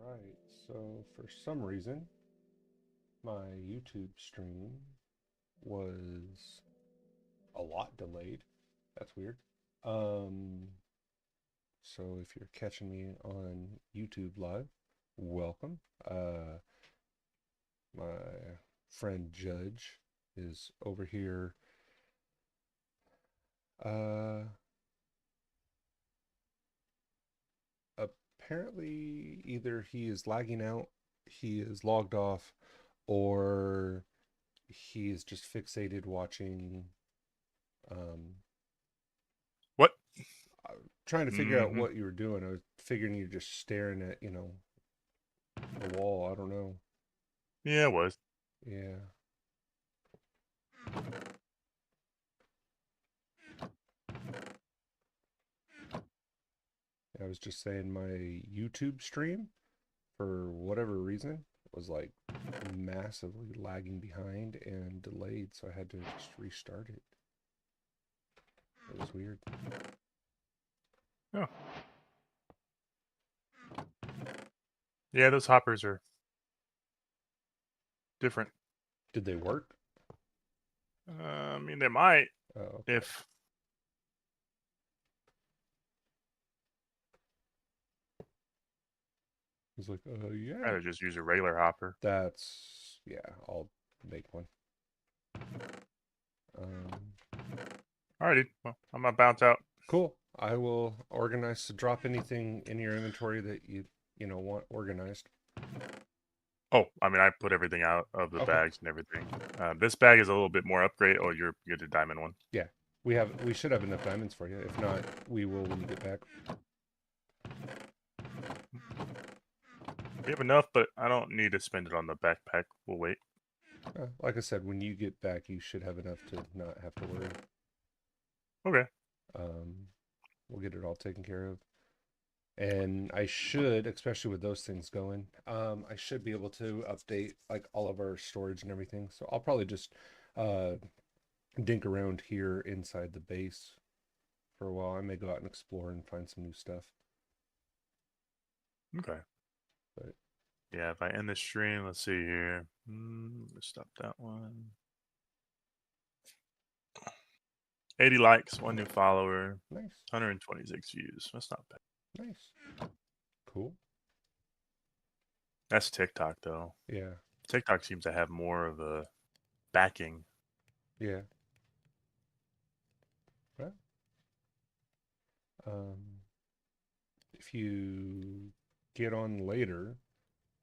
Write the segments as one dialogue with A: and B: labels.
A: Alright, so for some reason, my YouTube stream was a lot delayed. That's weird. Um, so if you're catching me on YouTube Live, welcome. My friend Judge is over here. Uh, Apparently, either he is lagging out, he is logged off, or he is just fixated watching. Um,
B: What?
A: Trying to figure out
B: Mm-hmm.
A: what you were doing. I was figuring you're just staring at, the wall. I don't know.
B: Yeah, it was.
A: Yeah. I was just saying my YouTube stream, for whatever reason, was like massively lagging behind and delayed, so I had to just restart it. It was weird.
B: Oh. Yeah, those hoppers are different.
A: Did they work?
B: I mean, they might
A: Oh, okay.
B: if
A: He's like, yeah.
B: I'd just use a regular hopper.
A: Yeah, I'll make one. Um,
B: Alrighty. Well, I'm gonna bounce out.
A: cool. I will organize to drop anything in your inventory that you want organized.
B: Oh, I mean, I put everything out of the
A: Okay.
B: bags and everything. This bag is a little bit more upgrade. Oh, you're the diamond one.
A: Yeah. We should have enough diamonds for you. If not, we will when you get back.
B: We have enough, but I don't need to spend it on the backpack. We'll wait.
A: Like I said, when you get back, you should have enough to not have to worry.
B: Okay.
A: Um, we'll get it all taken care of. And I should, especially with those things going, I should be able to update like all of our storage and everything. So I'll probably just uh, dink around here inside the base for a while. I may go out and explore and find some new stuff.
B: Okay.
A: But
B: Yeah, if I end the stream, let's see here. Stop that one. 80 likes, one new follower,
A: nice,
B: 126 views. That's not bad.
A: nice, cool.
B: That's TikTok though.
A: Yeah,
B: TikTok seems to have more of a backing.
A: yeah. Well, um, if you get on later,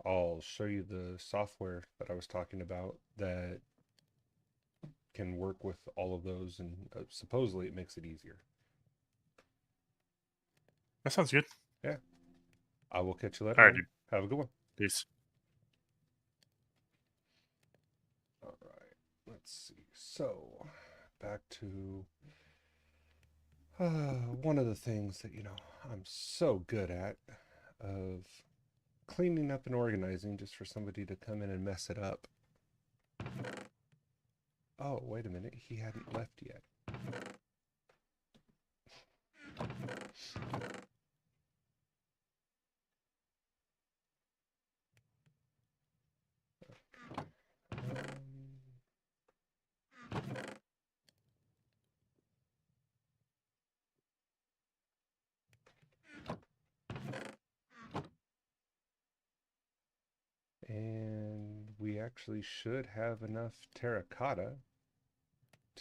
A: I'll show you the software that I was talking about that can work with all of those, and supposedly it makes it easier.
B: That sounds good.
A: Yeah, I will catch you later,
B: All right,
A: man.
B: dude.
A: Have a good one.
B: Peace.
A: All right, let's see. So, back to one of the things that I'm so good at of cleaning up and organizing just for somebody to come in and mess it up. Oh, wait a minute. He hadn't left yet. Um, and we actually should have enough terracotta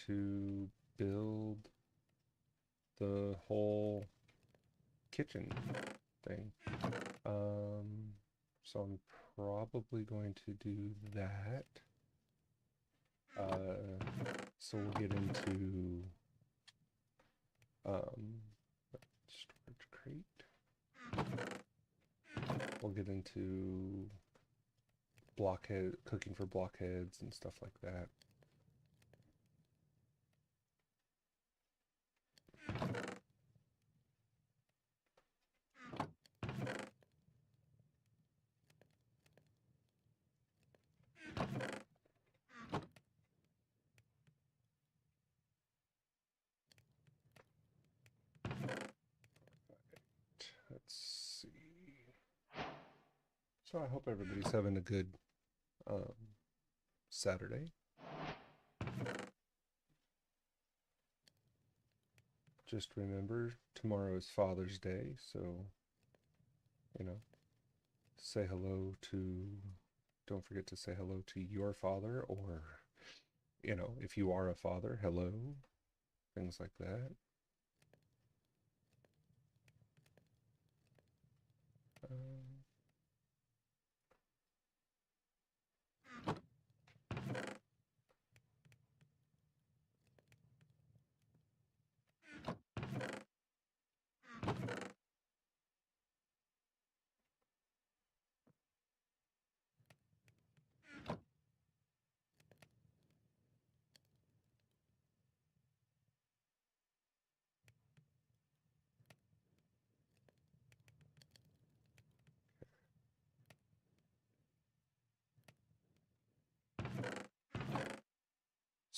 A: to build the whole kitchen thing. So I'm probably going to do that. So we'll get into storage crate. We'll get into blockhead cooking for blockheads and stuff like that. Let's see. So I hope everybody's having a good um, Saturday. Just remember, tomorrow is Father's Day, so, you know, say hello to, don't forget to say hello to your father, or, if you are a father, hello, things like that. Um,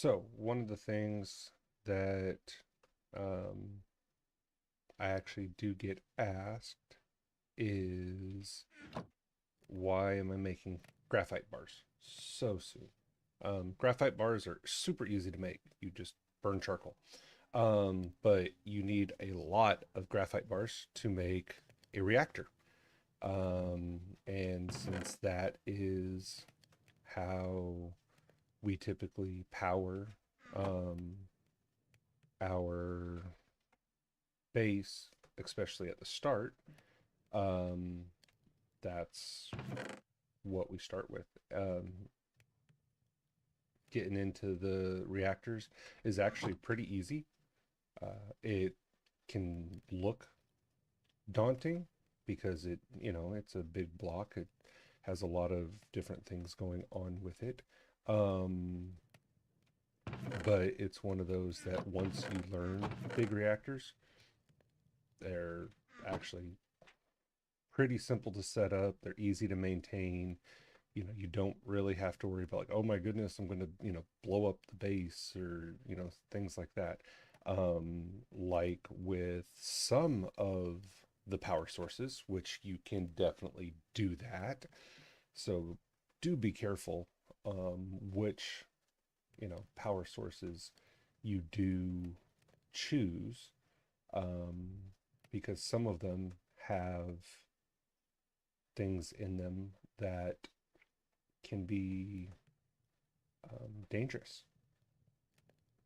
A: so, one of the things that um, I actually do get asked is, why am I making graphite bars so soon? Graphite bars are super easy to make. You just burn charcoal. But you need a lot of graphite bars to make a reactor. And since that is how we typically power um, our base, especially at the start, um, that's what we start with. Getting into the reactors is actually pretty easy. It can look daunting because it's a big block. It has a lot of different things going on with it. Um, but it's one of those that once you learn big reactors, they're actually pretty simple to set up. They're easy to maintain. You don't really have to worry about, like, oh my goodness, I'm going to, blow up the base, or, things like that. Like with some of the power sources, which you can definitely do that. So do be careful which, power sources you do choose, um, because some of them have things in them that can be dangerous.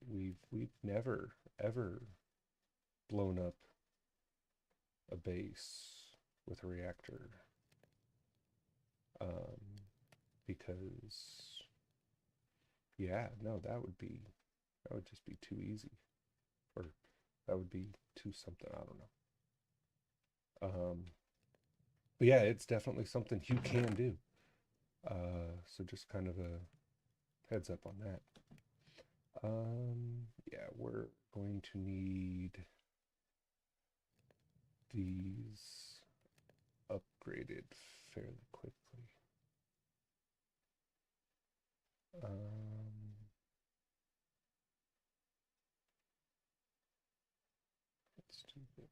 A: We've never ever blown up a base with a reactor, um, because yeah, no, that would just be too easy, or that would be too something. I don't know. But yeah, it's definitely something you can do. So just kind of a heads up on that. Yeah, we're going to need these upgraded fairly quickly. Um, let's do this.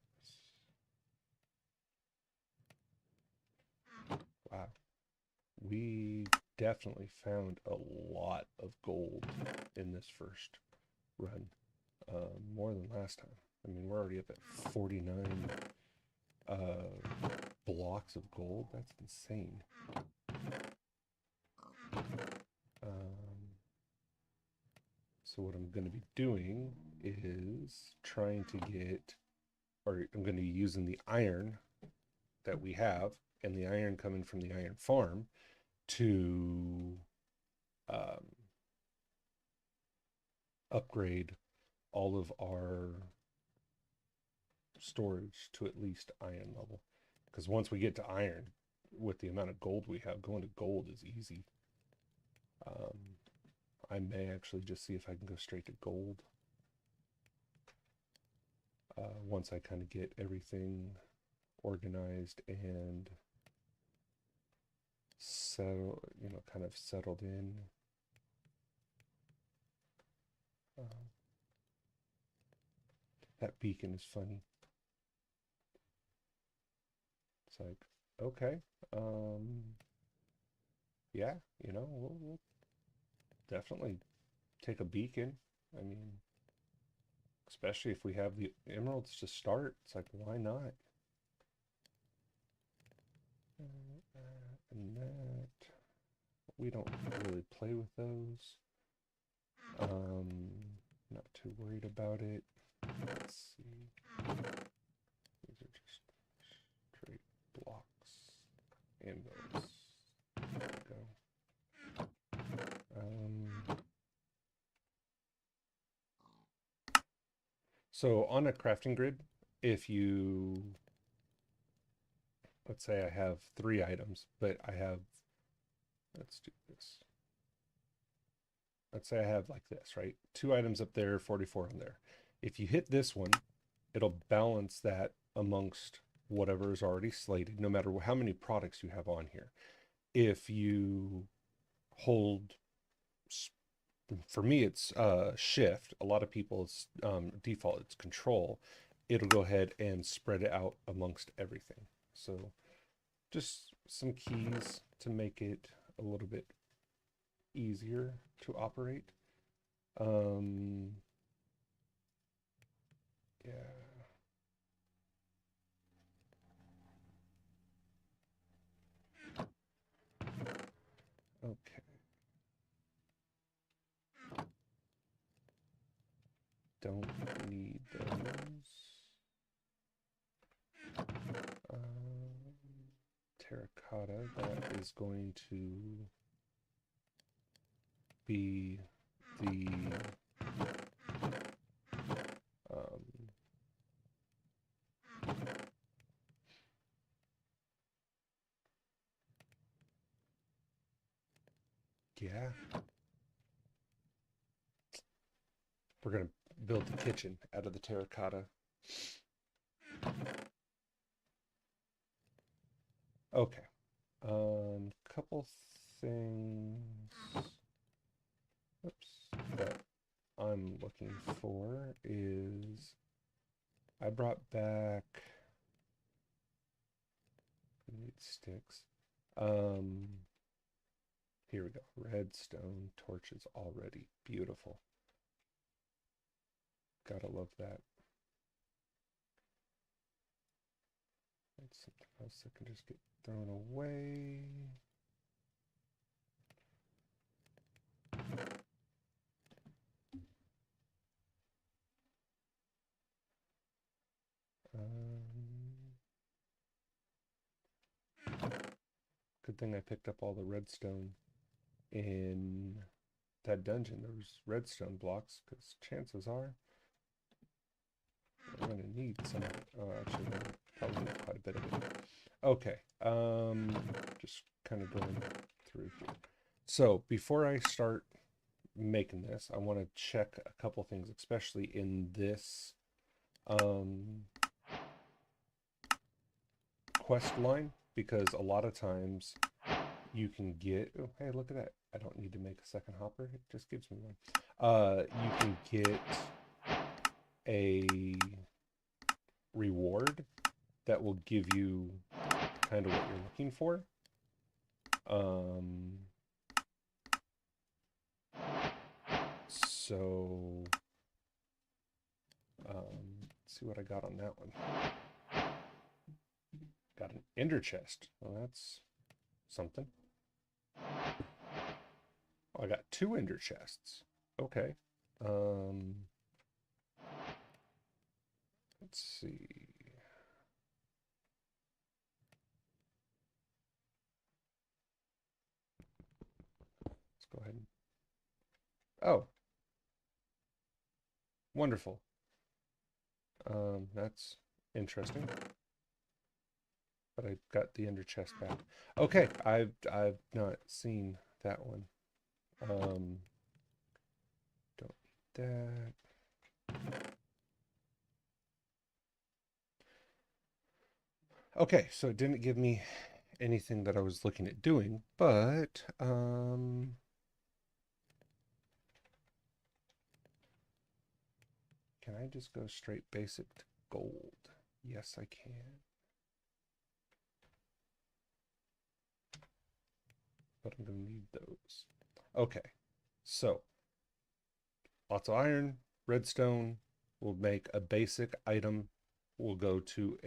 A: Wow, we definitely found a lot of gold in this first run, more than last time. I mean, we're already up at 49 blocks of gold. That's insane. So what I'm going to be doing is trying to get, or I'm going to be using the iron that we have, and the iron coming from the iron farm, to um, upgrade all of our storage to at least iron level. Because once we get to iron, with the amount of gold we have, going to gold is easy. I may actually just see if I can go straight to gold once I kind of get everything organized and kind of settled in. Um, that beacon is funny. It's like, okay, yeah, you know, we'll definitely take a beacon. I mean, especially if we have the emeralds to start, it's like, why not? And that, we don't really play with those. Not too worried about it. Let's see. These are just straight blocks. And those. There we go. So on a crafting grid, if you, let's say I have 3 items, but I have, let's do this. Let's say I have like this, right? 2 items up there, 44 on there. If you hit this one, it'll balance that amongst whatever is already slated, no matter how many products you have on here. If you hold, for me, it's shift. A lot of people's default, it's control. It'll go ahead and spread it out amongst everything. So just some keys to make it a little bit easier to operate. Yeah. Okay. Don't need those. Terracotta, that is going to be the yeah. We're gonna build the kitchen out of the terracotta. Okay. Couple things. Oops. That I'm looking for is I brought back. We need sticks. Here we go. Redstone torches already. Beautiful. Gotta love that. That's something else that can just get thrown away. Good thing I picked up all the redstone in that dungeon. There was redstone blocks, because chances are I'm going to need some of it. Oh, actually, probably need quite a bit of it. Okay, just kind of going through here. So before I start making this, I want to check a couple things, especially in this quest line, because a lot of times you can get, oh, hey, look at that. I don't need to make a second hopper. It just gives me one. You can get a reward that will give you kind of what you're looking for. So let's see what I got on that one. Got an ender chest. Well, that's something. Oh, I got 2 ender chests. Okay. Let's see. Let's go ahead and... Oh. Wonderful. That's interesting. But I got the ender chest back. Okay, I've not seen that one. Don't need that. Okay, so it didn't give me anything that I was looking at doing, but can I just go straight basic to gold? Yes, I can. but I'm going to need those. Okay, so lots of iron, redstone. We'll make a basic item. We'll go to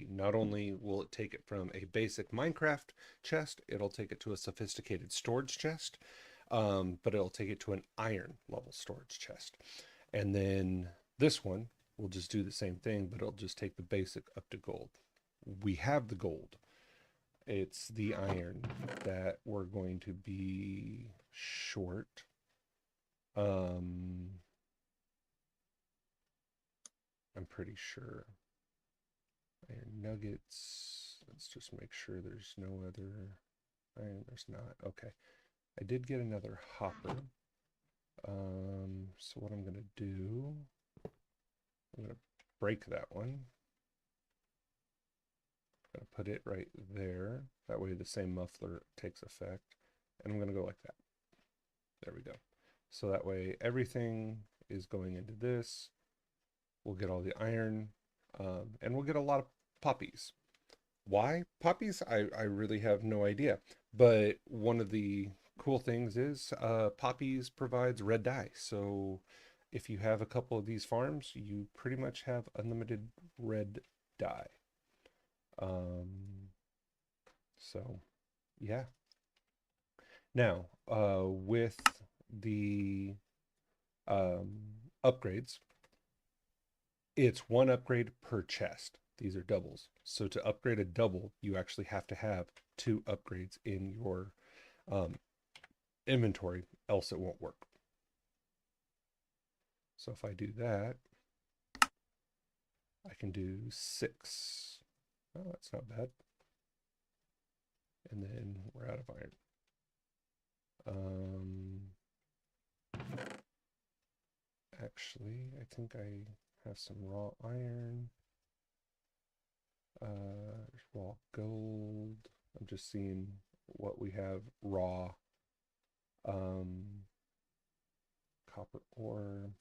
A: not only will it take it from a basic Minecraft chest, it'll take it to a sophisticated storage chest, but it'll take it to an iron level storage chest. And then this one will just do the same thing, but it'll just take the basic up to gold. We have the gold. It's the iron that we're going to be short. I'm pretty sure. Iron nuggets. Let's just make sure there's no other iron. There's not. Okay. I did get another hopper. So what I'm going to do, I'm going to break that one. I'm going to put it right there. That way the same muffler takes effect. And I'm going to go like that. There we go. So that way everything is going into this. We'll get all the iron, and we'll get a lot of poppies. Why poppies? I really have no idea. But one of the cool things is poppies provides red dye. So if you have a couple of these farms, you pretty much have unlimited red dye. So yeah. Now, with the upgrades, it's one upgrade per chest. These are doubles. So to upgrade a double, you actually have to have 2 upgrades in your inventory, else it won't work. So if I do that, I can do 6. Oh, that's not bad. And then we're out of iron. Actually, I think I have some raw iron. Raw gold. I'm just seeing what we have raw. Copper ore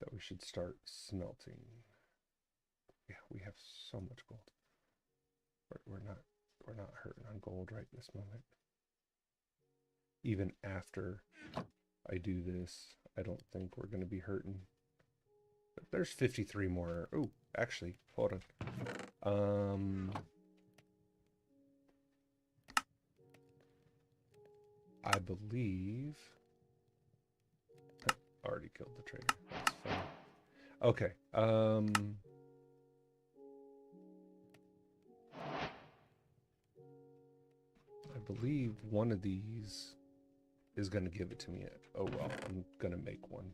A: that we should start smelting. Yeah, we have so much gold. We're not hurting on gold right this moment. Even after I do this, I don't think we're going to be hurting. But there's 53 more. Oh, actually, hold on. I believe I already killed the trader. That's fine. Okay. I believe one of these is going to give it to me. Oh well, I'm going to make one.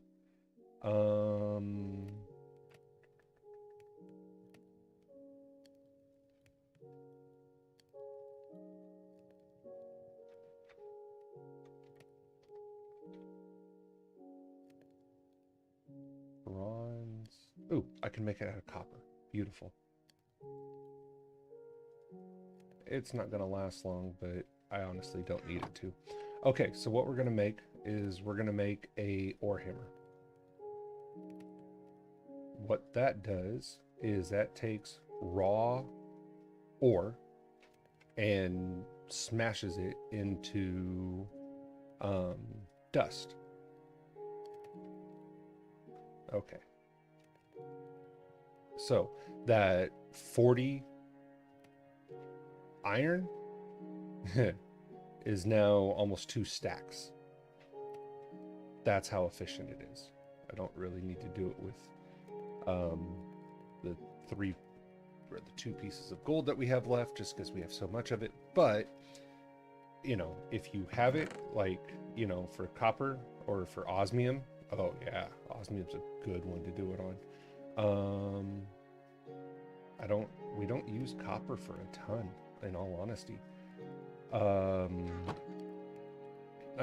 A: Bronze. Ooh, I can make it out of copper. Beautiful. It's not going to last long, but I honestly don't need it to. Okay, so what we're going to make is we're going to make a ore hammer. What that does is that takes raw ore and smashes it into dust. Okay. So that 40 iron is now almost 2 stacks. That's how efficient it is. I don't really need to do it with the 3 or the 2 pieces of gold that we have left, just because we have so much of it. But you know, if you have it, like, you know, for copper or for osmium, oh yeah, osmium's a good one to do it on. We don't use copper for a ton, in all honesty. I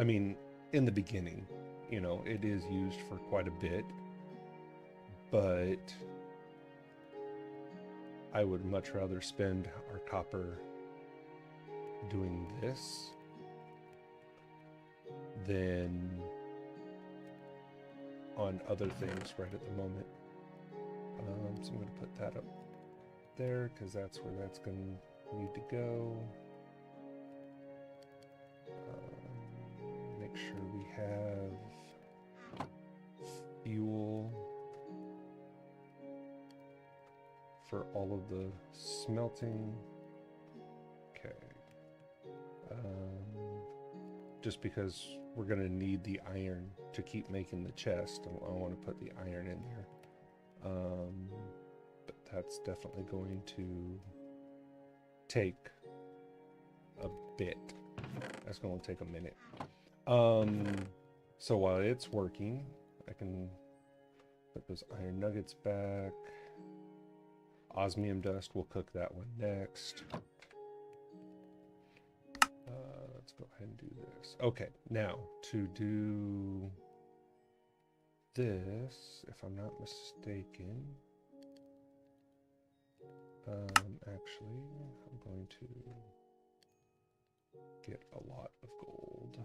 A: mean, in the beginning, you know, it is used for quite a bit, but I would much rather spend our copper doing this than on other things right at the moment. So I'm going to put that up there because that's where that's going to need to go. have fuel for all of the smelting. Okay. Just because we're going to need the iron to keep making the chest. I want to put the iron in there. But that's definitely going to take a bit. That's going to take a minute. So while it's working, I can put those iron nuggets back. Osmium dust, we'll cook that one next. Let's go ahead and do this. Okay, now to do this, if I'm not mistaken, actually, I'm going to get a lot of gold.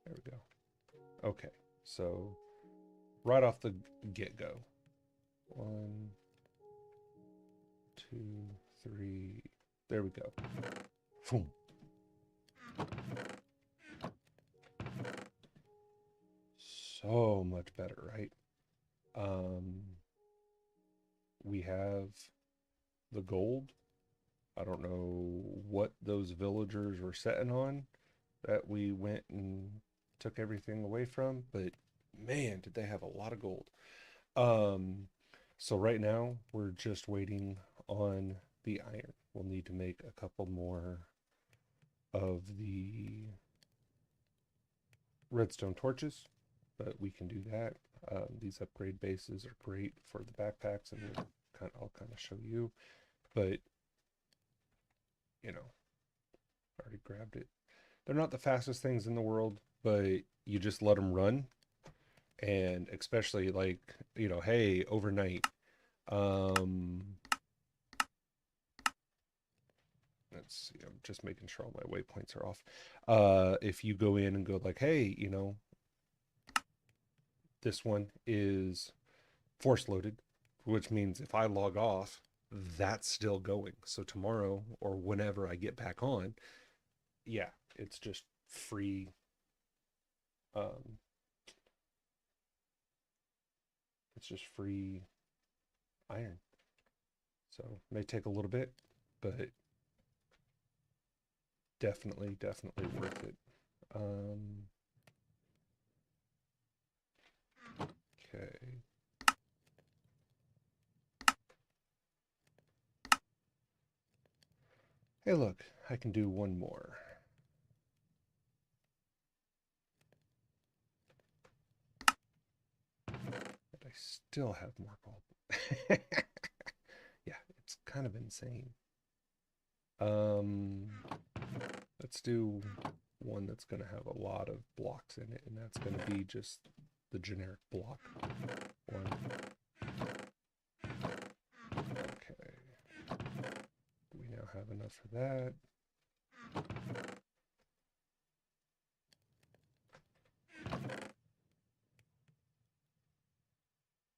A: There we go. Okay, so right off the get-go. 1, 2, 3. There we go. Boom. So much better, right? We have the gold. I don't know what those villagers were sitting on that we went and took everything away from, but man, did they have a lot of gold. So right now we're just waiting on the iron. We'll need to make a couple more of the redstone torches, but we can do that. These upgrade bases are great for the backpacks, and I'll kind of show you, but you know, I already grabbed it. They're not the fastest things in the world, but you just let them run. And especially like, you know, hey, overnight, let's see, I'm just making sure all my waypoints are off. If you go in and go like, hey, you know, this one is force loaded, which means if I log off, that's still going. So tomorrow or whenever I get back on, yeah, it's just free. It's just free iron. So it may take a little bit, but definitely worth it. Okay. Hey, look, I can do one more. But I still have more gold. Yeah, it's kind of insane. Let's do one that's going to have a lot of blocks in it, and that's going to be just the generic block one. Okay. We now have enough for that.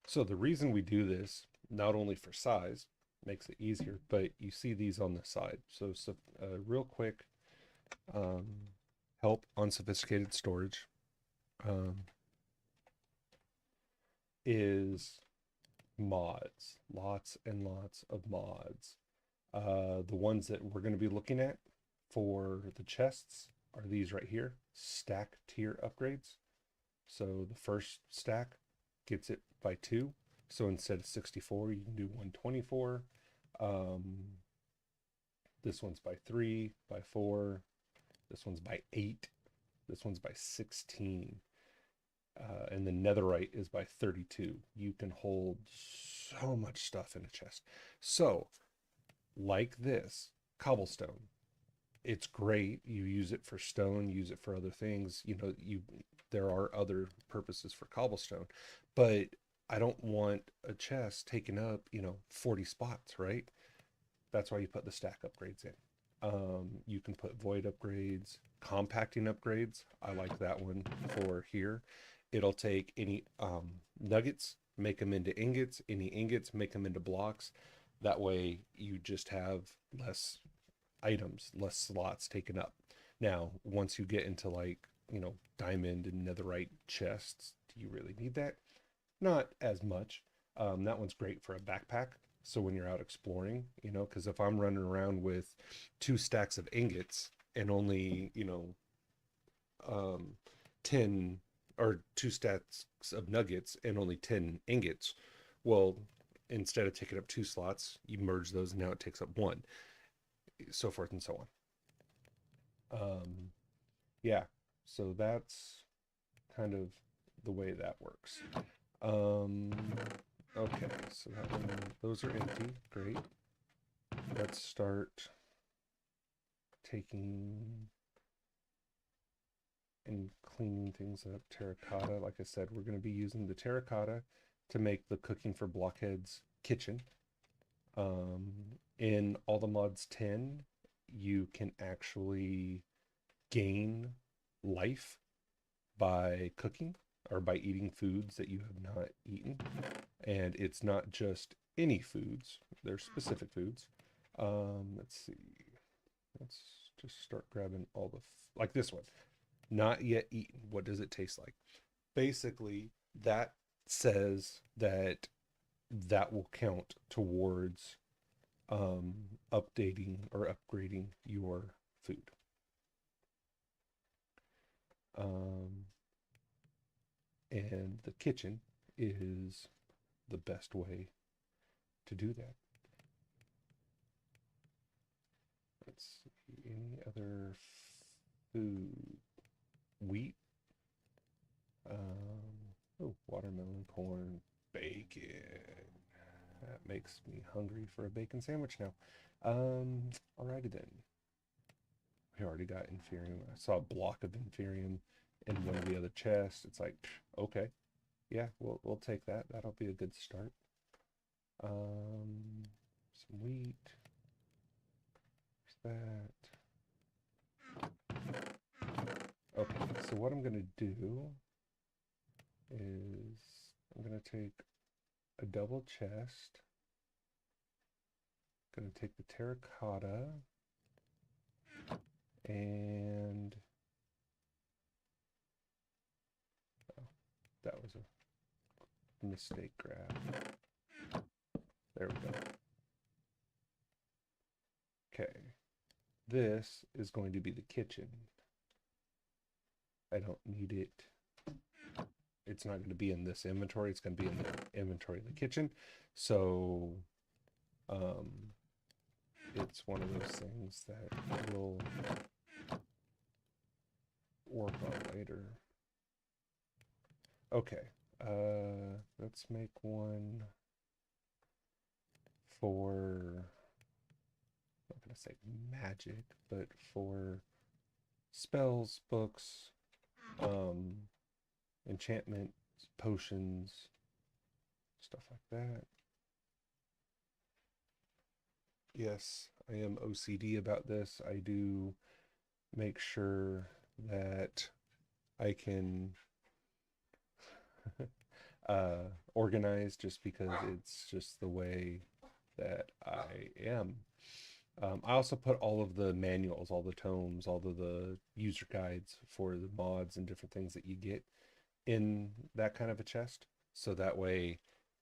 A: So the reason we do this, not only for size, makes it easier, but you see these on the side. So real quick, help on sophisticated storage is mods, lots and lots of mods. The ones that we're going to be looking at for the chests are these right here, stack tier upgrades. So the first stack gets it by 2. So instead of 64, you can do 124. This one's by 3, by 4. This one's by 8. This one's by 16. And the netherite is by 32. You can hold so much stuff in a chest. So, like this, cobblestone. It's great. You use it for stone, use it for other things. You know, there are other purposes for cobblestone, but I don't want a chest taking up, 40 spots, right? That's why you put the stack upgrades in. You can put void upgrades, compacting upgrades. I like that one for here. It'll take any nuggets, make them into ingots, any ingots, make them into blocks. That way you just have less items, less slots taken up. Now, once you get into like, diamond and netherite chests, do you really need that? Not as much. That one's great for a backpack. So when you're out exploring, because if I'm running around with 2 stacks of ingots and only, um, 10 or 2 stacks of nuggets and only 10 ingots, well, instead of taking up 2 slots, you merge those and now it takes up one, so forth and so on. Yeah, so that's kind of the way that works. Um, okay, so those are empty. Great. Let's start taking and cleaning things up. Terracotta, like I said, we're going to be using the terracotta to make the cooking for blockheads kitchen. In all the mods 10, you can actually gain life by cooking or by eating foods that you have not eaten. And it's not just any foods, they're specific foods. Let's see. Let's just start grabbing all like this one. Not yet eaten. What does it taste like? Basically, that says that will count towards updating or upgrading your food. And the kitchen is the best way to do that. Let's see, any other food? Wheat. Watermelon, corn, bacon. That makes me hungry for a bacon sandwich now. Alrighty then. We already got inferium. I saw a block of inferium in one of the other chests. It's like, okay, yeah, we'll take that. That'll be a good start. Some wheat. There's that. Okay, so what I'm gonna do is I'm gonna take a double chest. Gonna take the terracotta and that was a mistake grab. There we go. Okay. This is going to be the kitchen. I don't need it. It's not going to be in this inventory. It's going to be in the inventory of the kitchen. So, it's one of those things that we'll work on later. Okay. Let's make one for, I'm not going to say magic, but for spells, books, enchantment, potions, stuff like that. Yes, I am OCD about this. I do make sure that I can organize just because it's just the way that I am. I also put all of the manuals, all the tomes, all of the user guides for the mods and different things that you get in that kind of a chest. So that way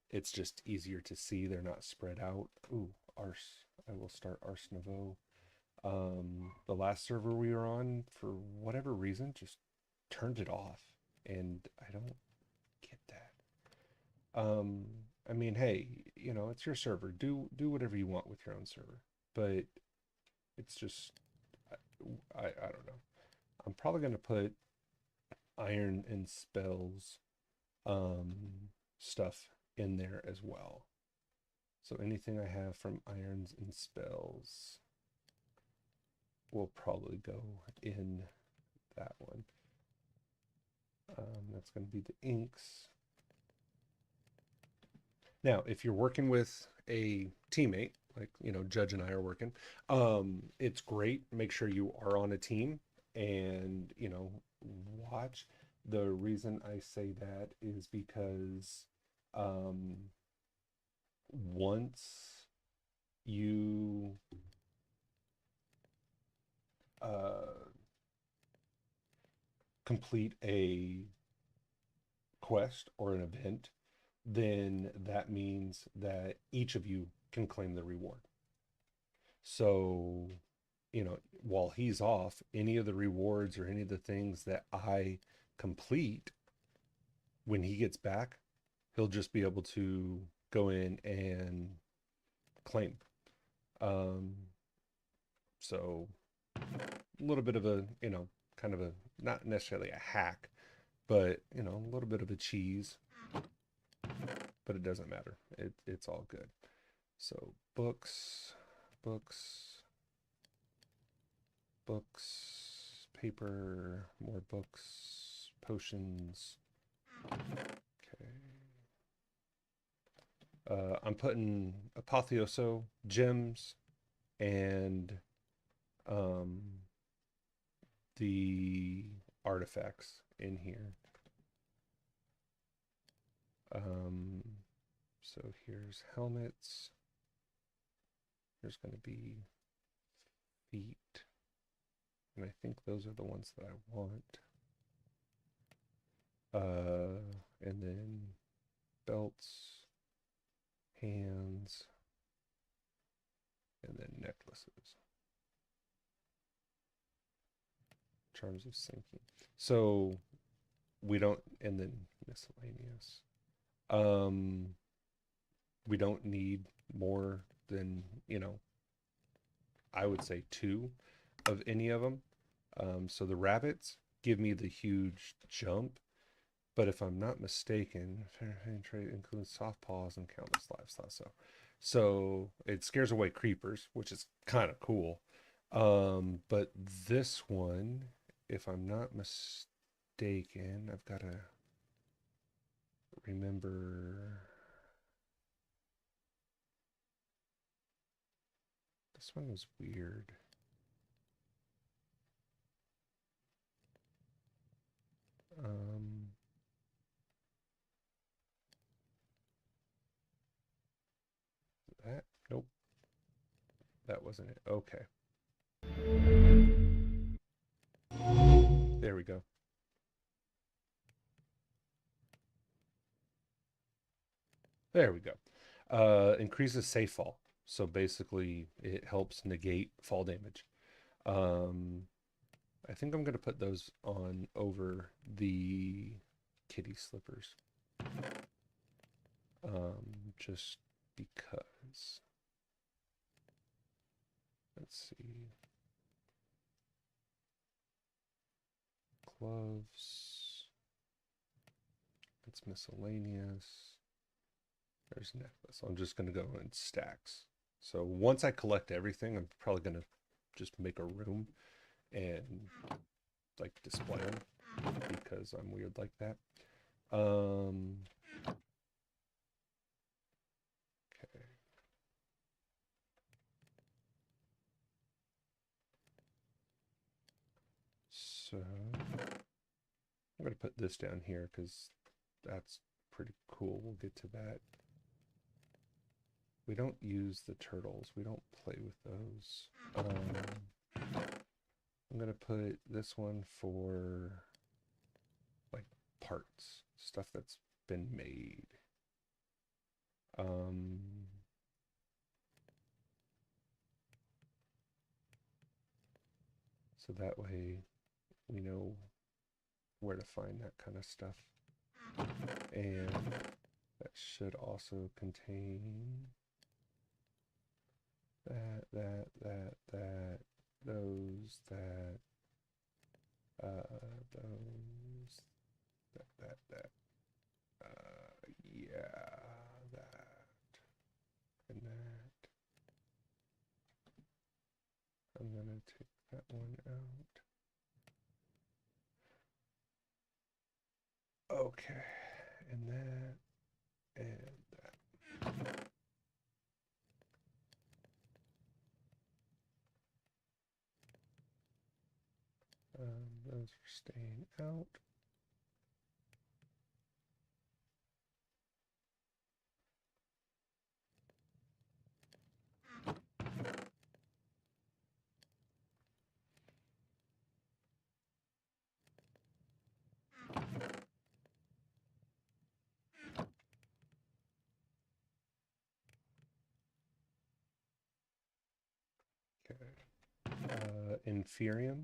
A: it's just easier to see. They're not spread out. Ooh, Ars. I will start Ars Nouveau. The last server we were on, for whatever reason, just turned it off. And I don't get that. I mean, hey, it's your server. Do whatever you want with your own server. But it's just, I don't know. I'm probably going to put iron and spells stuff in there as well. So anything I have from irons and spells will probably go in that one. That's going to be the inks. Now, if you're working with a teammate, like, Judge and I are working, it's great. Make sure you are on a team and, watch. The reason I say that is because once you uh, complete a quest or an event, then that means that each of you can claim the reward. So, while he's off, any of the rewards or any of the things that I complete when he gets back, he'll just be able to go in and claim. Um, so a little bit of a, kind of a, not necessarily a hack, but, a little bit of a cheese, but it doesn't matter. It's all good. So books, books, books, paper, more books, potions. Okay. I'm putting apotheoso, gems, and um, the artifacts in here. So here's helmets. There's going to be feet. And I think those are the ones that I want. And then belts, hands, and then necklaces. Charms of sinking. So we don't, and then miscellaneous. We don't need more than, I would say 2 of any of them. So the rabbits give me the huge jump, but if I'm not mistaken, trait includes soft paws and countless livestock. So it scares away creepers, which is kind of cool. But this one, if I'm not mistaken, I've got to remember. This one was weird. That, nope, that wasn't it. Okay. There we go. There we go. Increases safe fall. So basically, it helps negate fall damage. I think I'm going to put those on over the kitty slippers. Just because. Let's see. Gloves. It's miscellaneous. There's necklace. I'm just going to go in stacks. So once I collect everything, I'm probably going to just make a room and like display them because I'm weird like that. Okay. So I'm going to put this down here because that's pretty cool. We'll get to that. We don't use the turtles. We don't play with those. I'm going to put this one for like parts, stuff that's been made. So that way we know where to find that kind of stuff. And that should also contain that, those, that, those, that. Yeah, that, and that. I'm gonna take that one out. Okay, and that, and that. Those are staying out. inferium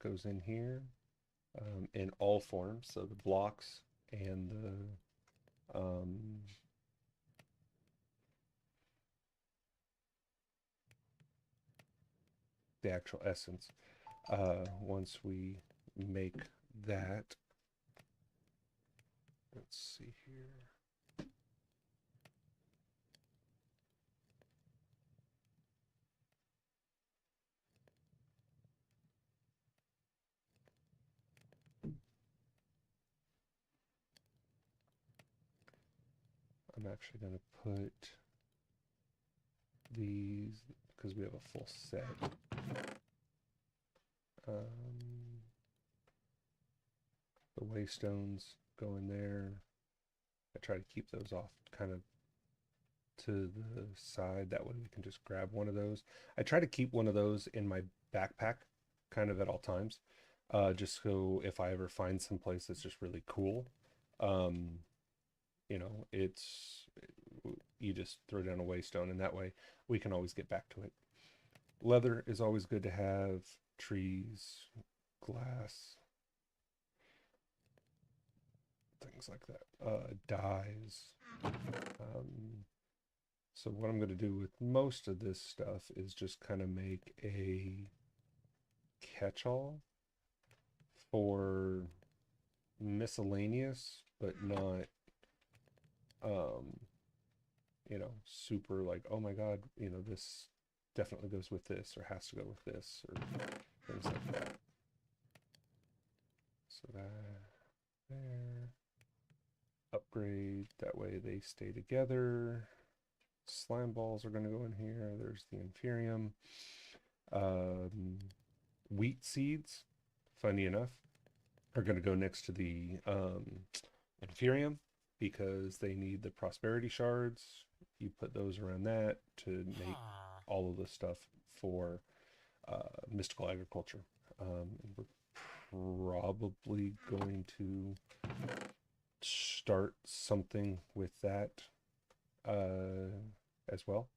A: goes in here in all forms, so the blocks and the actual essence. Once we make that, let's see here. I'm actually going to put these, because we have a full set. The waystones go in there. I try to keep those off kind of to the side. That way we can just grab one of those. I try to keep one of those in my backpack kind of at all times. Just so if I ever find some place that's just really cool, you know, you just throw down a waystone and that way we can always get back to it. Leather is always good to have. Trees, glass, things like that. Dyes. So what I'm going to do with most of this stuff is just kind of make a catch-all for miscellaneous, but not, you know, super like, oh my God, you know, this definitely goes with this or has to go with this or things like that. So that there. Upgrade, that way they stay together. Slime balls are going to go in here. There's the inferium. Wheat seeds, funny enough, are going to go next to the inferium because they need the prosperity shards. You put those around that to make all of the stuff for mystical agriculture. We're probably going to start something with that as well.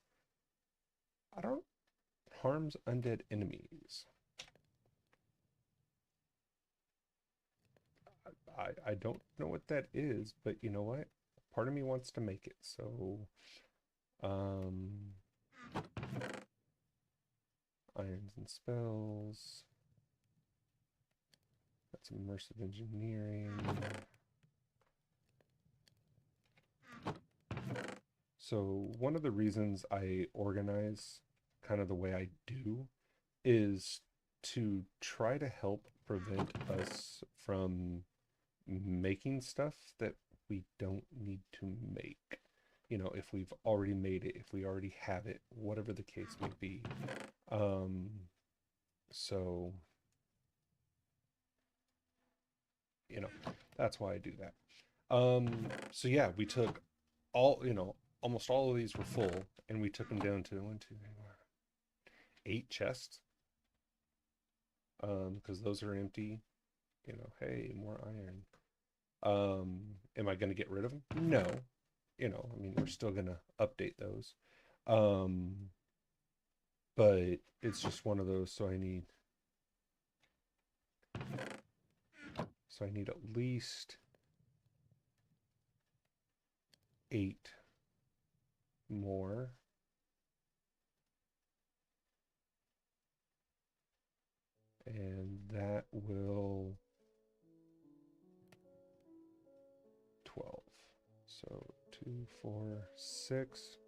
A: I don't harms undead enemies. I don't know what that is, but you know what? Part of me wants to make it, so irons and spells. That's immersive engineering. So one of the reasons I organize kind of the way I do is to try to help prevent us from making stuff that we don't need to make. You know, if we've already made it, if we already have it, whatever the case may be. So, you know, that's why I do that. So yeah, we took all, you know, almost all of these were full, and we took them down to 1, 2, 3, 4, 8 chests. Because those are empty. You know, hey, more iron. Am I going to get rid of them? No. You know, I mean, we're still going to update those. But it's just one of those, so I need at least 8 more. And that will 12. So 2, 4, 6.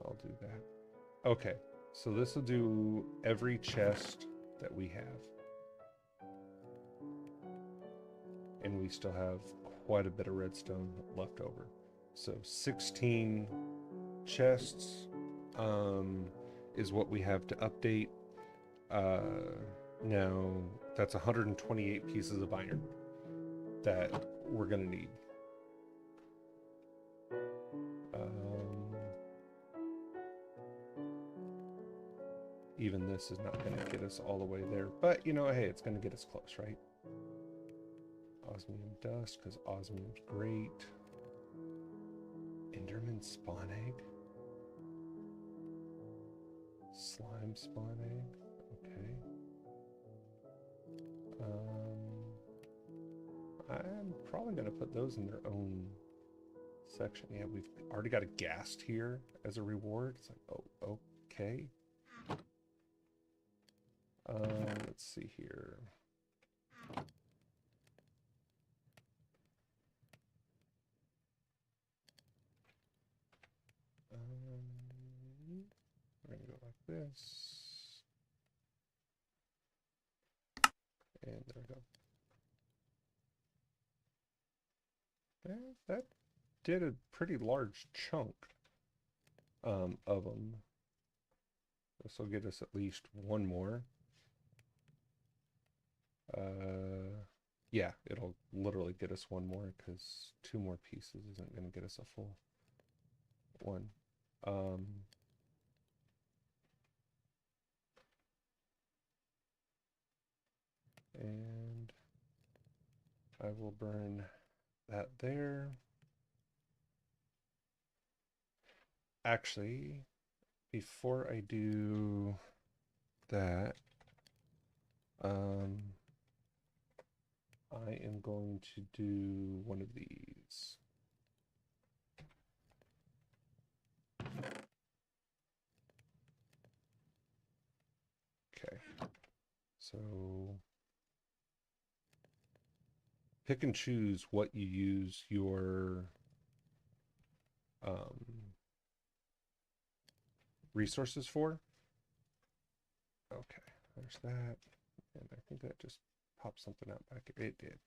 A: I'll do that. Okay, so this will do every chest that we have. And we still have quite a bit of redstone left over. So 16 chests is what we have to update. Now, that's 128 pieces of iron that we're going to need. Even this is not going to get us all the way there. But, you know, hey, it's going to get us close, right? Osmium dust, because osmium's great. Enderman spawn egg? Slime spawn egg? Okay. I'm probably going to put those in their own section. Yeah, we've already got a ghast here as a reward. It's like, oh, okay. Let's see here. We're gonna go like this. And there we go. That did a pretty large chunk of them. This will get us at least one more. Yeah, it'll literally get us one more because 2 more pieces isn't going to get us a full one. And I will burn that there. Actually, before I do that, I am going to do one of these. Okay, so pick and choose what you use your resources for. Okay, there's that. And I think that just popped something out back here. It did.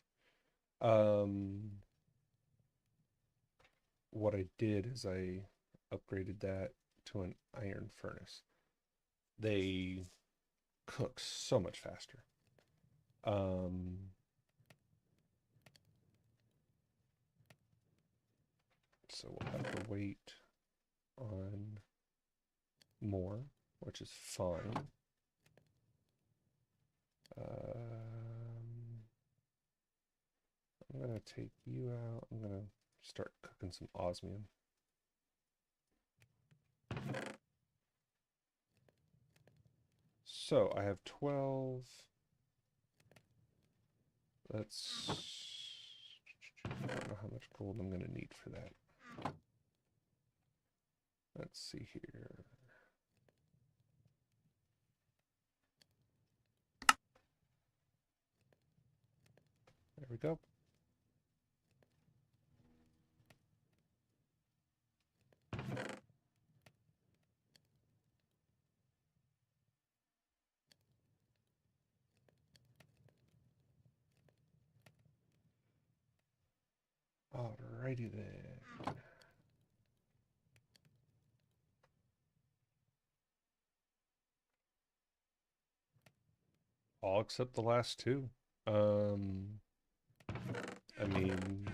A: What I did is I upgraded that to an iron furnace. They cook so much faster. So we'll have to wait on more, which is fine. I'm gonna take you out. I'm gonna start cooking some osmium. So I have 12. Let's... I don't know how much gold I'm gonna need for that. Let's see here. There we go. Alrighty then. All except the last 2. I mean,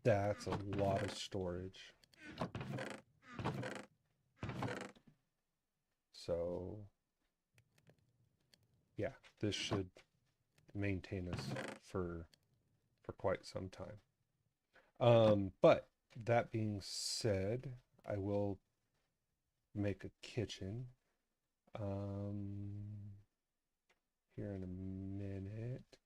A: that's a lot of storage. So, yeah, this should maintain us for quite some time. But that being said, I will make a kitchen here in a minute.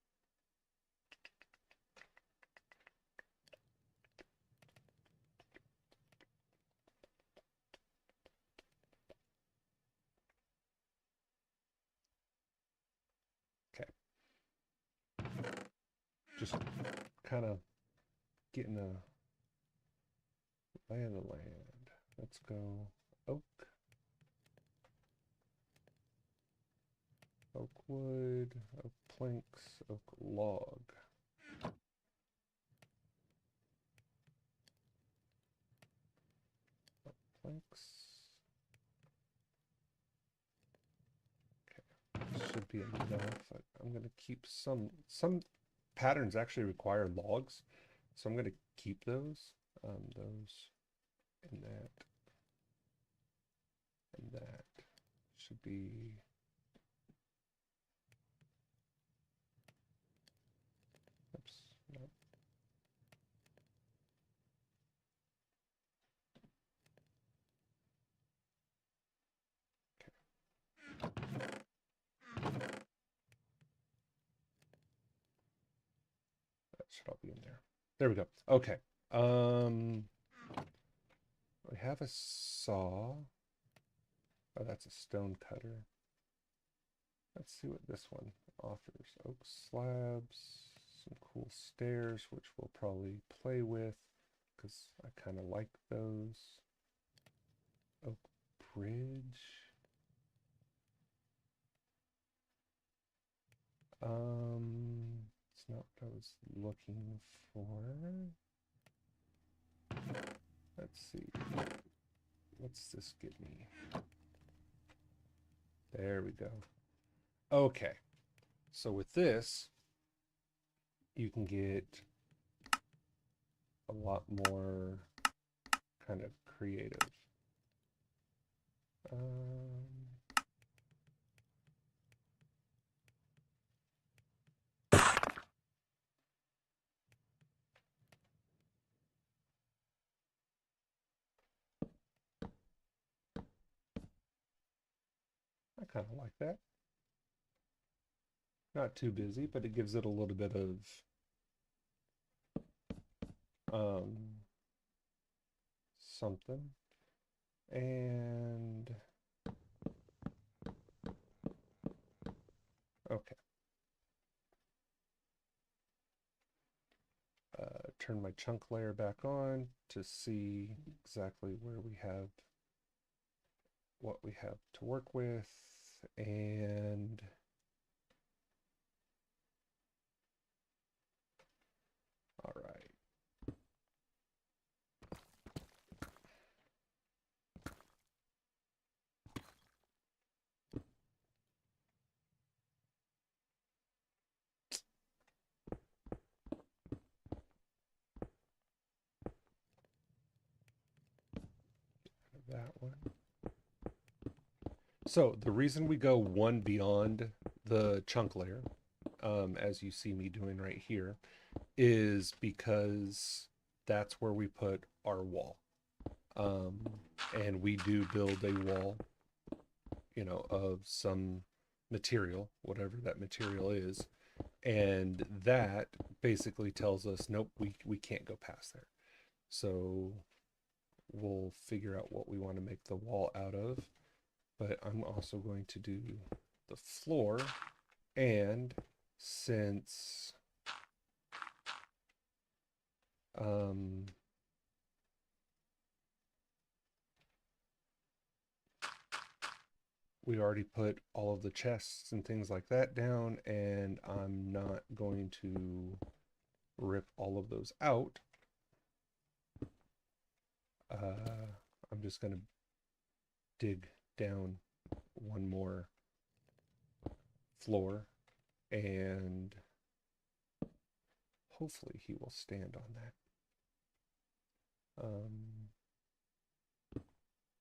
A: Okay. Just kind of getting a lay of the land. Let's go oak. Oak wood, oak planks, oak log. Oak planks. Okay, should be enough. I'm gonna keep some patterns actually require logs, so I'm gonna keep those. Those and that should be should all be in there. There we go. Okay. We have a saw. Oh, that's a stone cutter. Let's see what this one offers. Oak slabs, some cool stairs, which we'll probably play with because I kind of like those. Oak bridge. It's not what I was looking for. Let's see. What's this give me? There we go. Okay. So with this, you can get a lot more kind of creative. I kind of like that. Not too busy, but it gives it a little bit of something. And okay. Turn my chunk layer back on to see exactly where we have what we have to work with. And all right. That one. So the reason we go one beyond the chunk layer, as you see me doing right here, is because that's where we put our wall. And we do build a wall, you know, of some material, whatever that material is. And that basically tells us, nope, we can't go past there. So we'll figure out what we want to make the wall out of. But I'm also going to do the floor. And since we already put all of the chests and things like that down, and I'm not going to rip all of those out. I'm just going to dig down one more floor, and hopefully he will stand on that.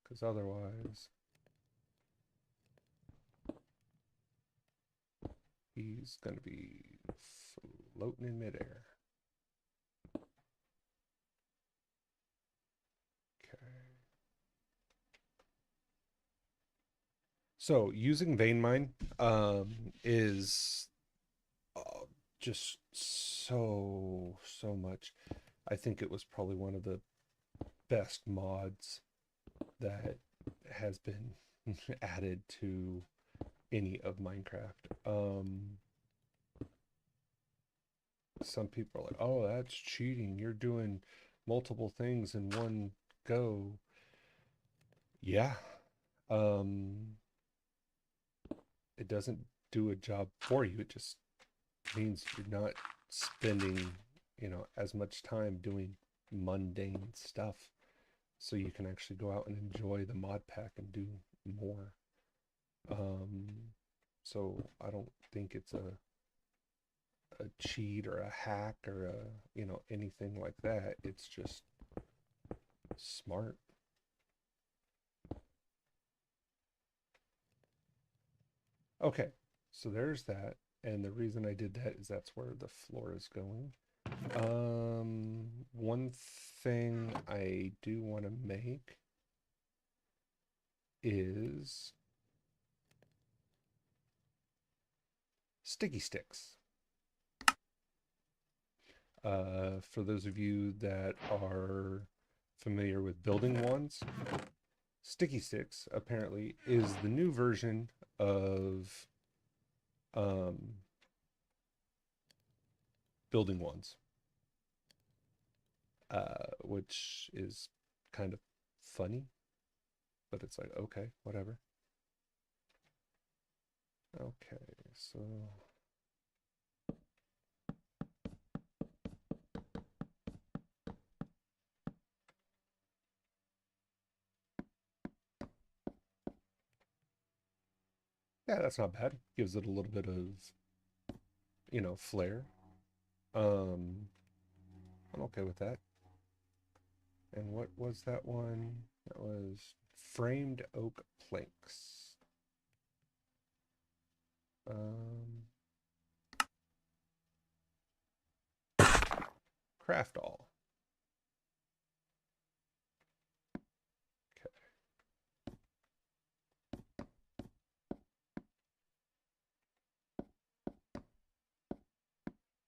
A: Because otherwise he's going to be floating in midair. So using vein mine is just so much. I think it was probably one of the best mods that has been added to any of Minecraft. Some people are like, oh, that's cheating. You're doing multiple things in one go. Yeah. It doesn't do a job for you. It just means you're not spending, you know, as much time doing mundane stuff. So you can actually go out and enjoy the mod pack and do more. So I don't think it's a cheat or a hack or a, you know, anything like that. It's just smart. Okay, so there's that. And the reason I did that is that's where the floor is going. One thing I do want to make is sticky sticks. For those of you that are familiar with building wands, sticky sticks apparently is the new version of um, building wands, which is kind of funny, but it's like, okay, whatever. Okay, so yeah, that's not bad. Gives it a little bit of, flair. Um, I'm okay with that. And what was that one? That was framed oak planks. Um, craft all. Okay.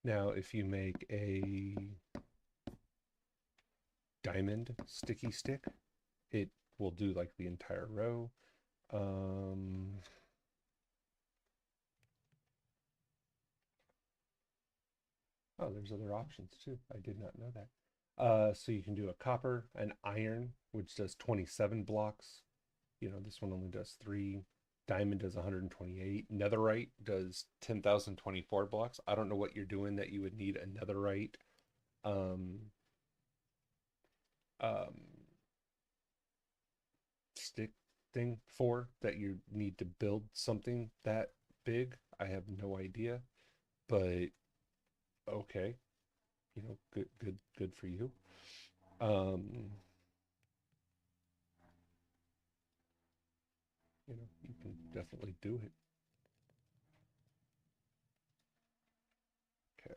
A: Now, if you make a diamond sticky stick, it will do like the entire row. Um, oh, there's other options too. I did not know that. So you can do a copper, an iron, which does 27 blocks. This one only does 3. Diamond does 128. Netherite does 10,024 blocks. I don't know what you're doing that you would need a netherite um, um, stick thing for, that you need to build something that big. I have no idea, but okay, good for you. Um, you can definitely do it. Okay.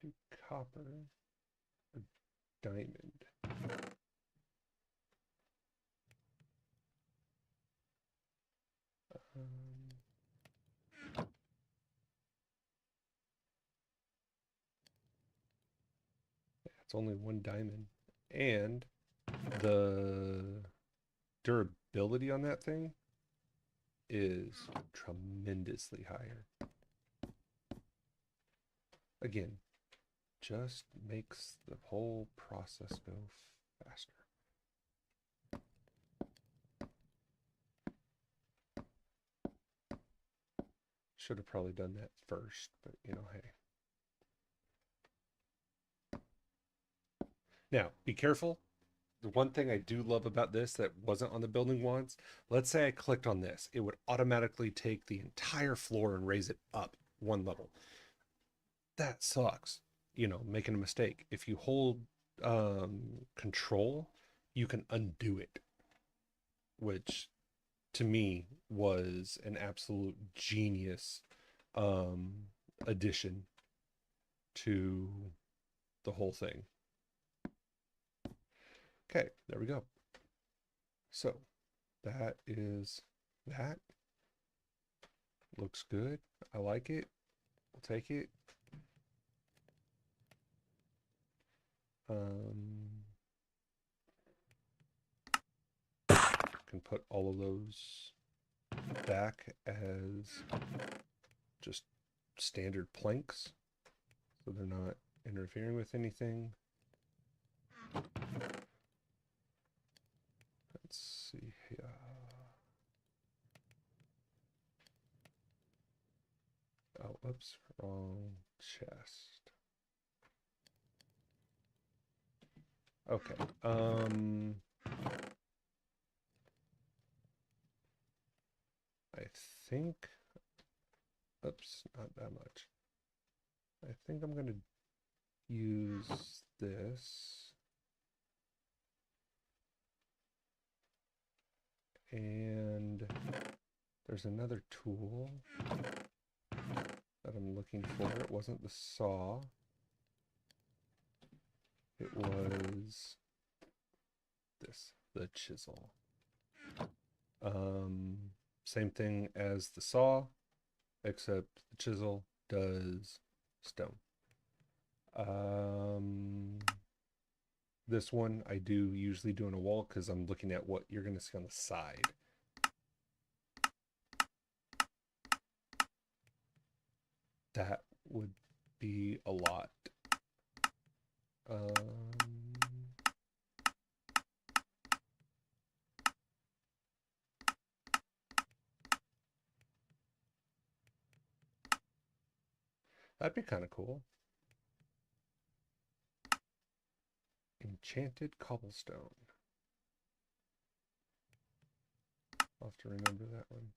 A: Do copper or diamond? Um, it's only one diamond, and the durability on that thing is tremendously higher. Again, just makes the whole process go faster. Should have probably done that first, but hey. Now, be careful. The one thing I do love about this that wasn't on the building wands, let's say I clicked on this, it would automatically take the entire floor and raise it up one level. That sucks, making a mistake. If you hold control, you can undo it, which to me was an absolute genius um, addition to the whole thing. Okay, there we go. So that is that. Looks good. I like it. We'll take it. Can put all of those back as just standard planks, so they're not interfering with anything. Let's see here. Oh, oops, wrong chest. Okay. I think, oops, not that much. I think I'm gonna use this, and there's another tool that I'm looking for. It wasn't the saw. It was this. the chisel. Same thing as the saw, except the chisel does stone. This one I do usually do on a wall because I'm looking at what you're going to see on the side. That would be a lot. That'd be kind of cool. Enchanted cobblestone. I'll have to remember that one.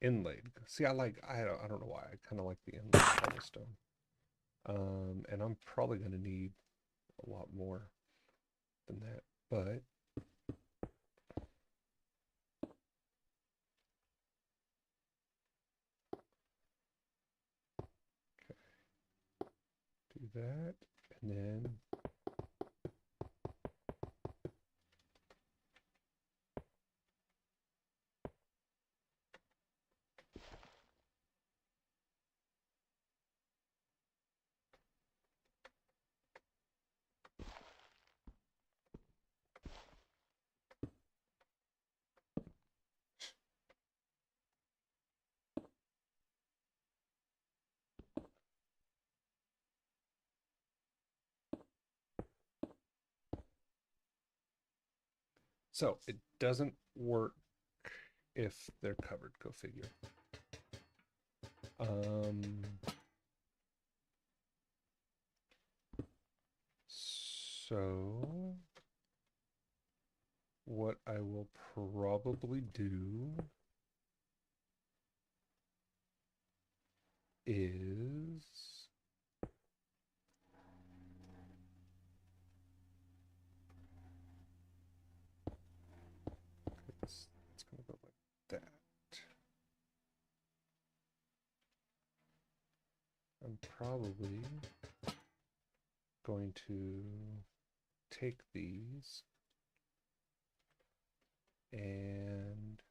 A: Inlaid. See, I don't know why. I kind of like the inlaid cobblestone. And I'm probably going to need a lot more than that, but okay. Do that, and then so it doesn't work if they're covered. Go figure. So what I will probably do is it's gonna go like that. I'm probably going to take these and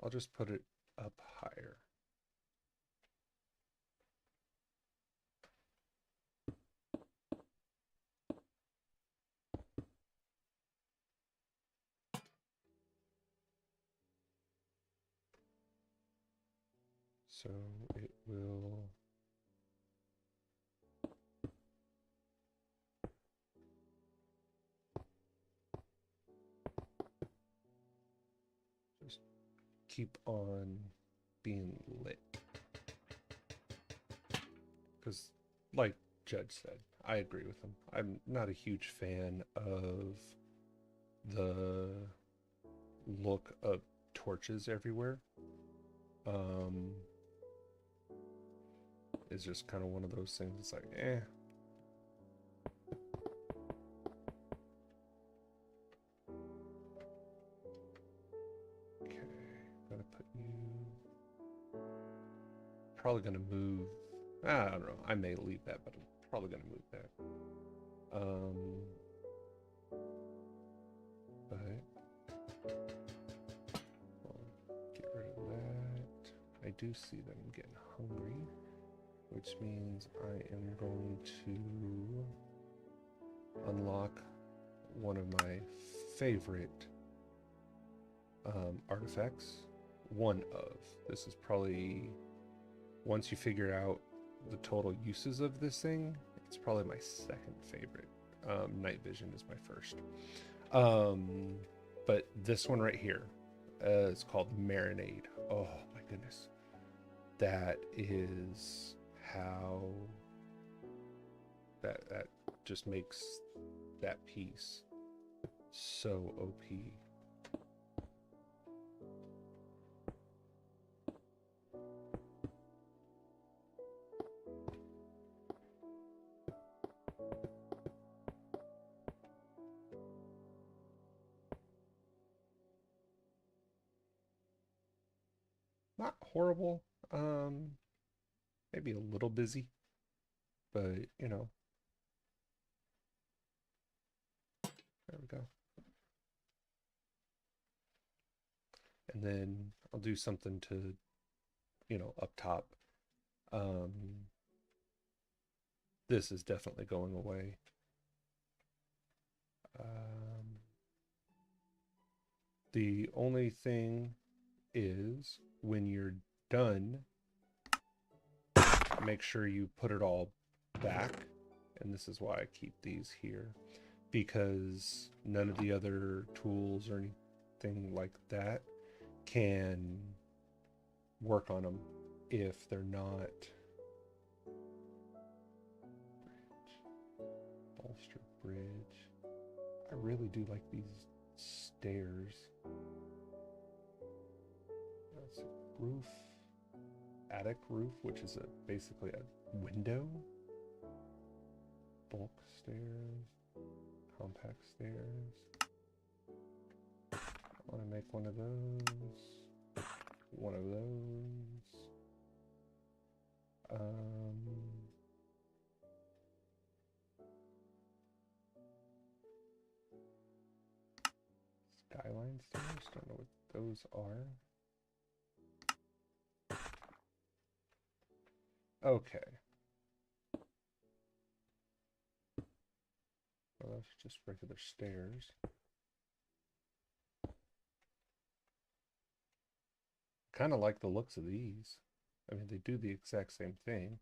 A: I'll just put it up higher. So it will just keep on being lit. Because, like Judge said, I agree with him. I'm not a huge fan of the look of torches everywhere. It's just kind of one of those things. It's like, eh. Okay, gotta put you. Probably gonna move. I don't know. I may leave that, but I'm probably gonna move that. But I'll get rid of that. I do see them getting hungry, which means I am going to unlock one of my favorite artifacts. One of. This is probably, once you figure out the total uses of this thing, it's probably my second favorite. Night vision is my first. But this one right here is called Marinade. Oh my goodness. That is how that just makes that piece so OP. Not horrible. Maybe a little busy, but you know. There we go. And then I'll do something to, up top. Um, this is definitely going away. The only thing is when you're done, make sure you put it all back. And this is why I keep these here, because none of the other tools or anything like that can work on them if they're not bolster bridge. I really do like these stairs. That's a roof, attic roof, which is basically a window. Bulk stairs, compact stairs. I want to make one of those. One of those. Skyline stairs. Don't know what those are. Okay. Well, those are just regular stairs. Kind of like the looks of these. I mean, they do the exact same thing.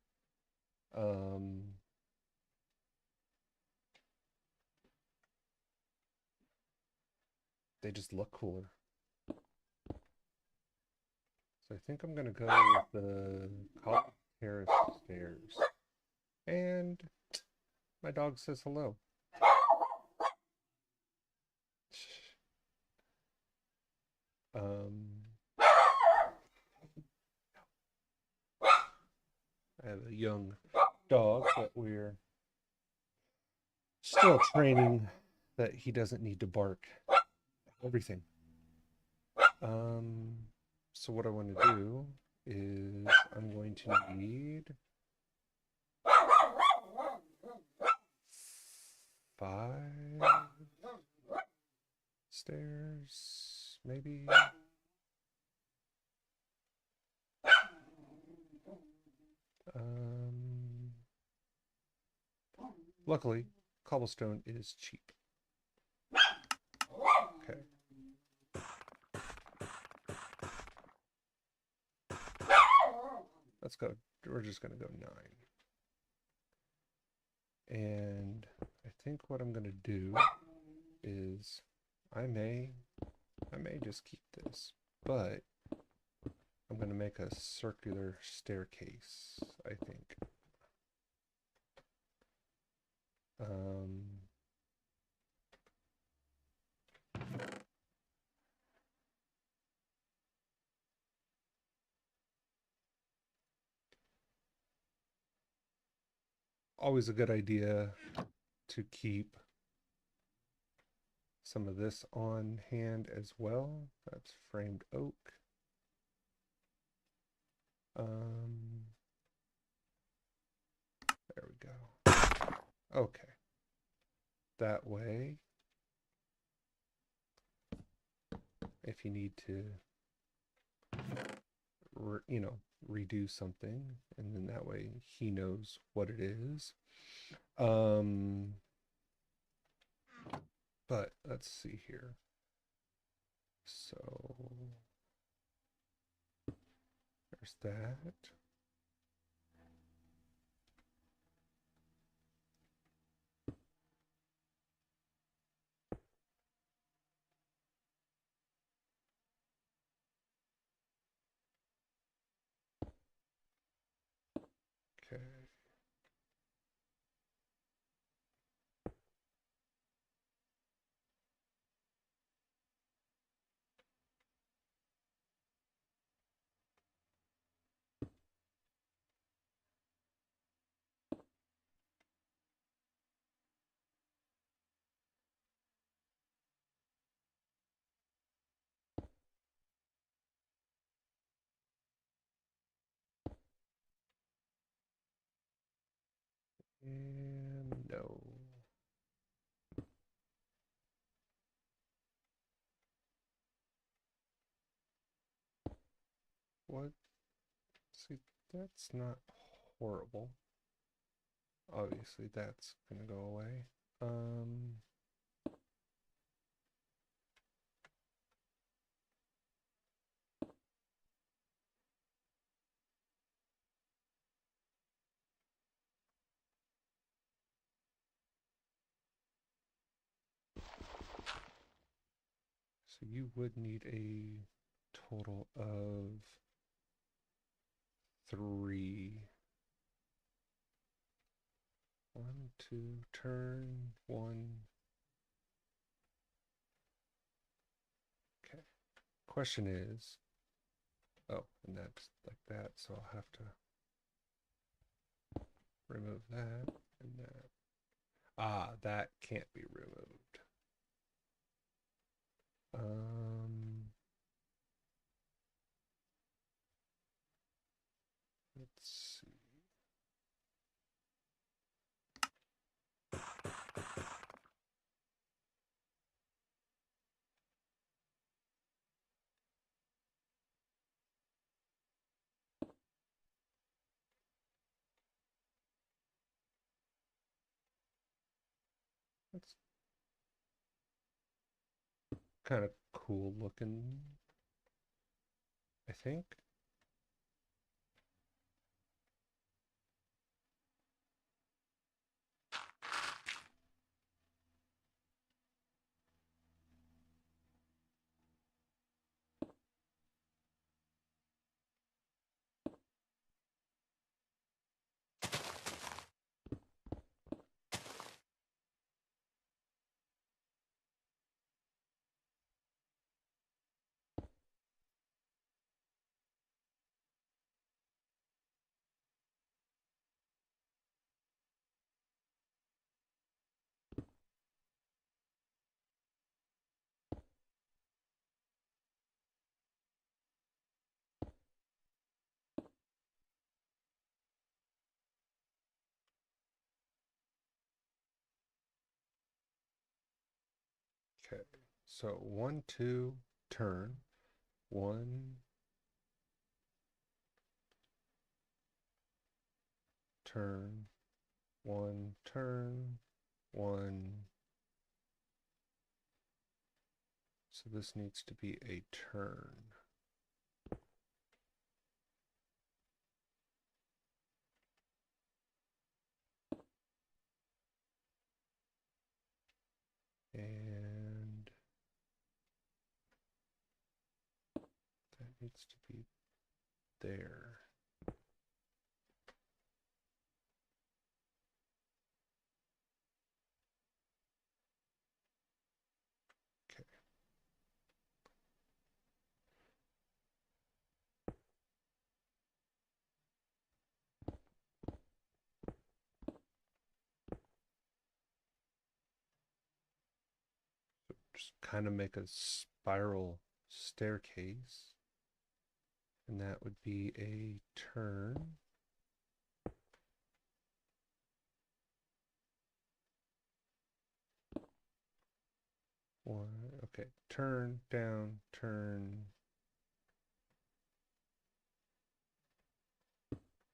A: They just look cooler. So I think I'm going to go with the college terrace stairs. And my dog says hello. I have a young dog that we're still training that he doesn't need to bark everything. So what I want to do is I'm going to need 5 stairs, maybe. Luckily, cobblestone is cheap. Okay. Let's go. We're just going to go 9. And I think what I'm going to do is I may just keep this, but I'm going to make a circular staircase, I think. Always a good idea to keep some of this on hand as well. That's framed oak. There we go. Okay. That way, if you need to, redo something, and then that way he knows what it is. But let's see here. So there's that. Okay. And no. what? See, that's not horrible. Obviously, that's gonna go away. Um, so you would need a total of 3. 1, 2, turn, 1. Okay. Question is, oh, and that's like that, so I'll have to remove that and that. Ah, that can't be removed. Let's see. That's kind of cool looking, I think. Okay, so 1, 2, turn. 1, turn. 1, turn. 1. So this needs to be a turn. And that needs to be there. Okay. Just kind of make a spiral staircase. And that would be a turn. One, okay, turn, down, turn,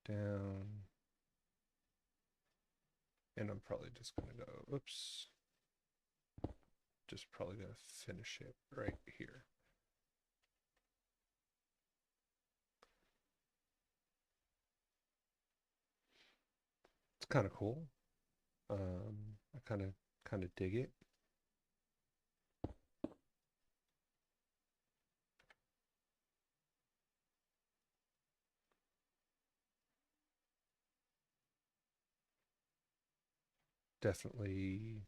A: down. And I'm probably just gonna go, oops. Just probably gonna finish it right here. It's kind of cool. I kind of dig it. Definitely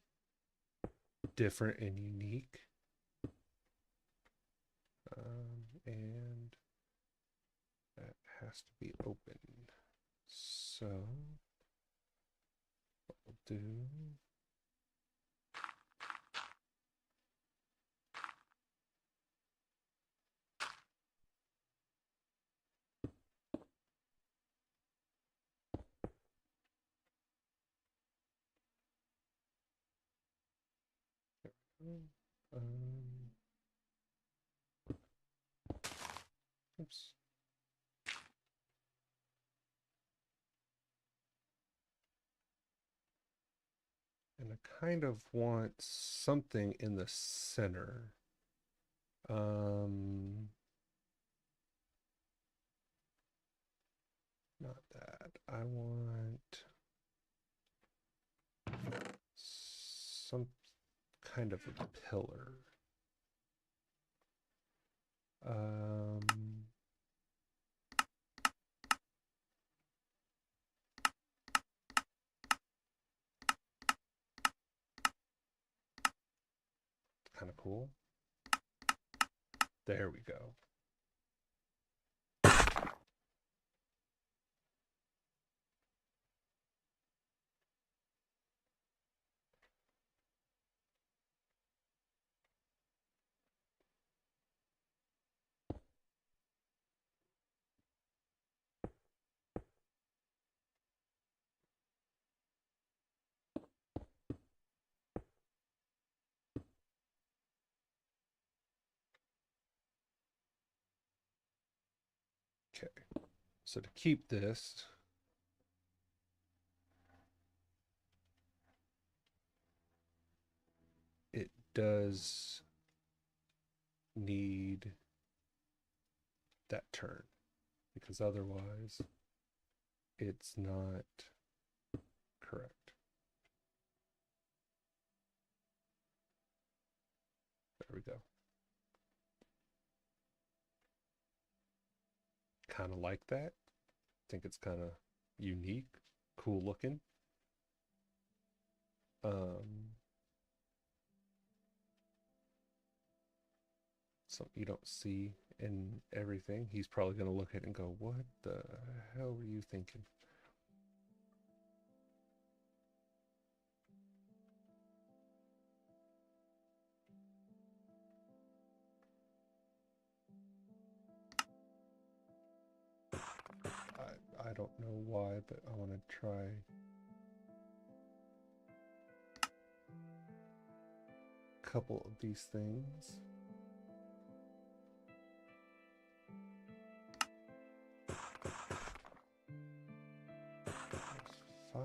A: different and unique. And that has to be open. So what we'll do. Um, oops. kind of want something in the center. Not that. I want some kind of a pillar. Kind of cool. There we go. Okay. So to keep this, it does need that turn, because otherwise it's not correct. There we go. Kind of like that. Think it's kind of unique, cool looking. Something you don't see in everything. He's probably going to look at it and go, "What the hell were you thinking?" I don't know why, but I want to try a couple of these things. Five.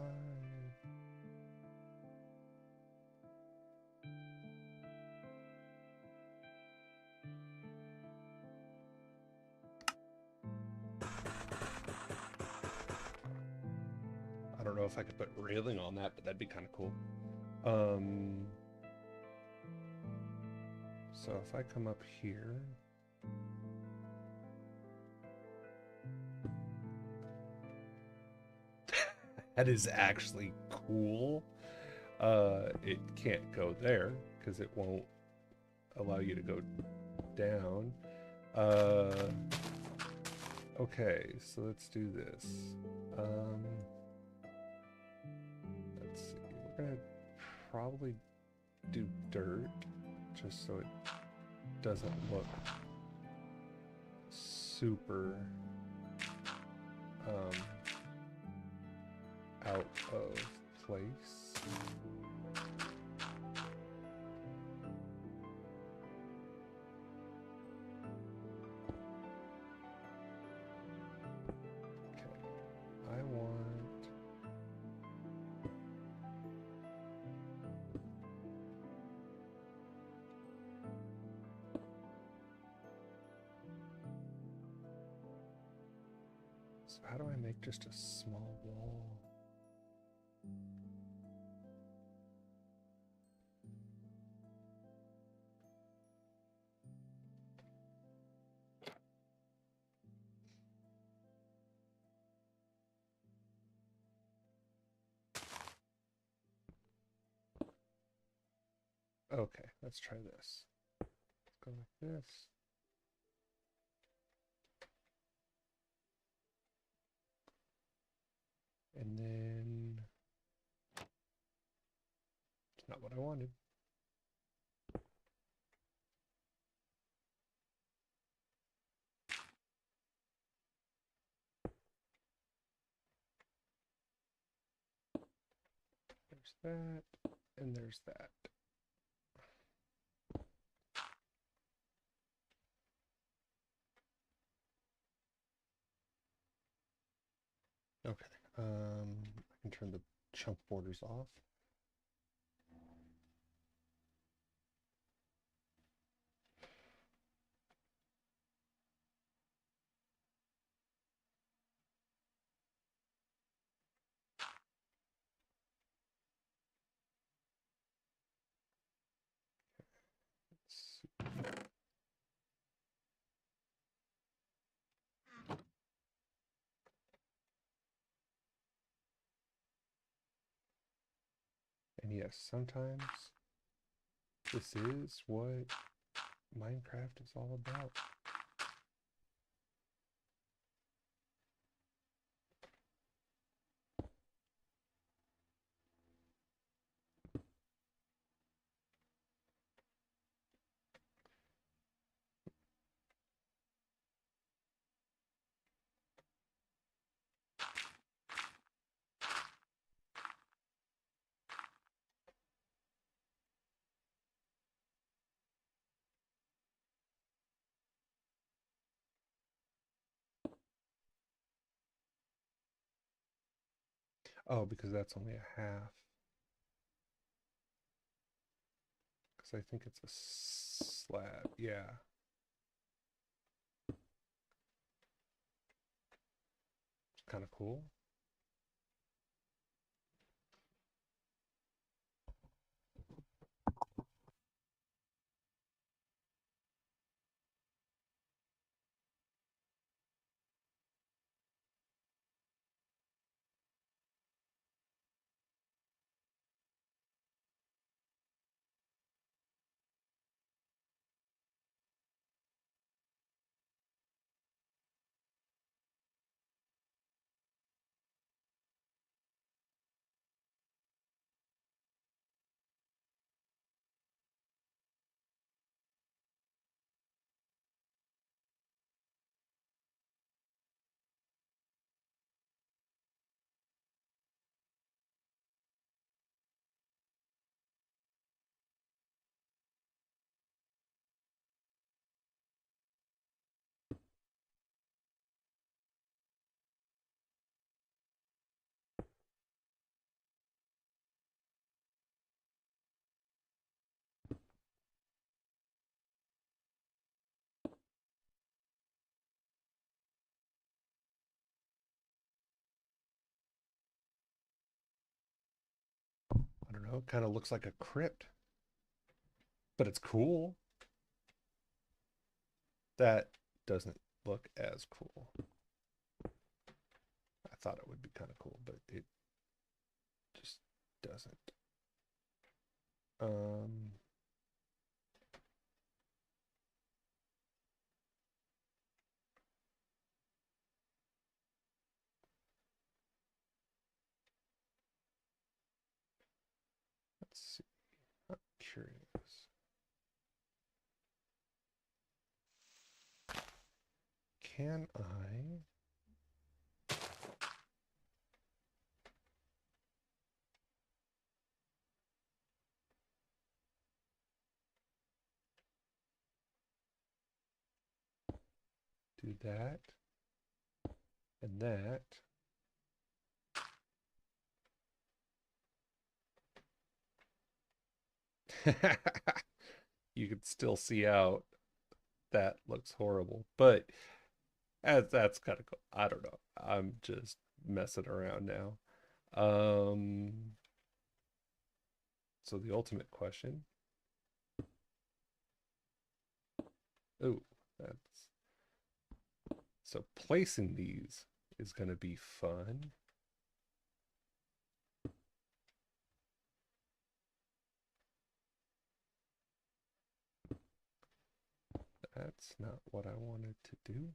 A: I don't know if I could put railing on that, but that'd be kind of cool. So if I come up here, that is actually cool. It can't go there because it won't allow you to go down. Okay, so let's do this. Let's see. We're gonna probably do dirt just so it doesn't look super out of place. Okay, I want so how do I make just a small wall? Okay, let's try this. Let's go like this. And then it's not what I wanted. There's that, and there's that. Okay, I can turn the chunk borders off. yes, sometimes this is what Minecraft is all about. Oh, because that's only a half. Because I think it's a slab. Yeah. It's kind of cool. I don't know. It kind of looks like a crypt, but it's cool. That doesn't look as cool. I thought it would be kind of cool, but it just doesn't. Um, let's see. I'm curious. Can I do that and that? You can still see out. That looks horrible, but that's kind of cool. I don't know. I'm just messing around now. Um, so the ultimate question. Oh, that's so placing these is going to be fun. That's not what I wanted to do.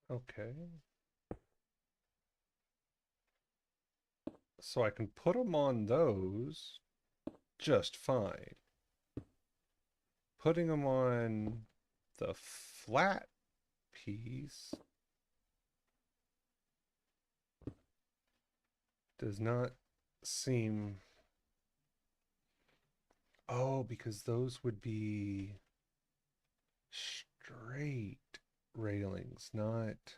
A: Okay. So I can put them on those just fine. Putting them on the flat piece does not seem. Oh, because those would be straight railings, not.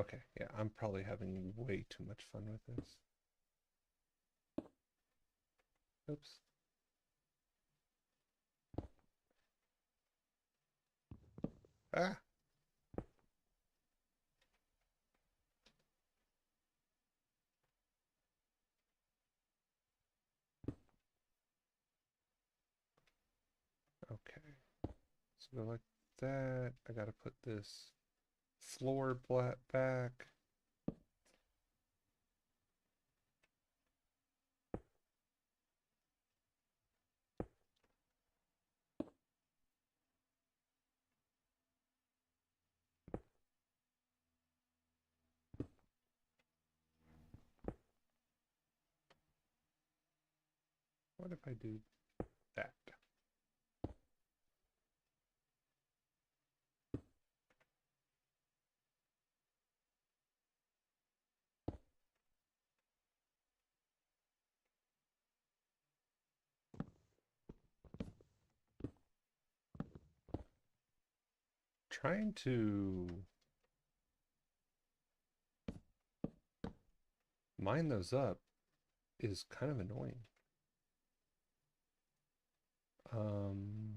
A: Okay, yeah, I'm probably having way too much fun with this. Oops. Ah! Okay. So go like that. I gotta put this floor back. What if I do that? Trying to mine those up is kind of annoying. Um,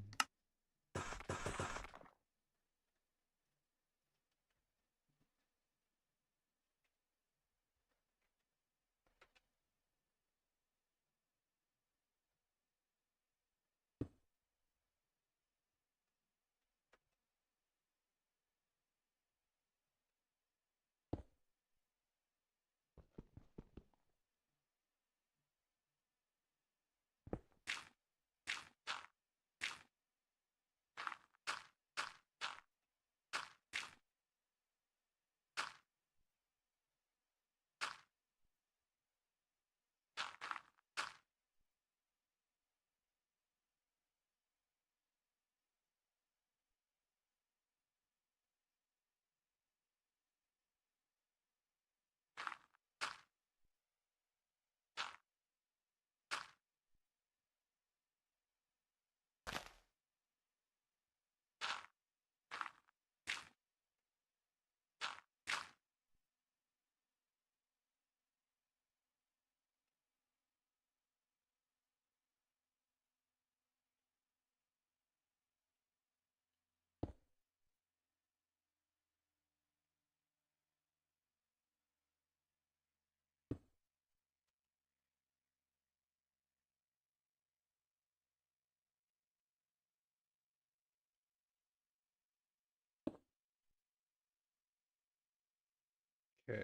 A: okay.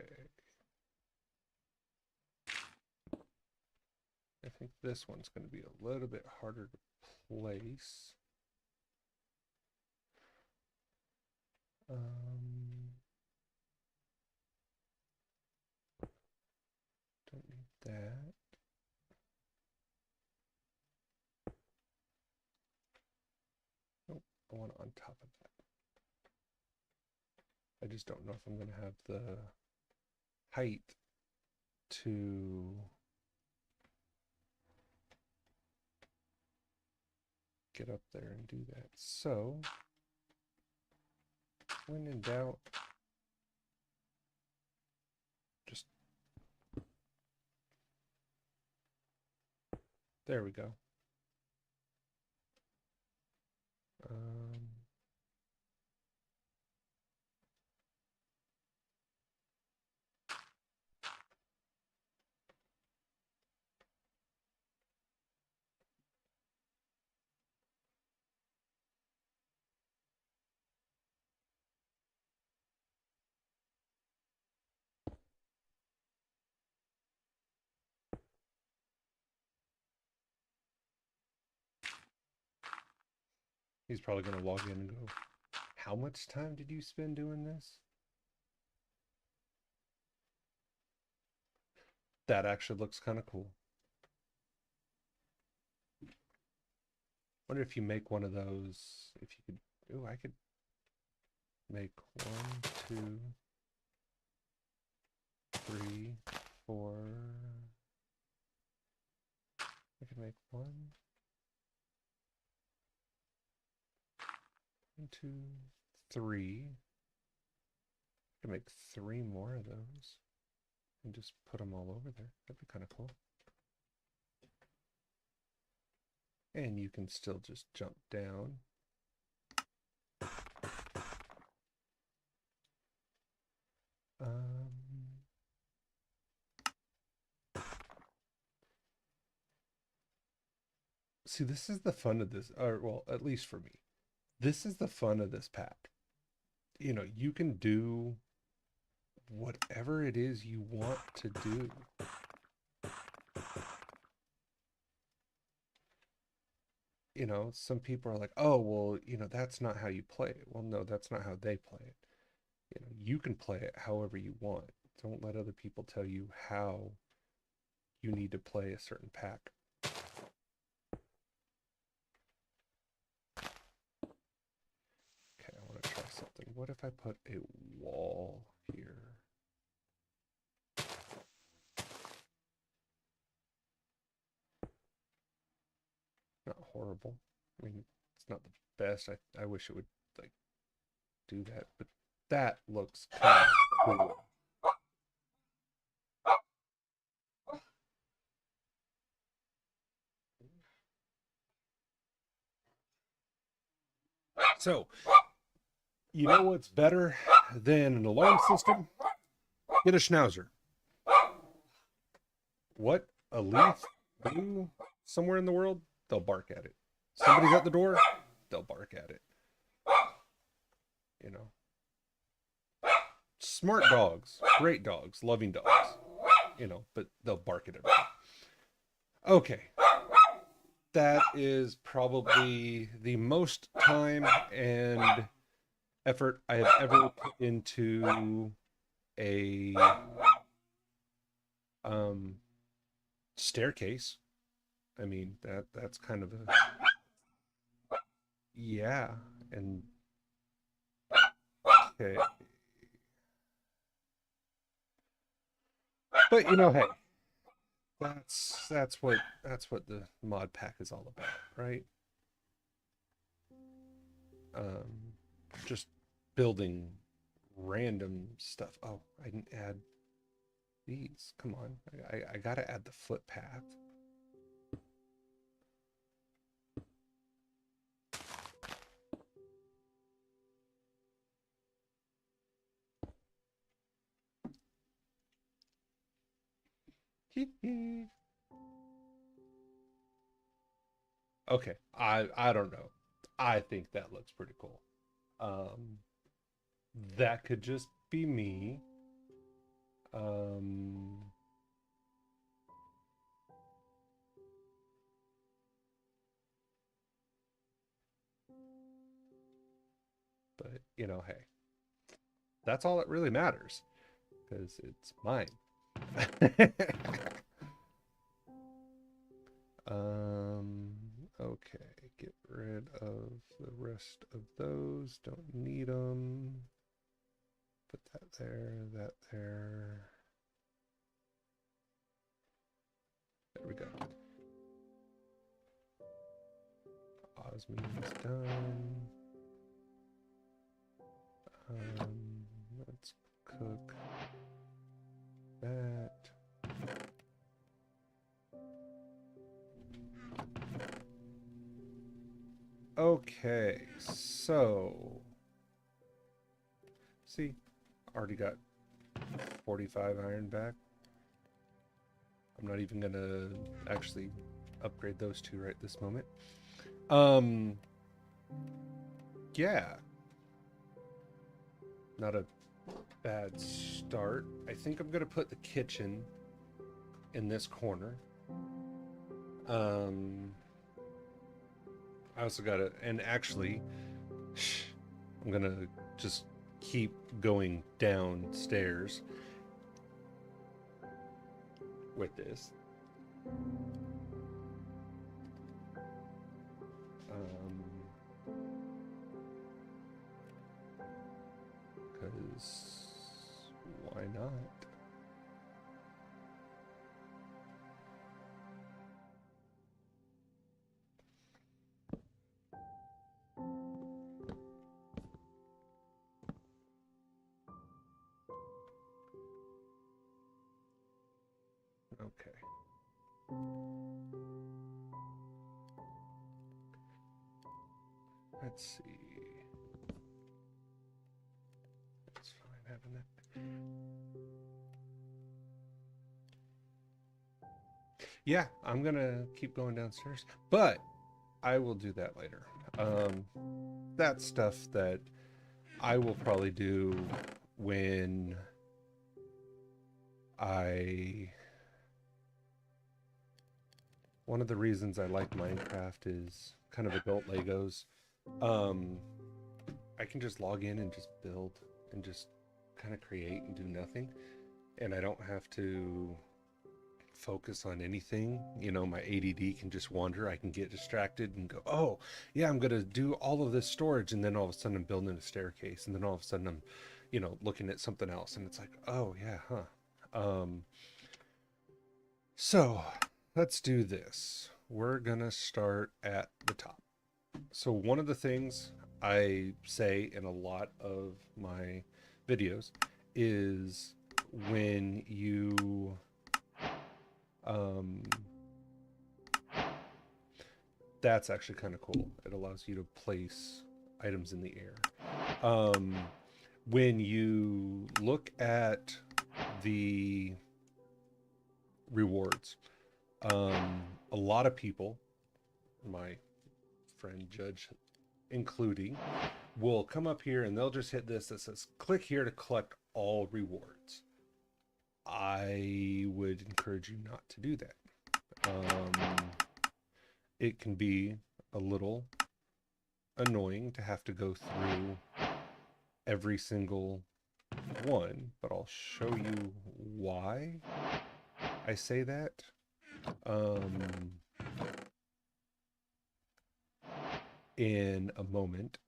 A: I think this one's going to be a little bit harder to place. Don't need that. Nope, I want it on top of that. I just don't know if I'm going to have the height to get up there and do that. So, when in doubt, just there we go. Um, he's probably going to log in and go, how much time did you spend doing this? That actually looks kind of cool. Wonder if you make one of those, if you could, oh, I could make 1, 2, 3, 4. I could make 1, 2, 3. To make 3 more of those and just put them all over there. That'd be kind of cool. And you can still just jump down. See, this is the fun of this, or well, at least for me, this is the fun of this pack. You know, you can do whatever it is you want to do. You know, some people are like, oh, well, you know, that's not how you play it. Well, no, that's not how they play it. You know, you can play it however you want. Don't let other people tell you how you need to play a certain pack. Okay, I want to try something. What if I put a wall here? Not horrible. I mean, it's not the best. I wish it would like do that, but that looks kind of cool. So, you know what's better than an alarm system? Get a schnauzer. What? A leaf blew somewhere in the world? They'll bark at it. Somebody's at the door? They'll bark at it. You know? Smart dogs, great dogs, loving dogs. You know, but they'll bark at everything. Okay. That is probably the most time and effort I have ever put into a staircase. I mean, that's kind of a yeah, and okay. But you know, hey, that's what the mod pack is all about, right? Um, just building random stuff. Oh, I didn't add these. Come on, I gotta add the footpath. Okay, I don't know. I think that looks pretty cool. Um, that could just be me. Um, but you know, hey, that's all that really matters because it's mine. Okay, get rid of the rest of those. Don't need them. Put that there, that there. There we go. Osmium's done. Let's cook that. Okay, so see, already got 45 iron back. I'm not even gonna actually upgrade those two right this moment. Yeah, not a bad start. I think I'm gonna put the kitchen in this corner. I also got to, and actually, I'm gonna just keep going downstairs with this. Because why not? Let's see. It's fine having that. Yeah, I'm gonna keep going downstairs, but I will do that later. That's stuff that I will probably do when one of the reasons I like Minecraft is kind of adult Legos. I can just log in and just build and just kind of create and do nothing. And I don't have to focus on anything. You know, my ADD can just wander. I can get distracted and go, oh, yeah, I'm going to do all of this storage. And then all of a sudden I'm building a staircase. And then all of a sudden I'm, looking at something else. And it's like, oh, yeah, huh. So let's do this. We're going to start at the top. So one of the things I say in a lot of my videos is when you that's actually kind of cool. It allows you to place items in the air. When you look at the rewards, a lot of people, my friend Judge including, will come up here and they'll just hit this that says click here to collect all rewards. I would encourage you not to do that. It can be a little annoying to have to go through every single one, but I'll show you why I say that. In a moment.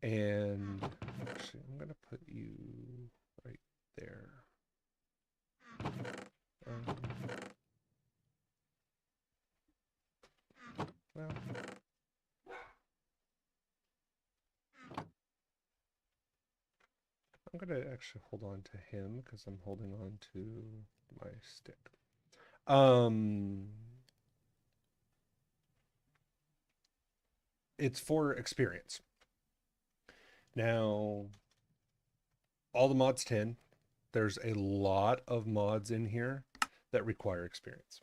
A: And actually, I'm going to put you right there. Well, I'm going to actually hold on to him because I'm holding on to my stick. It's for experience. Now, all the mods 10, there's a lot of mods in here that require experience.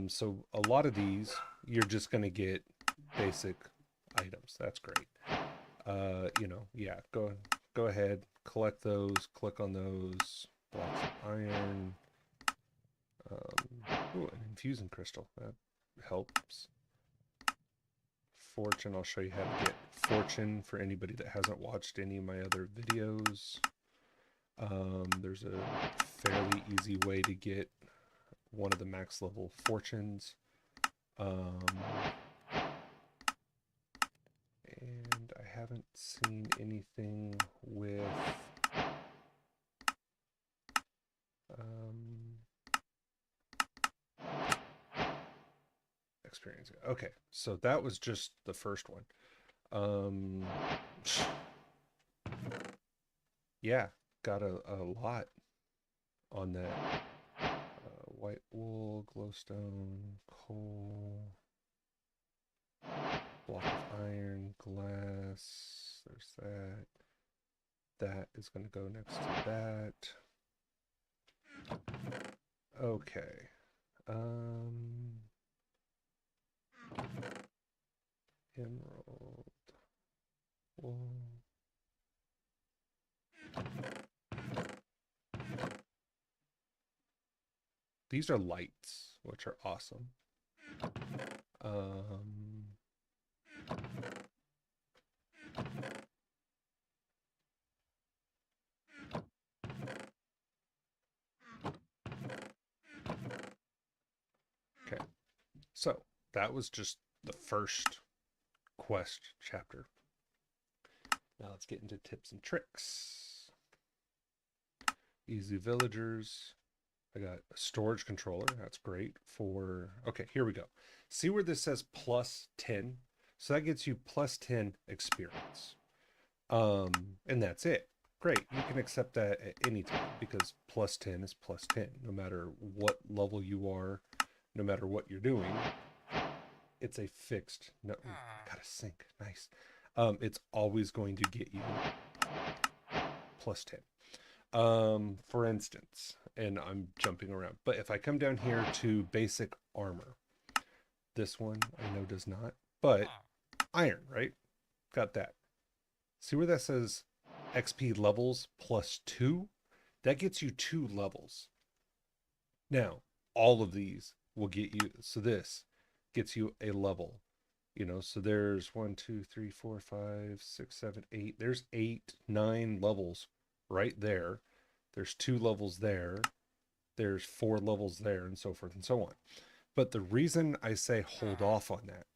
A: So a lot of these, you're just going to get basic items. That's great. Yeah, go ahead, collect those, click on those, blocks of iron, an infusing crystal, that helps. Fortune, I'll show you how to get fortune for anybody that hasn't watched any of my other videos. There's a fairly easy way to get one of the max level fortunes. And I haven't seen anything with experience. Okay, so that was just the first one. Yeah, got a lot on that. White wool, glowstone, coal, block of iron, glass. There's that. That is going to go next to that. Okay. Emerald. Wool. These are lights, which are awesome. Okay, so that was just the first quest chapter. Now let's get into tips and tricks. Easy villagers. I got a storage controller. That's great for... Okay, here we go. See where this says plus 10? So that gets you plus 10 experience. And that's it. Great. You can accept that at any time because plus 10 is plus 10. No matter what level you are, no matter what you're doing, it's a fixed. No, I got a sink. Nice. It's always going to get you plus 10. For instance, and I'm jumping around, but if I come down here to basic armor, this one I know does not, but iron, right? Got that. See where that says XP levels plus 2? That gets you 2 levels. Now, all of these will get you, so this gets you a level. You know, so there's 1, 2, 3, 4, 5, 6, 7, 8. There's 8, 9 levels right there. There's 2 levels there. There's 4 levels there, and so forth and so on. But the reason I say hold off on that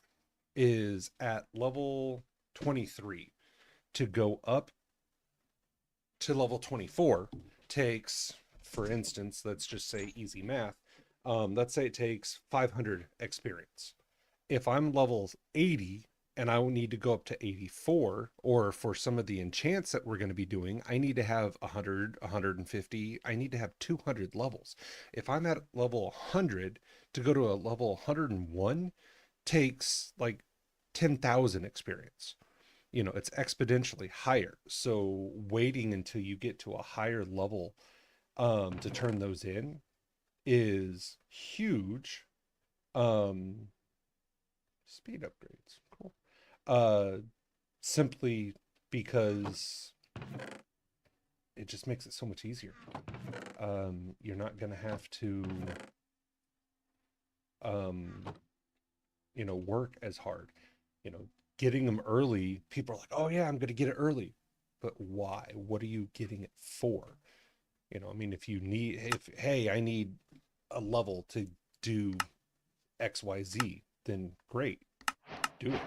A: is at level 23 to go up to level 24 takes, for instance, let's just say easy math. Let's say it takes 500 experience. If I'm level 80 and I need to go up to 84, or for some of the enchants that we're going to be doing, I need to have 100, 150, I need to have 200 levels. If I'm at level 100, to go to a level 101 takes like 10,000 experience. You know, it's exponentially higher. So waiting until you get to a higher level to turn those in is huge. Um, Speed upgrades, cool. Uh, Simply because it just makes it so much easier. You're not gonna have to, um, work as hard. You know, getting them early. People are like, "Oh yeah, I'm gonna get it early," but why? What are you getting it for? You know, I mean, if you need, if hey, I need a level to do X, Y, Z, then great, do it.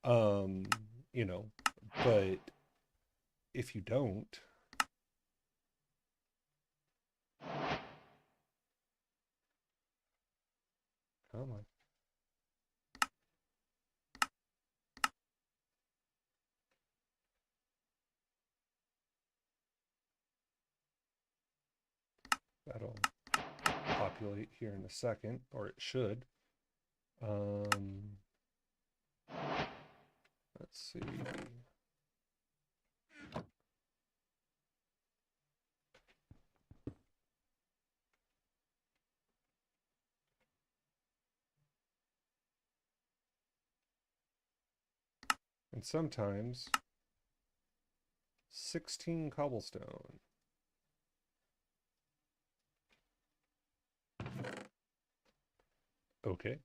A: Um, you know, but if you don't, come on. That'll populate here in a second, or it should. Um, let's see. And sometimes 16 cobblestone. Okay.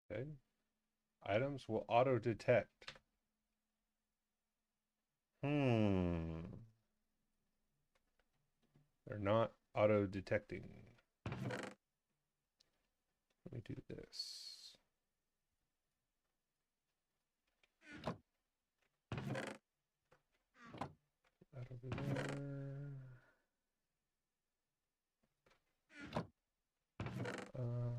A: Okay. Items will auto detect. Hmm. They're not auto detecting. Let me do this. That over there. Um,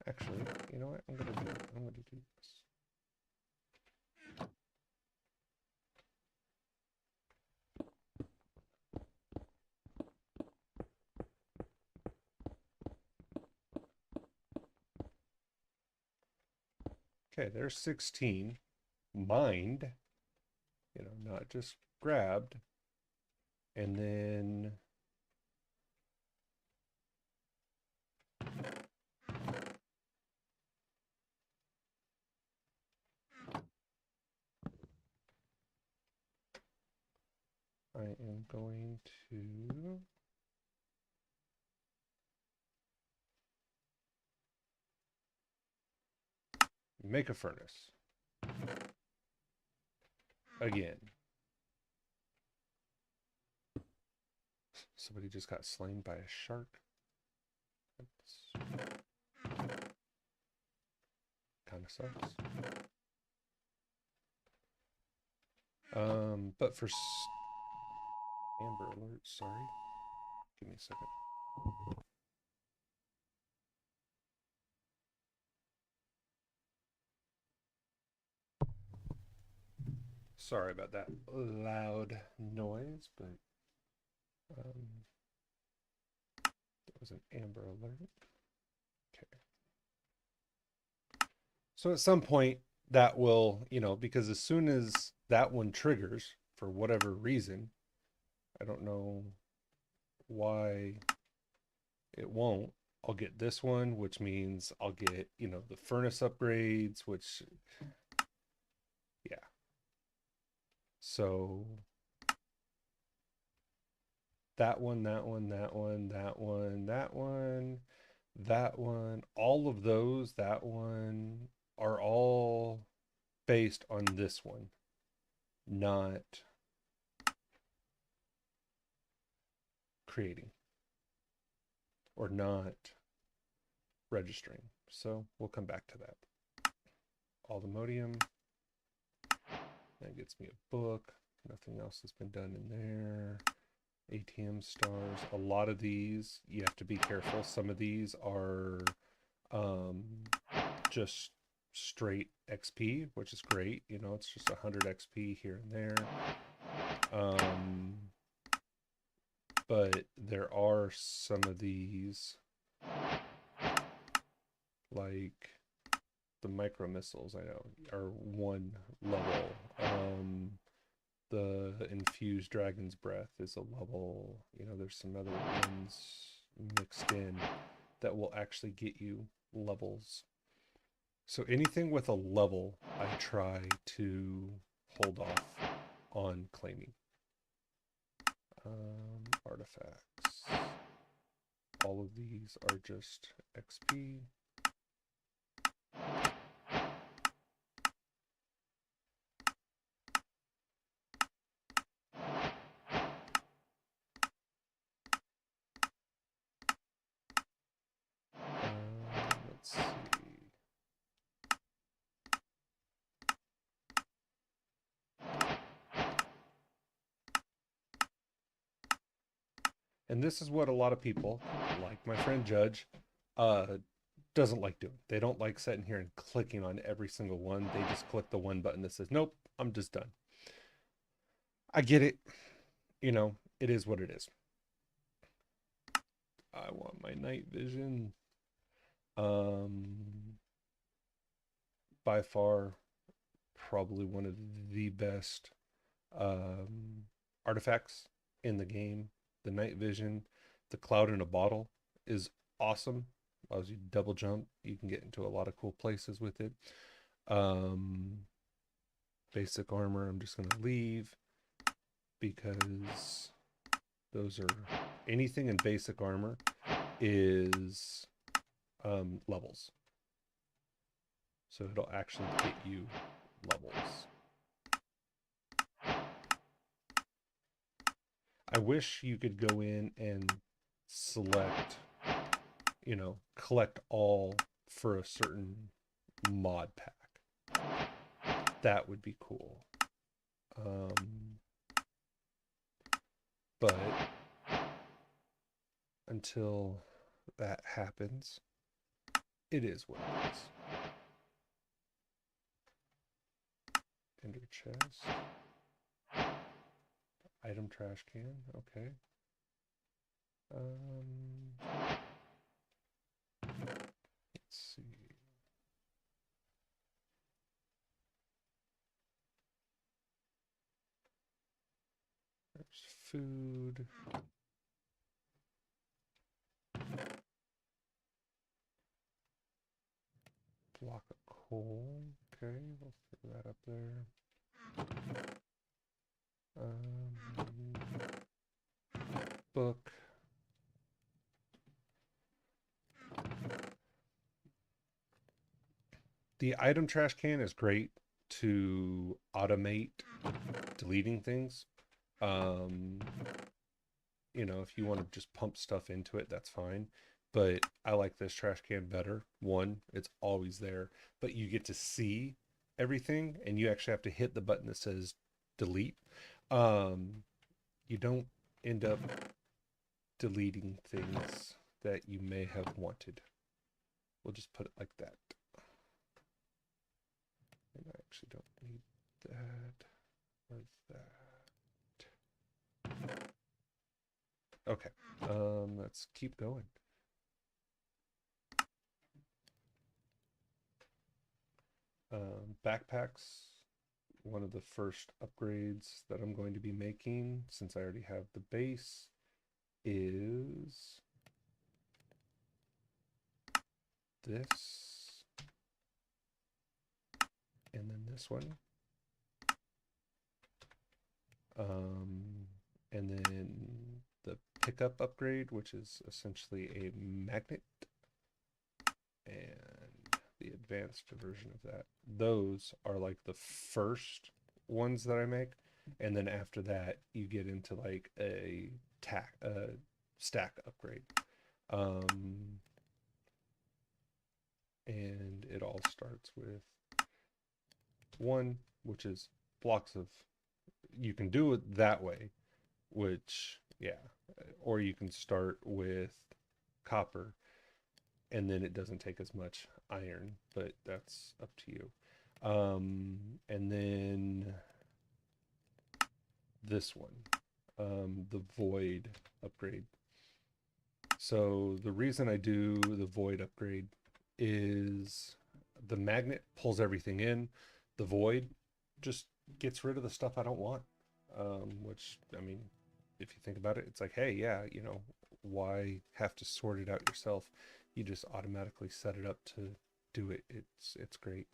A: Actually, you know what? I'm gonna do this. Okay, there's 16. Mined, not just grabbed. And then I am going to make a furnace. Again. Somebody just got slain by a shark. Kind of sucks. But for Amber Alert, sorry. Give me a second. Sorry about that loud noise, but there was an Amber Alert. Okay. So at some point that will, because as soon as that one triggers for whatever reason, I don't know why it won't. I'll get this one, which means I'll get, the furnace upgrades, which, yeah. So that one, that one, that one, that one, that one, that one, all of those, that one are all based on this one, not creating or not registering. So we'll come back to that. All the modium. That gets me a book. Nothing else has been done in there. ATM stars. A lot of these, you have to be careful. Some of these are just straight XP, which is great. It's just 100 XP here and there. But there are some of these, like the micro missiles, I know, are one level. The infused dragon's breath is a level. There's some other ones mixed in that will actually get you levels. So anything with a level, I try to hold off on claiming. Artifacts. All of these are just XP. Let's see. And this is what a lot of people, like my friend Judge, doesn't like doing. They don't like sitting here and clicking on every single one. They just click the one button that says, nope, I'm just done. I get it. It is what it is. I want my night vision. By far, probably one of the best artifacts in the game. The night vision, the cloud in a bottle is awesome. As you double jump, you can get into a lot of cool places with it. Basic armor, I'm just going to leave because those are anything in basic armor is levels. So it'll actually get you levels. I wish you could go in and select, collect all for a certain mod pack. That would be cool. But until that happens, it is what it is. Ender chest. Item trash can, okay. Let's see. There's food. Block of coal. Okay, we'll throw that up there. book. The item trash can is great to automate deleting things. Um, if you want to just pump stuff into it, that's fine. But I like this trash can better. One, it's always there, but you get to see everything and you actually have to hit the button that says delete. Um, you don't end up deleting things that you may have wanted. We'll just put it like that. And I actually don't need that or that. Okay, let's keep going. Backpacks, one of the first upgrades that I'm going to be making, since I already have the base, is this, and then this one. And then the pickup upgrade, which is essentially a magnet, and the advanced version of that. Those are like the first ones that I make, and then after that you get into like a stack upgrade. And it all starts with one, which is blocks of, you can do it that way, which, yeah, or you can start with copper and then it doesn't take as much iron, but that's up to you. And then this one, the void upgrade. So the reason I do the void upgrade is the magnet pulls everything in. The void just gets rid of the stuff I don't want. Which, I mean, if you think about it, it's like, hey, yeah, why have to sort it out yourself? You just automatically set it up to do it. It's great.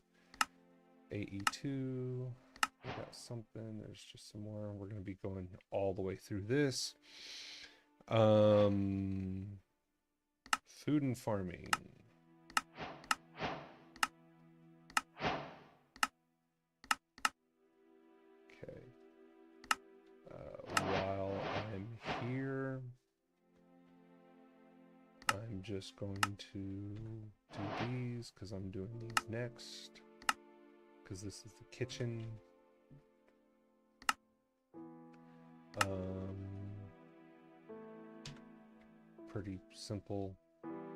A: AE2, we got something. There's just some more. We're going to be going all the way through this. Food and farming. Okay. While I'm here, I'm just going to do these because I'm doing these next, because this is the kitchen. Pretty simple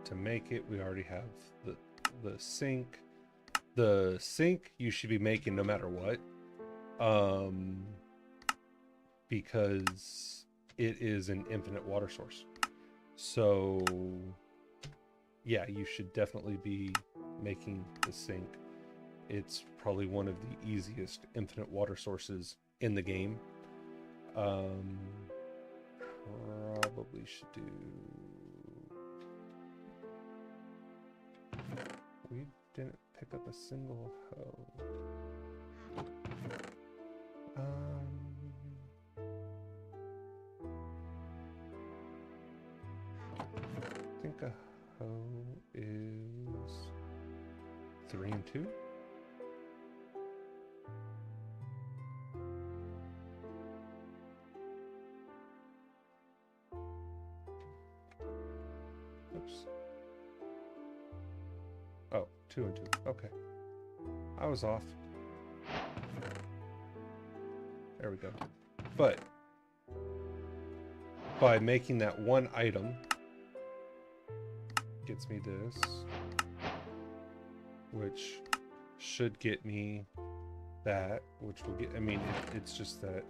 A: to make it. We already have the sink. The sink you should be making no matter what, because it is an infinite water source. So yeah, you should definitely be making the sink. It's probably one of the easiest infinite water sources in the game. Probably should do... We didn't pick up a single hoe. I think a hoe is 3 and 2. Oops. Oh, 2 and 2. Okay. I was off. There we go. But by making that one item, gets me this, which should get me that, which will get, I mean, it's just that,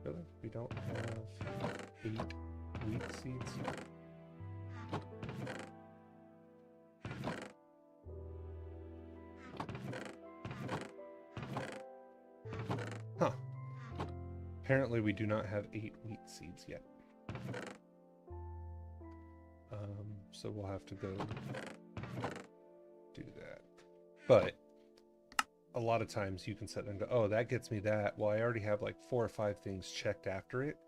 A: really, we don't have 8 wheat seeds. Huh. Apparently we do not have 8 wheat seeds yet. So we'll have to go do that. But a lot of times you can set and go, oh, that gets me that. Well, I already have like 4 or 5 things checked after it.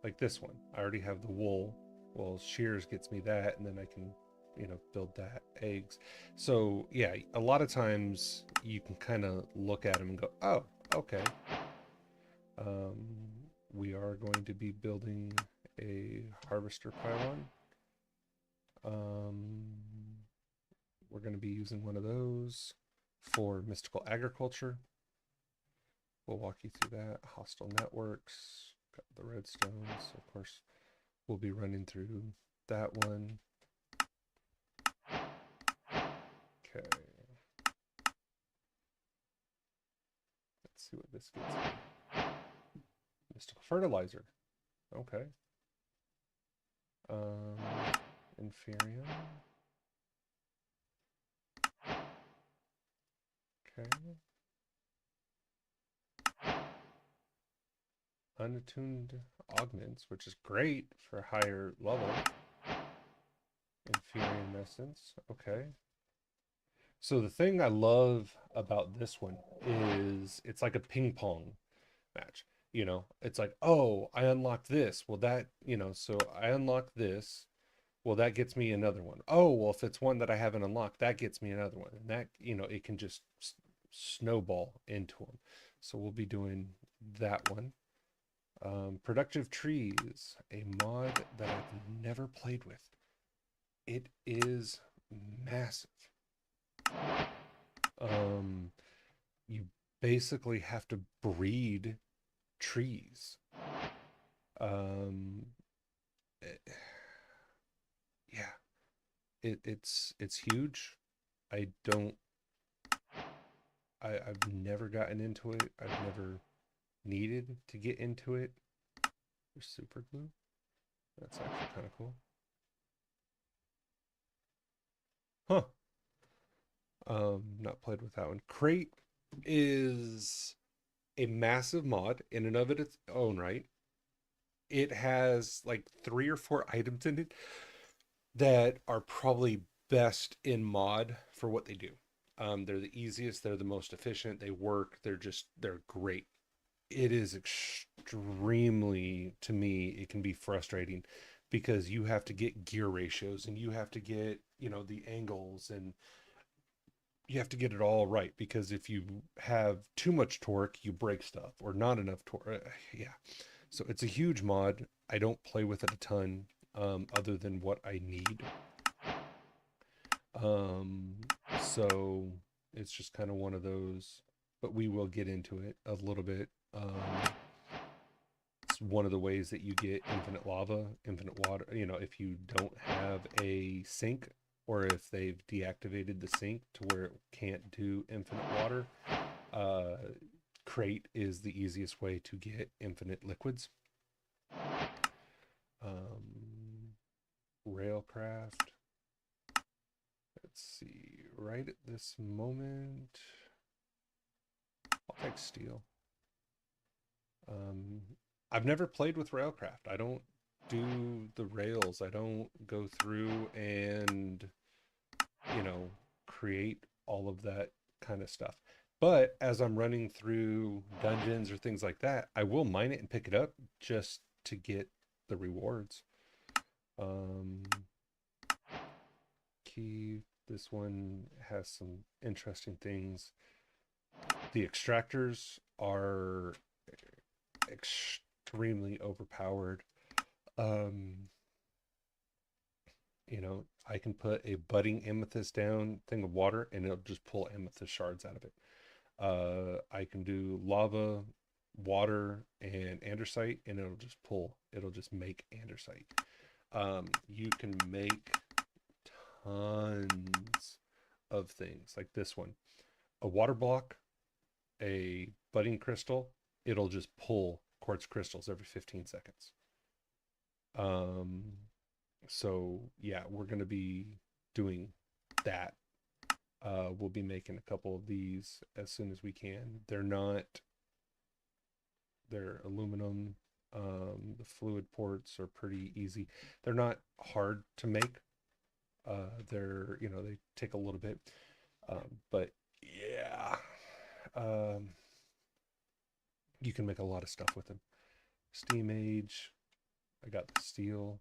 A: like this one. I already have the wool. Well, shears gets me that, and then I can, build that eggs. So yeah, a lot of times you can kind of look at them and go, oh, okay. Um, we are going to be building a harvester pylon. We're going to be using one of those for mystical agriculture. We'll walk you through that. Hostile networks, got the redstones. Of course, we'll be running through that one. Okay. Let's see what this gets me. Mystical fertilizer. Okay. Inferium. Okay. Unattuned augments, which is great for higher level. Inferium essence. Okay. So the thing I love about this one is it's like a ping pong match. It's like, oh, I unlocked this. Well, so I unlocked this. Well, that gets me another one. Oh, well, if it's one that I haven't unlocked, that gets me another one. And that, it can just snowball into them. So we'll be doing that one. Productive trees, a mod that I've never played with. It is massive. You basically have to breed trees. Um, eh, yeah, it's huge. I don't. I've never gotten into it. I've never needed to get into it. There's super glue. That's actually kind of cool. Huh. Not played with that one. Crate is a massive mod in and of its own right. It has like 3 or 4 items in it that are probably best in mod for what they do. They're the easiest, they're the most efficient, they work, they're great. It is extremely, to me, it can be frustrating because you have to get gear ratios and you have to get, the angles, and you have to get it all right, because if you have too much torque, you break stuff, or not enough torque. Yeah. So it's a huge mod. I don't play with it a ton, other than what I need. Um, so it's just kind of one of those, but we will get into it a little bit. It's one of the ways that you get infinite lava, infinite water. If you don't have a sink, or if they've deactivated the sink to where it can't do infinite water, uh, crate is the easiest way to get infinite liquids. Railcraft. Let's see. Right at this moment, I'll take steel. I've never played with railcraft. I don't do the rails. I don't go through and, you know, create all of that kind of stuff. But as I'm running through dungeons or things like that, I will mine it and pick it up just to get the rewards. Um, Key. This one has some interesting things. The extractors are extremely overpowered. Um, I can put a budding amethyst down thing of water and it'll just pull amethyst shards out of it. I can do lava, water, and andesite, and it'll just make andesite. You can make tons of things like this one. A water block, a budding crystal, it'll just pull quartz crystals every 15 seconds. Um, so yeah, we're going to be doing that. We'll be making a couple of these as soon as we can. They're aluminum. The fluid ports are pretty easy. They're not hard to make. They take a little bit. But yeah, you can make a lot of stuff with them. Steam Age. I got the steel.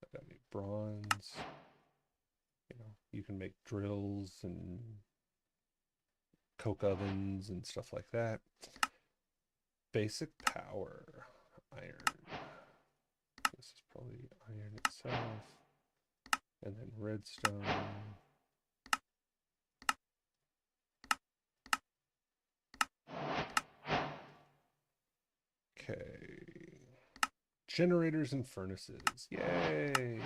A: I got any bronze. You know, you can make drills and coke ovens and stuff like that. Basic power. Iron. This is probably iron itself. And then redstone. Okay. Generators and furnaces. Yay!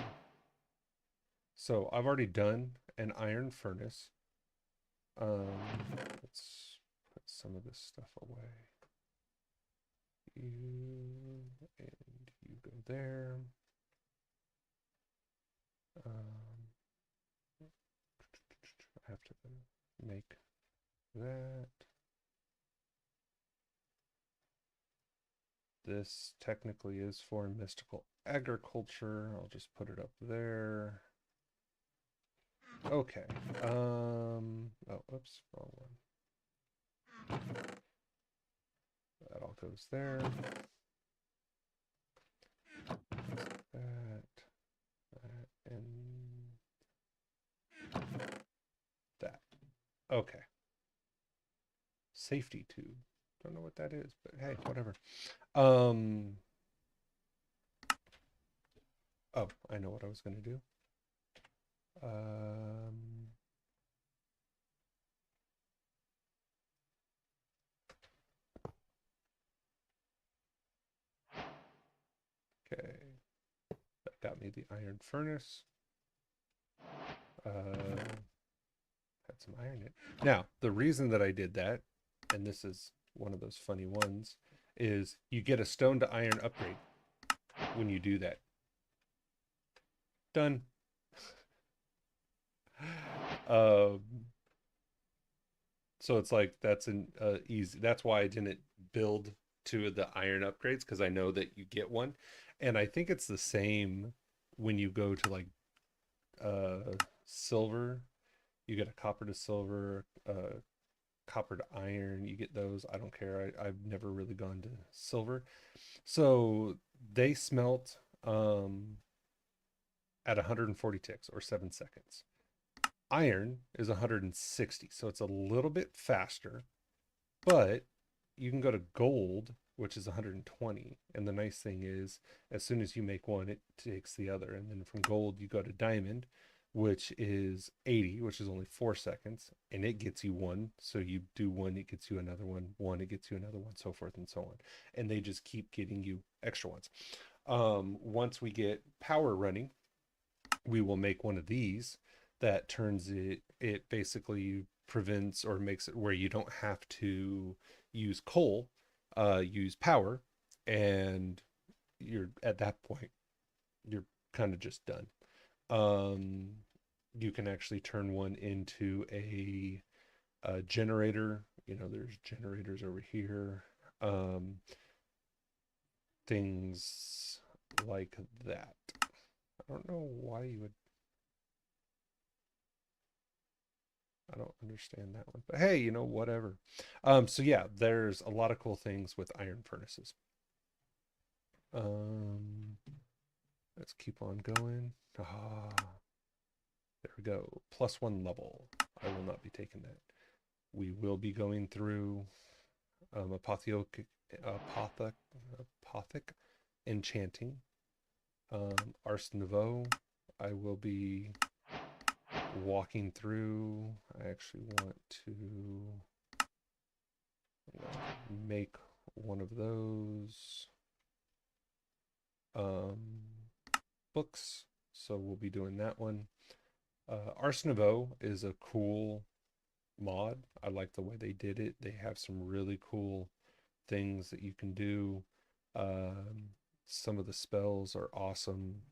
A: So I've already done an iron furnace. Let's put some of this stuff away. You and you go there. I have to make that. This technically is for mystical agriculture. I'll just put it up there. Okay. Oh, oops, wrong one. That all goes there. That, and that. Okay. Safety tube. Don't know what that is, but hey, whatever. Oh, I know what I was gonna do. Okay. That got me the iron furnace. Had some iron in it. Now, the reason that I did that, and this is one of those funny ones, is you get a stone to iron upgrade when you do that. Done. So it's like that's an easy. That's why I didn't build to the iron upgrades, because I know that you get one, and I think it's the same when you go to like silver. You get a copper to silver, copper to iron. You get those. I don't care. I've never really gone to silver. So they smelt at 140 ticks or 7 seconds. Iron is 160, so it's a little bit faster, but you can go to gold, which is 120. And the nice thing is, as soon as you make one, it takes the other. And then from gold, you go to diamond, which is 80, which is only 4 seconds, and it gets you one. So you do one, it gets you another one, one, it gets you another one, so forth and so on. And they just keep getting you extra ones. Once we get power running, we will make one of these that turns it basically prevents or makes it where you don't have to use coal, use power, and you're at that point you're kind of just done. um you can actually turn one into a generator. You know, there's generators over here, um things like that. I don't know why you would. I don't understand that one, but hey, you know, whatever. So yeah, there's a lot of cool things with iron furnaces. Um, let's keep on going. Ah, there we go. +1 level. I will not be taking that. We will be going through apotheotic, apothic enchanting. Ars Nouveau. I will be walking through. I actually want to make one of those books, so we'll be doing that one. Ars Nouveau is a cool mod. I like the way they did it. They have some really cool things that you can do. Some of the spells are awesome.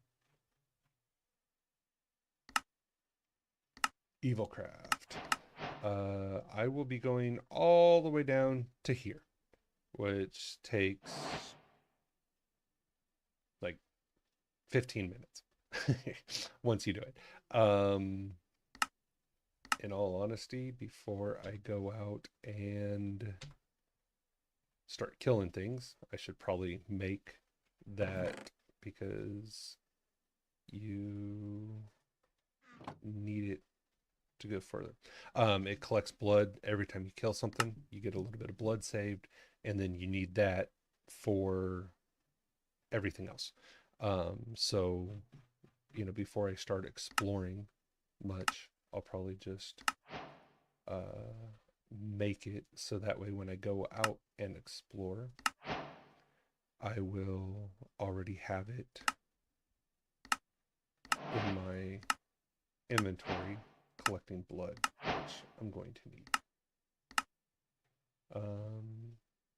A: Evilcraft. I will be going all the way down to here, which takes like 15 minutes once you do it. In all honesty, before I go out and start killing things, I should probably make that because you need it to go further. It collects blood every time you kill something. You get a little bit of blood saved, and then you need that for everything else. So, before I start exploring much, I'll probably just make it so that way when I go out and explore, I will already have it in my inventory collecting blood, which I'm going to need.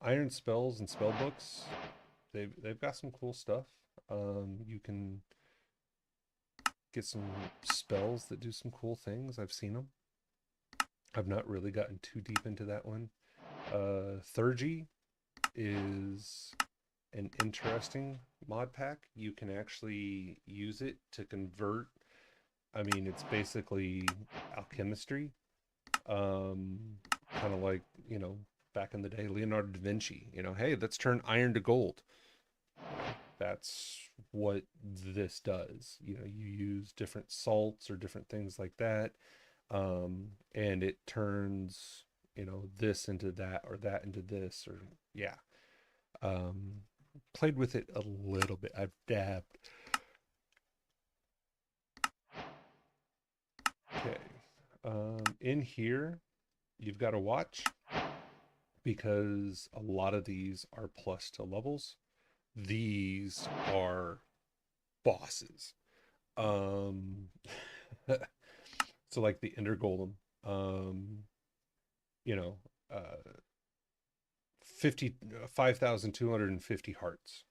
A: Iron spells and spell books, they've got some cool stuff. You can get some spells that do some cool things. I've seen them. I've not really gotten too deep into that one. Thurgy is an interesting mod pack. You can actually use it to convert. I mean, it's basically alchemistry. Kind of like, back in the day, Leonardo da Vinci, hey, let's turn iron to gold. That's what this does. You use different salts or different things like that. And it turns, this into that or that into this, or yeah. Played with it a little bit. I've dabbed. Okay. In here, you've got to watch because a lot of these are plus to levels. These are bosses. Um, so like the Ender Golem, you know, uh, 5,250 hearts.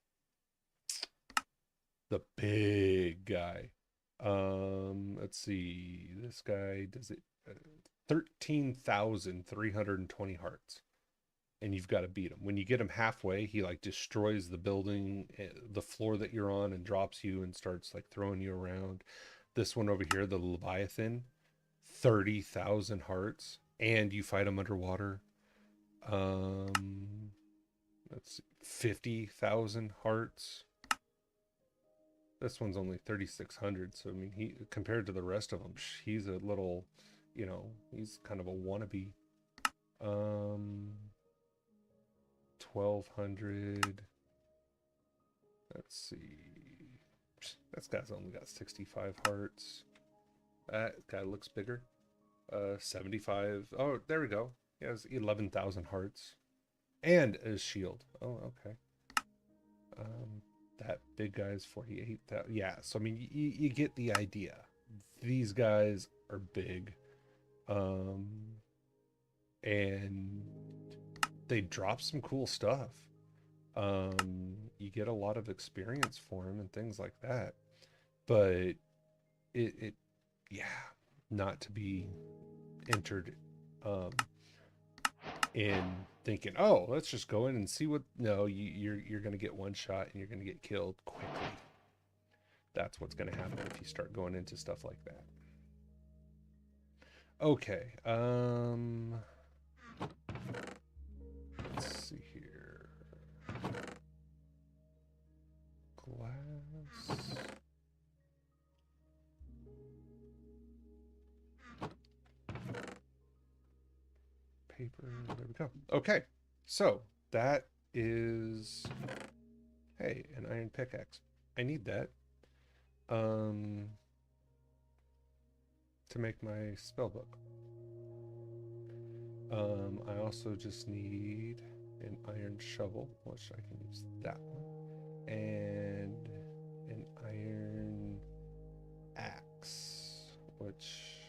A: The big guy. Let's see. This guy does it 13,320 hearts. And you've got to beat him. When you get him halfway, he like destroys the building, the floor that you're on, and drops you and starts like throwing you around. This one over here, the Leviathan, 30,000 hearts, and you fight him underwater. That's 50,000 hearts. This one's only 3,600, so I mean, he compared to the rest of them, he's a little, he's kind of a wannabe. 1,200. Let's see. That guy's only got 65 hearts. That guy looks bigger. 75. Oh, there we go. He has 11,000 hearts. And a shield. Oh, okay. That big guy's 48,000. Yeah, so I mean, you get the idea. These guys are big. And they drop some cool stuff. You get a lot of experience for them and things like that. But it yeah, not to be entered in thinking, oh, let's just go in and see what. No, you're gonna get one shot and you're gonna get killed quickly. That's what's gonna happen if you start going into stuff like that. Okay. Let's see here. Glass. Paper. There we go. Okay. So that is, hey, an iron pickaxe. I need that. To make my spell book. I also just need an iron shovel, which I can use that one, and an iron axe, which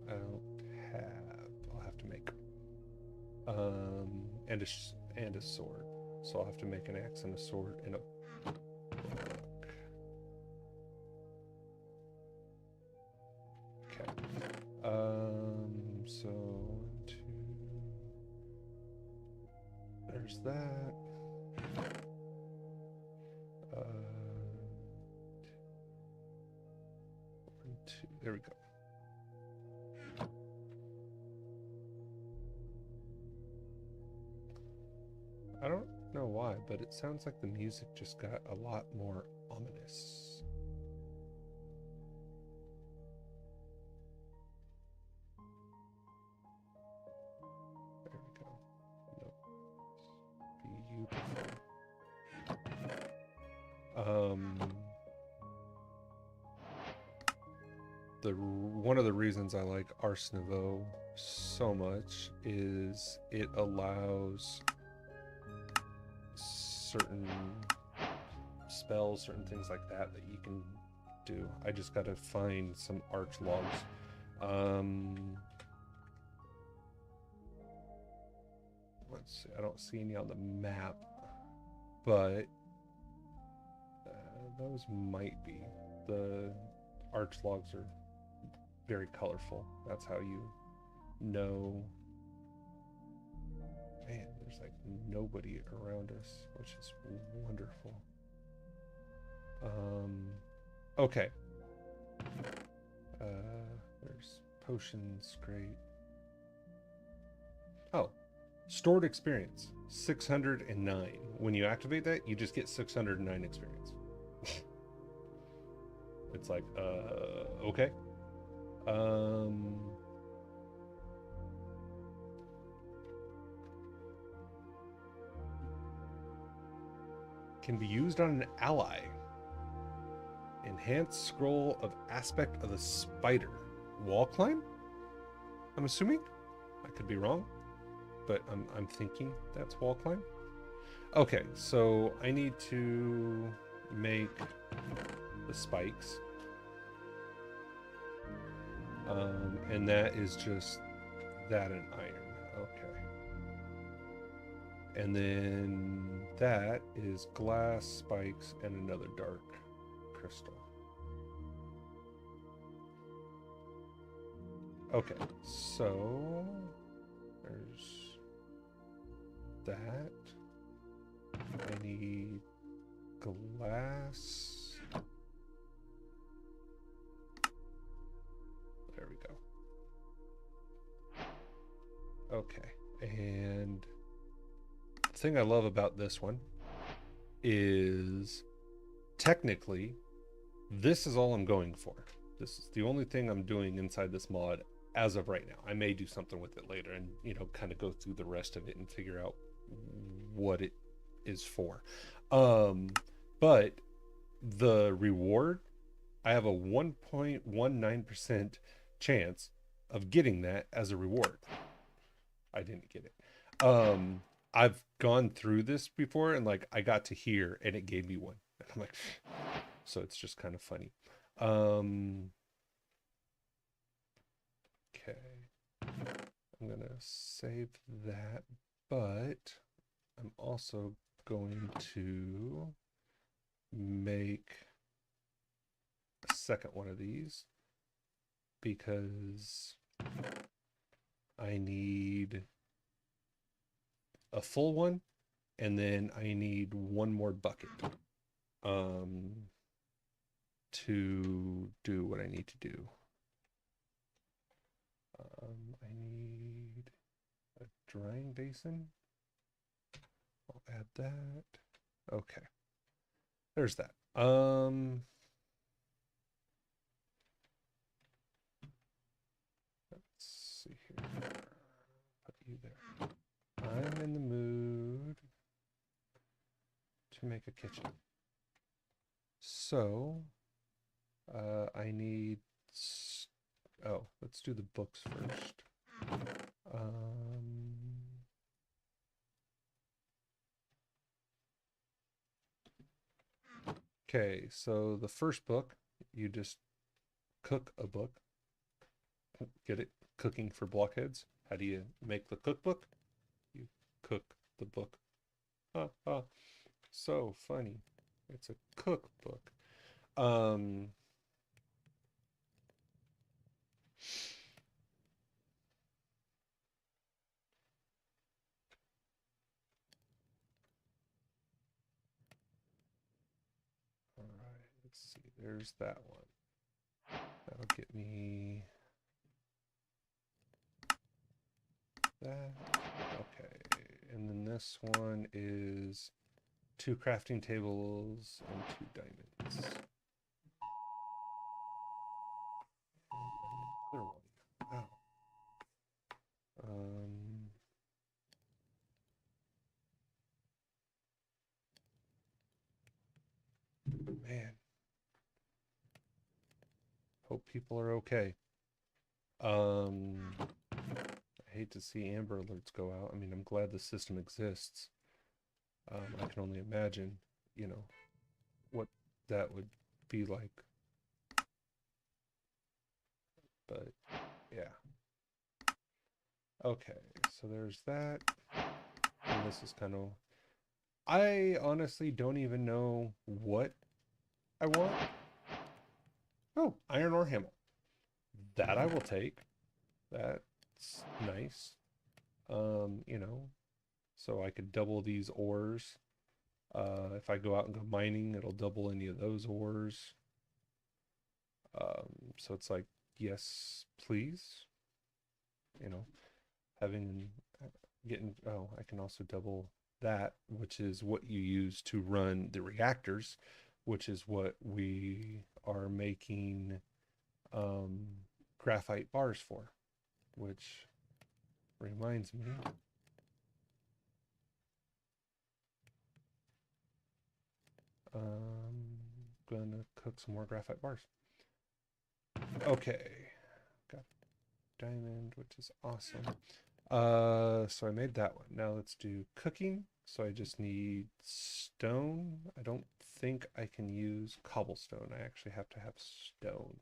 A: I don't have. I'll have to make. And a sword. So I'll have to make an axe and a sword and a book. Okay. So 1, 2. There's that. 1, 2. There we go. know why, but it sounds like the music just got a lot more ominous. There we go. Nope. Beautiful. One of the reasons I like Ars Nouveau so much is it allows certain spells, certain things like that you can do. I just gotta find some arch logs. Let's see, I don't see any on the map, but those might be. The arch logs are very colorful. That's how you know. Man, there's like nobody around us, which is wonderful. Okay. There's potions, great. Oh, stored experience, 609. When you activate that, you just get 609 experience. It's like, okay. Can be used on an ally. Enhanced scroll of aspect of the spider. Wall climb? I'm assuming? I could be wrong, but I'm thinking that's wall climb. Okay, so I need to make the spikes. And that is just that and iron. Okay. And then that is glass, spikes, and another dark crystal. Okay, so there's that. I need glass. There we go. Okay, and the thing I love about this one is technically this is all I'm going for. This is the only thing I'm doing inside this mod as of right now. I may do something with it later and, you know, kind of go through the rest of it and figure out what it is for. But the reward, I have a 1.19% chance of getting that as a reward. I didn't get it. I've gone through this before and like I got to here and it gave me one. And I'm like, so it's just kind of funny. Okay. I'm gonna save that, but I'm also going to make a second one of these because I need a full one and then I need one more bucket to do what I need to do. I need a drying basin. I'll add that. Okay. There's that. Let's see here. Put you there. I'm in the mood to make a kitchen. So, I need... Oh, let's do the books first. Okay, so the first book, you just cook a book. Get it? Cooking for blockheads. How do you make the cookbook? You cook the book. So funny. It's a cookbook. All right, let's see. There's that one. That'll get me that. Okay, And then this one is 2 crafting tables and 2 diamonds. And another one. Wow. Man. Hope people are okay. I hate to see Amber Alerts go out. I mean, I'm glad the system exists. I can only imagine, you know, what that would be like. But yeah. Okay, so there's that. And this is kind of. I honestly don't even know what I want. Oh, iron ore hammer. That I will take. That's nice. You know, so I could double these ores. If I go out and go mining, it'll double any of those ores. So it's like, yes, please. You know, having getting I can also double that, which is what you use to run the reactors, which is what we are making graphite bars for, which reminds me. Gonna cook some more graphite bars. Okay, got diamond, which is awesome. So I made that one. Now let's do cooking. So I just need stone. I don't think I can use cobblestone. I actually have to have stone.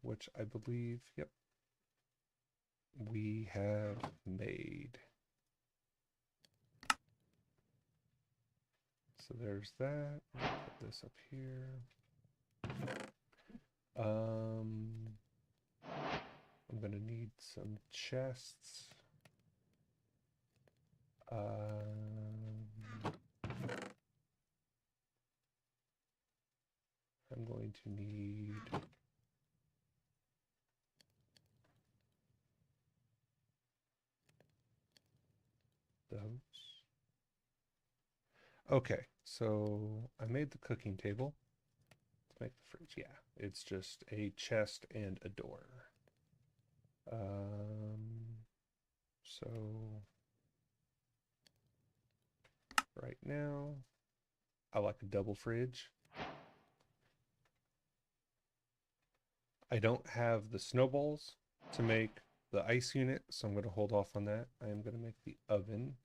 A: Which I believe, yep, we have made. So there's that. Put this up here. I'm gonna need some chests. I'm going to need those. Okay, so I made the cooking table. Let's make the fridge. Yeah, it's just a chest and a door. So right now, I like a double fridge. I don't have the snowballs to make the ice unit, so I'm going to hold off on that. I am going to make the oven.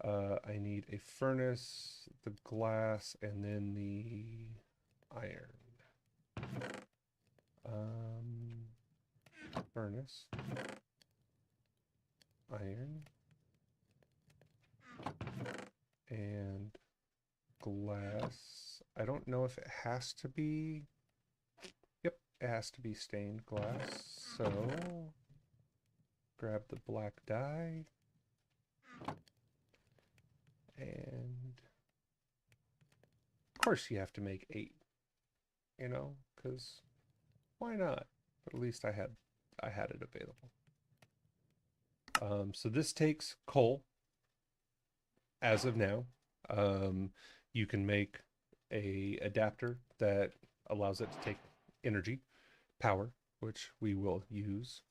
A: I need a furnace, the glass, and then the iron. Furnace, iron, and glass. I don't know if it has to be. Yep, it has to be stained glass. So grab the black dye. And of course you have to make 8, you know, because why not? But at least I had it available. So this takes coal as of now. You can make a adapter that allows it to take energy, power, which we will use.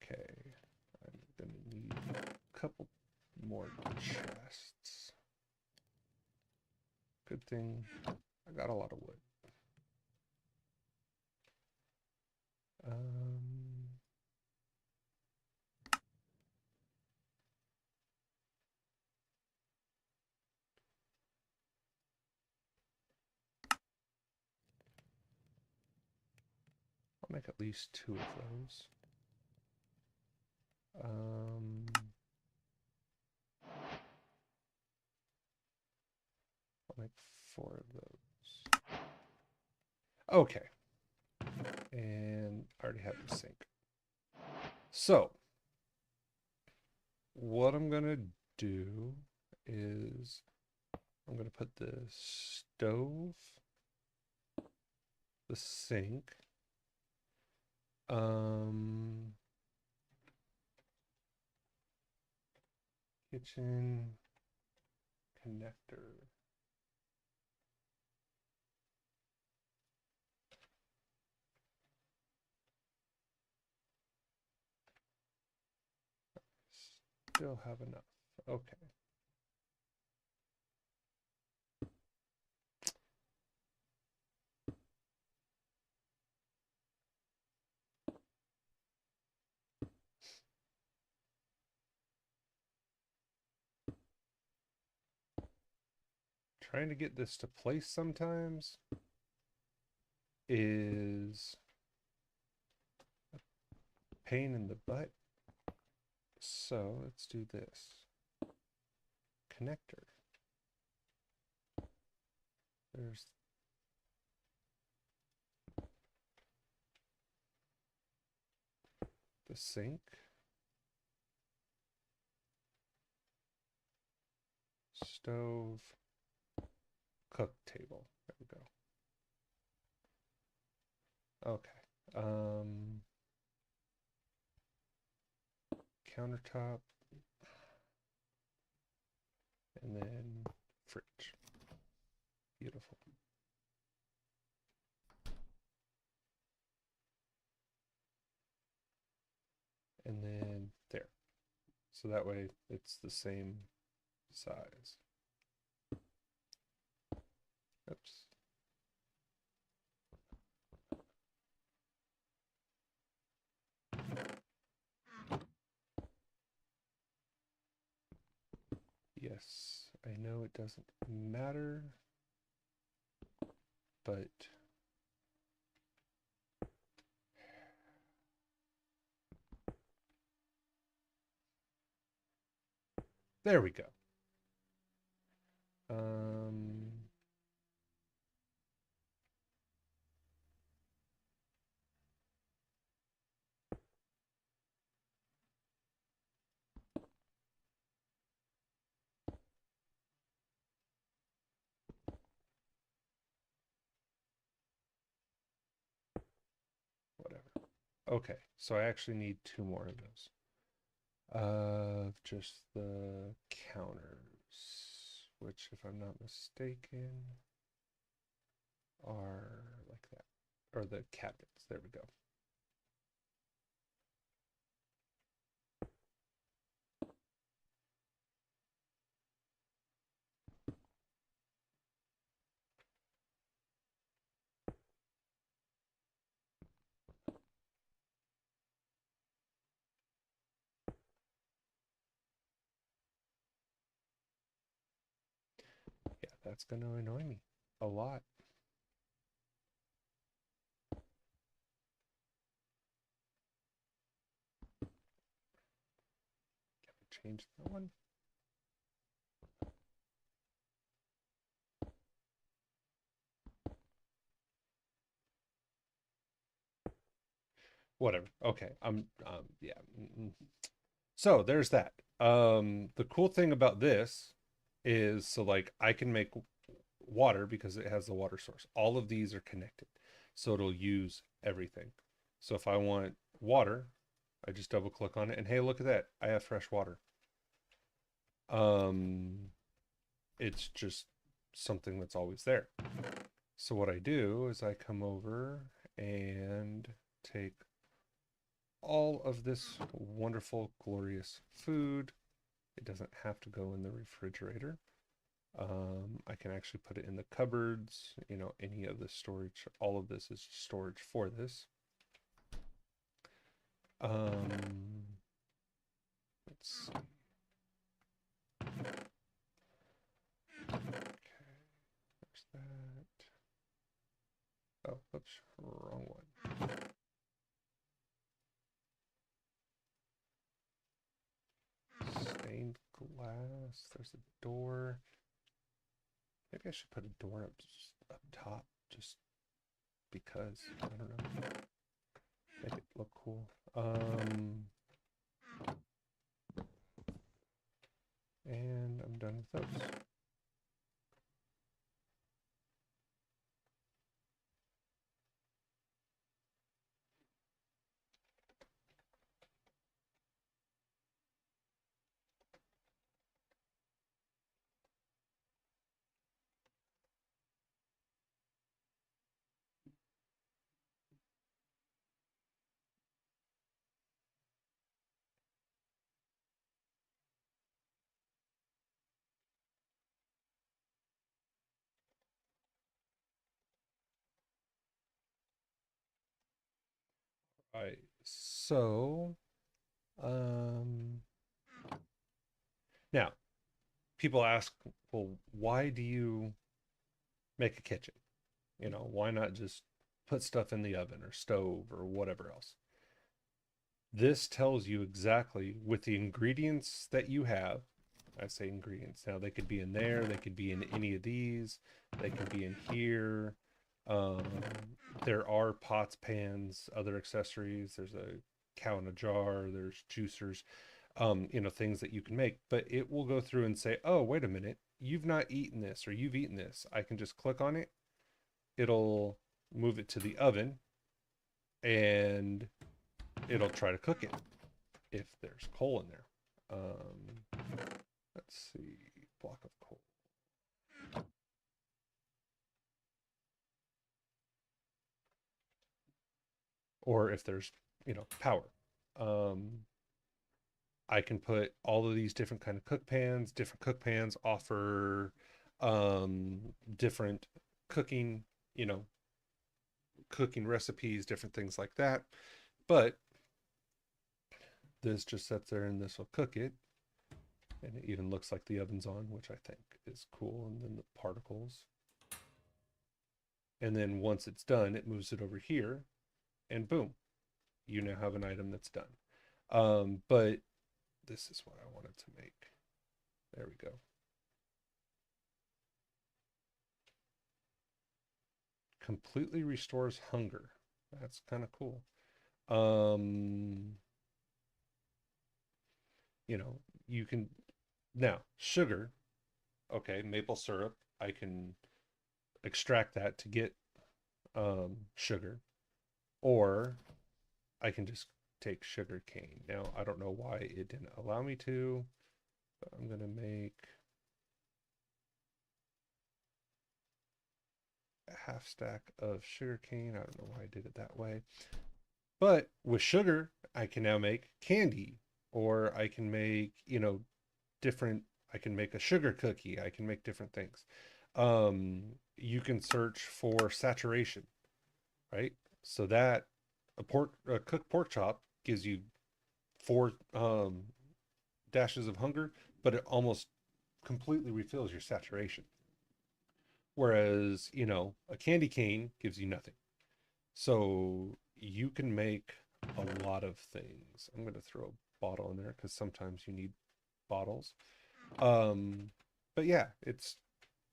A: Okay, I'm gonna need a couple more chests. Good thing I got a lot of wood. I'll make at least 2 of those. I'll make 4 of those. Okay. And I already have the sink. So, what I'm going to do is I'm going to put the stove, the sink, Kitchen connector. Still have enough. Okay. Trying to get this to place sometimes is a pain in the butt. So let's do this. Connector. There's the sink. Stove. Cook table. There we go. Okay. Countertop. And then fridge. Beautiful. And then there. So that way it's the same size. Oops. Yes, I know it doesn't matter, but there we go. Whatever. Okay, so I actually need 2 more of those. Of just the counters, which, if I'm not mistaken, are like that. Or the cabinets. There we go. Yeah, that's going to annoy me a lot. Can I change that one? Whatever. Okay. Yeah. So there's that. The cool thing about this is, so like I can make water because it has the water source. All of these are connected. So it'll use everything. So if I want water, I just double click on it and hey, look at that. I have fresh water. It's just something that's always there. So what I do is I come over and take all of this wonderful, glorious food. It doesn't have to go in the refrigerator. I can actually put it in the cupboards, you know, any of the storage. All of this is storage for this. Let's see. Okay, there's that. Oh, oops, wrong one. Stained glass. There's a door. Maybe I should put a door up top, just because. I don't know. Make it look cool. And I'm done with those. right. So, um, now people ask, well, why do you make a kitchen? You know, why not just put stuff in the oven or stove or whatever else? This tells you exactly with the ingredients that you have. I say ingredients. Now they could be in there, they could be in any of these, they could be in here. Um, there are pots, pans, other accessories. There's a cow in a jar, there's juicers, you know, things that you can make. But it will go through and say, oh, wait a minute, you've not eaten this or you've eaten this. I can just click on it, it'll move it to the oven and it'll try to cook it if there's coal in there. Let's see, block of coal. Or if there's, you know, power. Um, I can put all of these different kind of cook pans. Different cook pans offer different cooking, you know, cooking recipes, different things like that. But this just sits there and this will cook it. And it even looks like the oven's on, which I think is cool. And then the particles. And then once it's done, it moves it over here and boom, you now have an item that's done. But this is what I wanted to make. There we go. Completely restores hunger. That's kind of cool. Um, you know, you can now sugar. Okay, maple syrup. I can extract that to get sugar, or I can just take sugar cane. Now, I don't know why it didn't allow me to, but I'm gonna make a half stack of sugar cane. I don't know why I did it that way. But with sugar, I can now make candy, or I can make, you know, different, I can make a sugar cookie. I can make different things. You can search for saturation, right? So that a cooked pork chop gives you four dashes of hunger, but it almost completely refills your saturation. Whereas, you know, a candy cane gives you nothing. So you can make a lot of things. I'm going to throw a bottle in there because sometimes you need bottles. Um, but yeah, it's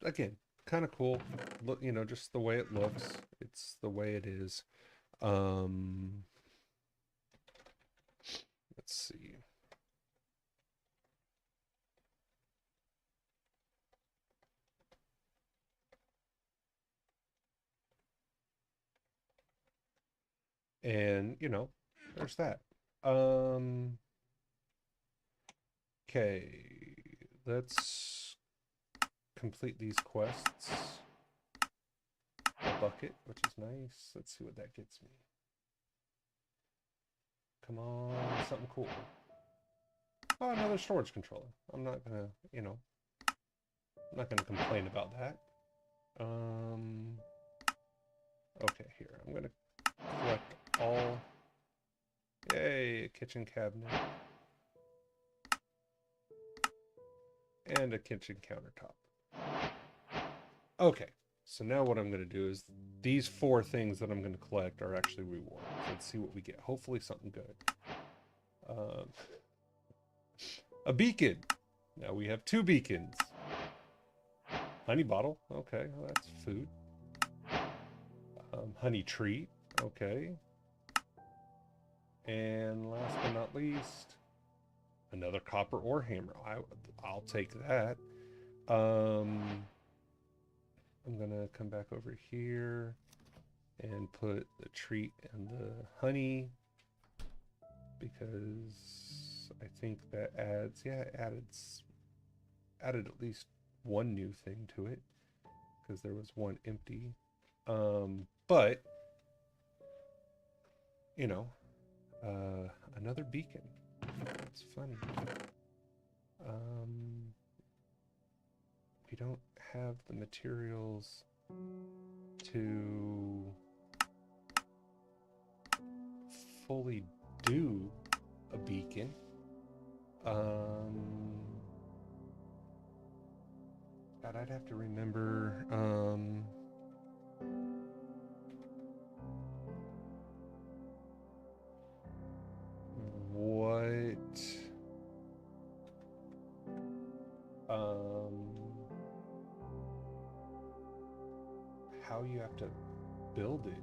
A: again kind of cool. Look, you know, just the way it looks. It's the way it is. Um, let's see. And you know, there's that. Um, okay, let's complete these quests. A bucket, which is nice. Let's see what that gets me. Come on, something cool. Oh, another storage controller. I'm not gonna, you know, I'm not gonna complain about that. Okay, here. I'm gonna collect all. Yay, a kitchen cabinet. And a kitchen countertop. Okay, so now what I'm gonna do is these four things that I'm gonna collect are actually rewards. Let's see what we get. Hopefully something good. Um, a beacon. Now we have two beacons. Honey bottle. Okay, well, that's food. Honey treat. Okay. And last but not least, another copper ore hammer. I'll take that. I'm gonna come back over here and put the treat and the honey because I think that adds, yeah, it added at least one new thing to it because there was one empty. But you know, another beacon. That's funny. Um, we don't have the materials to fully do a beacon. God, I'd have to remember. What? How you have to build it?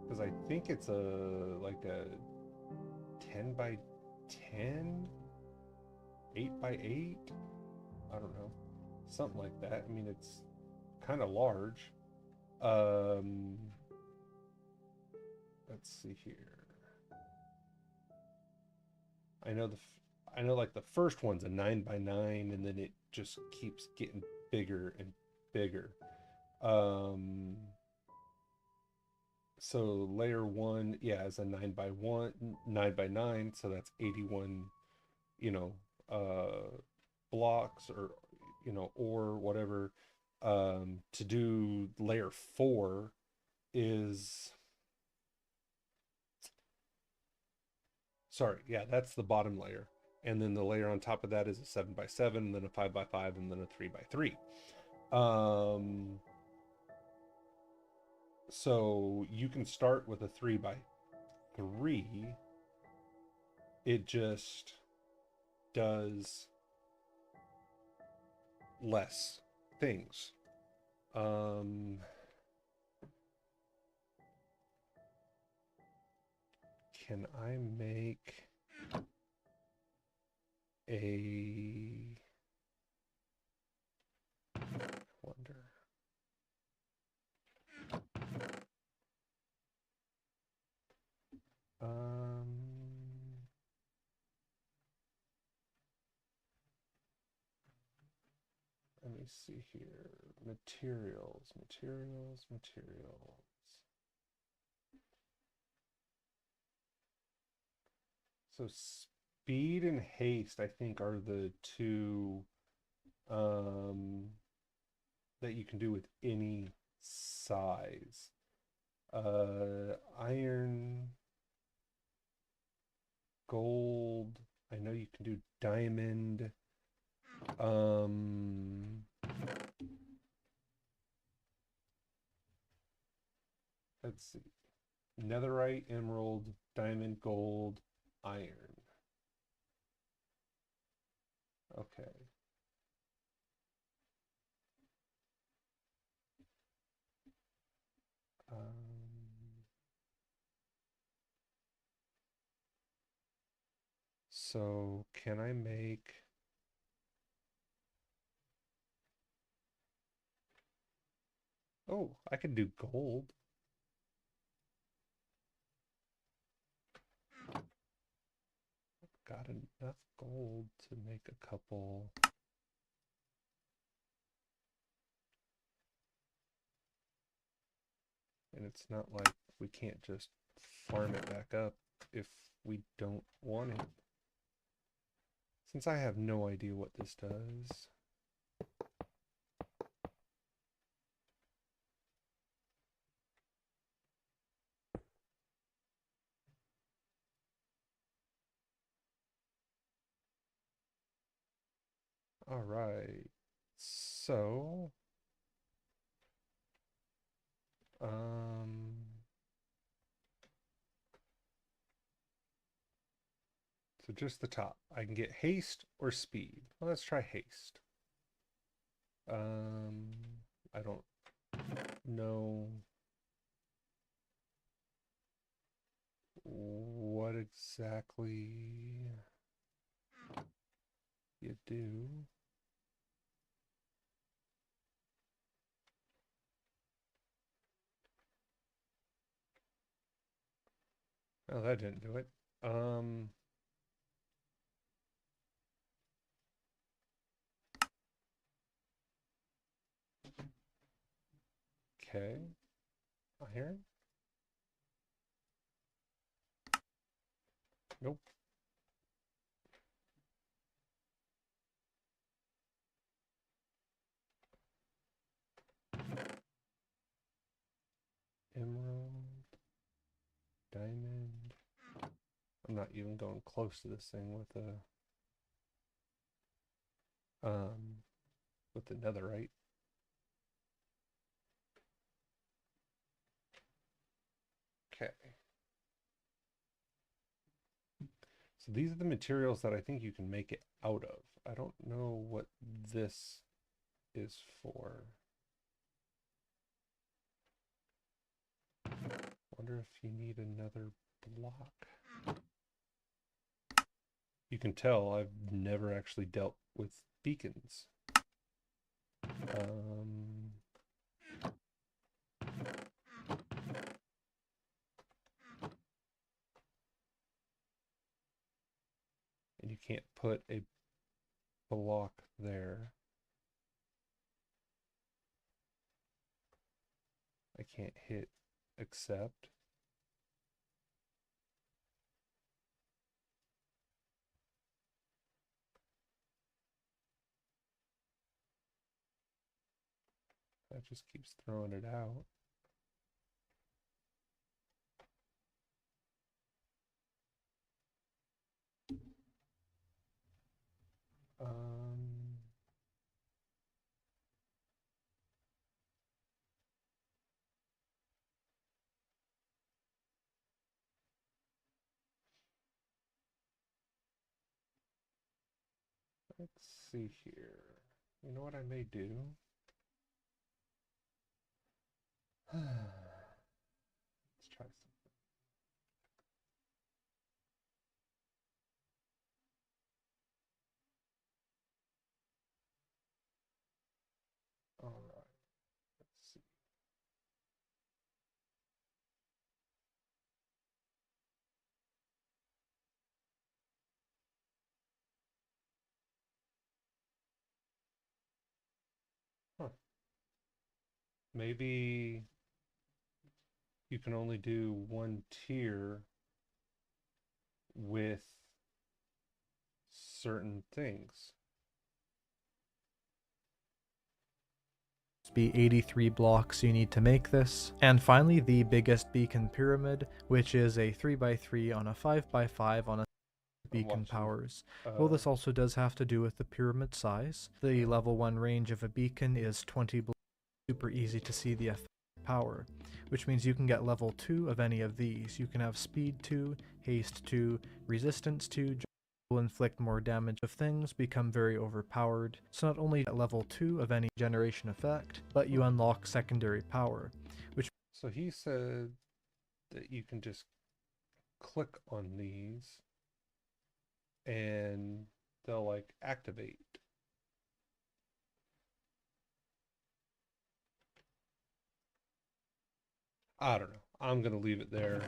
A: Because I think it's like a 10 by 10, 8 by 8. I don't know, something like that. I mean, it's kind of large. Um, let's see here. I know I know like the first one's a 9 by 9, and then it just keeps getting bigger and bigger. Um, so layer one, yeah, is a 9 by 1, 9 by 9, so that's 81, you know, blocks, or whatever. To do layer 4 is, sorry, yeah, that's the bottom layer. And then the layer on top of that is a 7 by 7, and then a 5 by 5, and then a 3 by 3. So you can start with a 3 by 3. It just does less things. Can I make a, wonder. Let me see here. Materials. So speed and haste, I think, are the two that you can do with any size. Iron, gold. I know you can do diamond. Let's see. Netherite, emerald, diamond, gold, iron. Okay. So can I make, oh, I can do gold. Got enough gold to make a couple. And it's not like we can't just farm it back up if we don't want it. Since I have no idea what this does. All right. So, so just the top. I can get haste or speed. Well, let's try haste. I don't know what exactly you do. Oh, that didn't do it. Okay. Iron? Nope. Emerald, diamond. I'm not even going close to this thing with the netherite. Okay. So these are the materials that I think you can make it out of. I don't know what this is for. Wonder if you need another block. You can tell I've never actually dealt with beacons. And you can't put a block there. I can't hit accept. That just keeps throwing it out. Um, let's see here. You know what I may do? Let's try something. All right. Let's see. Huh. Maybe you can only do one tier with certain things.
C: Be 83 blocks you need to make this. And finally, the biggest beacon pyramid, which is a 3x3 on a 5x5 on a beacon powers. Well, this also does have to do with the pyramid size. The level 1 range of a beacon is 20 blocks. Super easy to see the power, which means you can get level 2 of any of these. You can have speed 2, haste 2, resistance 2, will inflict more damage of things, become very overpowered. So not only at level 2 of any generation effect, but you unlock secondary power, which...
A: So he said that you can just click on these and they'll like activate. I don't know. I'm gonna leave it there.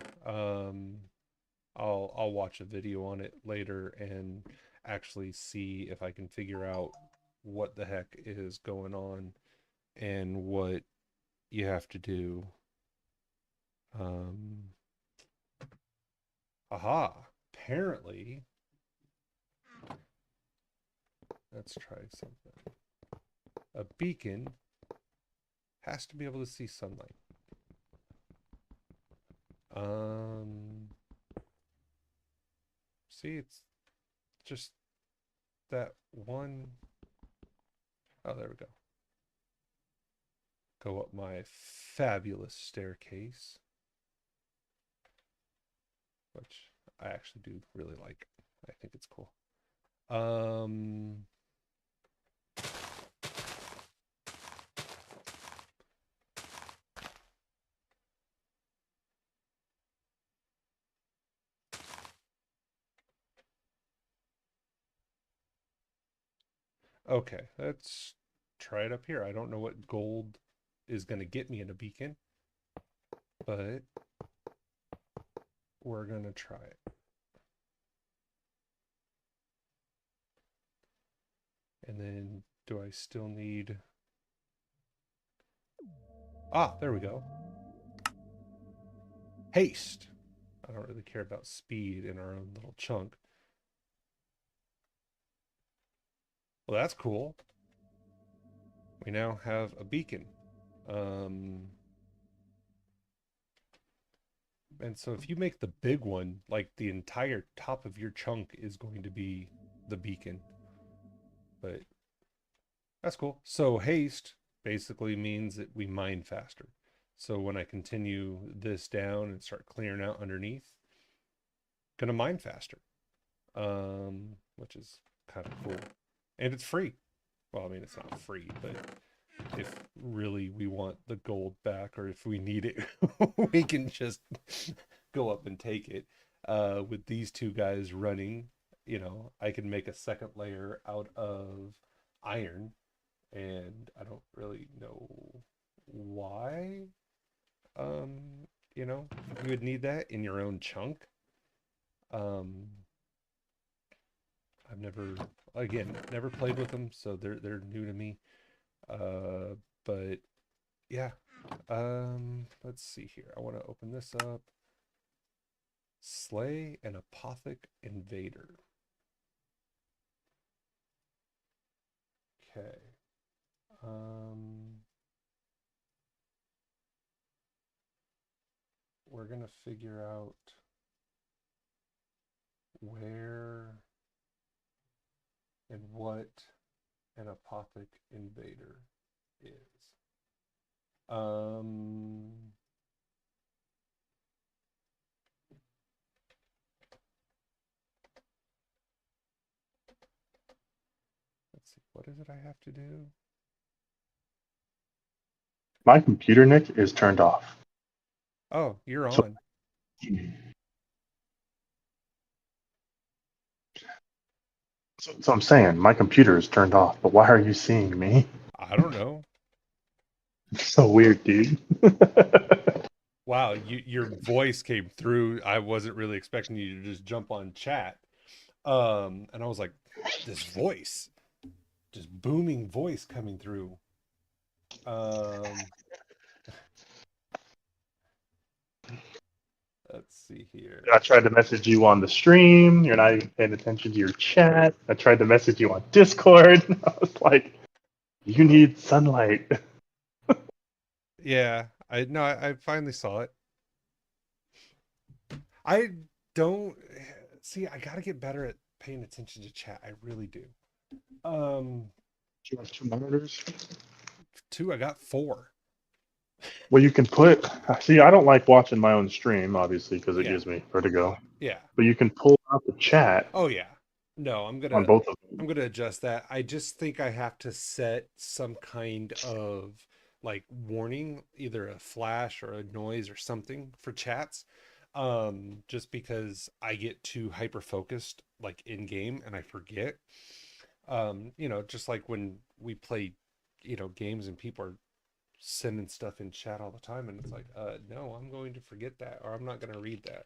A: I'll watch a video on it later and actually see if I can figure out what the heck is going on and what you have to do. Aha! Apparently, let's try something. A beacon has to be able to see sunlight. See, it's just that one. Oh, there we go. Go up my fabulous staircase, which I actually do really like. I think it's cool. Okay, let's try it up here. I don't know what gold is going to get me in a beacon, but we're going to try it. And then do I still need... Ah, there we go. Haste. I don't really care about speed in our own little chunk. Well, that's cool. We now have a beacon. And so if you make the big one, like the entire top of your chunk is going to be the beacon. But that's cool. So haste basically means that we mine faster. So when I continue this down and start clearing out underneath, gonna mine faster. Which is kind of cool. And it's free. Well, I mean it's not free, but if really we want the gold back or if we need it, we can just go up and take it. With these two guys running, I can make a second layer out of iron, and I don't really know why. You would need that in your own chunk. Um, I've never played with them, so they're new to me. Uh, but yeah. Let's see here. I want to open this up. Slay an apothic invader. Okay. We're gonna figure out where and what an apothic invader is. Let's see. What is it I have to do?
D: My computer, Nick, is turned off.
A: Oh, you're
D: So-
A: on.
D: So I'm saying my computer is turned off, but why are you seeing me?
A: I don't know.
D: It's so weird, dude.
A: Wow, your voice came through. I wasn't really expecting you to just jump on chat. And I was like, this voice, just booming voice coming through. Let's see here.
D: I tried to message you on the stream. You're not even paying attention to your chat. I tried to message you on Discord. I was like, you need sunlight.
A: Yeah, I finally saw it. I don't see. I got to get better at paying attention to chat. I really do.
D: You have 2 monitors?
A: 2. I got 4.
D: Well, you can put. See, I don't like watching my own stream, obviously, because it
A: Yeah.
D: gives me vertigo.
A: Yeah.
D: But you can pull out the chat
A: Oh yeah. No,
D: on both of them.
A: I'm gonna adjust that. I just think I have to set some kind of like warning, either a flash or a noise or something for chats. Just because I get too hyper focused like in game and I forget. Just like when we play, games and people are sending stuff in chat all the time and it's like, no, I'm going to forget that or I'm not gonna read that.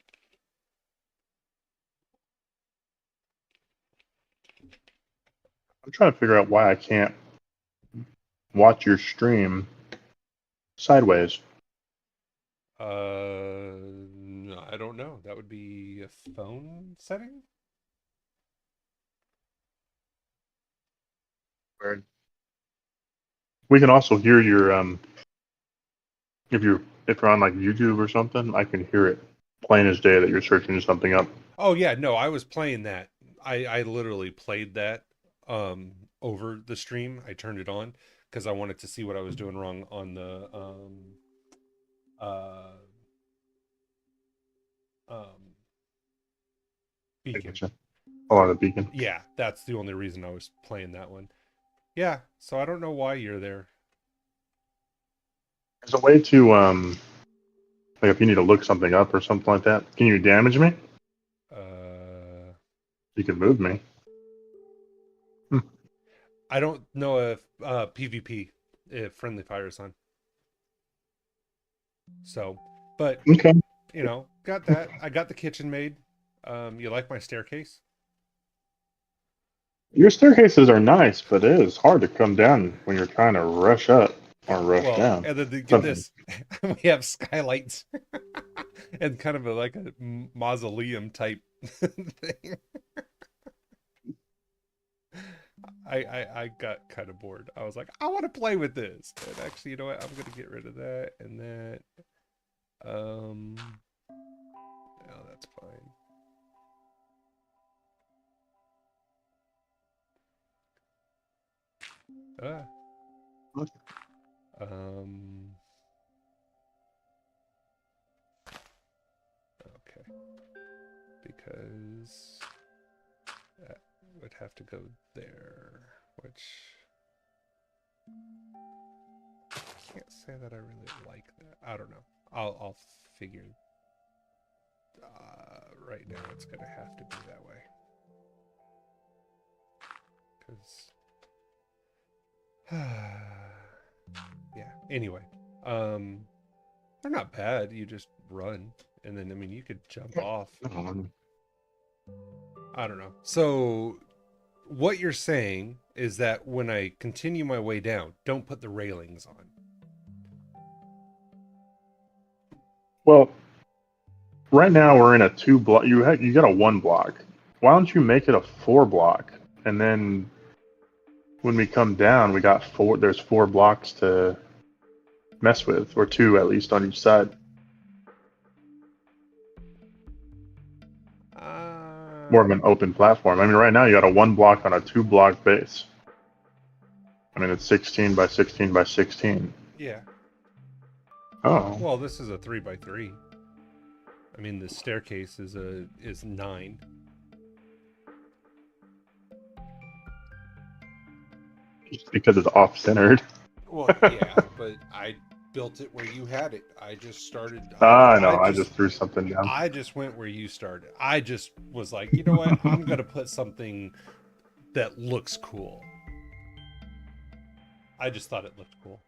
D: I'm trying to figure out why I can't watch your stream sideways.
A: No, I don't know. That would be a phone setting?
D: Weird. We can also hear your if you're on like YouTube or something, I can hear it plain as day that you're searching something up.
A: Oh yeah, no, I was playing that. I literally played that over the stream. I turned it on because I wanted to see what I was doing wrong on the uh beacon.
D: Oh, on the beacon.
A: Yeah, that's the only reason I was playing that one. Yeah, so I don't know why you're there.
D: There's a way to like if you need to look something up or something like that. Can you damage me? You can move me.
A: I don't know if PvP, if friendly fire is on. So, but
D: Okay.
A: Got that. I got the kitchen made. You like my staircase?
D: Your staircases are nice, but it is hard to come down when you're trying to rush up or rush down.
A: And then get this, we have skylights and kind of like a mausoleum type thing. I got kind of bored. I was like, I want to play with this. And actually, you know what? I'm gonna get rid of that and that. that's fine. Ah. Okay. Because that would have to go there, which I can't say that I really like that. I don't know. I'll figure. Right now, it's gonna have to be that way. Because yeah. Anyway, they're not bad. You just run, and then I mean you could jump off. I don't know. So what you're saying is that when I continue my way down, don't put the railings on.
D: Well, right now we're in a 2 block. You got a 1 block. Why don't you make it a 4 block? And then when we come down, we got 4. There's 4 blocks to mess with, or 2 at least on each side. More of an open platform. I mean, right now you got a 1 block on a 2 block base. I mean, it's 16 by 16 by 16.
A: Yeah.
D: Oh.
A: Well, this is a 3x3. I mean, the staircase is 9.
D: Just because it's off-centered.
A: Well, yeah, but I built it where you had it. I just started.
D: I just threw something down.
A: I just went where you started. I just was like, you know what? I'm gonna put something that looks cool. I just thought it looked cool.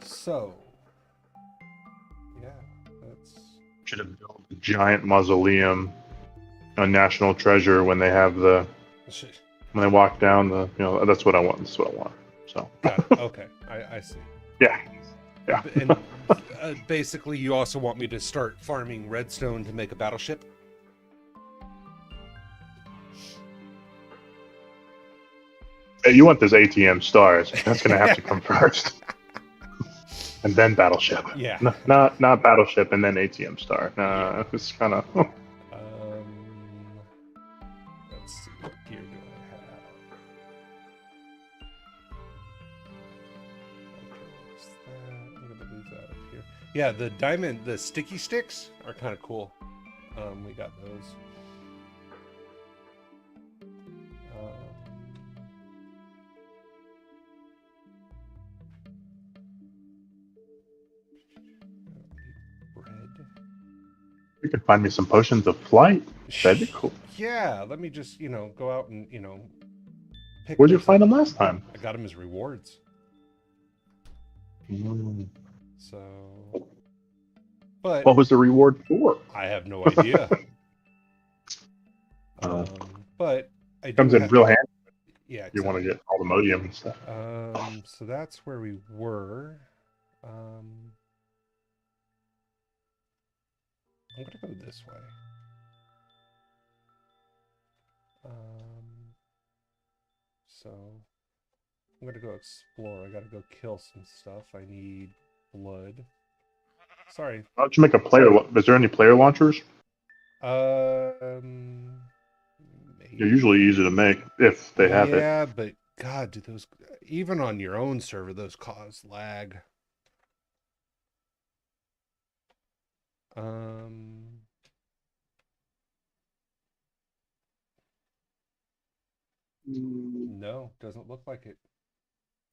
A: So, yeah, that's.
D: Should have built a giant mausoleum on National Treasure when they have when they walk down that's what I want. That's what I want. So.
A: Got it. Okay, I see.
D: Yeah. Yeah.
A: And basically, you also want me to start farming redstone to make a battleship?
D: Hey, you want those ATM stars? That's gonna have to come first. And then battleship.
A: Yeah.
D: Not battleship and then ATM star.
A: Yeah.
D: It's kind of.
A: Let's see, what gear do I have? Okay, what's that? I'm gonna leave that up here. Yeah, the sticky sticks are kind of cool. We got those.
D: You could find me some potions of flight. That'd be cool.
A: Yeah, let me just, go out and, pick.
D: Where'd you find them last time?
A: I got them as rewards. So, but
D: what was the reward for?
A: I have no idea. But I do
D: comes in real handy.
A: Yeah, exactly.
D: You want to get all the modium and stuff.
A: So that's where we were. I'm gonna go this way. So I'm gonna go explore. I gotta go kill some stuff. I need blood. Sorry.
D: Why don't you make a player? Is there any player launchers?
A: Maybe.
D: They're usually easy to make if they have it.
A: Yeah, but God, do those even on your own server those cause lag? No, doesn't look like it.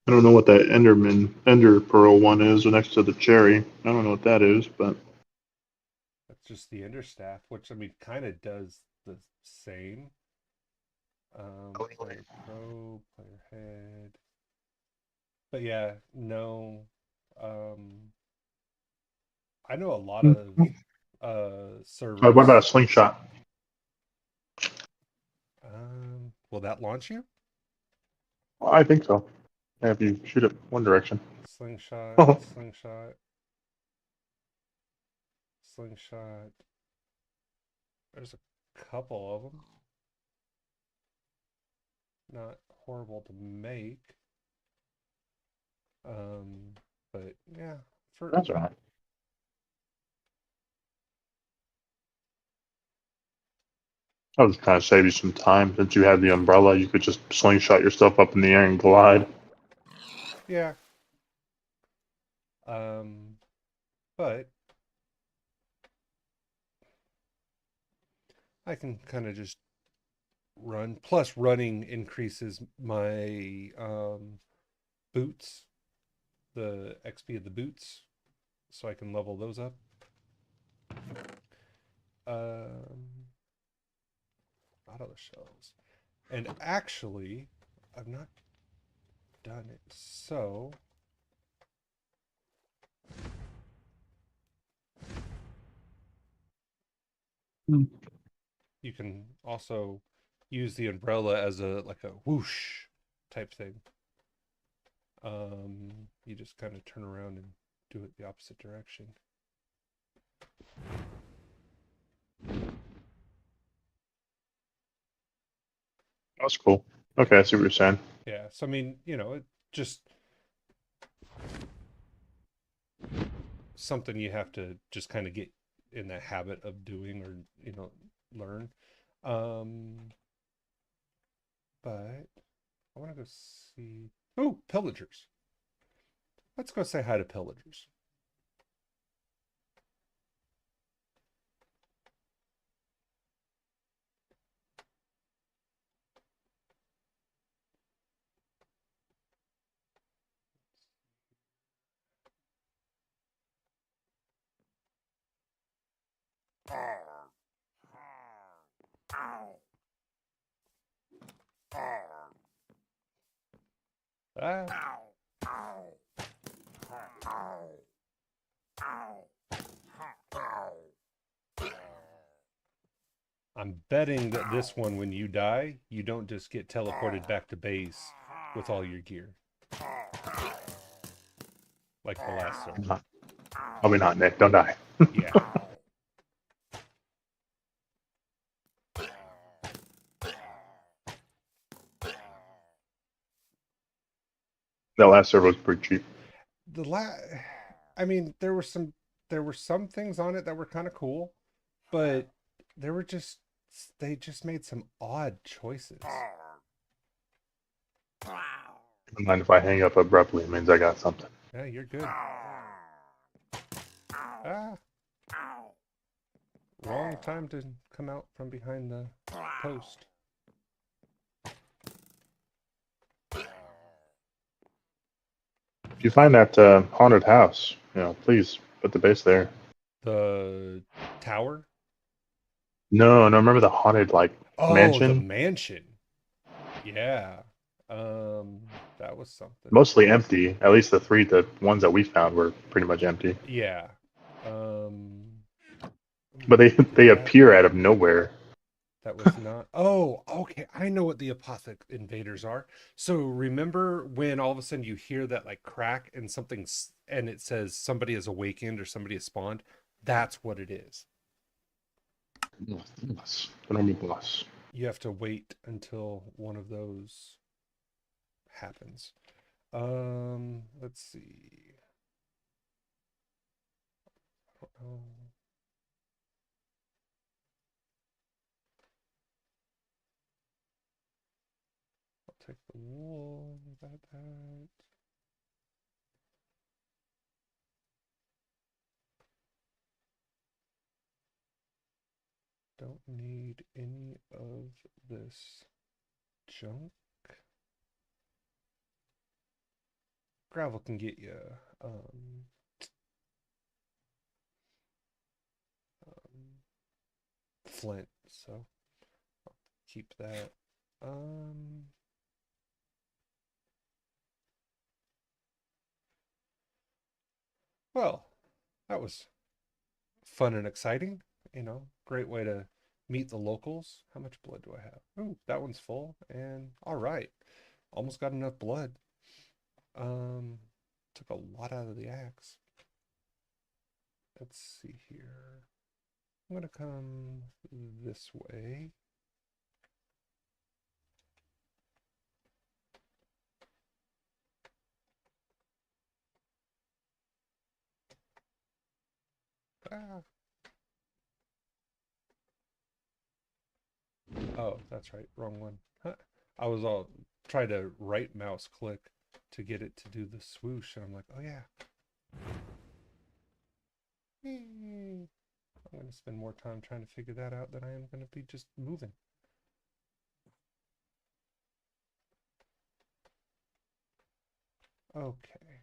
D: I don't know what that Ender Pearl one is next to the cherry. I don't know what that is, but
A: that's just the Ender Staff, which I mean kind of does the same. Player Pro, player head. But yeah, no. I know a lot of servers.
D: What about a slingshot?
A: Will that launch you?
D: Well, I think so. Yeah, if you shoot it one direction.
A: Slingshot, slingshot, slingshot. There's a couple of them. Not horrible to make. But yeah, for
D: That's all right. I'll just kind of save you some time. Since you have the umbrella, you could just slingshot your stuff up in the air and glide.
A: yeah. But I can kind of just run. Plus, running increases my boots, the XP of the boots, so I can level those up. Out of the shells. And actually, I've not done it. So you can also use the umbrella as a like a whoosh type thing. You just kind of turn around and do it the opposite direction.
D: That's cool. Okay, I see what you're saying.
A: Yeah. So I mean, it just something you have to just kind of get in the habit of doing or learn. But I want to go see. Oh, pillagers. Let's go say hi to pillagers. Ah. I'm betting that this one, when you die, you don't just get teleported back to base with all your gear. Like the last server.
D: Probably not, Nick. Don't die.
A: Yeah.
D: That last server was pretty cheap.
A: I mean, there were some things on it that were kind of cool, but they just made some odd choices.
D: Never mind if I hang up abruptly, it means I got something.
A: Yeah, you're good. Ah. Wrong time to come out from behind the post.
D: If you find that haunted house, please put the base there.
A: The tower?
D: No, remember the haunted
A: Oh,
D: mansion?
A: the mansion. Yeah. That was something.
D: Mostly empty. At least the ones that we found were pretty much empty.
A: Yeah.
D: But they appear out of nowhere.
A: That was not. Oh, okay. I know what the Apothic invaders are. So remember when all of a sudden you hear that like crack and and it says somebody is awakened or somebody has spawned? That's what it is.
D: Boss.
A: You have to wait until one of those happens. Let's see. Oh. I'll take the wool. That. Don't need any of this junk. Gravel can get you flint, so I'll keep that. Well, that was fun and exciting. Great way to meet the locals. How much blood do I have? Ooh, that one's full. And all right, almost got enough blood. Took a lot out of the axe. Let's see here. I'm gonna come this way. Ah. Oh, that's right. Wrong one. Huh. I was all trying to right mouse click to get it to do the swoosh, and I'm like, oh yeah. I'm going to spend more time trying to figure that out than I am going to be just moving. Okay.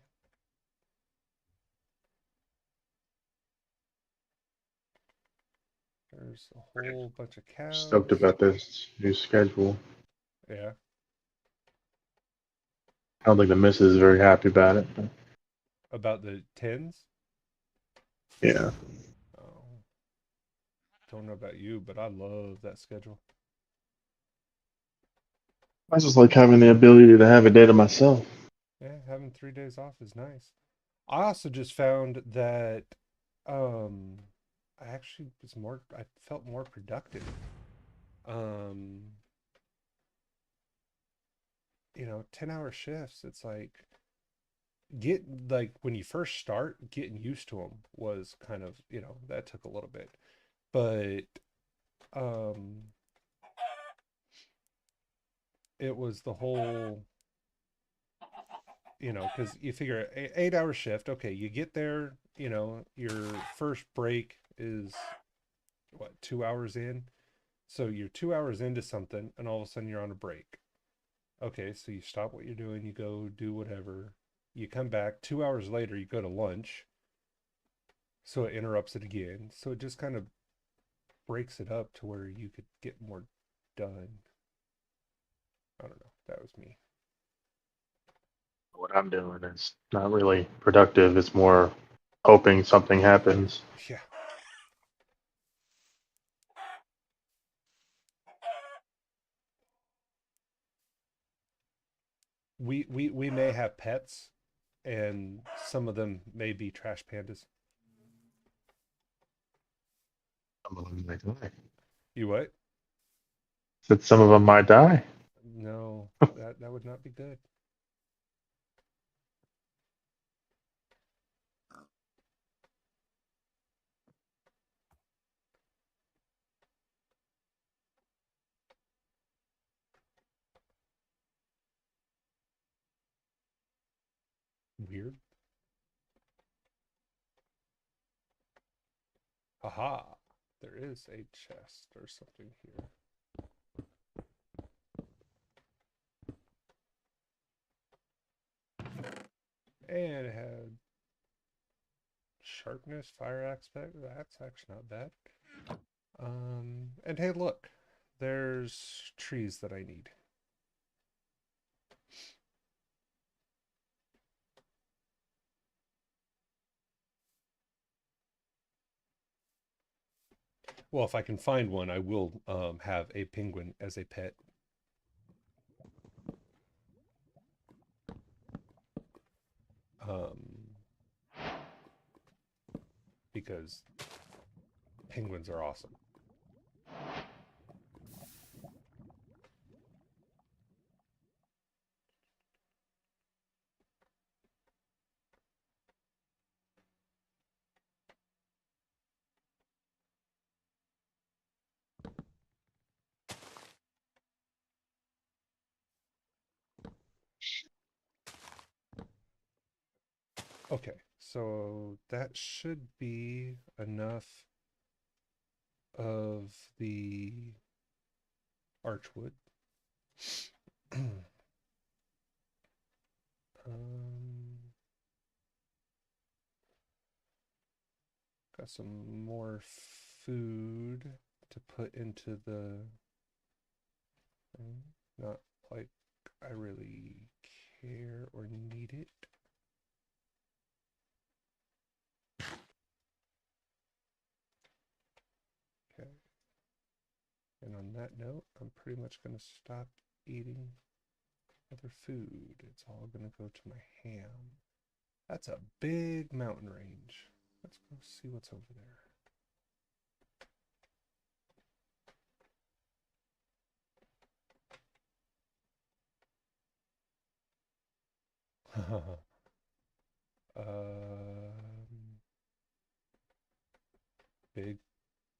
A: There's a whole bunch of cows.
D: Stoked about this new schedule.
A: Yeah.
D: I don't think the missus is very happy about it. But
A: About the tens?
D: yeah.
A: Oh. Don't know about you, but I love that schedule.
D: I just like having the ability to have a day to myself.
A: Yeah, having 3 days off is nice. I also just found that I actually I felt more productive. Um, 10-hour shifts, it's like when you first start, getting used to them was kind of, that took a little bit. But um it was the whole, because you figure 8-hour shift, okay, you get there, your first break is what, 2 hours in? So you're 2 hours into something, and all of a sudden you're on a break. Okay, so you stop what you're doing, you go do whatever, you come back 2 hours later, you go to lunch, so it interrupts it again. So it just kind of breaks it up to where you could get more done. I don't know. That was me.
D: What I'm doing is not really productive. It's more hoping something happens.
A: Yeah. We may have pets, and some of them may be trash pandas.
D: Some of them might die.
A: You what?
D: Said some of them might die.
A: No, that would not be good. Weird. Haha. There is a chest or something here. And it had sharpness, fire aspect. That's actually not bad. And hey, look, there's trees that I need. Well, if I can find one, I will have a penguin as a pet. Because penguins are awesome. Okay, so that should be enough of the archwood. Got some more food to put into the thing. Not like I really care or need it. Okay. And on that note, I'm pretty much going to stop eating other food. It's all going to go to my ham. That's a big mountain range. Let's go see what's over there. um, big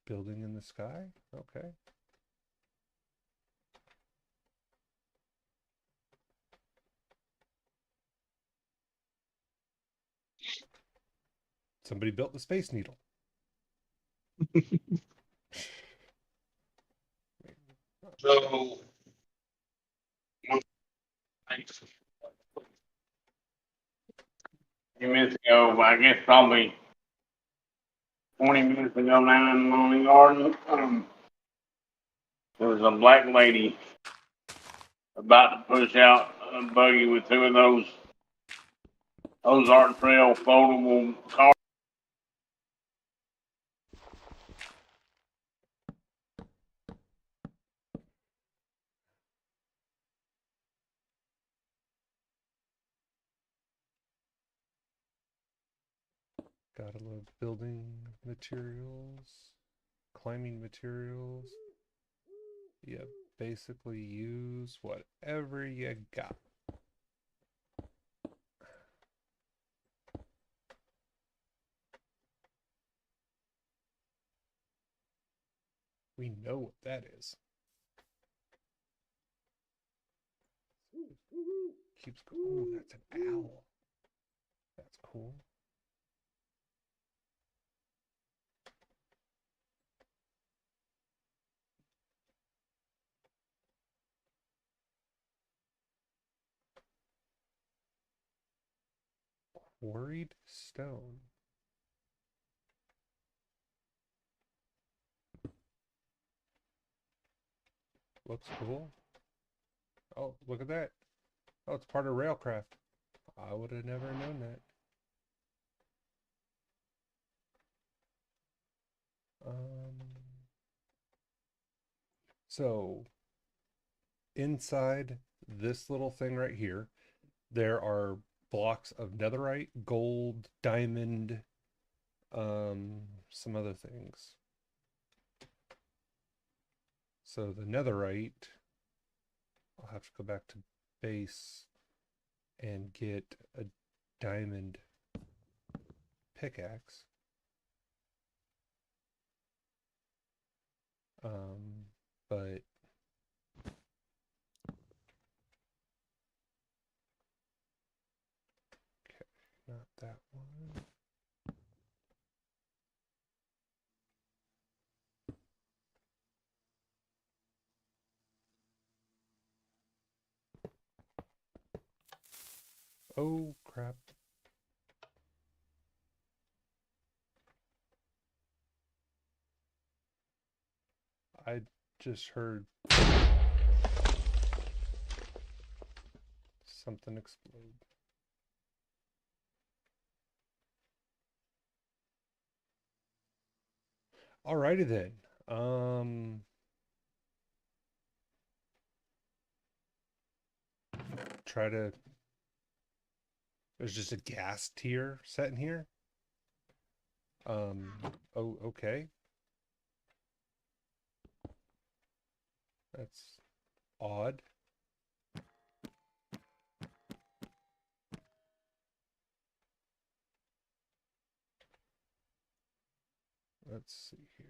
A: building in the sky? Okay. Somebody built the Space Needle.
E: So, a few minutes ago, I guess probably 20 minutes ago now in the morning garden, there was a black lady about to push out a buggy with two of those Ozark Trail foldable cars.
A: Gotta love building materials, climbing materials. You basically use whatever you got. We know what that is. Keeps going. Oh, that's an owl. That's cool. Quarried stone. Looks cool. Oh, look at that. Oh, it's part of Railcraft. I would have never known that. So inside this little thing right here, there are blocks of netherite, gold, diamond, some other things. So the netherite, I'll have to go back to base and get a diamond pickaxe. But okay, not that one. Oh crap. I just heard something explode. Alrighty then. Try to. There's just a gas tier set in here. Oh, okay. That's odd. Let's see here.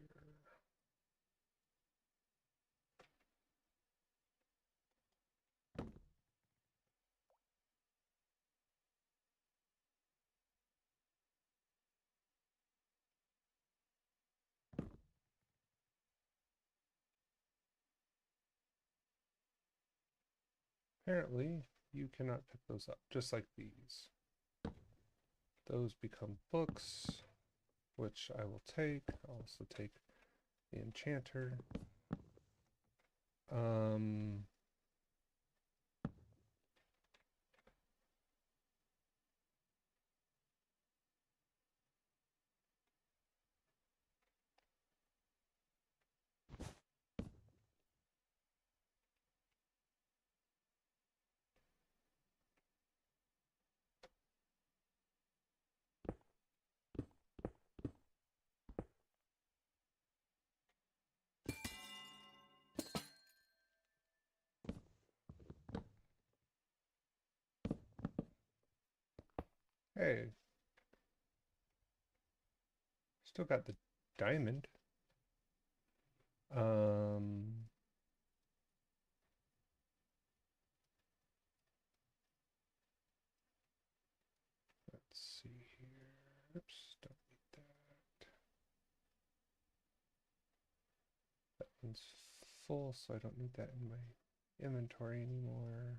A: Apparently, you cannot pick those up, just like these. Those become books, which I will take. I'll also take the enchanter. Hey, still got the diamond. Let's see here. Oops, don't need that. That one's full, so I don't need that in my inventory anymore.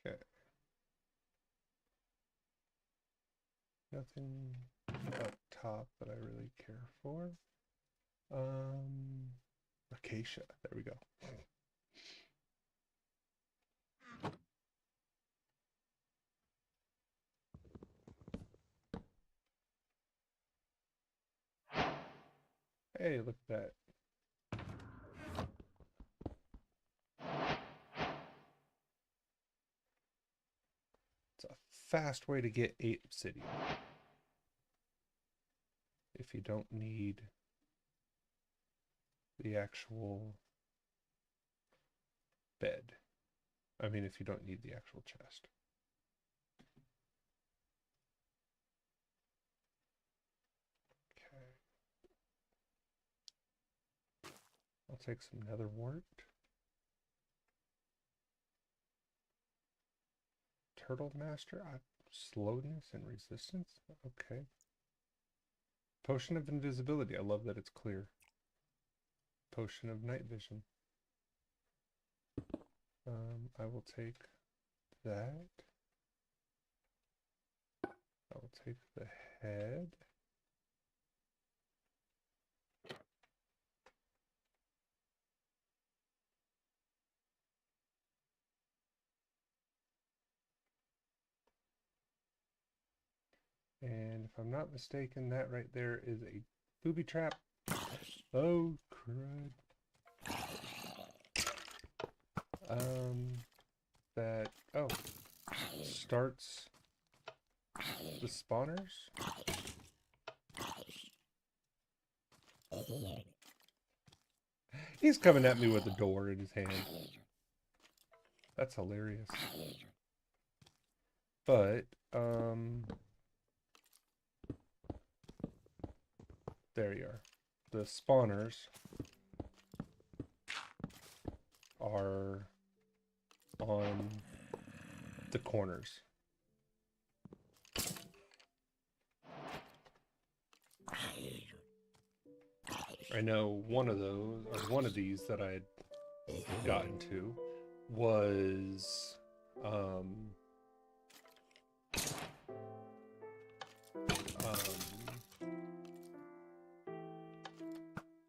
A: Okay. Nothing up top that I really care for. Acacia. There we go. Hey, look at that. It's a fast way to get 8 obsidian. If you don't need the actual bed. I mean, if you don't need the actual chest. Okay. I'll take some nether wart. Turtle master. Slowness and resistance. Okay. Potion of invisibility. I love that it's clear. Potion of night vision. I will take that. I will take the head. And if I'm not mistaken, that right there is a booby trap. Oh, crud. That, oh, starts the spawners. He's coming at me with a door in his hand. That's hilarious. But, there you are. The spawners are on the corners. I know one of those, or one of these that I had gotten to was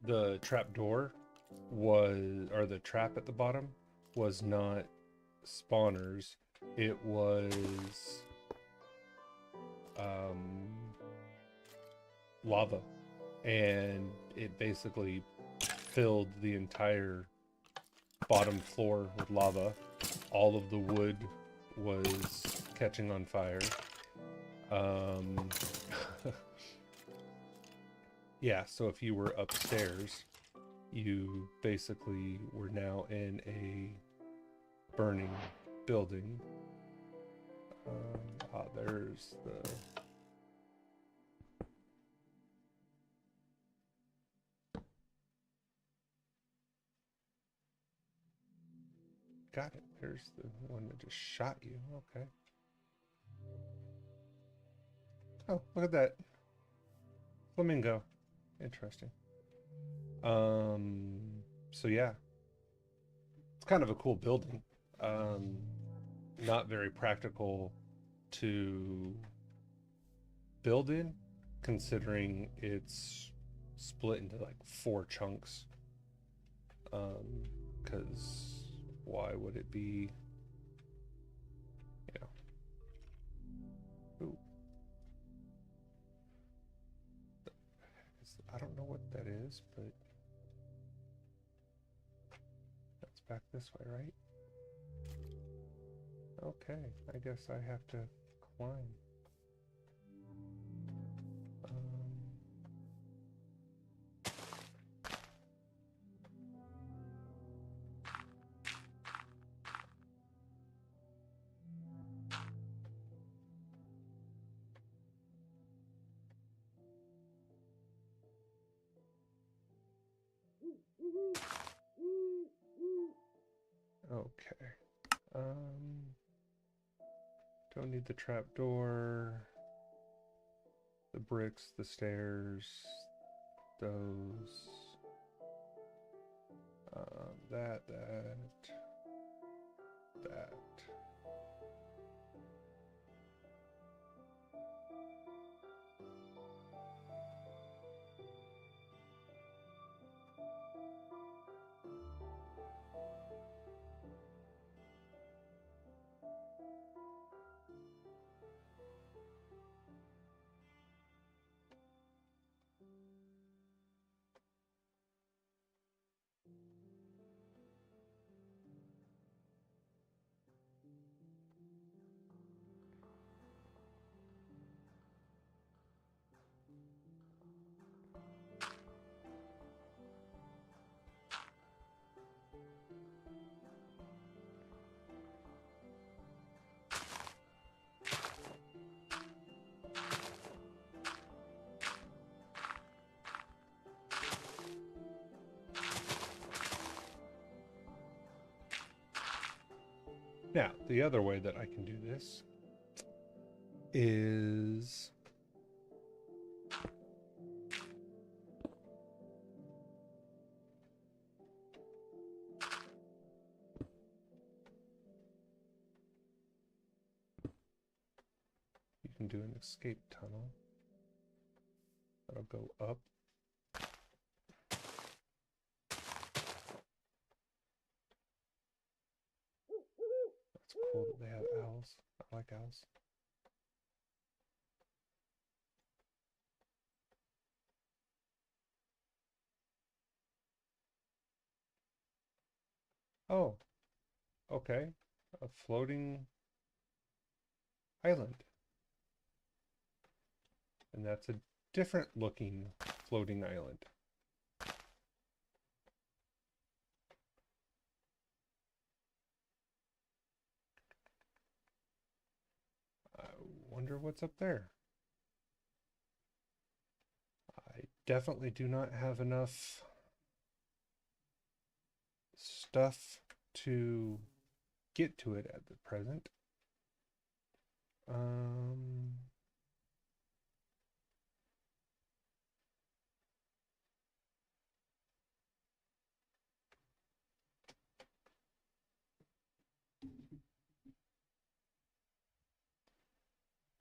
A: the trap door was, or the trap at the bottom was not spawners. It was lava, and it basically filled the entire bottom floor with lava. All of the wood was catching on fire. Yeah, so if you were upstairs, you basically were now in a burning building. There's the... Got it. There's the one that just shot you. Okay. Oh, look at that. Flamingo. Interesting. So yeah. It's kind of a cool building. Not very practical to build in, considering it's split into like 4 chunks. Because why would it be, you know, I don't know what that is, but that's back this way, right? Okay, I guess I have to climb. Okay. Don't need the trapdoor, the bricks, the stairs, those, that. Now, the other way that I can do this is you can do an escape tunnel. That'll go up. That's cool that they have owls. I like owls. Oh, okay. A floating island. And that's a different looking floating island. I wonder what's up there. I definitely do not have enough stuff to get to it at the present.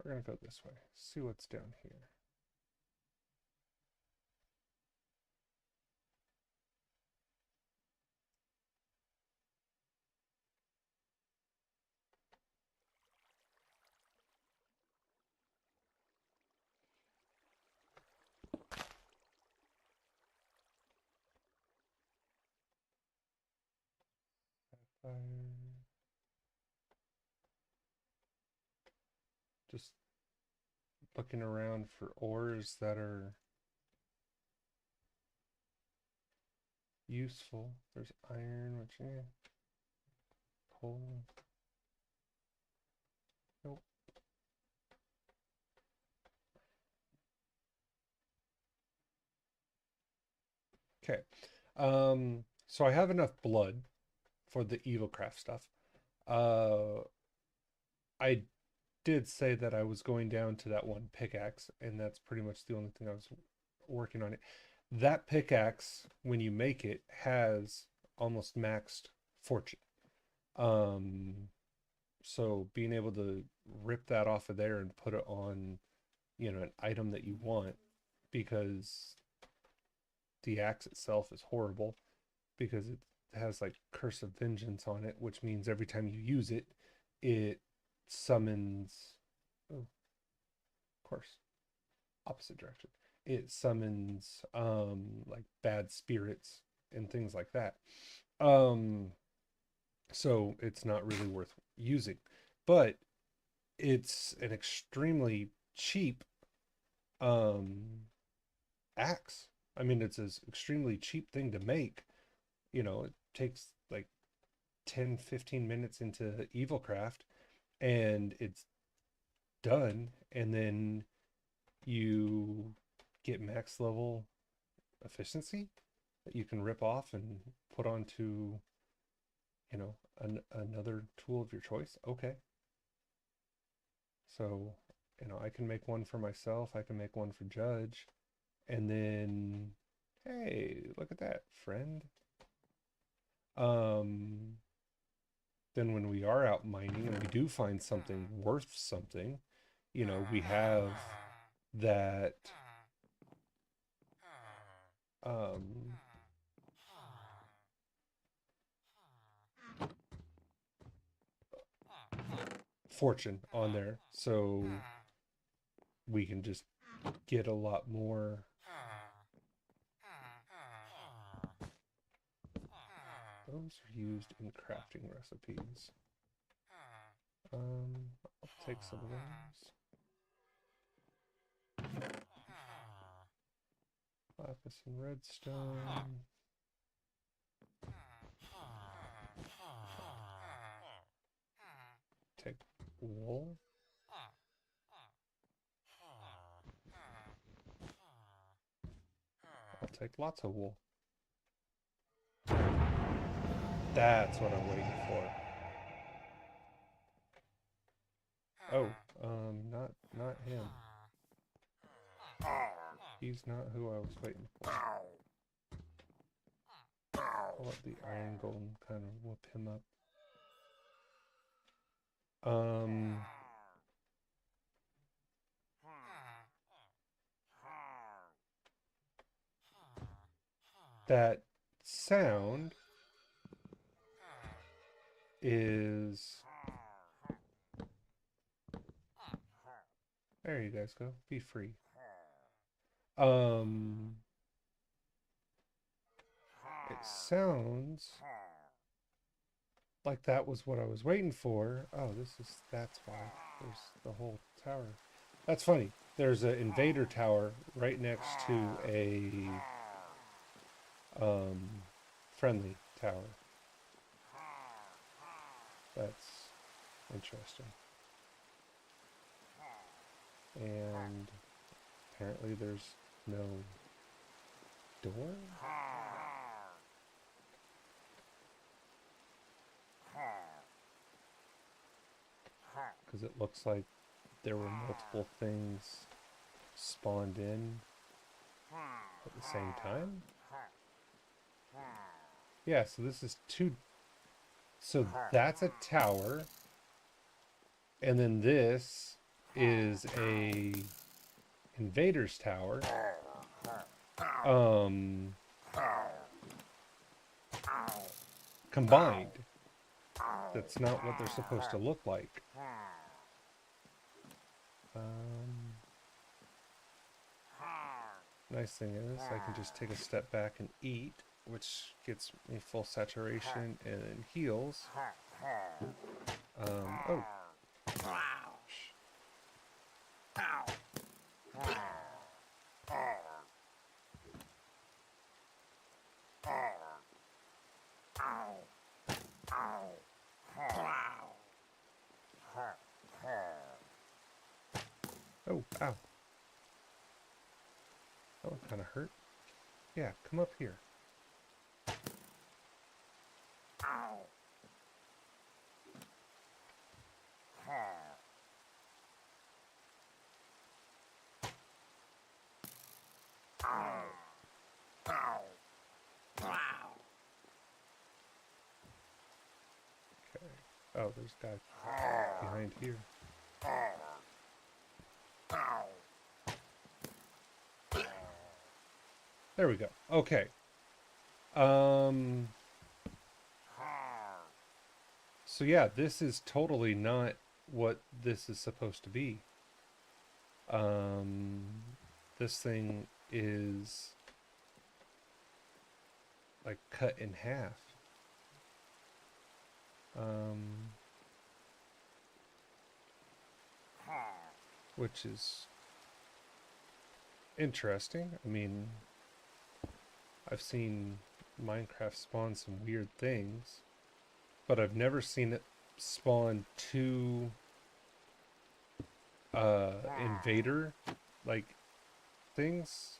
A: We're gonna go this way. See what's down here. Just looking around for ores that are useful. There's iron, which coal. Nope. Okay. So I have enough blood for the evilcraft stuff. I did say that I was going down to that one pickaxe, and that's pretty much the only thing I was working on it. That pickaxe, when you make it, has almost maxed fortune. So being able to rip that off of there and put it on, an item that you want, because the axe itself is horrible because it has like Curse of Vengeance on it, which means every time you use it, it summons, oh, of course, opposite direction. it summons like bad spirits and things like that. Um, so it's not really worth using, but it's an extremely cheap axe. I mean, it's an extremely cheap thing to make. It takes like 10-15 minutes into Evilcraft and it's done, and then you get max level efficiency that you can rip off and put onto another tool of your choice. Okay, so I can make one for myself, I can make one for Judge, and then hey, look at that, friend. Then when we are out mining and we do find something worth something, we have that um fortune on there, so we can just get a lot more. Those are used in crafting recipes. I'll take some of those. Lapis and redstone. Take wool. I'll take lots of wool. That's what I'm waiting for. Oh, not him. He's not who I was waiting for. I'll let the iron golem kind of whoop him up. That sound is... There you guys go. Be free. It sounds like that was what I was waiting for. Oh, that's why. There's the whole tower. That's funny. There's an invader tower right next to a friendly tower. That's interesting. And apparently there's no door? Because it looks like there were multiple things spawned in at the same time. Yeah, so this is two. So that's a tower. And then this is a invader's tower. Combined. That's not what they're supposed to look like. Nice thing is I can just take a step back and eat, which gets me full saturation and heals. Oh. Oh, ow. That one kind of hurt. Yeah, come up here. Okay. Oh, there's a guy behind here. There we go. Okay. So yeah, this is totally not what this is supposed to be. this thing is like cut in half. Which is interesting. I mean, I've seen Minecraft spawn some weird things, but I've never seen it spawn two invader like things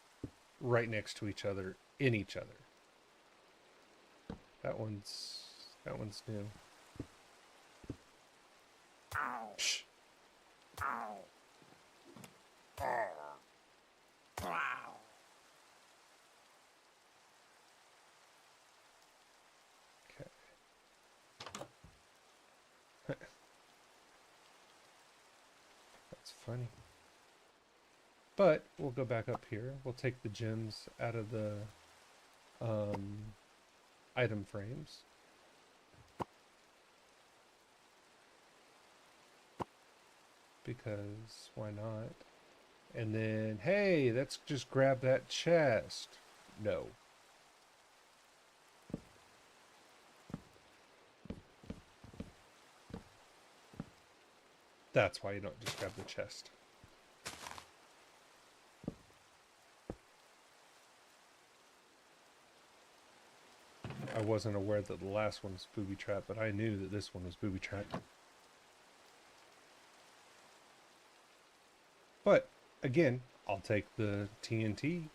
A: right next to each other in each other. That one's new. Shh. Okay. That's funny. But we'll go back up here. We'll take the gems out of the item frames. Because why not? And then, hey, let's just grab that chest. No. That's why you don't just grab the chest. I wasn't aware that the last one was booby trapped, but I knew that this one was booby trapped. But again, I'll take the TNT.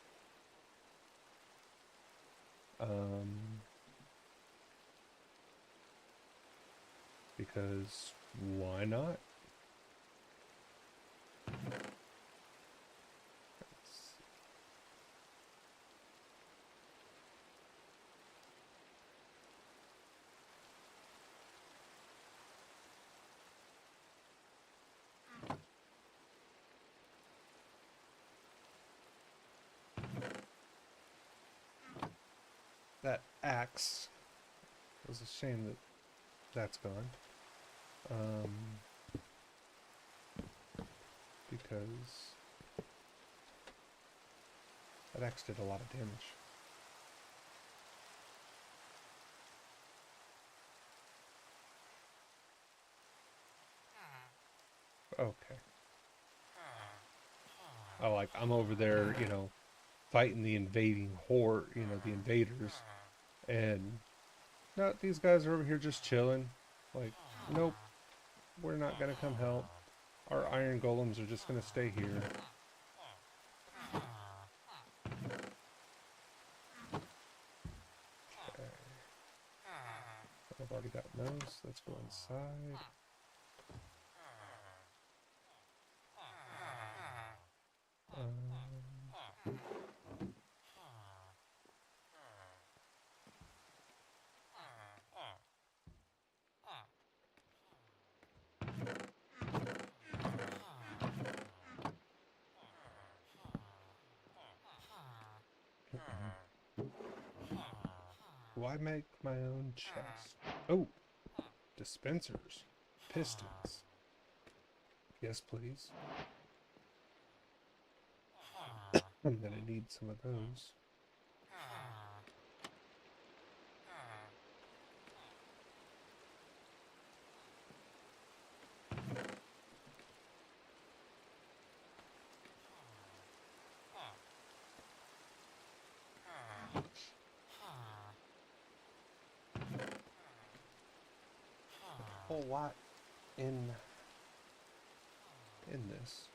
A: Because why not? That axe, it was a shame that that's gone. Because that axe did a lot of damage. Okay. Oh, like I'm over there, you know, fighting the invading horde, you know, the invaders, and no, these guys are over here just chilling. Like, nope, we're not gonna come help. Our iron golems are just gonna stay here. Okay. I've already got those. Let's go inside. Why make my own chest? Oh, dispensers, pistons. Yes, please. I'm gonna need some of those. Whole lot in this.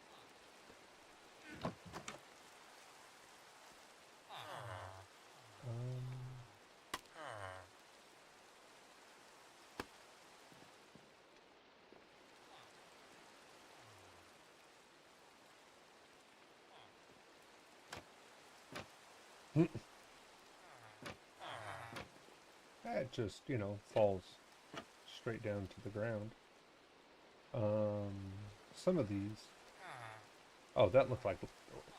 A: That just, you know, falls straight down to the ground. Some of these. Oh, that looked like,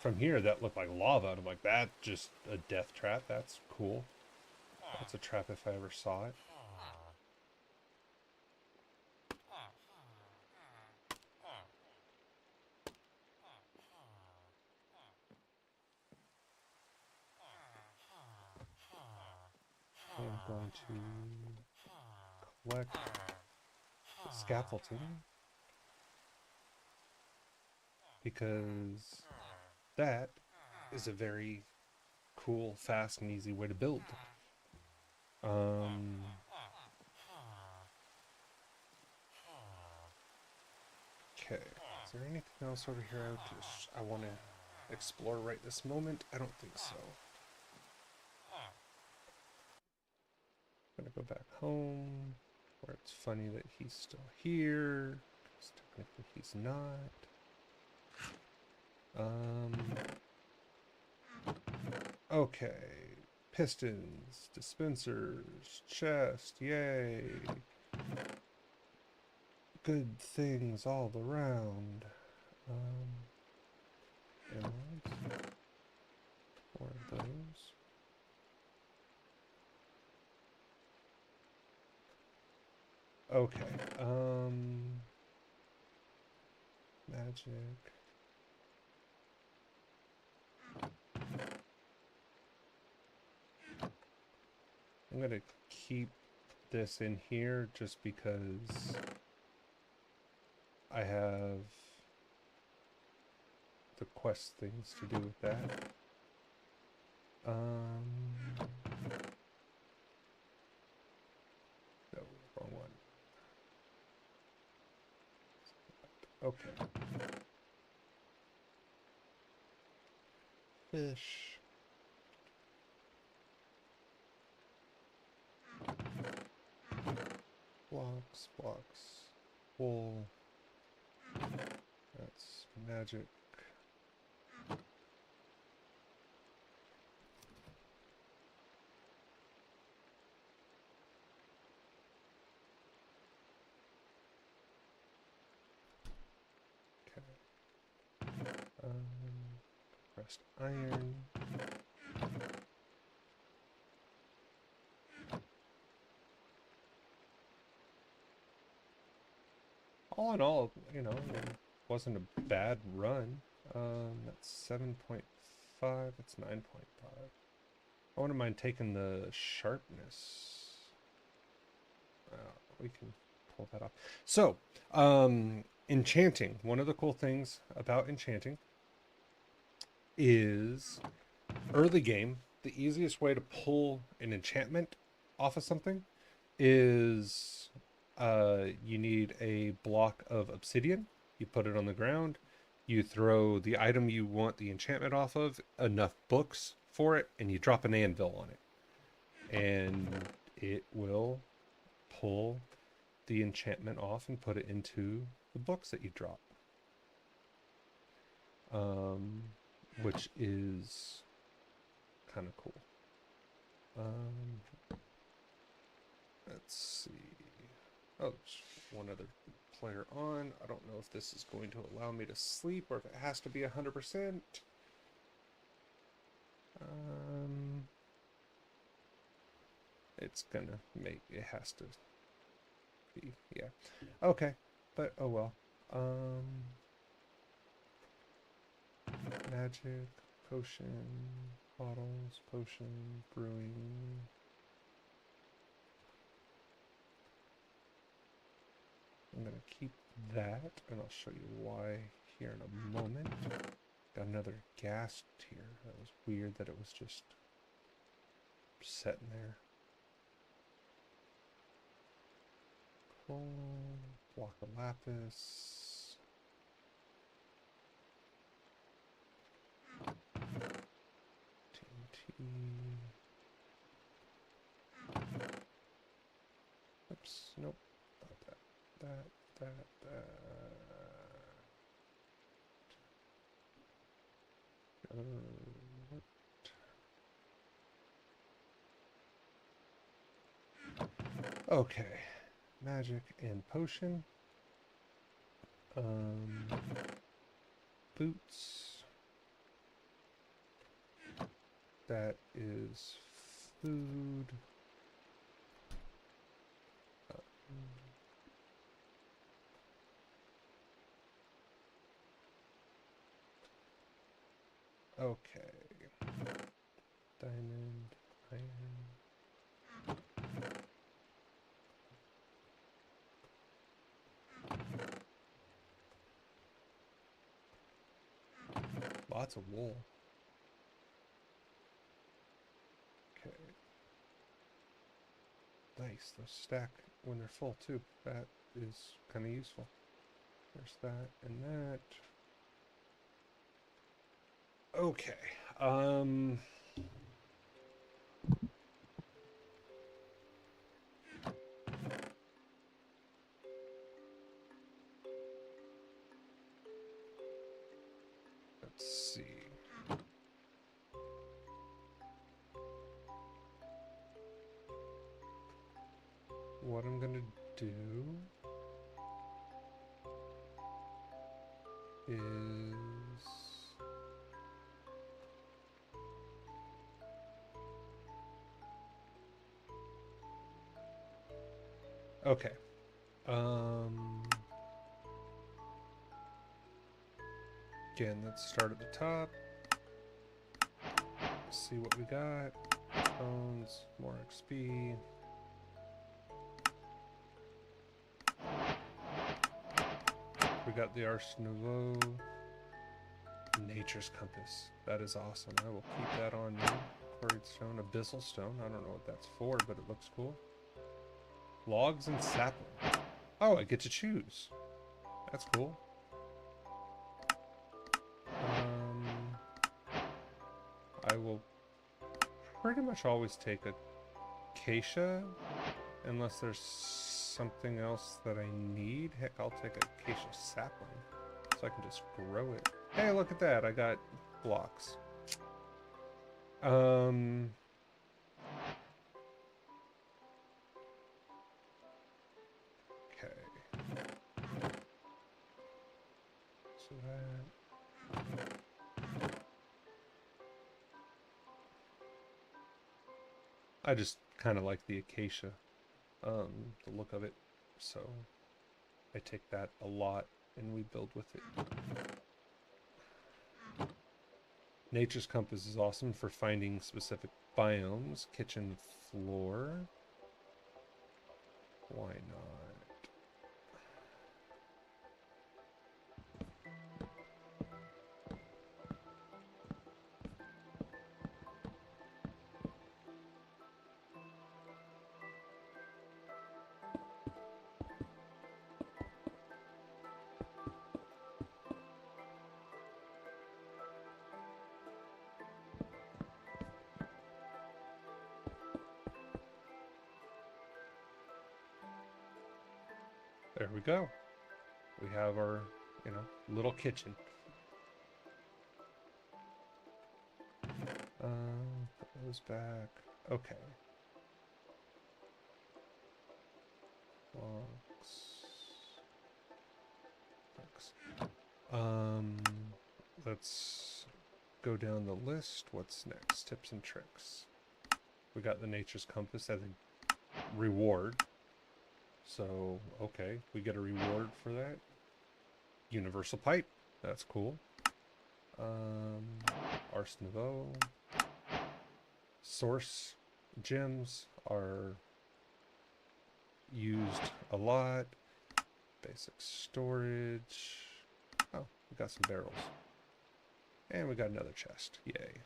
A: from here, that looked like lava. I'm like, that's just a death trap. That's cool. That's a trap if I ever saw it. going to collect the scaffolding because that is a very cool, fast, and easy way to build. Okay, is there anything else over here I want to explore right this moment? I don't think so. I'm gonna go back home, where it's funny that he's still here, because technically he's not. Okay, pistons, dispensers, chest, yay. Good things all around. Emeralds. More of those. Okay, magic. I'm gonna keep this in here just because I have the quest things to do with that. No, wrong one. Okay. Fish. Blocks, blocks. Wool. That's magic. Okay. Pressed iron. All in all, you know, it wasn't a bad run. That's 7.5. That's 9.5. I wouldn't mind taking the sharpness. We can pull that off. So, enchanting. One of the cool things about enchanting is early game, the easiest way to pull an enchantment off of something is you need a block of obsidian. You put it on the ground. You throw the item you want the enchantment off of, enough books for it, and you drop an anvil on it. And it will pull the enchantment off and put it into the books that you drop. Which is kind of cool. Let's see. Oh, there's one other player on. I don't know if this is going to allow me to sleep or if it has to be 100%. It's gonna make it has to be, yeah. Okay, but oh well. Magic, potion, bottles, potion, brewing. I'm gonna keep that, and I'll show you why here in a moment. Got another gas tier. That was weird that it was just sitting there. Cool. Block of lapis. TNT. Oops, nope. Not that. That. Okay. Magic and potion. Boots. That is food. Okay. Diamond, iron. lots of wool. Okay. Nice. Those stack when they're full too. That is kind of useful. There's that and that. Okay. Let's see. What I'm gonna do is okay. Again, let's start at the top. See what we got. Bones, more XP. We got the Ars Nouveau. Nature's Compass. That is awesome. I will keep that on me. Quarried stone, abyssal stone. I don't know what that's for, but it looks cool. Logs and sapling. Oh, I get to choose. That's cool. I will pretty much always take a acacia unless there's something else that I need. Heck, I'll take a acacia sapling so I can just grow it. Hey, look at that. I got blocks. Okay. So that. I just kind of like the acacia, the look of it. So I take that a lot and we build with it. Nature's Compass is awesome for finding specific biomes. Kitchen floor. Why not? There we go. We have our, little kitchen. Put those back. Okay. Thanks. Let's go down the list. What's next? Tips and tricks. We got the Nature's Compass as a reward. So, okay, we get a reward for that. Universal pipe. That's cool. Ars Nouveau. Source gems are used a lot. Basic storage. Oh, we got some barrels. And we got another chest. Yay.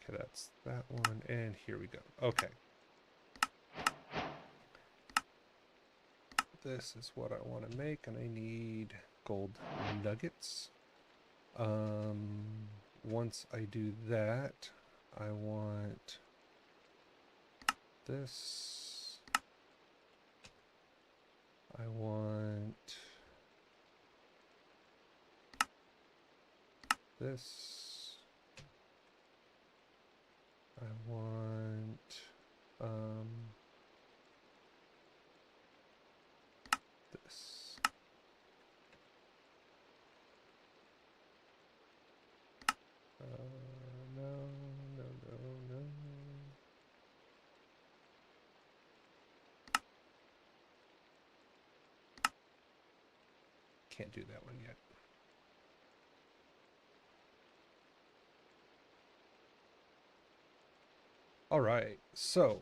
A: Okay, that's that one. And here we go. Okay. This is what I want to make, and I need gold nuggets. Once I do that, I want this. I want this. I want this. No. Can't do that one yet. All right, so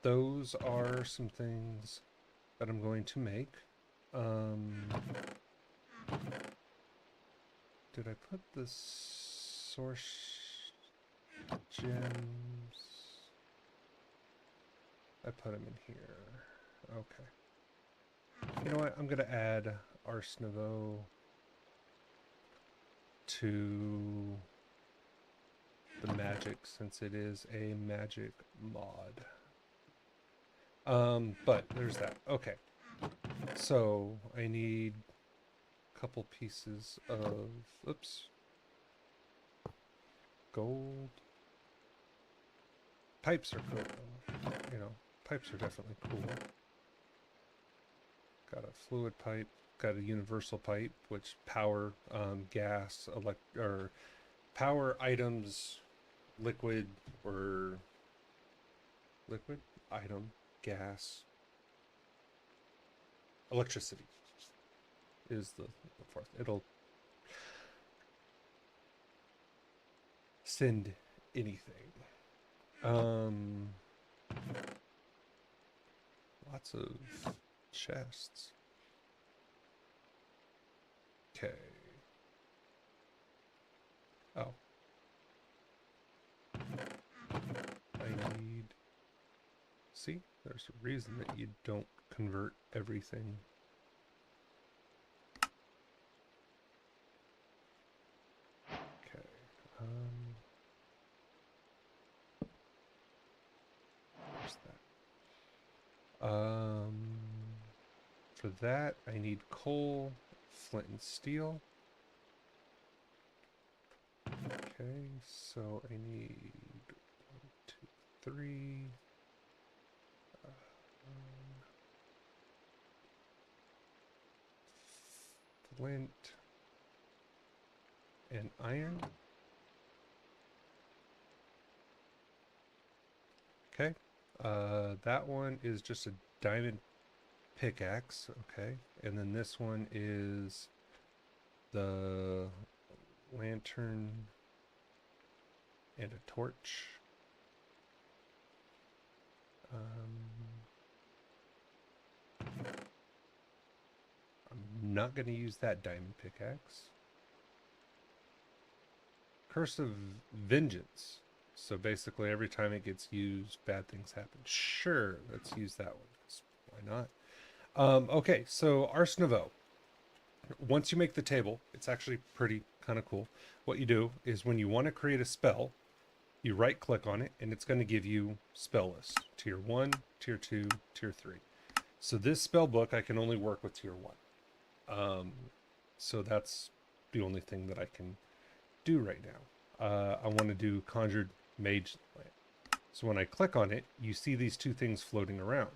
A: those are some things that I'm going to make. Did I put the source gems? I put them in here. Okay. You know what? I'm gonna add Ars Nouveau to the magic since it is a magic mod. But there's that. Okay. So I need a couple pieces of, oops, gold. Pipes are cool. You know, pipes are definitely cool. Got a fluid pipe. Got a universal pipe, which power, gas, or power items, liquid or liquid item, gas, electricity is the fourth. It'll send anything. Lots of chests. Okay. Oh. I need... See? There's a reason that you don't convert everything. Okay. Where's that? For that, I need coal, flint and steel. Okay, so I need 1, 2, 3. Flint and iron. Okay. That one is just a diamond pickaxe. Okay. And then this one is the lantern and a torch. I'm not going to use that diamond pickaxe. Curse of Vengeance. So basically every time it gets used, bad things happen. Sure, let's use that one. Why not? Okay, so Ars Nouveau. Once you make the table, it's actually pretty kind of cool. What you do is when you want to create a spell, you right click on it and it's going to give you spell lists. Tier 1, Tier 2, Tier 3. So this spell book I can only work with Tier 1. So that's the only thing that I can do right now. I want to do Conjured Mage Lamp. So when I click on it, you see these two things floating around.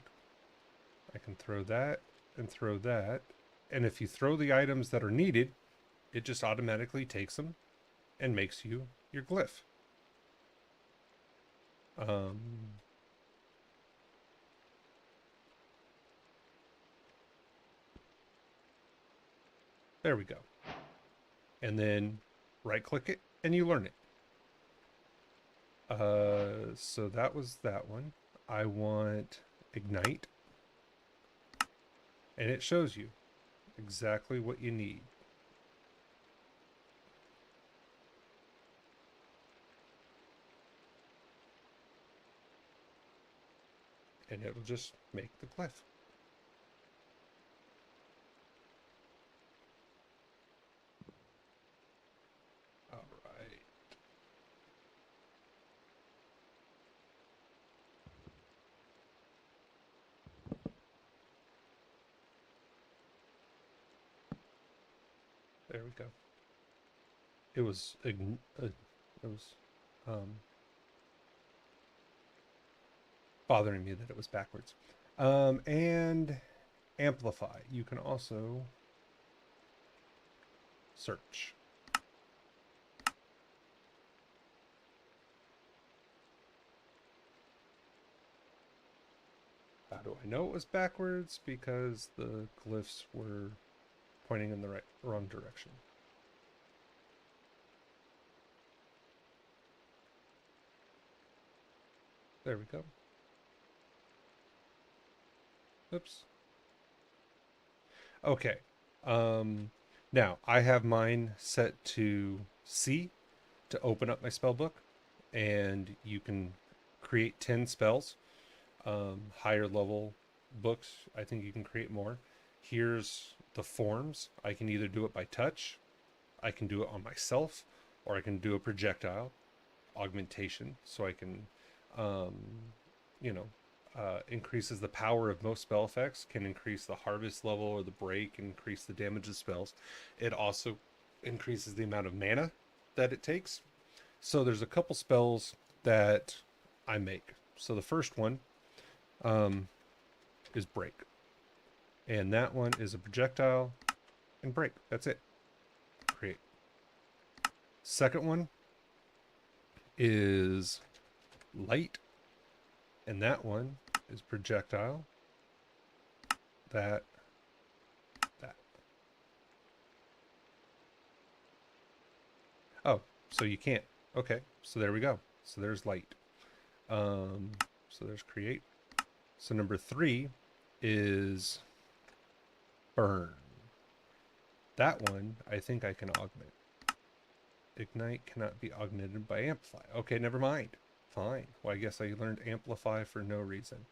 A: I can throw that and throw that. And if you throw the items that are needed, it just automatically takes them and makes you your glyph. There we go. And then right click it and you learn it. So that was that one. I want Ignite. And it shows you exactly what you need. And it'll just make the glyph. All right. There we go. It was bothering me that it was backwards. And amplify. You can also search. How do I know it was backwards? Because the glyphs were pointing in the wrong direction. There we go. Oops. Okay. Now I have mine set to C to open up my spell book, and you can create 10 spells. Higher level books, I think you can create more. Here's the forms. I can either do it by touch, I can do it on myself, or I can do a projectile augmentation. So I can, um, you know, increases the power of most spell effects, can increase the harvest level or the break, increase the damage of spells. It also increases the amount of mana that it takes. So there's a couple spells that I make. So the first one is break, and that one is a projectile and break. That's it. Create. Second one is light, and that one is projectile. That. Oh, so you can't. Okay, so there we go. So there's light. So there's create. So number 3 is burn. That one, I think I can augment. Ignite cannot be augmented by amplify. Okay, never mind. Fine. Well, I guess I learned amplify for no reason.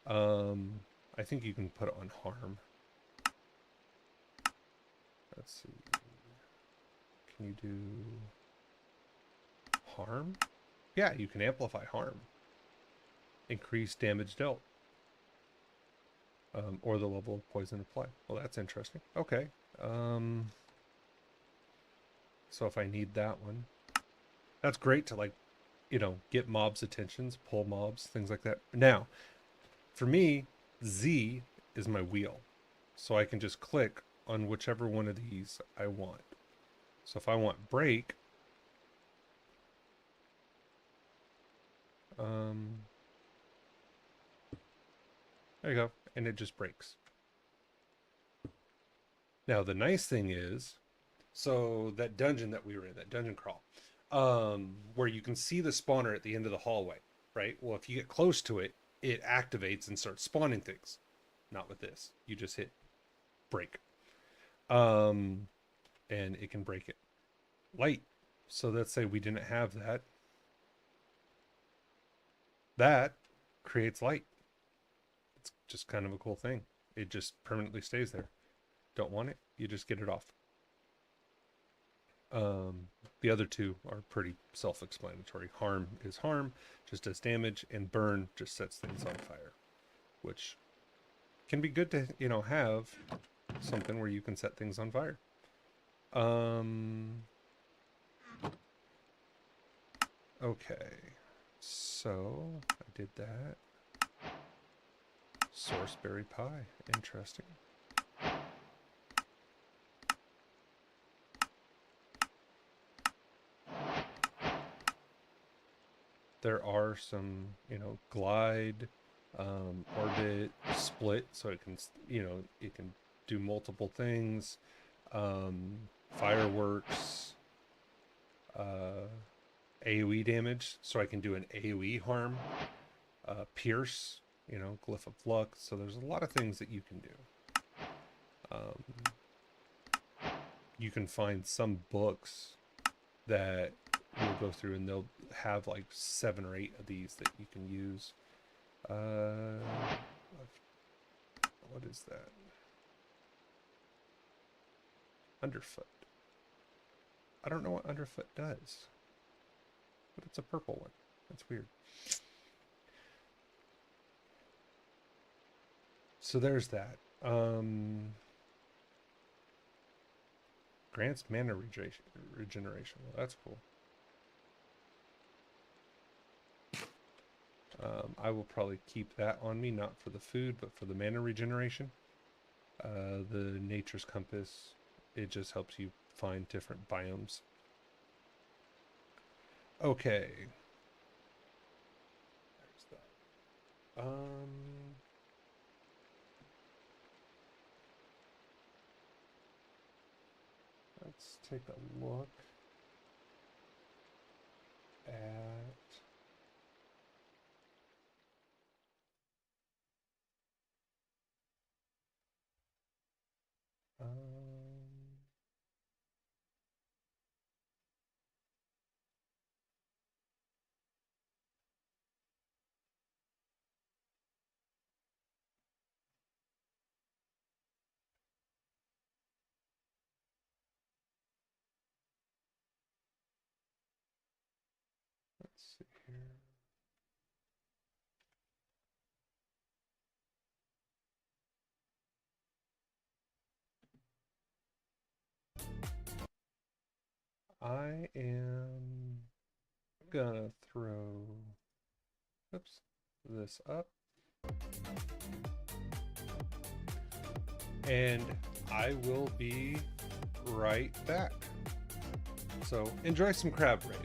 A: I think you can put it on harm. Let's see. Can you do harm? Yeah, you can amplify harm. Increase damage dealt. Or the level of poison applied. Well, that's interesting. Okay. So if I need that one, that's great to, like, get mobs' attentions, pull mobs, things like that. Now, for me, Z is my wheel. So I can just click on whichever one of these I want. So if I want break, there you go, and it just breaks. Now the nice thing is, so that dungeon that we were in, that dungeon crawl, where you can see the spawner at the end of the hallway, right? Well, if you get close to it, it activates and starts spawning things. Not with this. You just hit break. And it can break it. Light. So let's say we didn't have that. That creates light. It's just kind of a cool thing. It just permanently stays there. Don't want it, you just get it off. The other two are pretty self-explanatory. Harm is harm, just does damage, and burn just sets things on fire, which can be good to, have something where you can set things on fire. Okay, so I did that. Sourceberry pie, interesting. There are some, glide, orbit, split, so it can, it can do multiple things. Fireworks, AoE damage, so I can do an AoE harm. Pierce, glyph of luck. So there's a lot of things that you can do. You can find some books that you'll go through and they'll have like 7 or 8 of these that you can use. What is that? Underfoot. I don't know what underfoot does, but it's a purple one. That's weird. So there's that. Grants mana regeneration. Well, that's cool. I will probably keep that on me, not for the food, but for the mana regeneration. The Nature's Compass, it just helps you find different biomes. Okay. There's that. Let's take a look at I am gonna throw, oops, this up. And I will be right back. So enjoy some crab rave.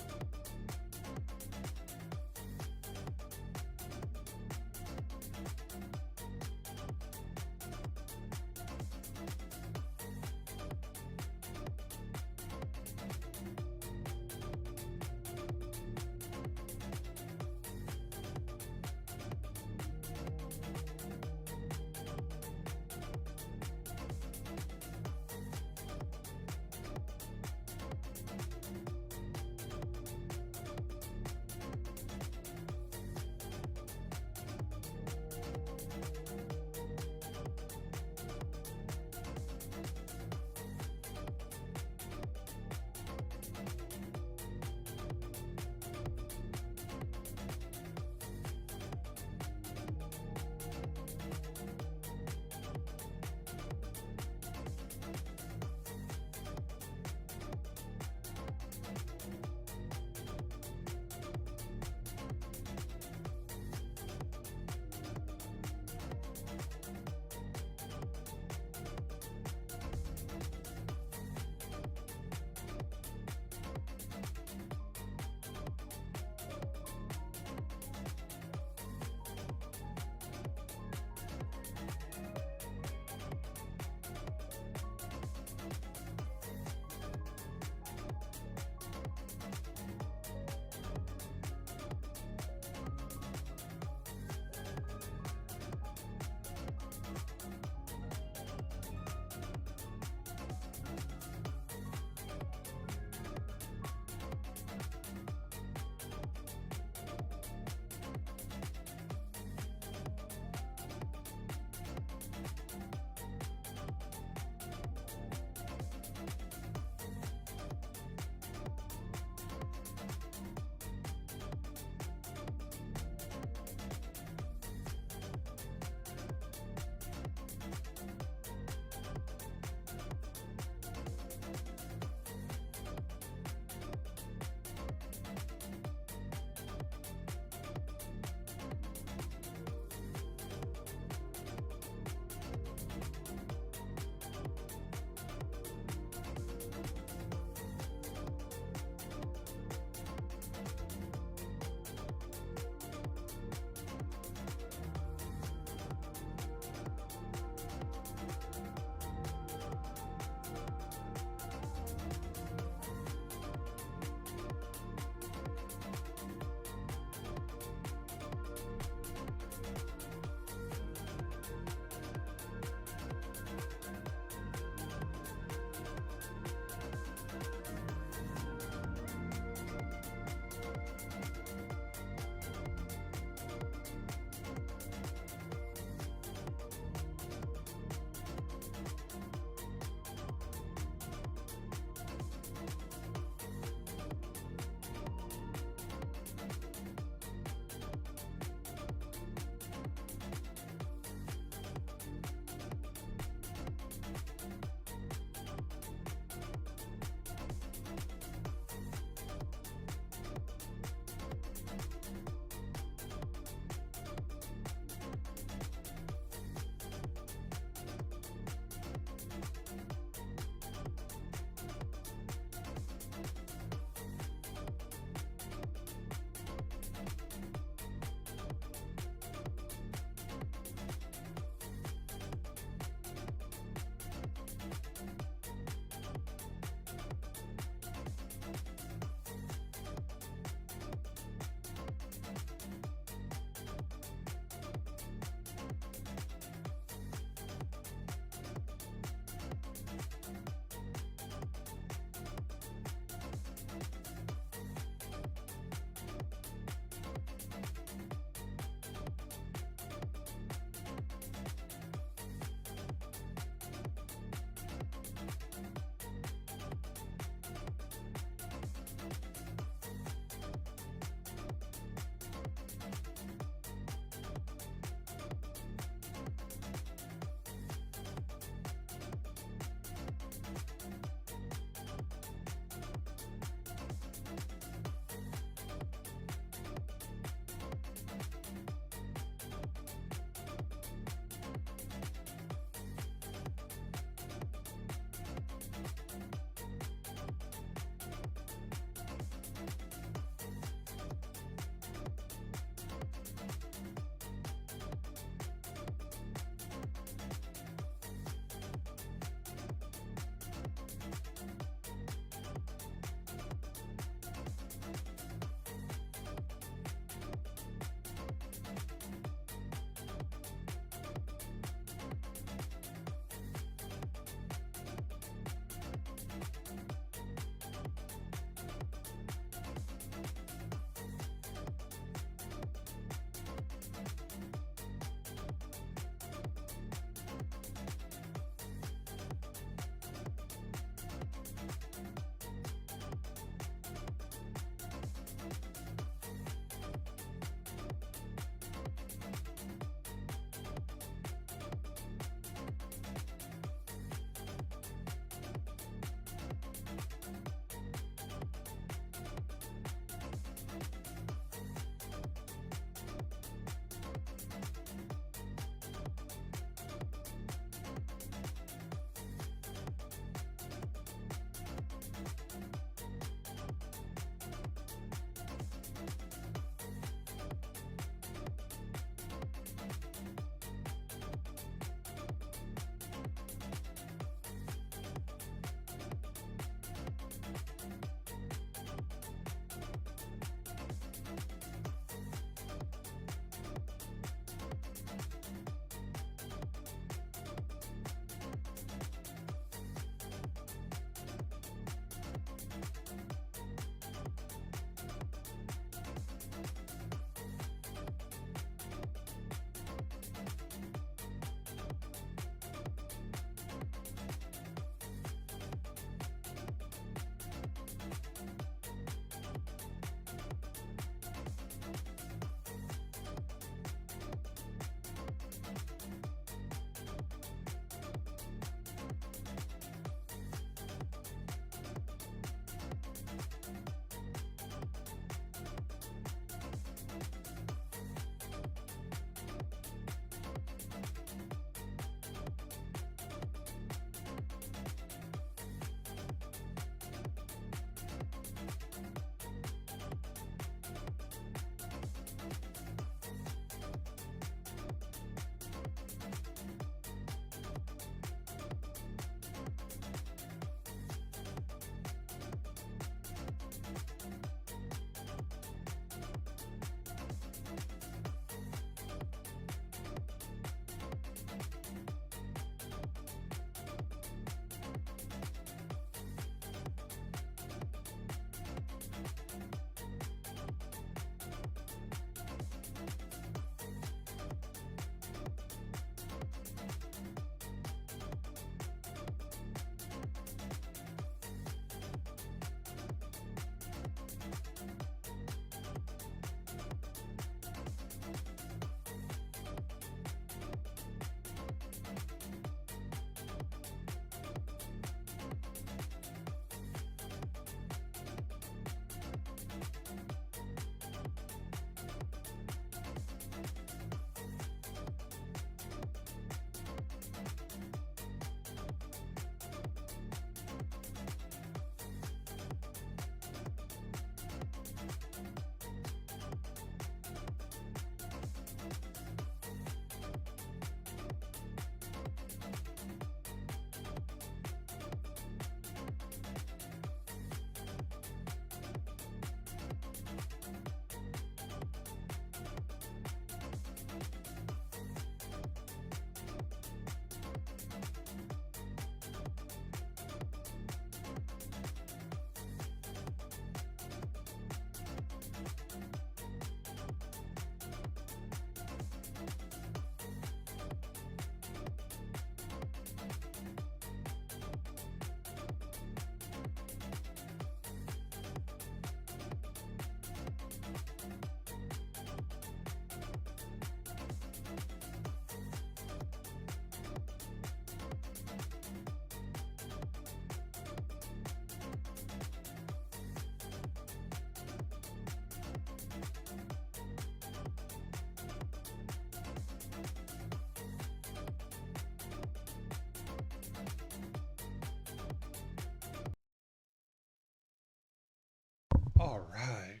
A: All right.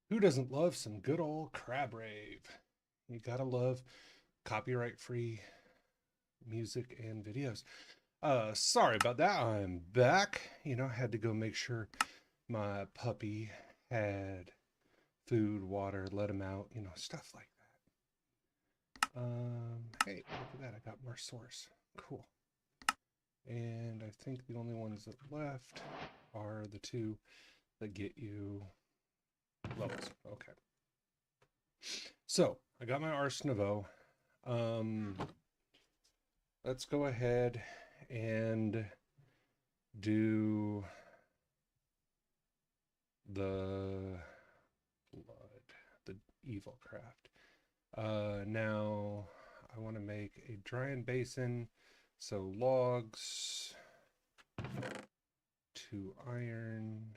A: Who doesn't love some good old crab rave? You gotta love copyright-free music and videos. Sorry about that. I'm back. Had to go make sure my puppy had food, water, let him out, stuff like that. Hey, look at that. I got more source. Cool. And I think the only ones that left are the two that get you levels. Okay. So I got my Ars Nouveau. Let's go ahead and do the evil craft. Now I want to make a drying basin, so logs, 2 iron.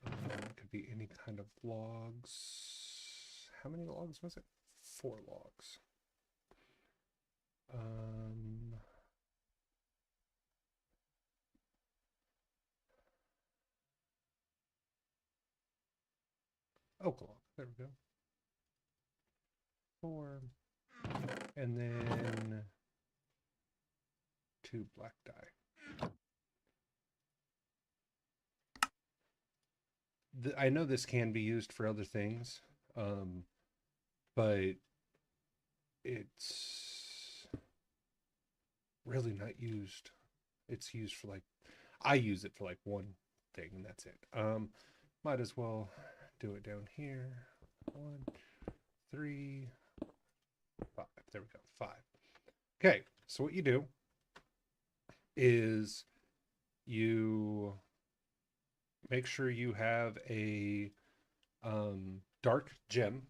A: It could be any kind of logs. How many logs was it? 4 logs. Oak log. There we go. 4. And then 2 black dye. I know this can be used for other things, but it's really not used. It's used for I use it for one thing, and that's it. Might as well do it down here. 1, 3, 5. There we go. 5. Okay, so what you do is you make sure you have a dark gem.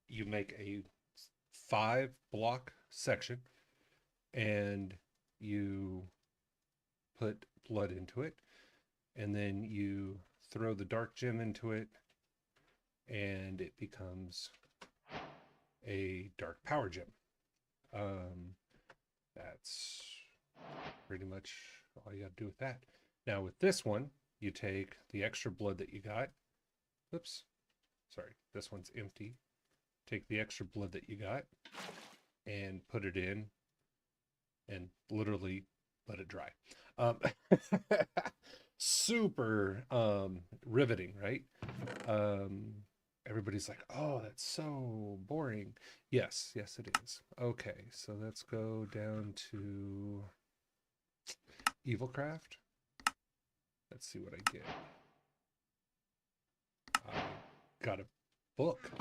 A: You make a 5 block section and you put blood into it, and then you throw the dark gem into it and it becomes a dark power gem. That's pretty much all you got to do with that. Now with this one, you take the extra blood that you got. Oops. Sorry, this one's empty. Take the extra blood that you got and put it in and literally let it dry. Super riveting, right? Everybody's like, oh, that's so boring. Yes, it is. Okay, so let's go down to Evilcraft. Let's see what I get. I got a book.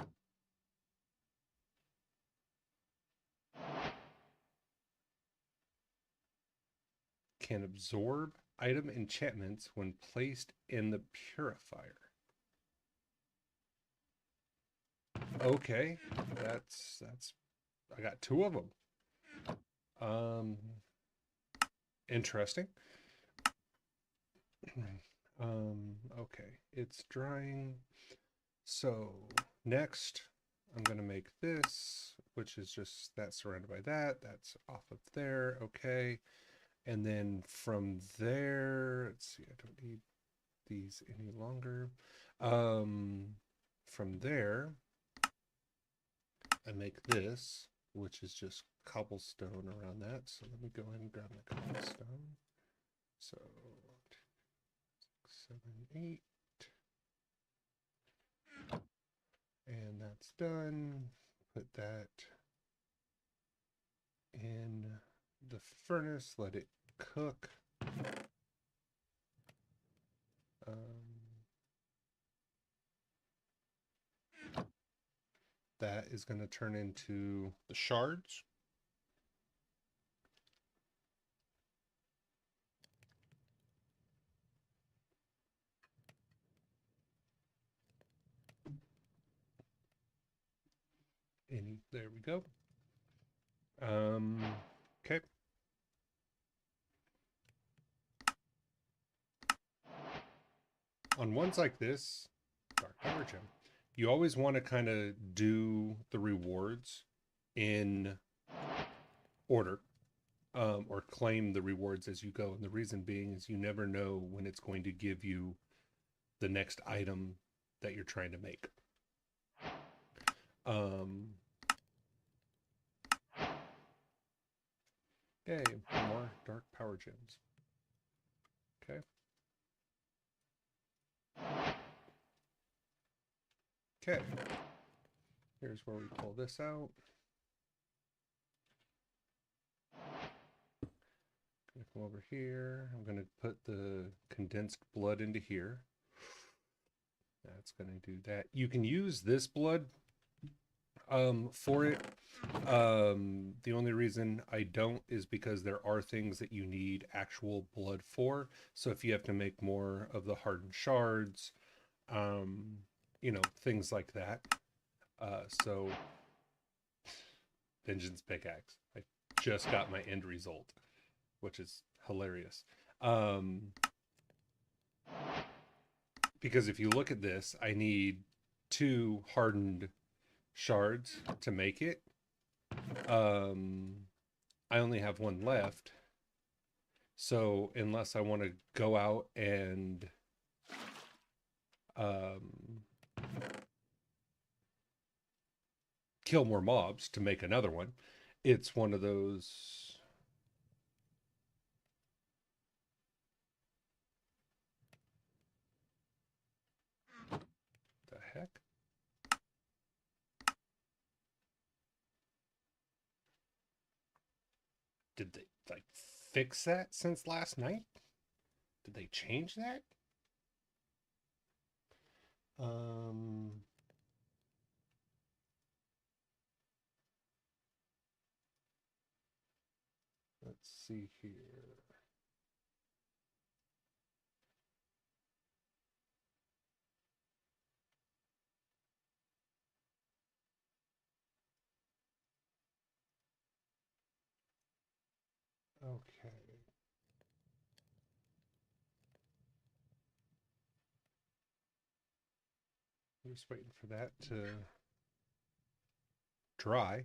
A: Can absorb item enchantments when placed in the purifier. Okay, that's I got 2 of them. Interesting. Okay, it's drying. So next I'm going to make this, which is just that surrounded by that. That's off of there. Okay. And then from there, let's see, I don't need these any longer. From there, I make this, which is just cobblestone around that. So let me go ahead and grab my cobblestone. So 6, 7, 8. And that's done. Put that in the furnace, let it cook. That is going to turn into the shards. And there we go. Okay. On ones like this, Dark Power Gem, you always want to kind of do the rewards in order, or claim the rewards as you go. And the reason being is you never know when it's going to give you the next item that you're trying to make. Yay, more dark power gems. Okay. Okay. Here's where we pull this out. Gonna come over here. I'm gonna put the condensed blood into here. That's gonna do that. You can use this blood for it. The only reason I don't is because there are things that you need actual blood for. So if you have to make more of the hardened shards, you know, things like that. So Vengeance Pickaxe. I just got my end result, which is hilarious. Because if you look at this, I need 2 hardened shards to make it. I only have 1 left. So unless I want to go out and kill more mobs to make another one, it's one of those. The heck? Did they like fix that since last night? Did they change that? Let's see here. Okay. I'm just waiting for that to dry.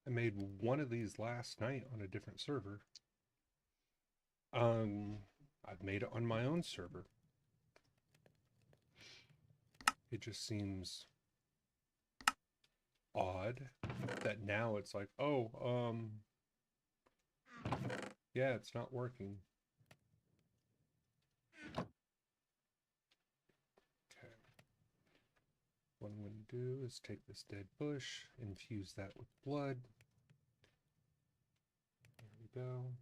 A: I made one of these last night on a different server. I've made it on my own server. It just seems odd that now it's like, oh, yeah, it's not working. Okay. What I'm going to do is take this dead bush, infuse that with blood. There we go.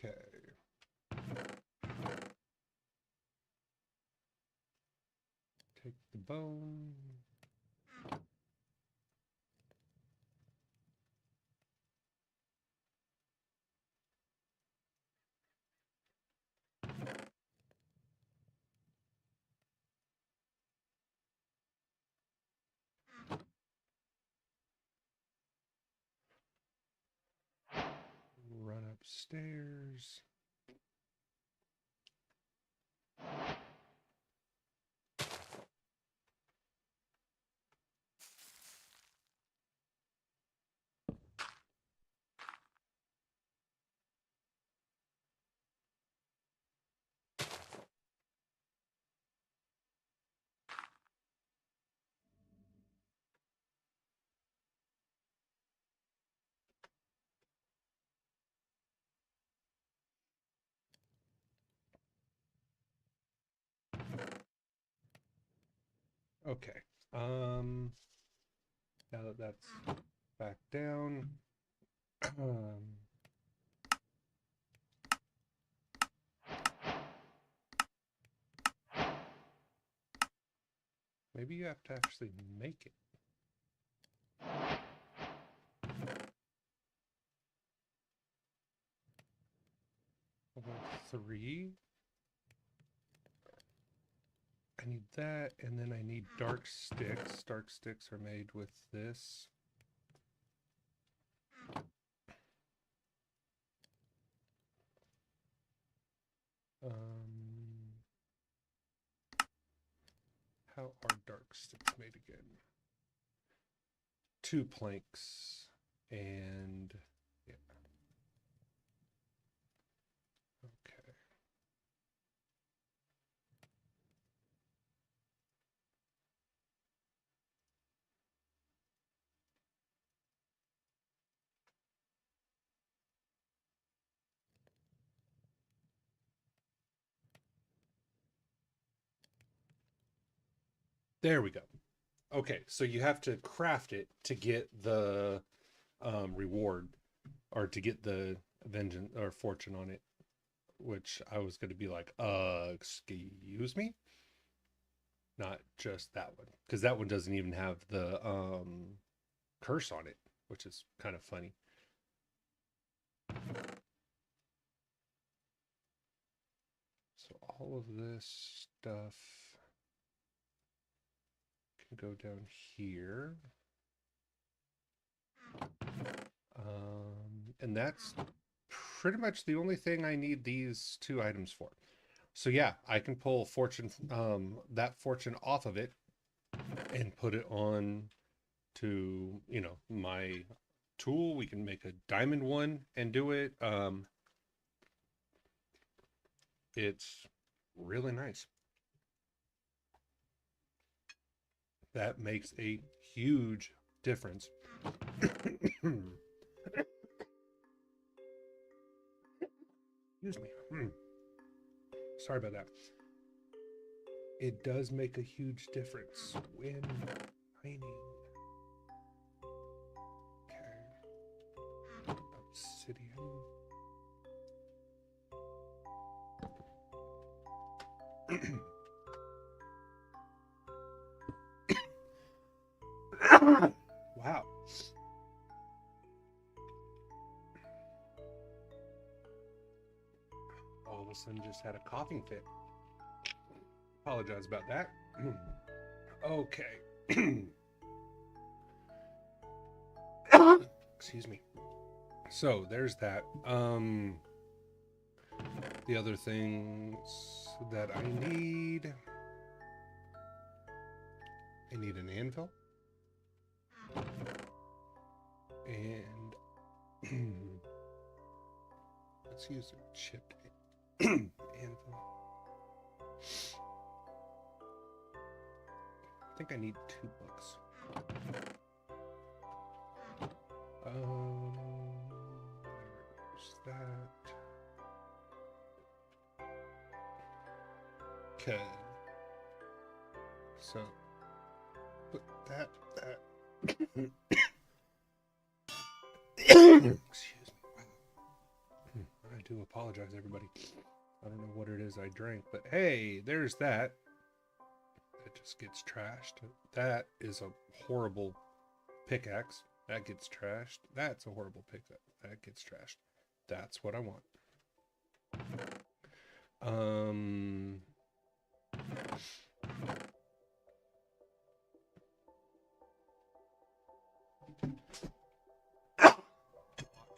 A: Okay. Take the bone. Run upstairs. Okay. Now that that's back down, maybe you have to actually make it. Level 3. I need that, and then I need dark sticks. Dark sticks are made with this. How are dark sticks made again? 2 planks and yeah. Okay. There we go. Okay, so you have to craft it to get the reward, or to get the vengeance or fortune on it, which I was going to be like, excuse me? Not just that one, because that one doesn't even have the curse on it, which is kind of funny. So all of this stuff can go down here. And that's pretty much the only thing I need these 2 items for. So yeah, I can pull fortune, that fortune off of it and put it on to, you know, my tool. We can make a diamond one and do it. It's really nice. That makes a huge difference. Excuse me. Sorry about that. It does make a huge difference when mining. Okay. Obsidian. Wow. All of a sudden just had a coughing fit. Apologize about that. Okay. Excuse me. So there's that. The other things that I need an anvil. And let's use a chipped anvil. I think I need 2 books. There's that. Okay. So put that. Excuse me. I do apologize, everybody. I don't know what it is I drank, but hey, there's that. It just gets trashed. That is a horrible pickaxe. That gets trashed. That's a horrible pickaxe. That gets trashed. That's what I want.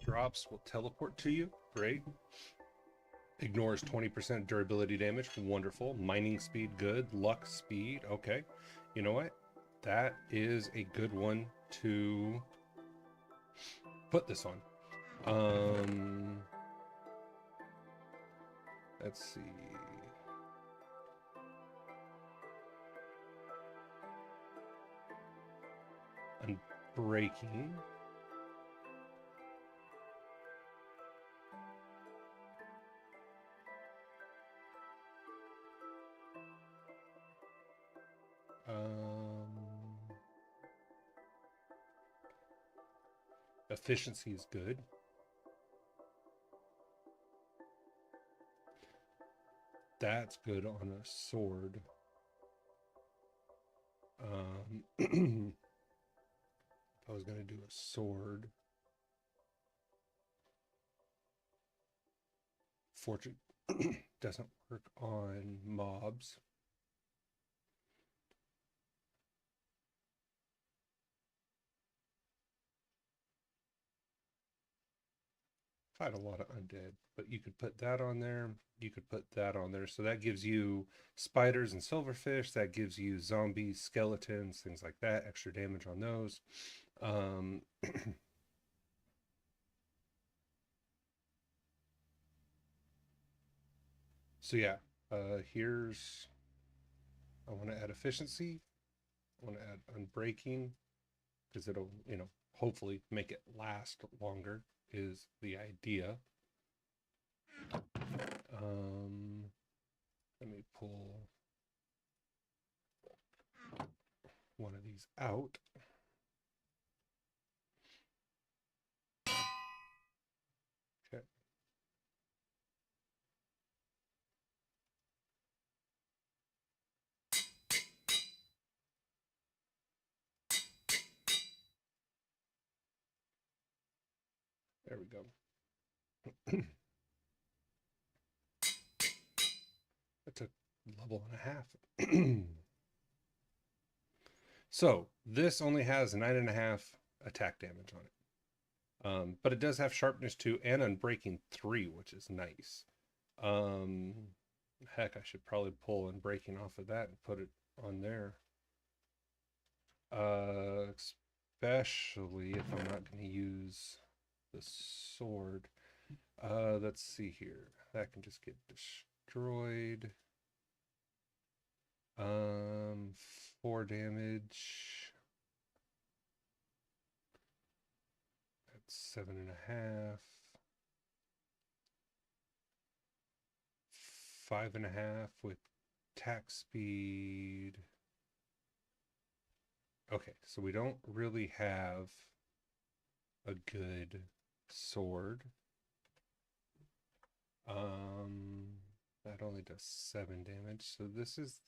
A: Drops will teleport to you. Great. Ignores 20% durability damage. Wonderful. Mining speed, good. Luck speed. Okay. You know what? That is a good one to put this on. Let's see. Unbreaking. Efficiency is good. That's good on a sword. If I was going to do a sword, fortune doesn't work on mobs. quite a lot of undead, but you could put that on there. You could put that on there. So that gives you spiders and silverfish. That gives you zombies, skeletons, things like that. Extra damage on those. So yeah, here's, I want to add efficiency. I want to add unbreaking because it'll, hopefully make it last longer is the idea. Let me pull one of these out. Okay. There we go. That's a level and a half. So this only has 9.5 attack damage on it. But it does have sharpness 2 and unbreaking 3, which is nice. Heck, I should probably pull unbreaking off of that and put it on there. Especially if I'm not going to use the sword. Let's see here. That can just get destroyed. 4 damage. That's 7.5. 5.5 with attack speed. Okay, so we don't really have a good sword. That only does 7 damage, so this is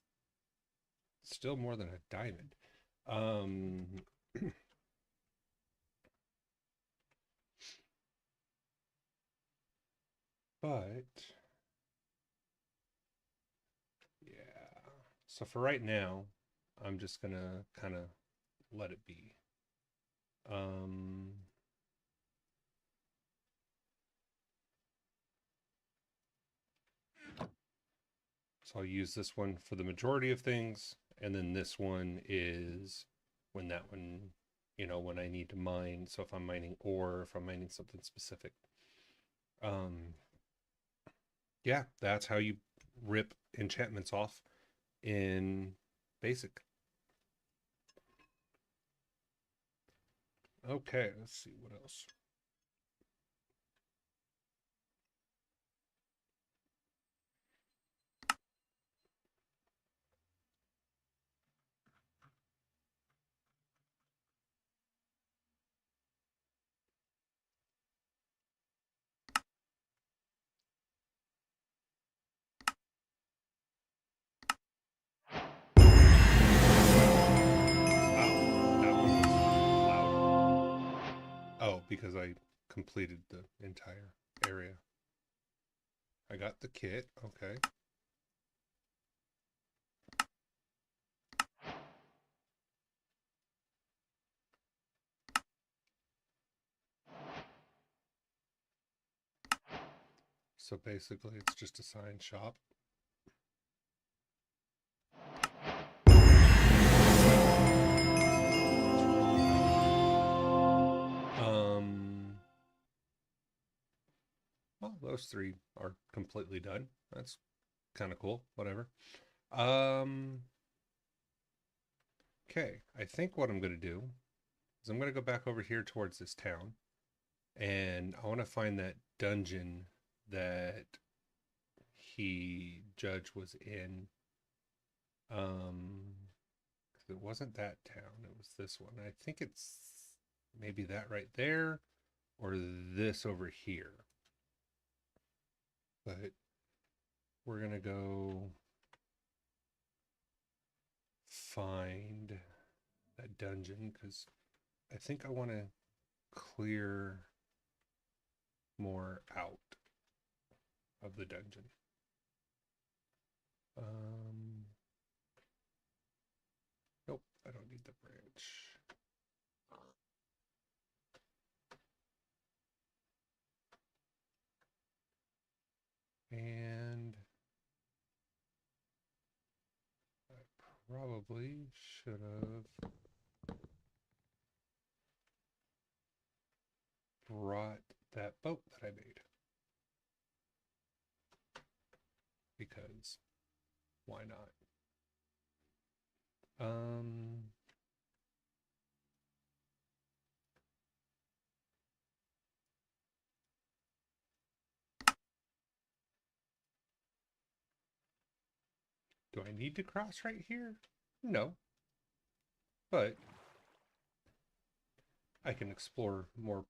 A: still more than a diamond. But yeah, so for right now, I'm just gonna kind of let it be. So I'll use this one for the majority of things, and then this one is when that one, when I need to mine. So if I'm mining ore, if I'm mining something specific. Yeah, that's how you rip enchantments off in basic. Okay, let's see what else. Oh, because I completed the entire area. I got the kit, okay. So basically it's just a sign shop. Well, those 3 are completely done. That's kind of cool. Whatever. Okay, I think what I'm going to do is I'm going to go back over here towards this town, and I want to find that dungeon that Judge was in. 'Cause it wasn't that town, it was this one. I think it's maybe that right there or this over here. But we're gonna go find that dungeon because I think I want to clear more out of the dungeon. Nope, I don't need the branch. Probably should have brought that boat that I made. Because why not? Do I need to cross right here? No. But I can explore more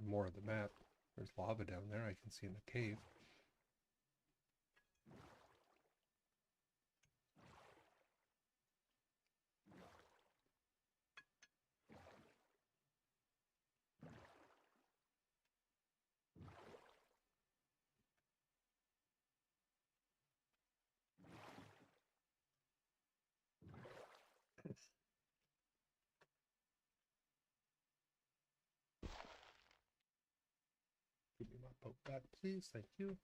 A: more of the map. There's lava down there I can see in the cave. Give me my boat back, please. Thank you.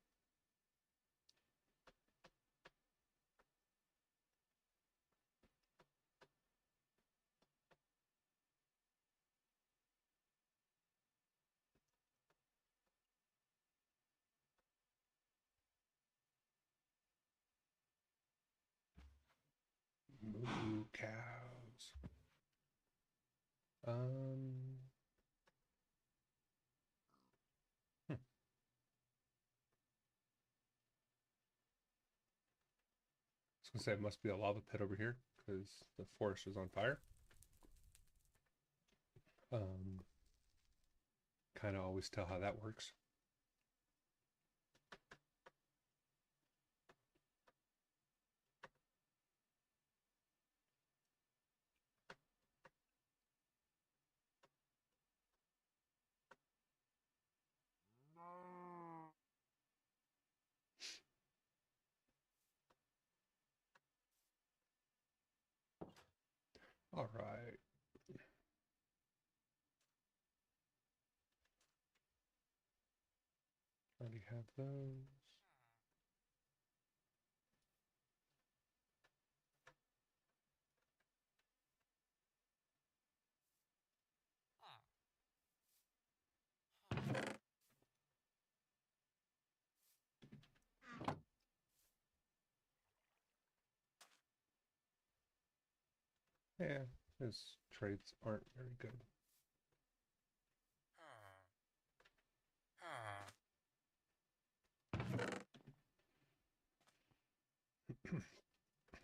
A: Moo cows. Hmm. I was gonna say it must be a lava pit over here because the forest is on fire. Kind of always tell how that works. All right. Already have those. Yeah, his traits aren't very good.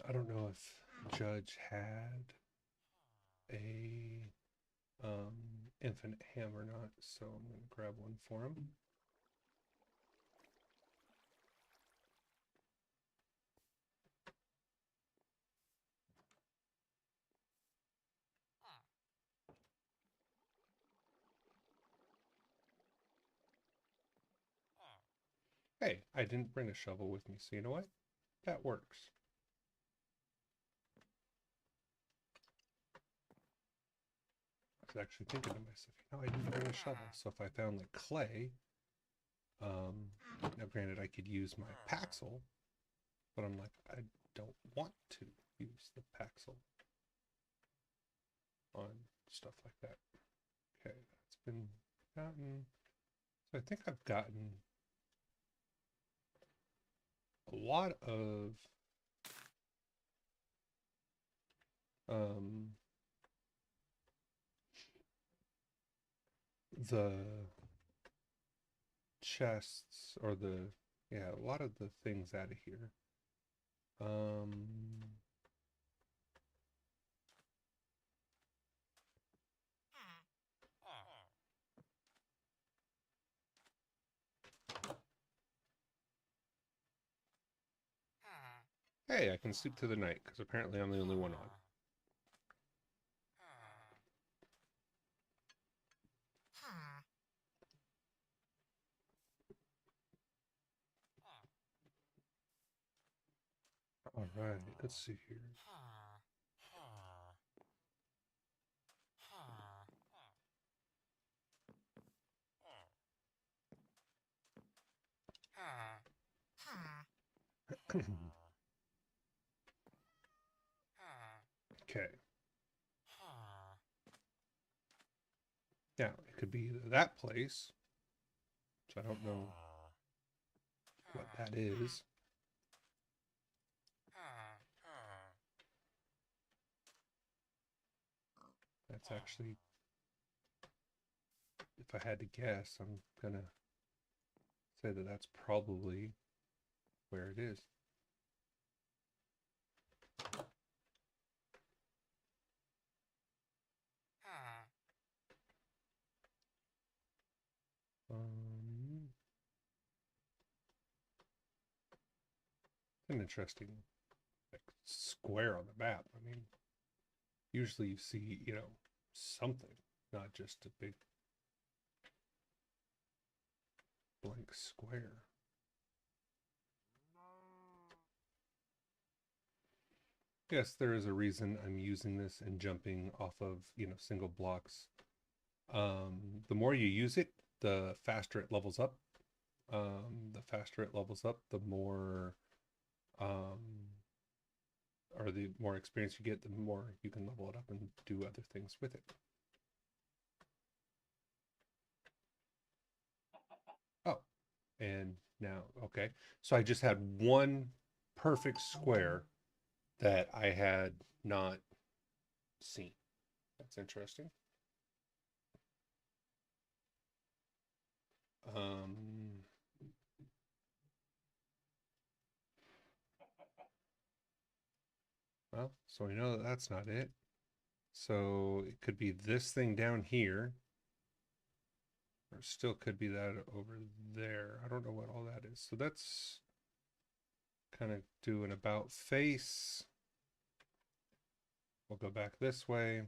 A: I don't know if Judge had a infinite ham or not, so I'm gonna grab one for him. Hey, I didn't bring a shovel with me, so you know what? That works. I was actually thinking to myself, I didn't bring a shovel, so if I found like clay, now granted I could use my Paxel, but I'm like, I don't want to use the Paxel on stuff like that. Okay, that's been gotten. So I think I've gotten a lot of the chests or a lot of the things out of here. Hey, I can sleep through the night because apparently I'm the only one on. All right, let's see here. Okay. Now, it could be either that place, which I don't know what that is. That's actually, if I had to guess, I'm gonna say that that's probably where it is. An interesting like square on the map. I mean, usually you see, something, not just a big blank square. Yes, there is a reason I'm using this and jumping off of, single blocks. The more you use it, the faster it levels up. The faster it levels up, the more, or the more experience you get, the more you can level it up and do other things with it. Oh, and now, okay. So I just had one perfect square that I had not seen. That's interesting. Well, so we know that that's not it. So it could be this thing down here, or still could be that over there. I don't know what all that is. So that's kind of do an about face. We'll go back this way.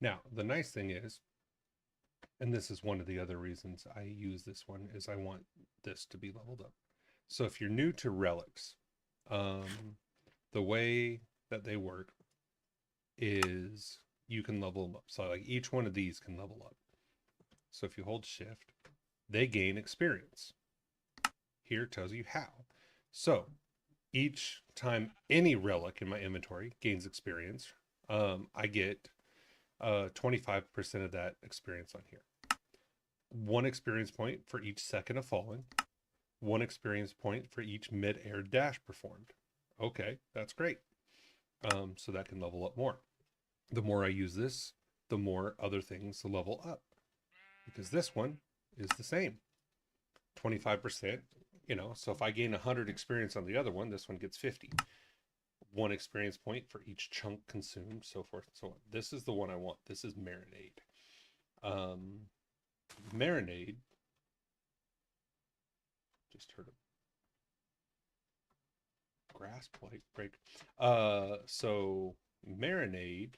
A: Now, the nice thing is, and this is one of the other reasons I use this one, is I want this to be leveled up. So if you're new to relics, the way that they work is you can level them up. So like each one of these can level up. So if you hold shift, they gain experience. Here tells you how. So each time any relic in my inventory gains experience, I get 25% of that experience on here. 1 experience point for each second of falling. 1 experience point for each mid-air dash performed. Okay, that's great. So that can level up more. The more I use this, the more other things level up. Because this one is the same. 25%, so if I gain 100 experience on the other one, this one gets 50. 1 experience point for each chunk consumed, so forth and so on. This is the one I want. This is Marinade. Marinade, just heard a grass break. So Marinade,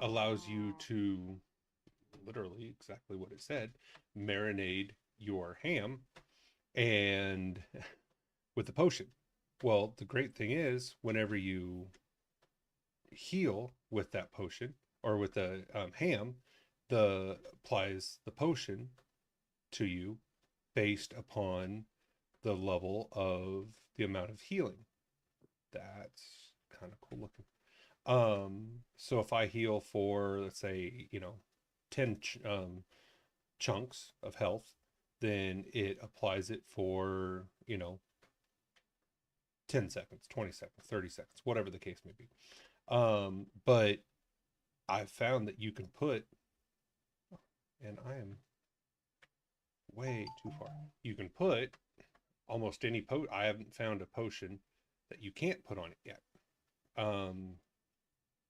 A: allows you to, literally exactly what it said, marinade your ham and with the potion. Well, the great thing is whenever you heal with that potion or with the ham, applies the potion to you based upon the level of the amount of healing. That's kind of cool looking. So if I heal for, let's say, 10 chunks of health, then it applies it for, 10 seconds, 20 seconds, 30 seconds, whatever the case may be. But I've found that you can put, and I am way too far. You can put almost any I haven't found a potion that you can't put on it yet.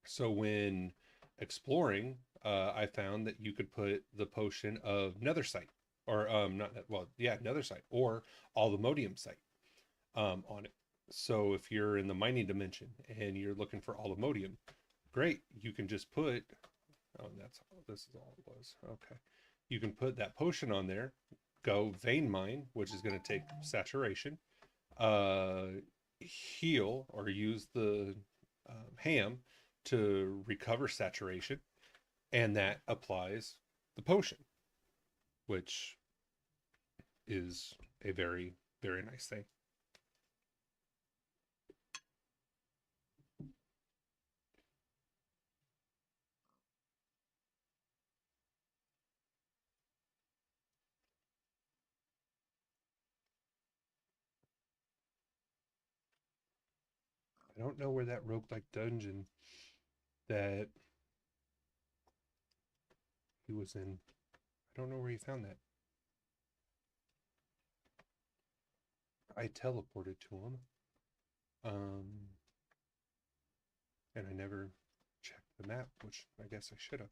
A: So when exploring, I found that you could put the potion of Nethersite, or Nethersite, or all the Modium site on it. So if you're in the mining dimension and you're looking for all the Modium, great. You can just put. Oh, this is all it was. Okay, you can put that potion on there. Go vein mine, which is going to take saturation. Heal or use the ham to recover saturation, and that applies the potion. which is a very, very nice thing. I don't know where that roguelike dungeon that he was in. I don't know where he found that. I teleported to him. And I never checked the map, which I guess I should have.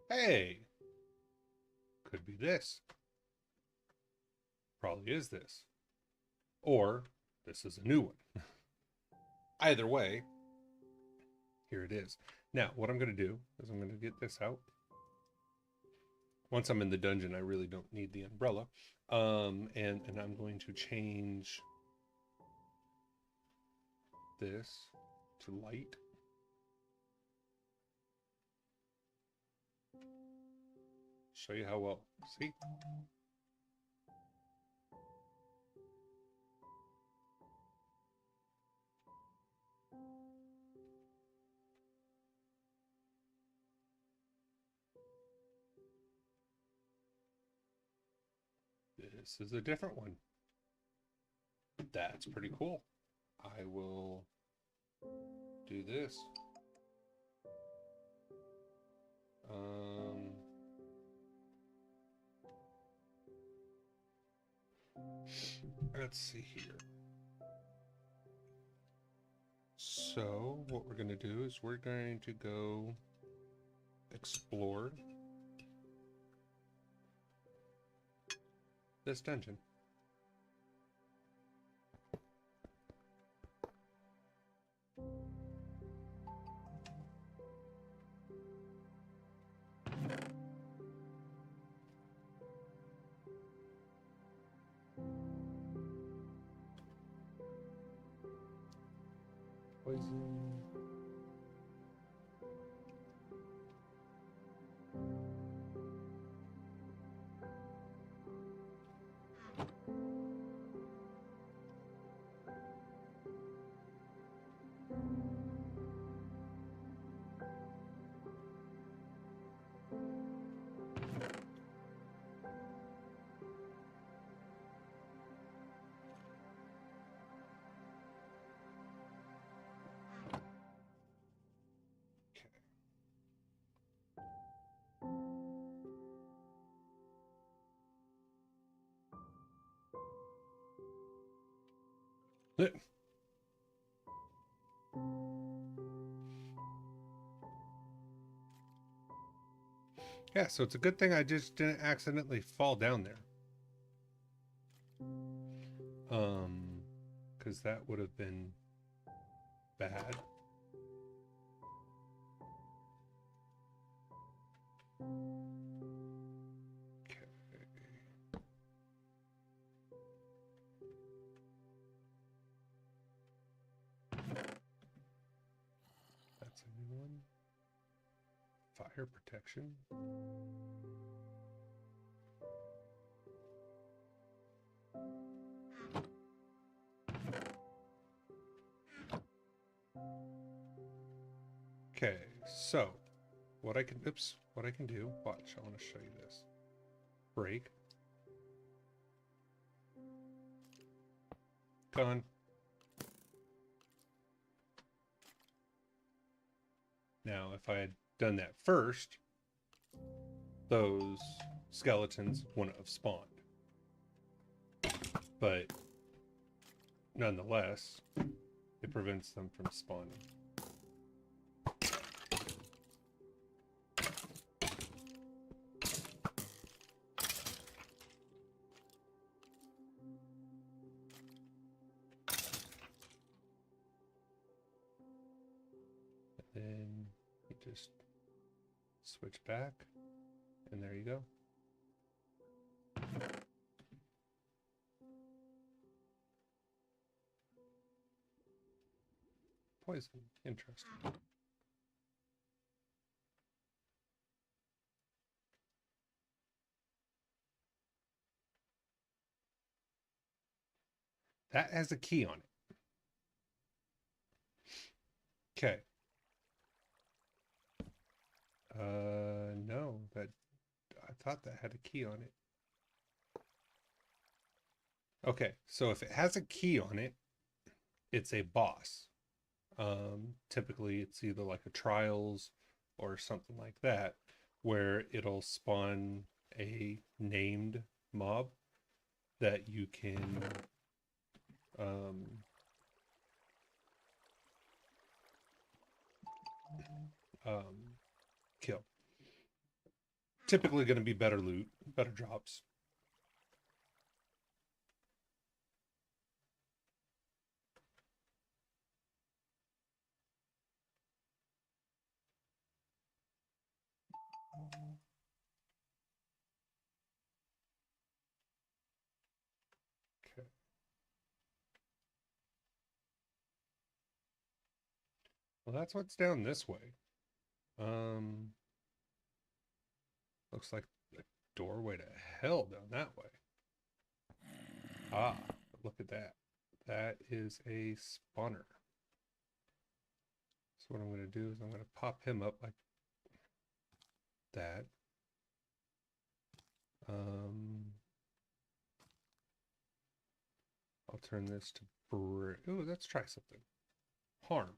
A: Hey! Could be this. Probably is this. Or this is a new one. Either way, here it is. Now, what I'm going to do is I'm going to get this out. Once I'm in the dungeon, I really don't need the umbrella. And I'm going to change this to light. Show you how well. See? This is a different one. That's pretty cool. I will do this. Let's see here. So what we're going to do is we're going to go explore this dungeon. Poison. Okay. Yeah, so it's a good thing I just didn't accidentally fall down there. Because that would have been bad. Okay. That's a new one. Fire protection. Okay, so what I can do, watch, I want to show you this. Break. Gone. Now, if I had done that first, those skeletons wouldn't have spawned. But nonetheless, it prevents them from spawning. Then just switch back, and there you go. Poison, interesting. That has a key on it. Okay. No, that I thought that had a key on it. Okay, so if it has a key on it, it's a boss. Typically it's either like a trials or something like that, where it'll spawn a named mob that you can kill. Typically going to be better loot, better drops. Okay. Well, that's what's down this way. Looks like a doorway to hell down that way. Ah, look at that. That is a spawner. So what I'm going to do is I'm going to pop him up like that. I'll turn this to ooh, let's try something. Harm.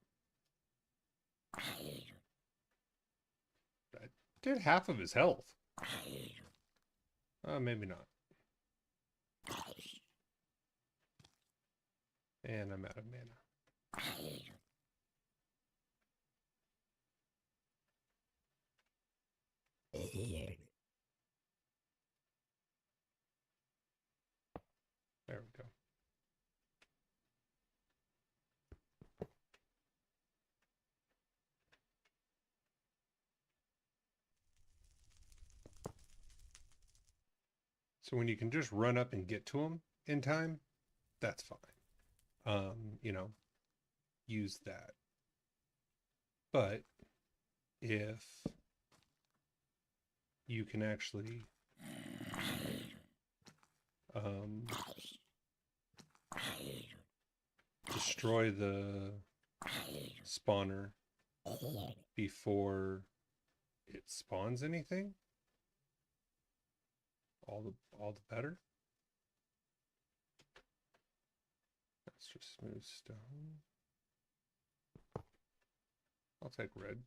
A: That did half of his health. Maybe not. And I'm out of mana. There we go. So when you can just run up and get to them in time, that's fine. You know, use that. But if you can actually destroy the spawner before it spawns anything, all the better. That's just smooth stone. I'll take red.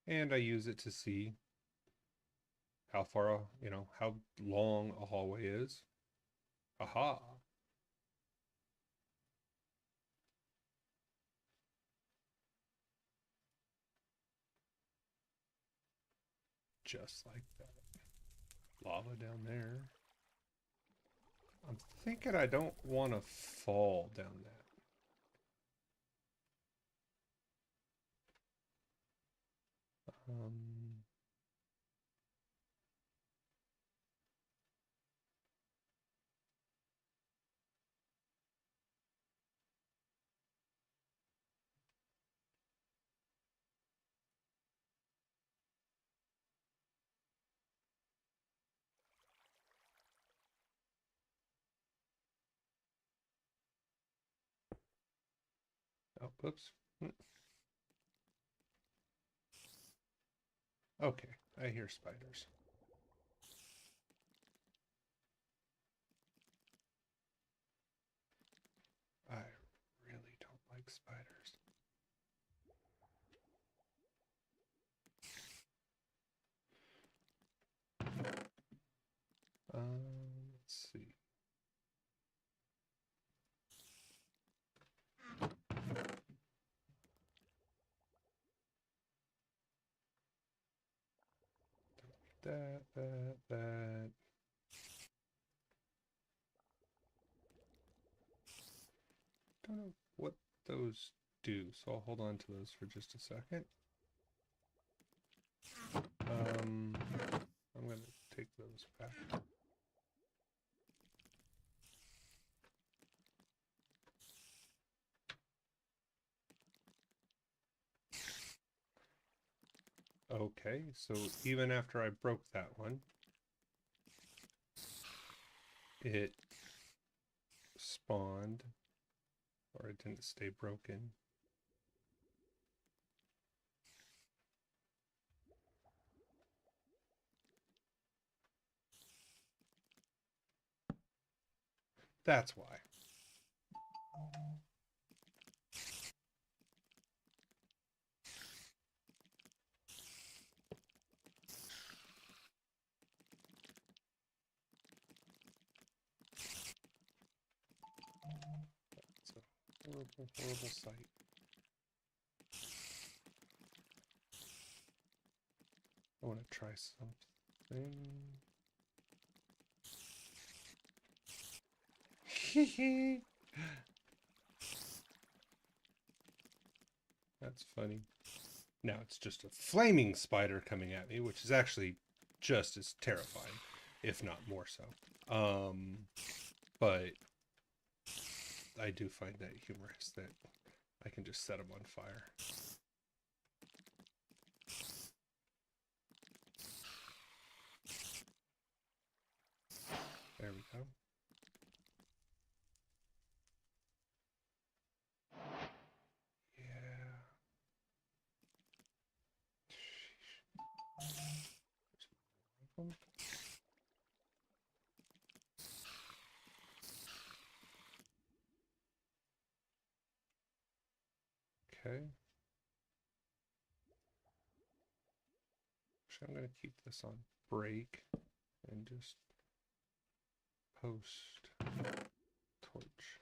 A: And I use it to see how far, you know, how long a hallway is. Aha. Just like that. Lava down there. I'm thinking I don't want to fall down that. Oh, oops. Okay, I hear spiders. I really don't like spiders. Let's see. That. those do. So I'll hold on to those for just a second. I'm going to take those back. Okay, so even after I broke that one, it spawned, or it didn't stay broken. That's why. It's a horrible, horrible sight. I want to try something. That's funny. Now it's just a flaming spider coming at me, which is actually just as terrifying, if not more so. But I do find that humorous that I can just set them on fire. There we go. Yeah. There's more of them. Okay. Actually, I'm going to keep this on break and just post torch.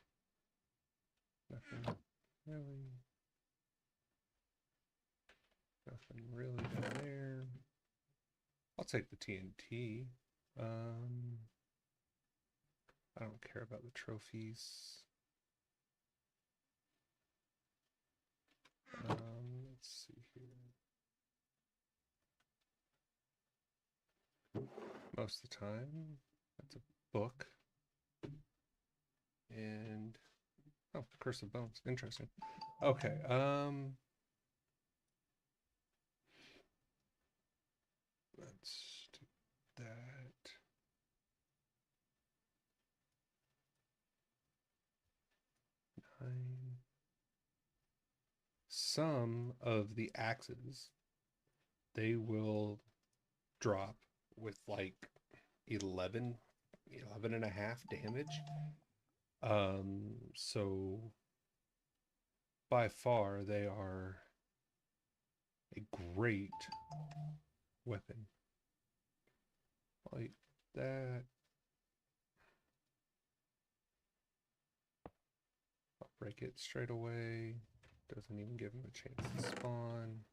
A: Nothing really down there. I'll take the TNT. I don't care about the trophies. Let's see here. Most of the time, that's a book. And oh, Curse of Bones. Interesting. Okay. Let's do that. Some of the axes, they will drop with like 11 and a half damage. So by far they are a great weapon. Like that. I'll break it straight away. Doesn't even give him a chance to spawn.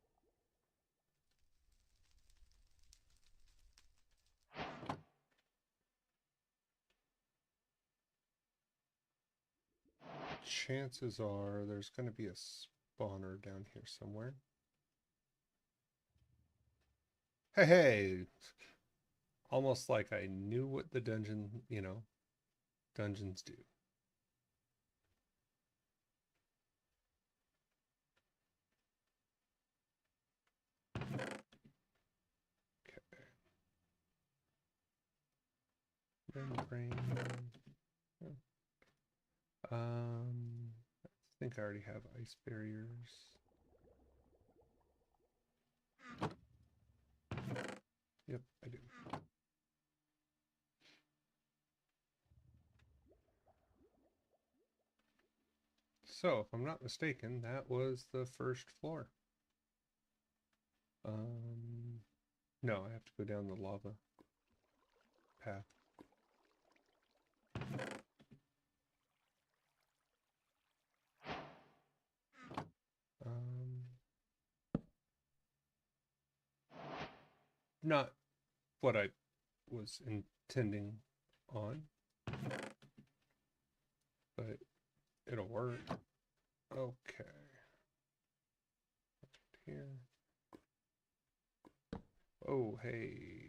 A: Chances are there's going to be a spawner down here somewhere. Hey, hey! Almost like I knew what the dungeon, dungeons do. Membrane. I think I already have ice barriers. Yep, I do. So, if I'm not mistaken, that was the first floor. No, I have to go down the lava path. Not what I was intending on, but it'll work. Okay. Here. Oh, hey.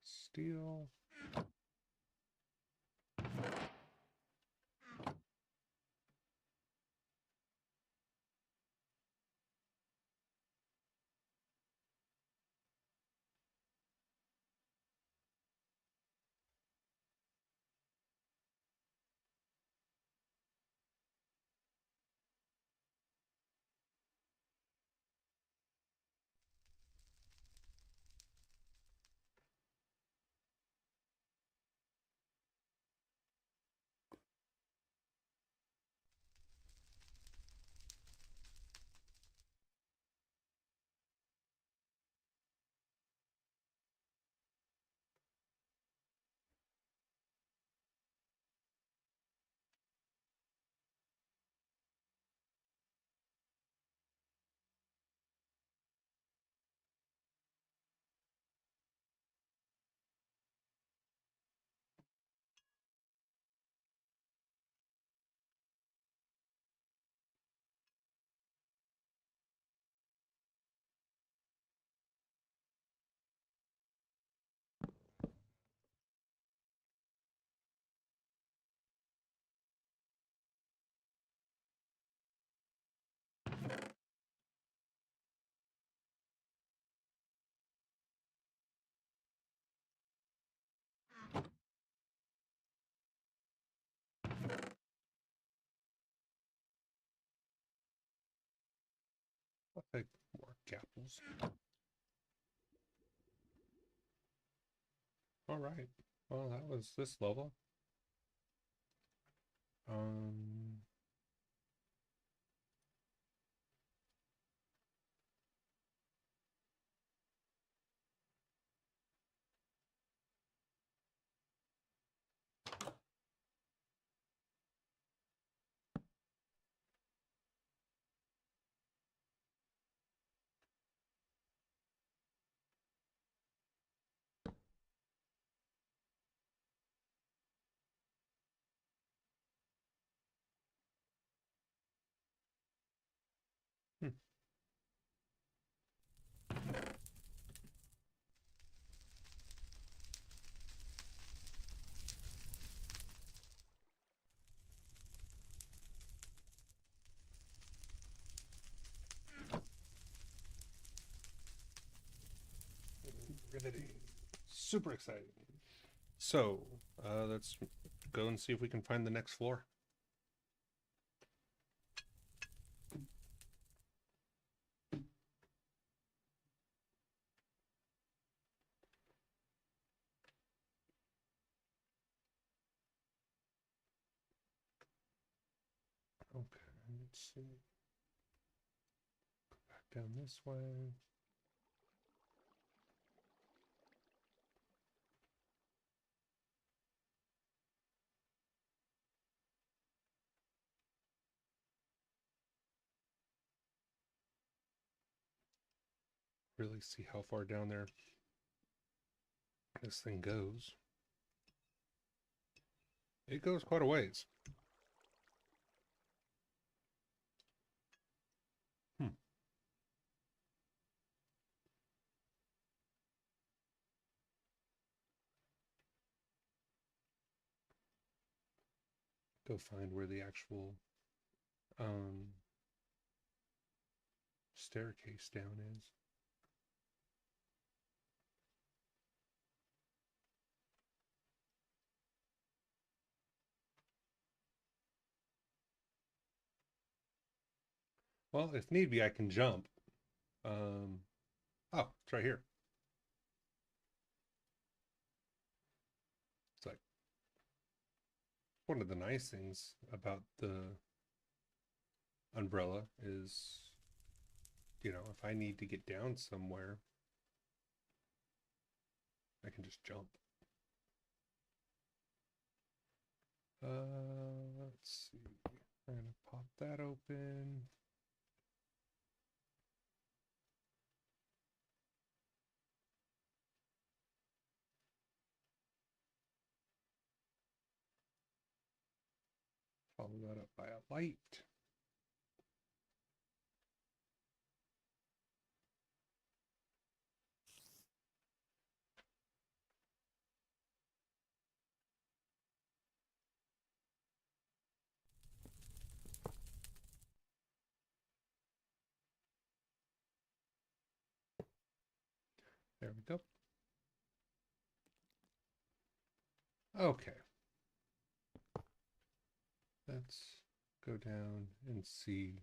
A: Steel. I'll take more apples. All right. Well, that was this level. Um, hmm. Super excited. So, let's go and see if we can find the next floor. Okay, let's see. Go back down this way. Really see how far down there this thing goes. It goes quite a ways. Hmm. Go find where the actual staircase down is. Well, if need be, I can jump. Oh, it's right here. one of the nice things about the umbrella is, you know, if I need to get down somewhere, I can just jump. Let's see. I'm gonna pop that open. Follow that up by a light. There we go. Okay. Let's go down and see.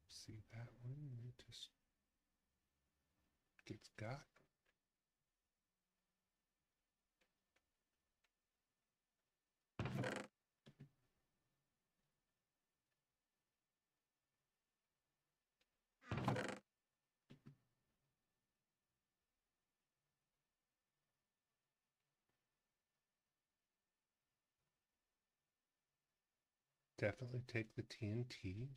A: See that one. It just gets got. Definitely take the TNT.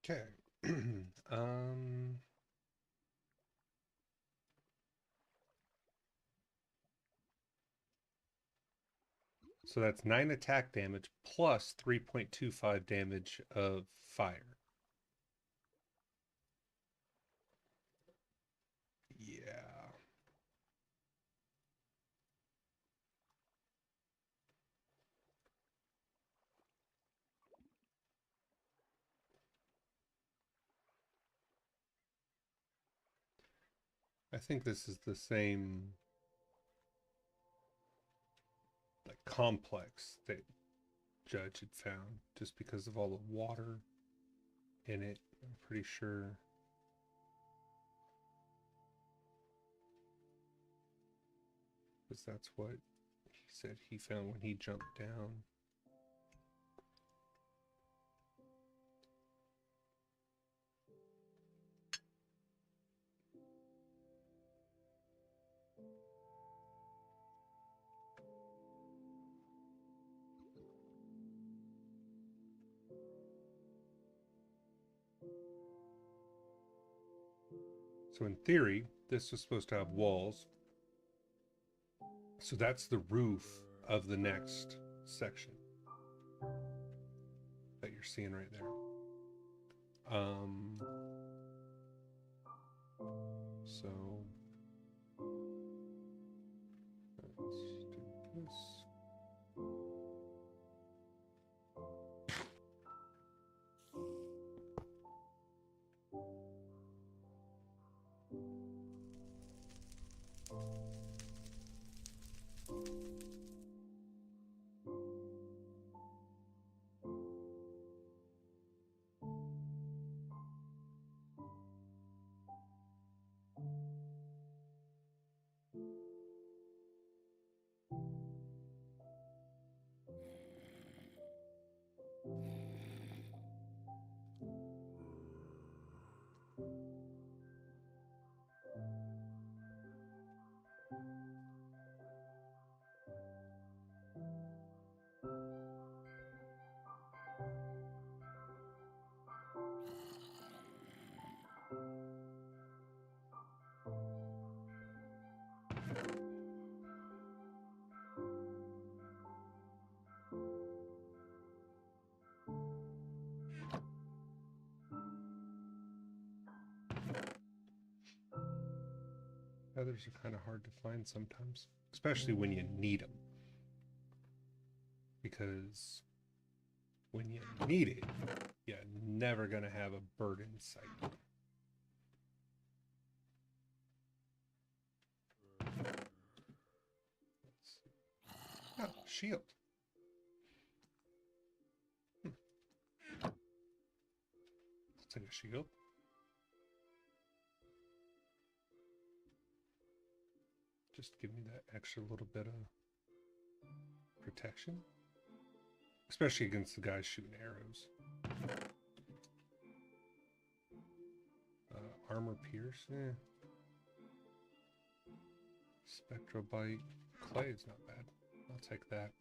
A: Okay. So that's 9 attack damage plus 3.25 damage of fire. Yeah. I think this is the same like complex that Judge had found just because of all the water in it. I'm pretty sure. Because that's what he said he found when he jumped down. So in theory, this was supposed to have walls. So that's the roof of the next section that you're seeing right there. So let's do this. Feathers are kind of hard to find sometimes, especially when you need them. Because when you need it, you're never gonna have a bird in sight. Oh, shield. I'll take a shield. Just give me that extra little bit of protection. Especially against the guys shooting arrows. Armor pierce, Spectrobite. Clay is not bad. I'll take that.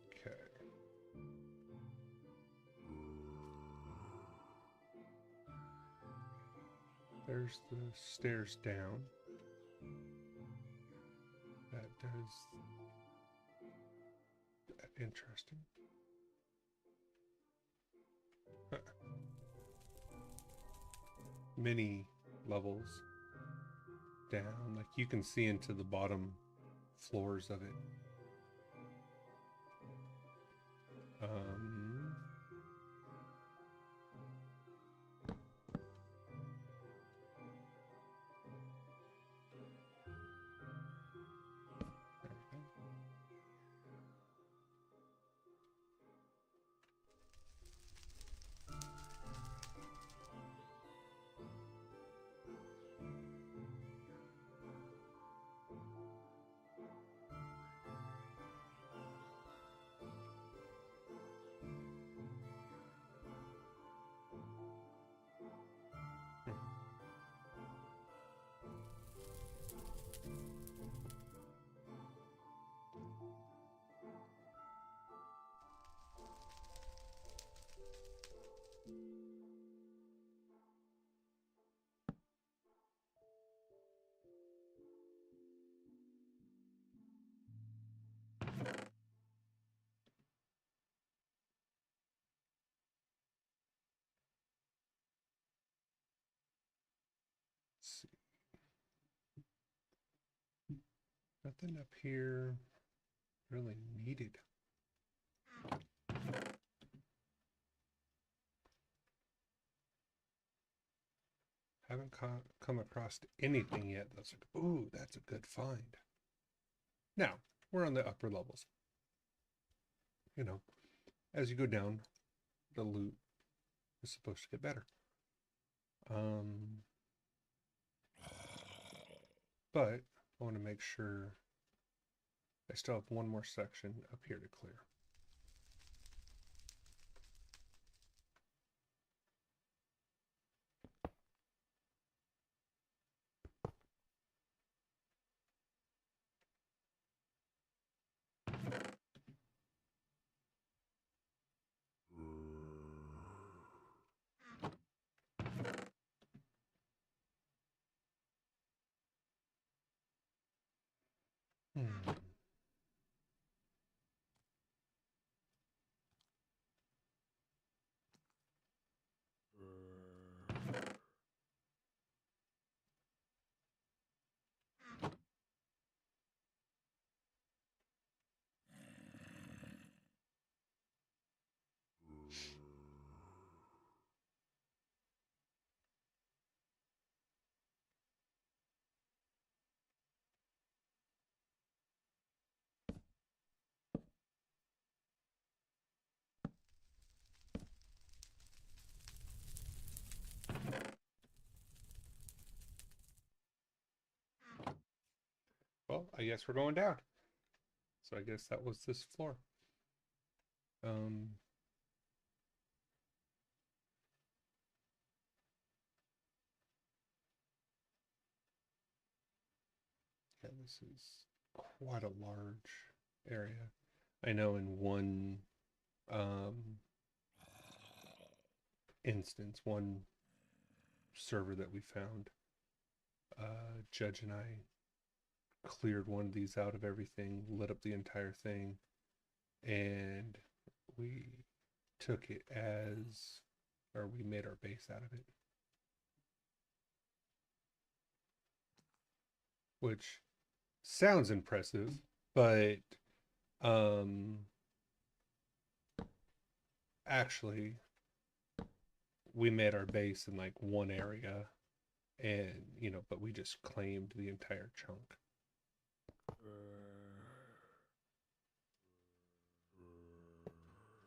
A: Okay. There's the stairs down. That does that interesting. Many levels down, like you can see into the bottom floors of it. There we go. Let's see. Nothing up here really needed. Haven't come across anything yet that's like, ooh, that's a good find. Now, we're on the upper levels. You know, as you go down, the loot is supposed to get better. But I want to make sure I still have one more section up here to clear. Hmm. Well, I guess we're going down. So I guess that was this floor. Yeah, this is quite a large area. I know in one instance, one server that we found, Judge and I cleared one of these out of everything, lit up the entire thing, and we took it as, or we made our base out of it. Which sounds impressive, But actually we made our base in like one area, and but we just claimed the entire chunk.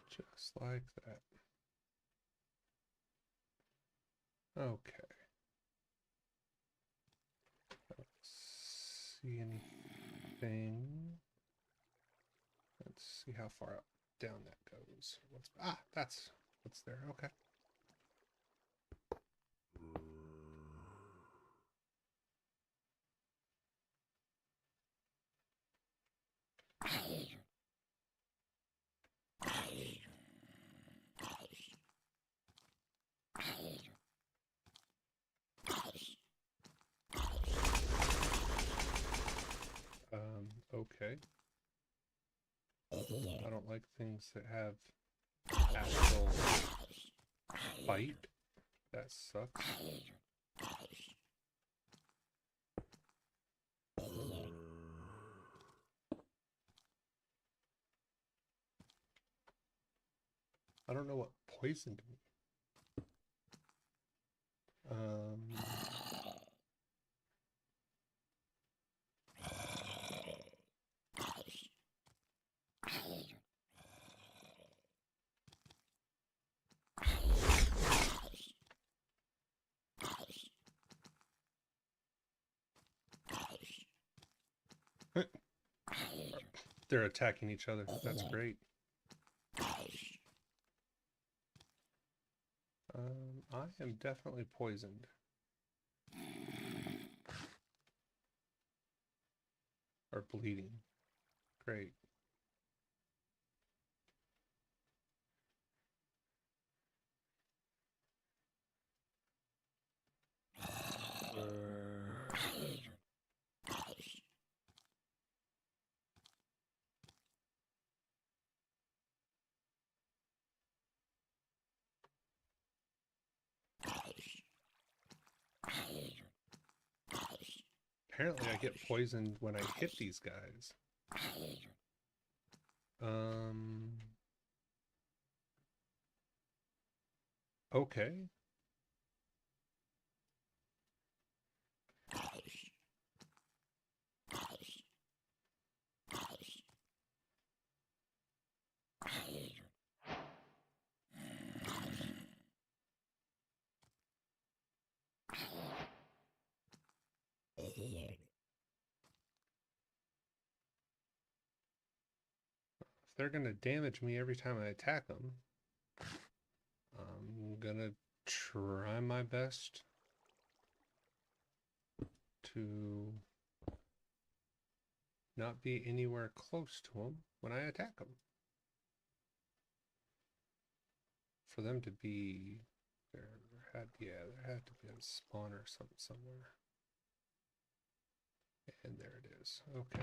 A: Just like that. Okay. Let's see anything. Let's see how far up down that goes. That's what's there. Okay. Okay. I don't like things that have actual fight. That sucks. I don't know what poisoned me. They're attacking each other. That's great. I am definitely poisoned. Or bleeding. Great. Apparently I get poisoned when I hit these guys. Okay. If they're gonna damage me every time I attack them, I'm gonna try my best to not be anywhere close to them when I attack them. For them to be there had to be a spawn or something somewhere. And there it is. Okay.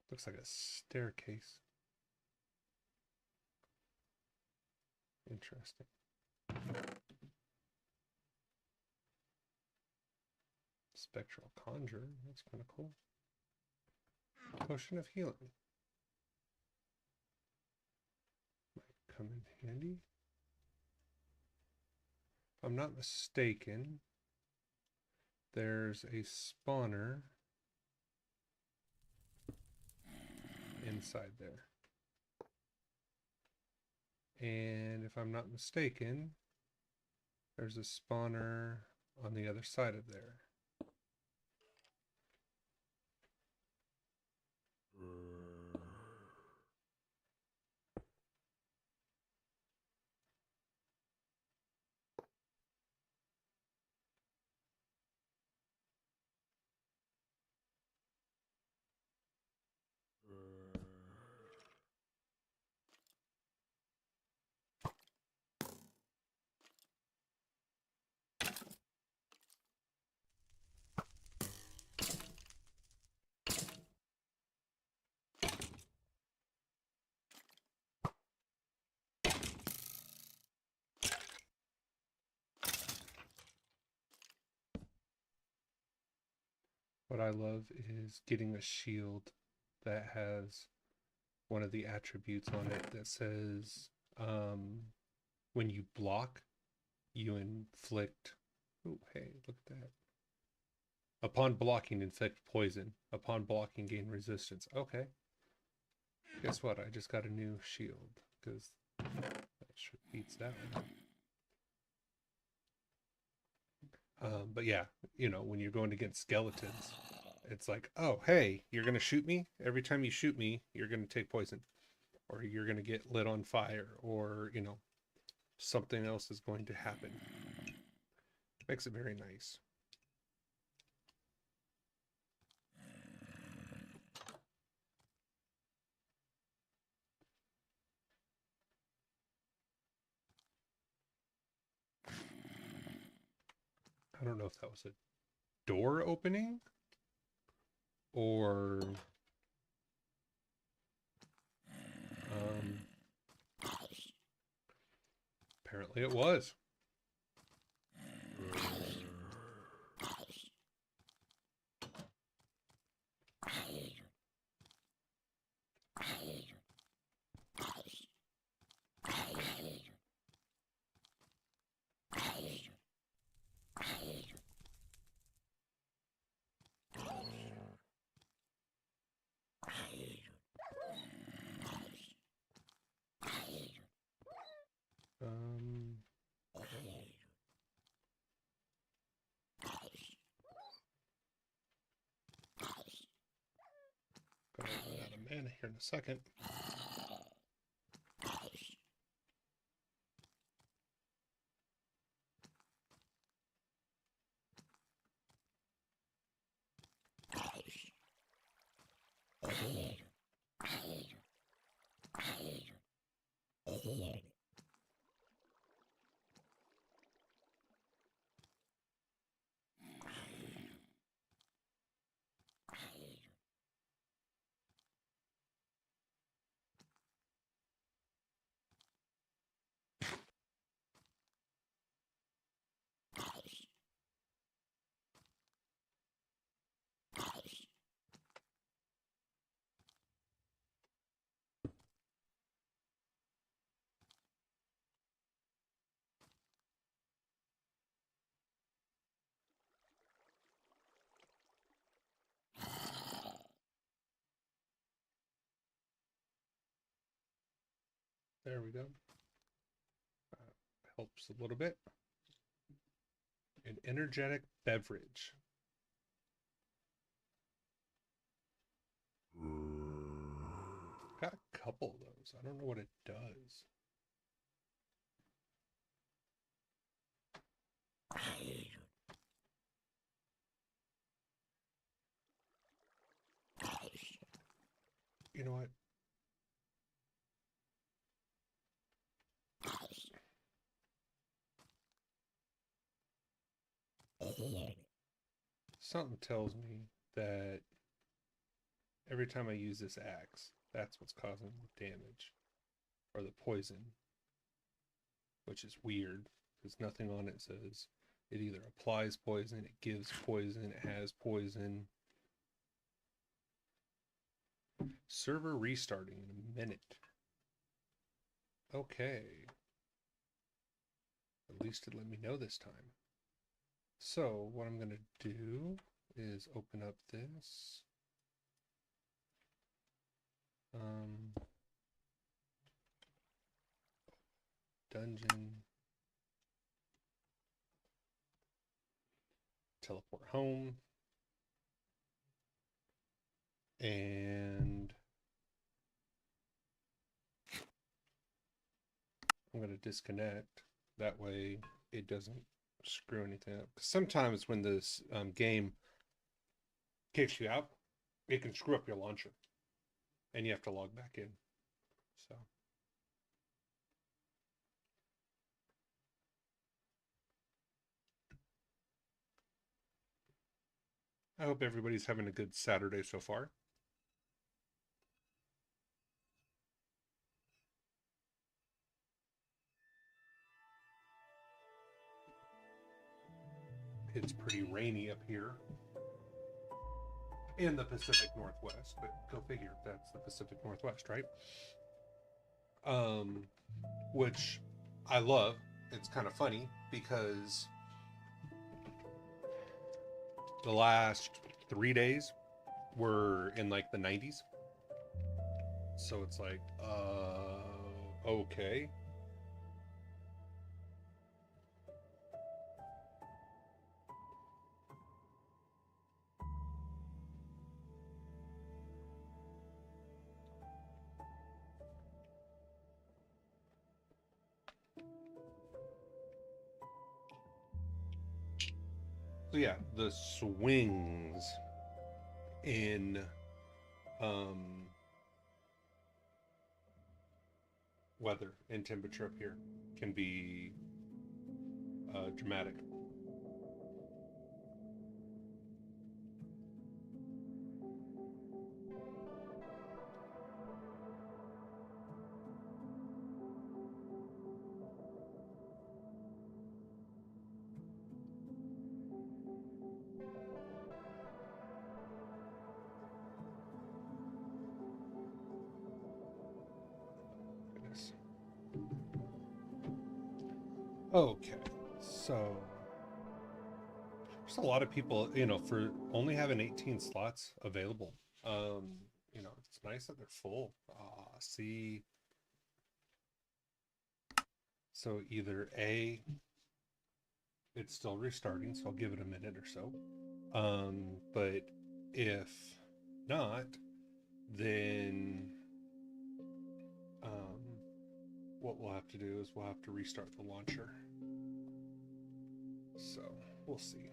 A: Looks like a staircase. Interesting. Spectral Conjure. That's kind of cool. Potion of Healing. Might come in handy. If I'm not mistaken, there's a spawner inside there. And if I'm not mistaken, there's a spawner on the other side of there. what I love is getting a shield that has one of the attributes on it that says when you block, you inflict. Oh, hey, look at that. Upon blocking, inflict poison. Upon blocking, gain resistance. Okay. Guess what? I just got a new shield because that beats that one. But yeah, when you're going against skeletons, it's like, oh, hey, you're going to shoot me? Every time you shoot me, you're going to take poison. Or you're going to get lit on fire. Or, something else is going to happen. Makes it very nice. I don't know if that was a door opening or apparently it was. Gonna run out of mana here in a second. There we go. Helps a little bit. An energetic beverage. Got a couple of those. I don't know what it does. You know what? Something tells me that every time I use this axe, that's what's causing the damage or the poison, which is weird because nothing on it says it either applies poison, it gives poison, it has poison. Server restarting in a minute. Okay. At least it let me know this time. So what I'm going to do is open up this. Dungeon. Teleport home. And I'm going to disconnect. That way it doesn't screw anything up. Because sometimes when this game kicks you out, it can screw up your launcher. And you have to log back in. So. I hope everybody's having a good Saturday so far. It's pretty rainy up here. in the Pacific Northwest, but go figure, that's the Pacific Northwest, right? Which I love. It's kind of funny because the last 3 days were in like the 90s. So it's like, okay. So yeah, the swings in weather and temperature up here can be dramatic. Goodness. Okay, so there's a lot of people, for only having 18 slots available. It's nice that they're full. See, so either A, it's still restarting, so I'll give it a minute or so. But if not, then what we'll have to do is we'll have to restart the launcher. So we'll see.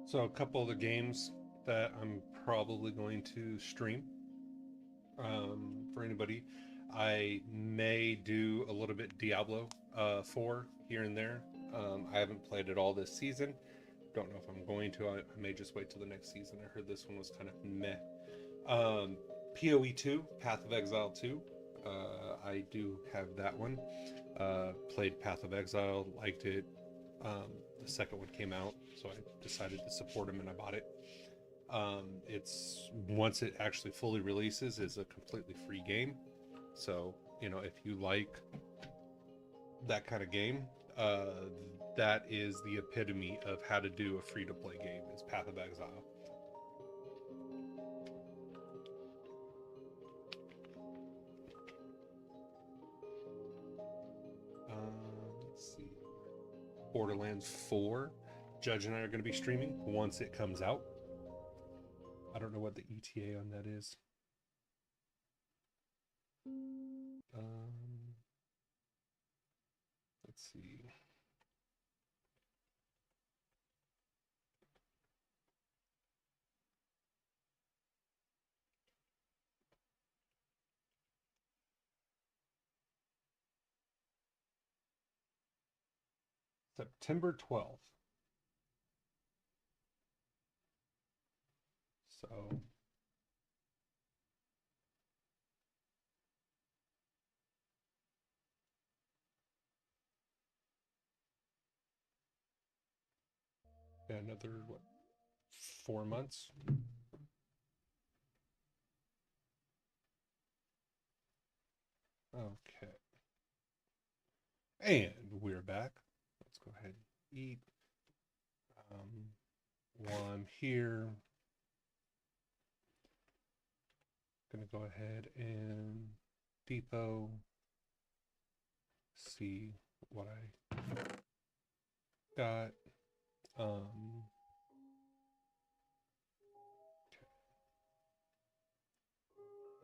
A: So a couple of the games that I'm probably going to stream for anybody. I may do a little bit Diablo 4 here and there. I haven't played it all this season. Don't know if I'm going to. I may just wait till the next season. I heard this one was kind of meh. PoE 2, Path of Exile 2. I do have that one. Played Path of Exile, liked it. The second one came out, so I decided to support him and I bought it. It's once it actually fully releases, is a completely free game. So if you like that kind of game, that is the epitome of how to do a free-to-play game, is Path of Exile. Let's see. Borderlands 4. Judge and I are going to be streaming once it comes out. I don't know what the ETA on that is. Let's see. September 12th. So yeah, another 4 months. Okay. And we're back. Let's go ahead and eat. While I'm here, gonna go ahead and depot, see what I got. Okay.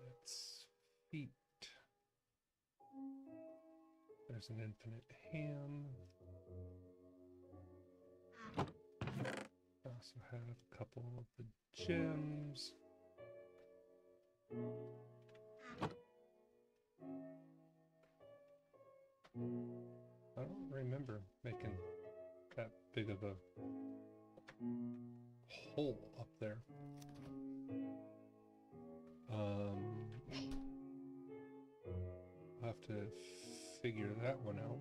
A: Let's feet. There's an infinite ham. I also have a couple of the gems. I don't big of a hole up there. I'll have to figure that one out.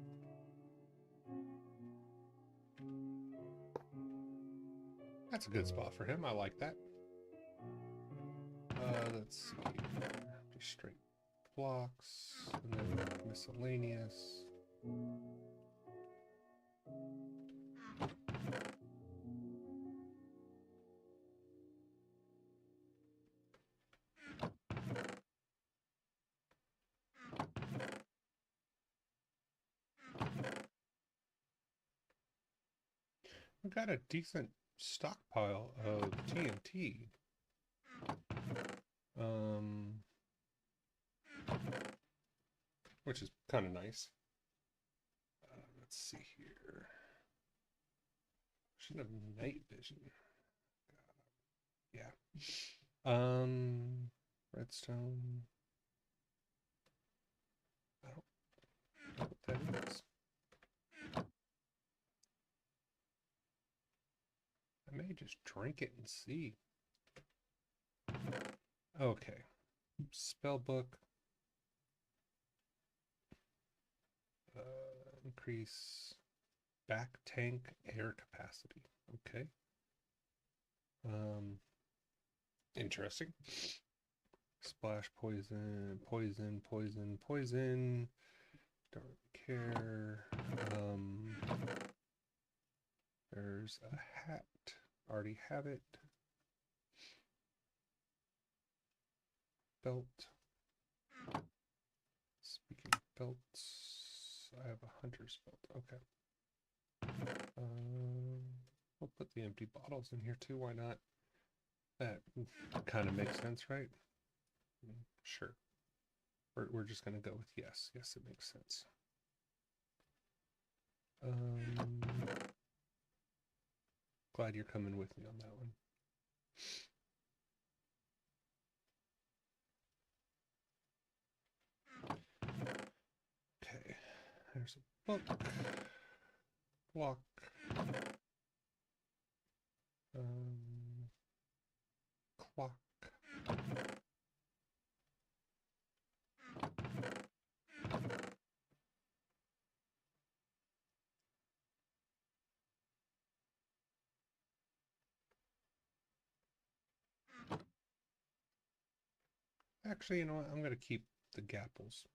A: That's a good spot for him. I like that. Let's see. Just straight blocks, and then miscellaneous. We've got a decent stockpile of TNT. Which is kind of nice. Let's see here. Should have night vision. Yeah. Redstone. I don't know what that is. I may just drink it and see. Okay. Spell book. Increase back tank air capacity. Okay. Interesting. Splash poison, poison, poison, poison. Don't care. There's a hat. Already have it. Belt. Speaking of belts, I have a hunter's belt. Okay. We'll put the empty bottles in here too. Why not? That kind of makes sense, right? Sure. We're just going to go with yes. Yes, it makes sense. Glad you're coming with me on that one. Okay, there's a book, block, clock. Actually, you know what? I'm going to keep the gapples.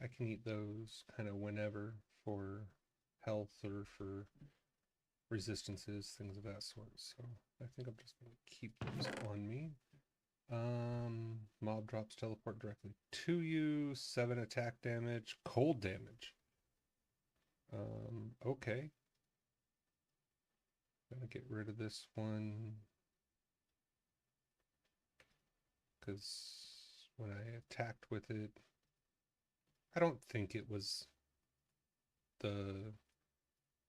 A: I can eat those kind of whenever for health or for resistances, things of that sort. So I think I'm just going to keep those on me. Mob drops teleport directly to you. 7 attack damage, cold damage. Okay. Gonna get rid of this one because when I attacked with it, I don't think it was the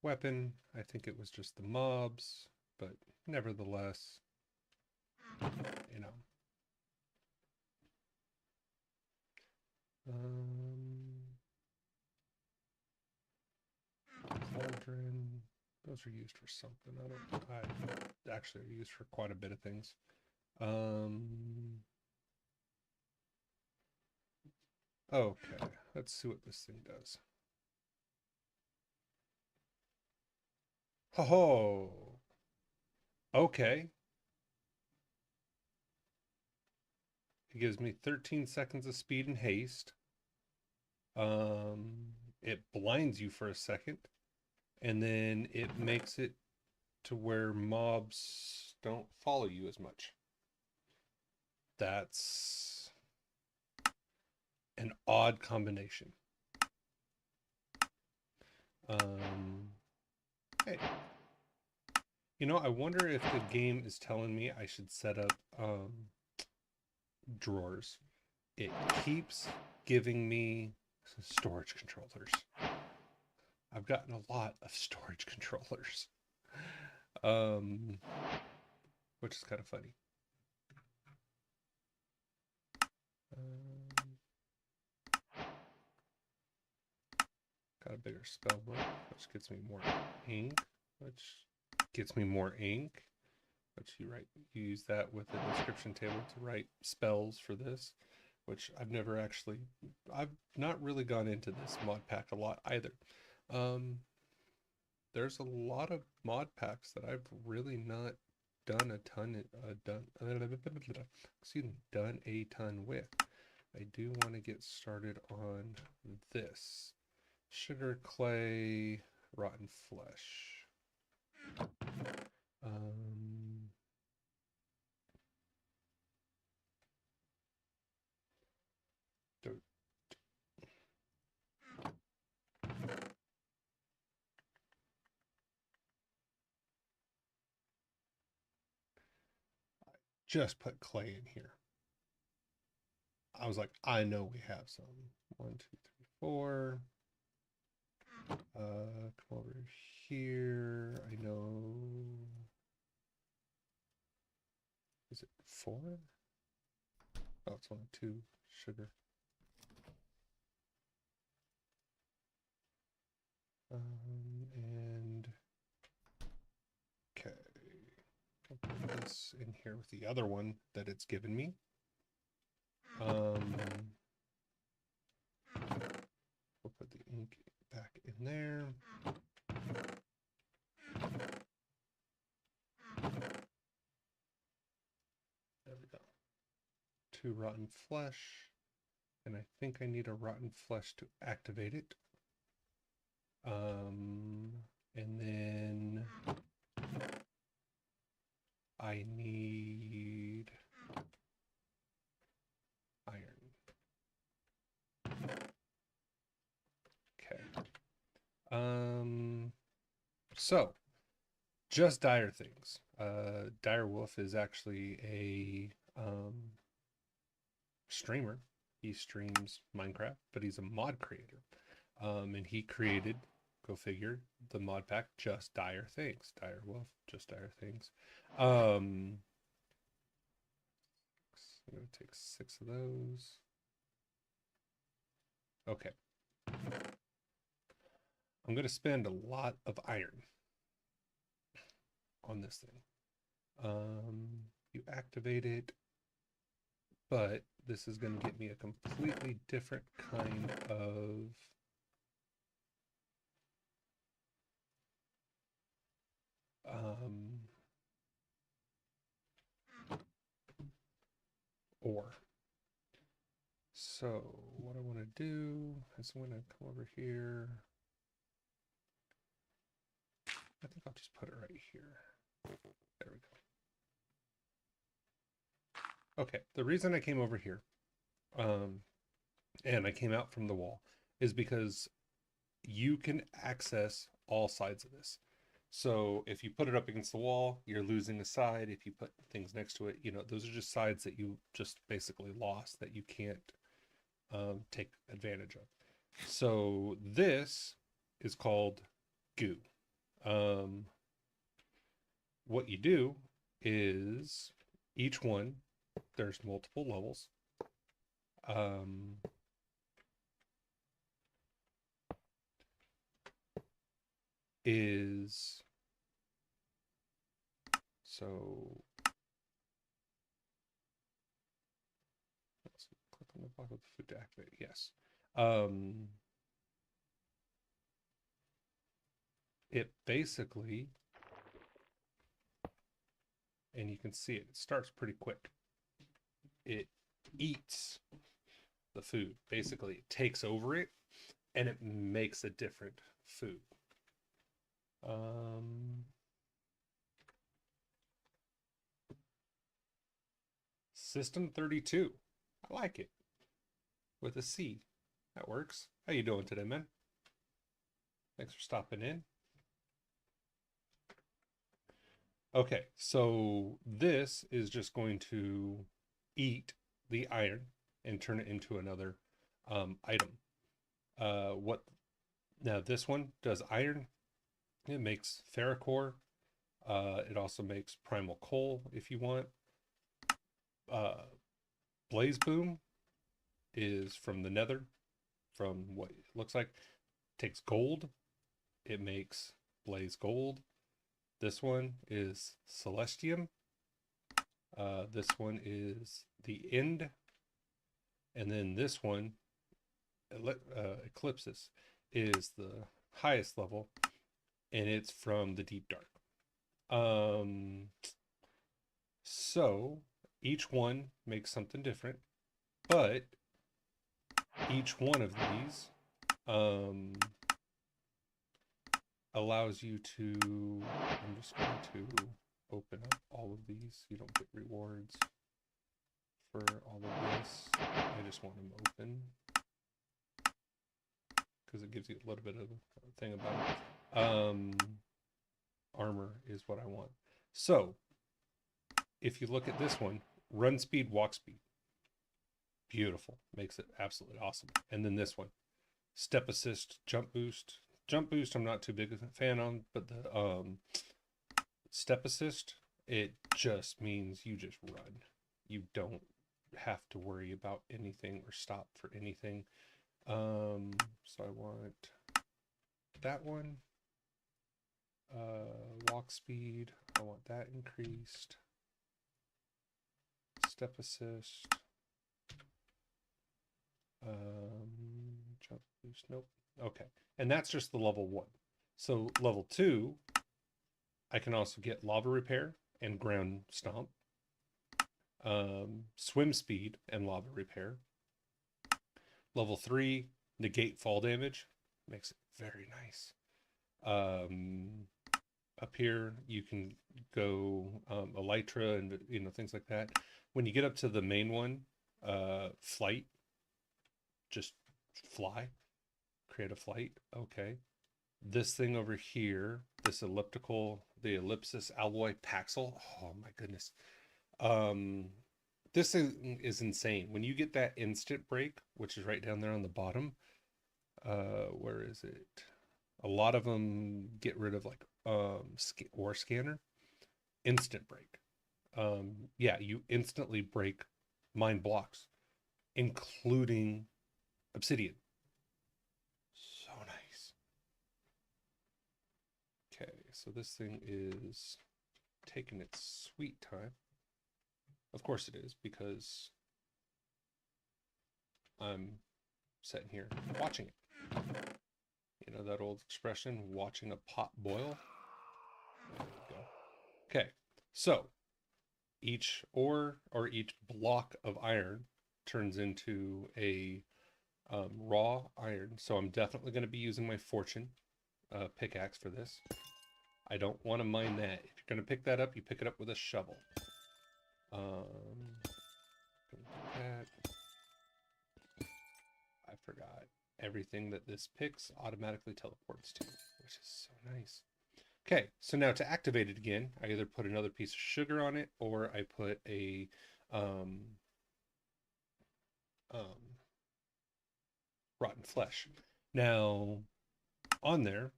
A: weapon. I think it was just the mobs, but nevertheless, you know. Cauldron. Those are used for something. I actually are used for quite a bit of things. Okay, let's see what this thing does. Oh, okay. It gives me 13 seconds of speed and haste. It blinds you for a second, and then it makes it to where mobs don't follow you as much. That's an odd combination. Hey, you know, I wonder if the game is telling me I should set up drawers. It keeps giving me storage controllers. I've gotten a lot of storage controllers, which is kind of funny. Got a bigger spell book, which gets me more ink, which you use that with the description table to write spells for this, which I've not really gone into this mod pack a lot either. There's a lot of mod packs that I've really not done a ton with. I do want to get started on this. Sugar, clay, rotten flesh. Just put clay in here. I was like, I know we have some. 1, 2, 3, 4. Come over here. I know. Is it 4? Oh, it's only 2 sugar. And okay. I'll put this in here with the other one that it's given me. We'll put the ink back in there. There we go. 2 rotten flesh. And I think I need a rotten flesh to activate it. And then I need iron. Okay. So just dire things. Dire Wolf is actually a streamer. He streams Minecraft, but he's a mod creator. And he created, go figure, the mod pack Just Dire Things. Dire Wolf, Just Dire Things. I'm going to take 6 of those. Okay. I'm going to spend a lot of iron on this thing. You activate it, but this is going to get me a completely different kind of ore. So what I want to do is I'm going to come over here. I think I'll just put it right here. There we go. Okay, the reason I came over here and I came out from the wall is because you can access all sides of this. So if you put it up against the wall, you're losing a side. If you put things next to it, those are just sides that you just basically lost that you can't take advantage of. So this is called goo. What you do is each one, there's multiple levels. So let's click on the block with the food to activate. Yes. It basically, and you can see it starts pretty quick. It eats the food. Basically, it takes over it and it makes a different food. System 32. I like it. With a C. That works. How you doing today, man? Thanks for stopping in. Okay, so this is just going to eat the iron and turn it into another item. Now this one does iron. It makes ferrocore. It also makes primal coal if you want. Blaze Boom is from the nether, from what it looks like. takes gold. It makes blaze gold. This one is Celestium. This one is the End. And then this one, Eclipsis, is the highest level, and it's from the Deep Dark. So each one makes something different, but each one of these allows you to, I'm just going to open up all of these. You don't get rewards for all of this. I just want them open because it gives you a little bit of a thing about it. Armor is what I want. So if you look at this one, run speed, walk speed. Beautiful. Makes it absolutely awesome. And then this one, step assist, jump boost. Jump boost I'm not too big of a fan on, but the step assist, it just means you just run. You don't have to worry about anything or stop for anything. So I want that one. Walk speed, I want that increased. Step assist. Jump boost, nope. Okay, and that's just the level 1. So level 2, I can also get lava repair and ground stomp, swim speed and lava repair. Level 3, negate fall damage, makes it very nice. Up here you can go elytra and things like that. When you get up to the main one, flight, just fly, create a flight. Okay, this thing over here, this elliptical, the ellipsis alloy Paxel, oh my goodness, this is insane. When you get that instant break, which is right down there on the bottom, where is it? A lot of them get rid of like ore scanner. Instant break. Yeah, you instantly break mine blocks, including obsidian. So nice. Okay, so this thing is taking its sweet time. Of course it is, because I'm sitting here watching it. You know that old expression, watching a pot boil? There we go. Okay, so each ore or each block of iron turns into a raw iron. So I'm definitely going to be using my fortune pickaxe for this. I don't want to mine that. If you're going to pick that up, you pick it up with a shovel. That. I forgot. Everything that this picks automatically teleports to, which is so nice. Okay, so now to activate it again, I either put another piece of sugar on it, or I put a rotten flesh. Now, on there,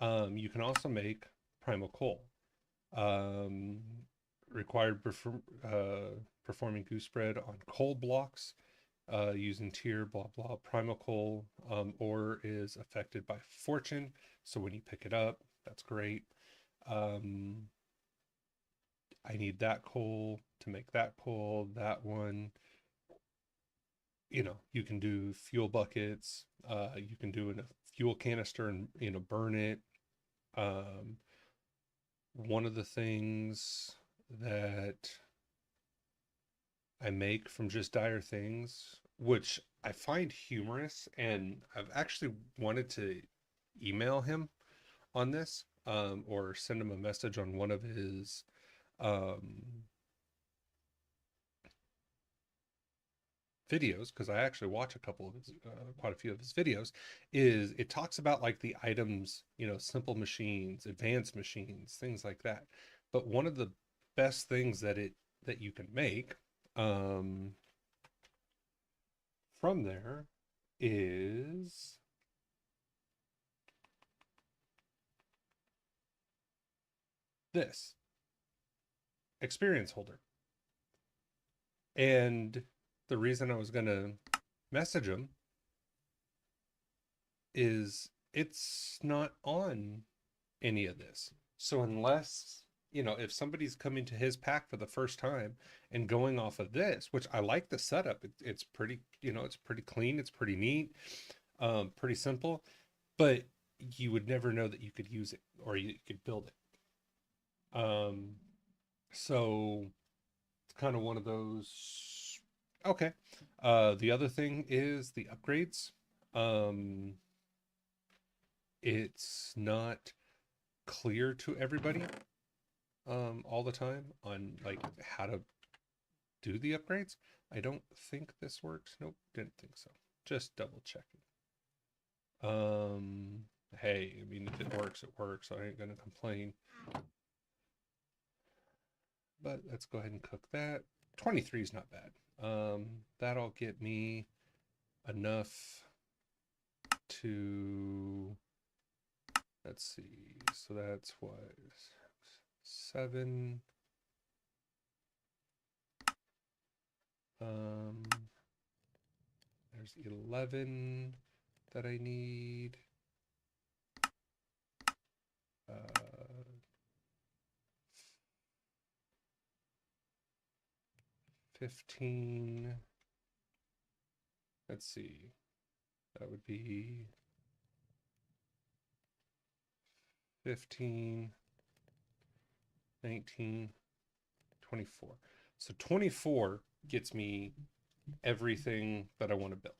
A: you can also make primal coal. Required performing goose spread on coal blocks using tier blah blah. Primal coal ore is affected by fortune, so when you pick it up, that's great. I need that coal to make that coal. That one, you can do fuel buckets. You can do a fuel canister and burn it. One of the things that I make from just dire things, which I find humorous, and I've actually wanted to email him on this, or send him a message on one of his videos, because I actually watch a couple of his, quite a few of his videos. Is it talks about like the items, simple machines, advanced machines, things like that. But one of the best things that you can make from there is this experience holder. And the reason I was going to message him is it's not on any of this. So unless, if somebody's coming to his pack for the first time and going off of this, which I like the setup, it's pretty, it's pretty clean, it's pretty neat, pretty simple, but you would never know that you could use it or you could build it. So it's kind of one of those. Okay. The other thing is the upgrades. It's not clear to everybody all the time on like how to do the upgrades. I don't think this works. Nope, didn't think so. Just double checking. Hey, I mean, if it works, it works. I ain't gonna complain. But let's go ahead and cook that. 23 is not bad. That'll get me enough to, let's see, so that's what, 7. There's 11 that I need. 15. Let's see. That would be 15, 19, 24. So 24 gets me everything that I want to build.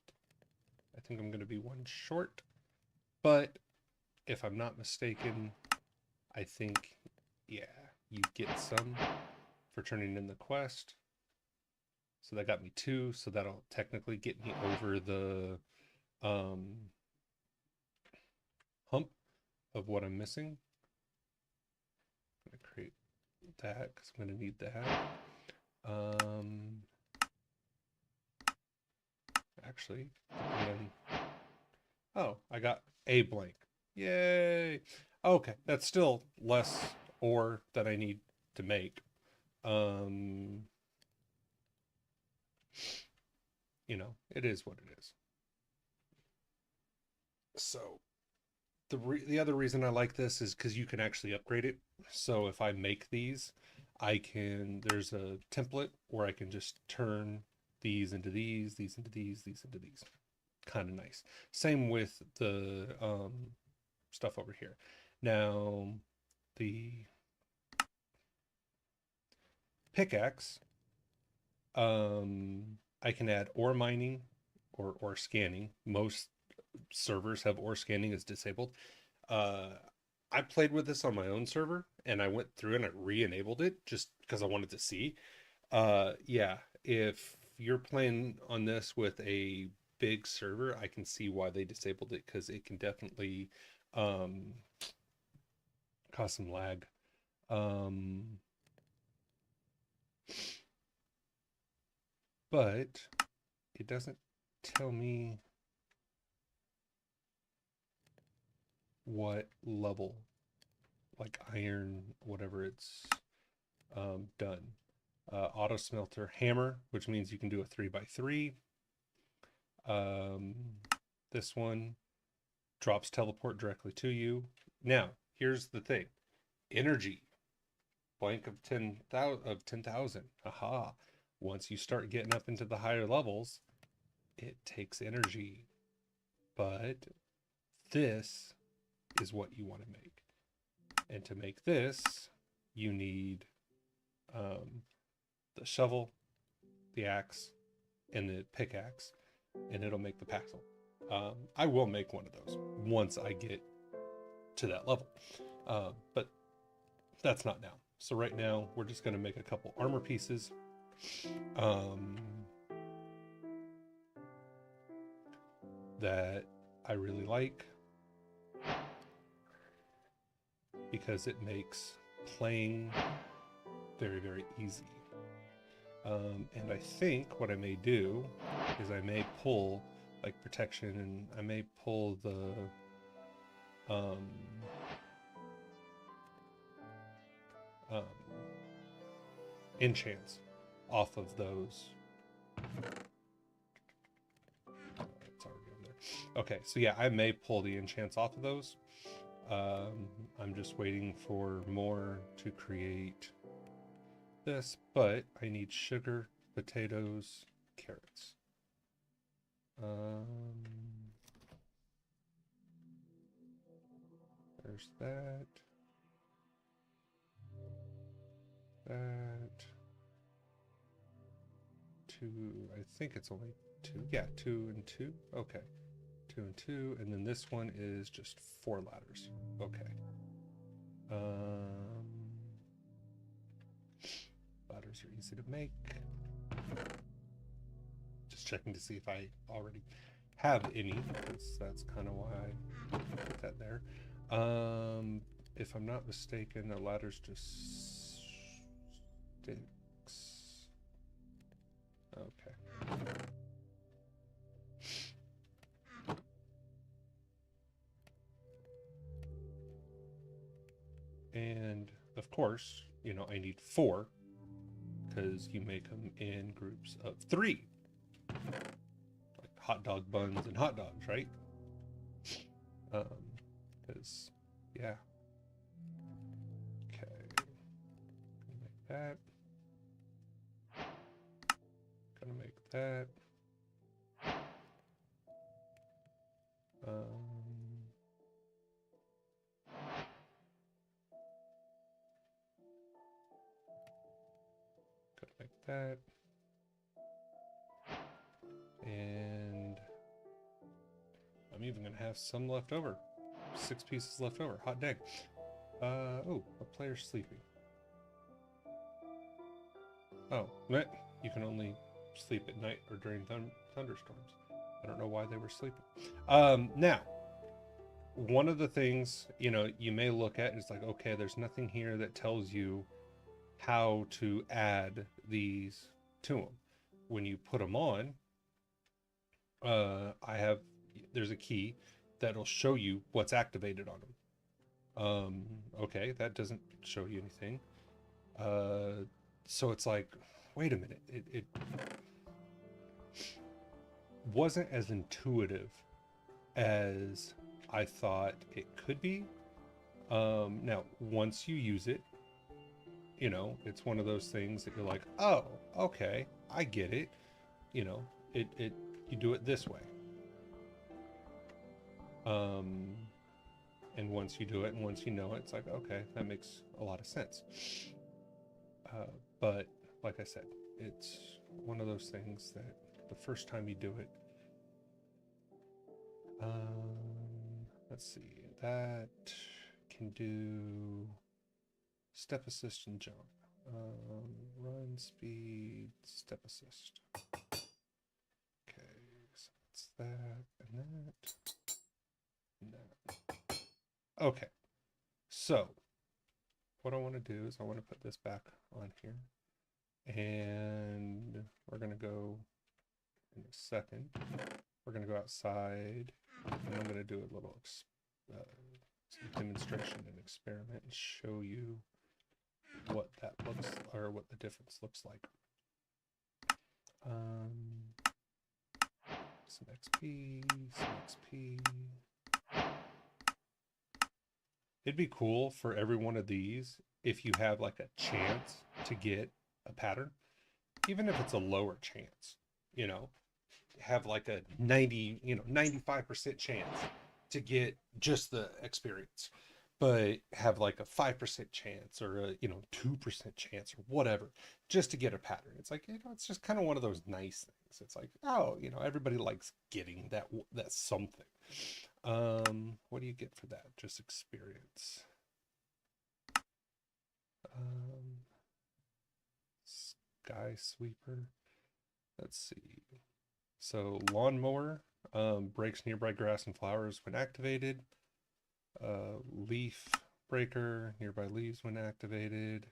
A: I think I'm going to be one short, but if I'm not mistaken, I think, yeah, you get some for turning in the quest. So that got me 2, so that'll technically get me over the hump of what I'm missing. I'm going to create that because I'm going to need that. Actually, oh, I got a blank. Yay! Okay, that's still less ore that I need to make. It is what it is. So the other reason I like this is because you can actually upgrade it. So if I make these, there's a template where I can just turn these into these into these into these. Kind of nice. Same with the stuff over here. Now, the pickaxe, I can add ore mining or scanning. Most servers have ore scanning is disabled. I played with this on my own server and I went through and I re-enabled it just because I wanted to see. Yeah, if you're playing on this with a big server, I can see why they disabled it because it can definitely cause some lag. But it doesn't tell me what level, like iron, whatever it's done. Auto smelter hammer, which means you can do a 3x3. This one drops teleport directly to you. Now, here's the thing. Energy. Blank of 10,000. Aha. Once you start getting up into the higher levels, it takes energy. But this is what you want to make. And to make this, you need the shovel, the axe, and the pickaxe, and it'll make the paxel. I will make one of those once I get to that level, but that's not now. So right now we're just going to make a couple armor pieces. That I really like because it makes playing very, very easy. And I think what I may do is I may pull like protection, and I may pull the enchants off of those. It's already on there. Okay, so yeah, I may pull the enchants off of those. I'm just waiting for more to create this, but I need sugar, potatoes, carrots. There's that. That. 2, I think it's only 2. Yeah, 2 and 2. Okay. 2 and 2, and then this one is just 4 ladders. Okay. Ladders are easy to make. Just checking to see if I already have any, because that's kind of why I put that there. If I'm not mistaken, the ladder's just sticks. Okay. And of course, you know, I need 4 because you make them in groups of 3. Like hot dog buns and hot dogs, right? Because, yeah. Okay. Gonna make that. Gonna make that. Gonna make that. And I'm even gonna have some left over. 6 pieces left over. Hot dang. Oh, a player's sleeping. Oh, you can only sleep at night or during thunderstorms. I don't know why they were sleeping. Now, one of the things, you know, you may look at is like, okay, there's nothing here that tells you how to add these to them. When you put them on, there's a key that'll show you what's activated on them. Okay, that doesn't show you anything. So it's like, wait a minute, it wasn't as intuitive as I thought it could be. Now, once you use it, you know, it's one of those things that you're like, oh, okay, I get it. You know, you do it this way. And once you do it and once you know it, it's like, okay, that makes a lot of sense. But like I said, it's one of those things that the first time you do it, let's see, that can do step assist and jump. Run, speed, step assist. Okay, so that's that and that and that. Okay, so what I want to do is I want to put this back on here, and we're going to go in a second. We're going to go outside, and I'm going to do a little demonstration and experiment and show you what that looks, or what the difference looks like. Some XP, some XP. It'd be cool for every one of these if you have like a chance to get a pattern, even if it's a lower chance, you know, have like a 95% chance to get just the experience, but have like a 5% chance or a 2% chance or whatever just to get a pattern. It's like, it's just kind of one of those nice things. It's like, oh, everybody likes getting that something. What do you get for that? Just experience. Sky sweeper. Let's see. So lawnmower breaks nearby grass and flowers when activated. Leaf breaker, nearby leaves when activated.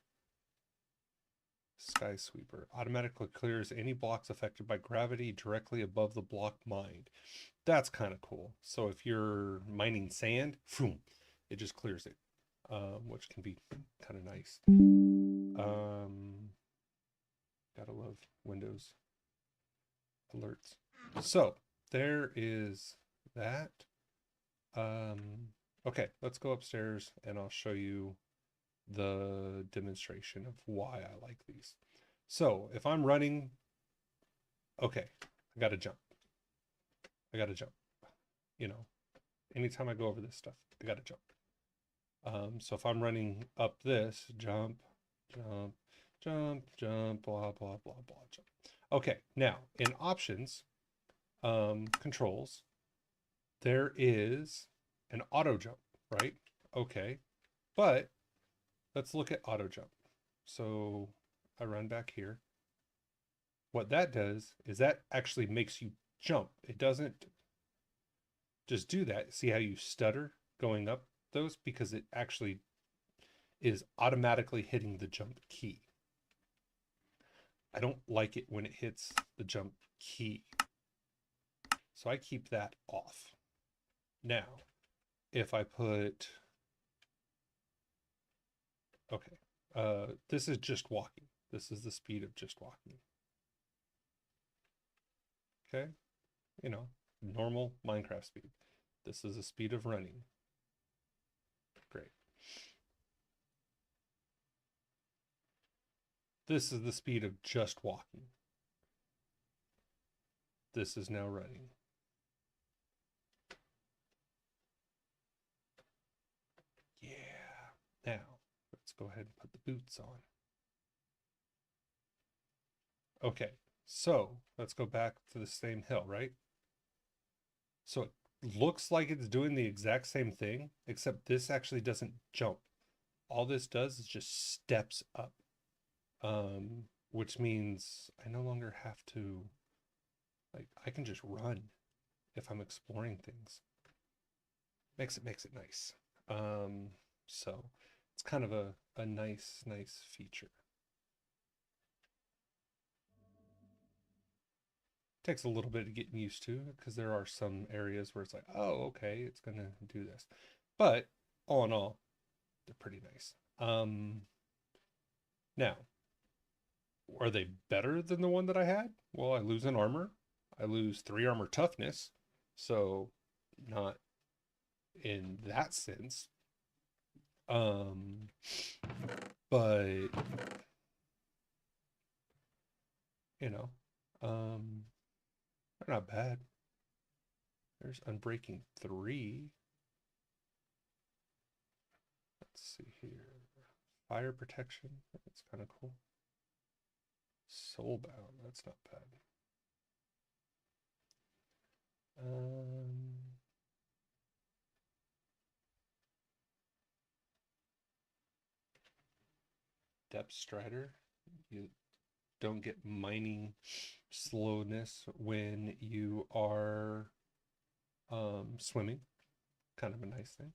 A: Sky sweeper automatically clears any blocks affected by gravity directly above the block mined. That's kind of cool. So if you're mining sand, it just clears it, which can be kind of nice. Gotta love Windows alerts. So there is that. Okay, let's go upstairs and I'll show you the demonstration of why I like these. So if I'm running, okay, I gotta jump. I gotta jump. You know, anytime I go over this stuff, I gotta jump. So if I'm running up this, jump, jump, jump, jump, blah, blah, blah, blah, jump. Okay, now in options, controls, there is an auto jump, right? Okay, but let's look at auto jump. So I run back here. What that does is that actually makes you jump. It doesn't just do that. See how you stutter going up those? Because it actually is automatically hitting the jump key. I don't like it when it hits the jump key. So I keep that off. Now, if I put, okay, this is just walking. This is the speed of just walking. Okay, you know, normal Minecraft speed. This is the speed of running. Great. This is the speed of just walking. This is now running. Yeah. Now, let's go ahead and put the boots on. Okay, so let's go back to the same hill, right? So it looks like it's doing the exact same thing, except this actually doesn't jump. All this does is just steps up, which means I no longer have to, like, I can just run if I'm exploring things. Makes it nice. So it's kind of a nice feature. Takes a little bit of getting used to because there are some areas where it's like, oh, okay, it's gonna do this. But all in all, they're pretty nice. Now, are they better than the one that I had? Well, I lose an armor. I lose 3 armor toughness. So not in that sense. But you know, they're not bad. There's Unbreaking 3. Let's see here. Fire protection. That's kind of cool. Soulbound. That's not bad. Depth Strider. You don't get mining slowness when you are swimming. Kind of a nice thing.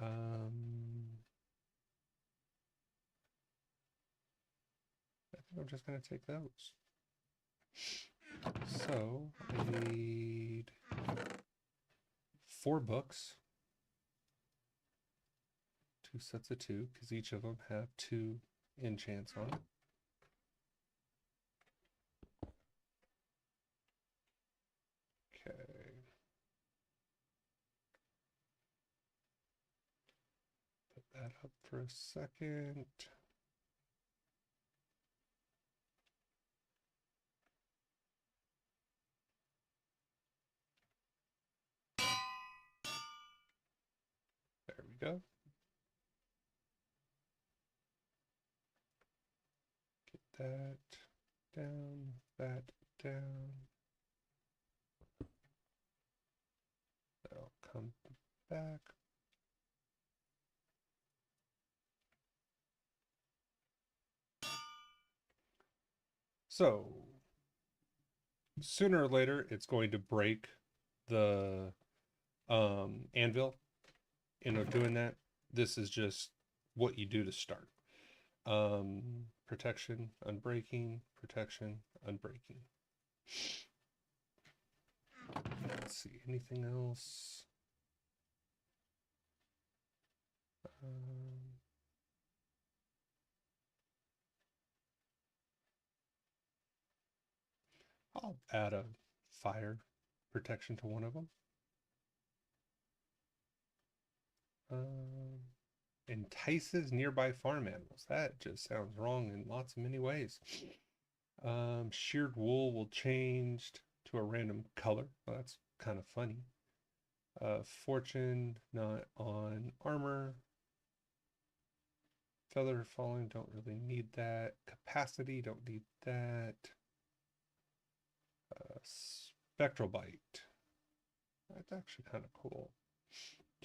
A: I think I'm just going to take those. So I need 4 books. 2 sets of 2, because each of them have 2 enchants on it. Okay. Put that up for a second. There we go. Get that down, that down. That'll come back. So sooner or later, it's going to break the anvil. You know, doing that. This is just what you do to start. Protection, unbreaking, protection, unbreaking. Let's see, anything else? I'll add a fire protection to one of them. Entices nearby farm animals. That just sounds wrong in lots of many ways. Sheared wool will change to a random color. Well, that's kind of funny. Fortune not on armor. Feather falling, don't really need that. Capacity, don't need that. Spectral bite. That's actually kind of cool.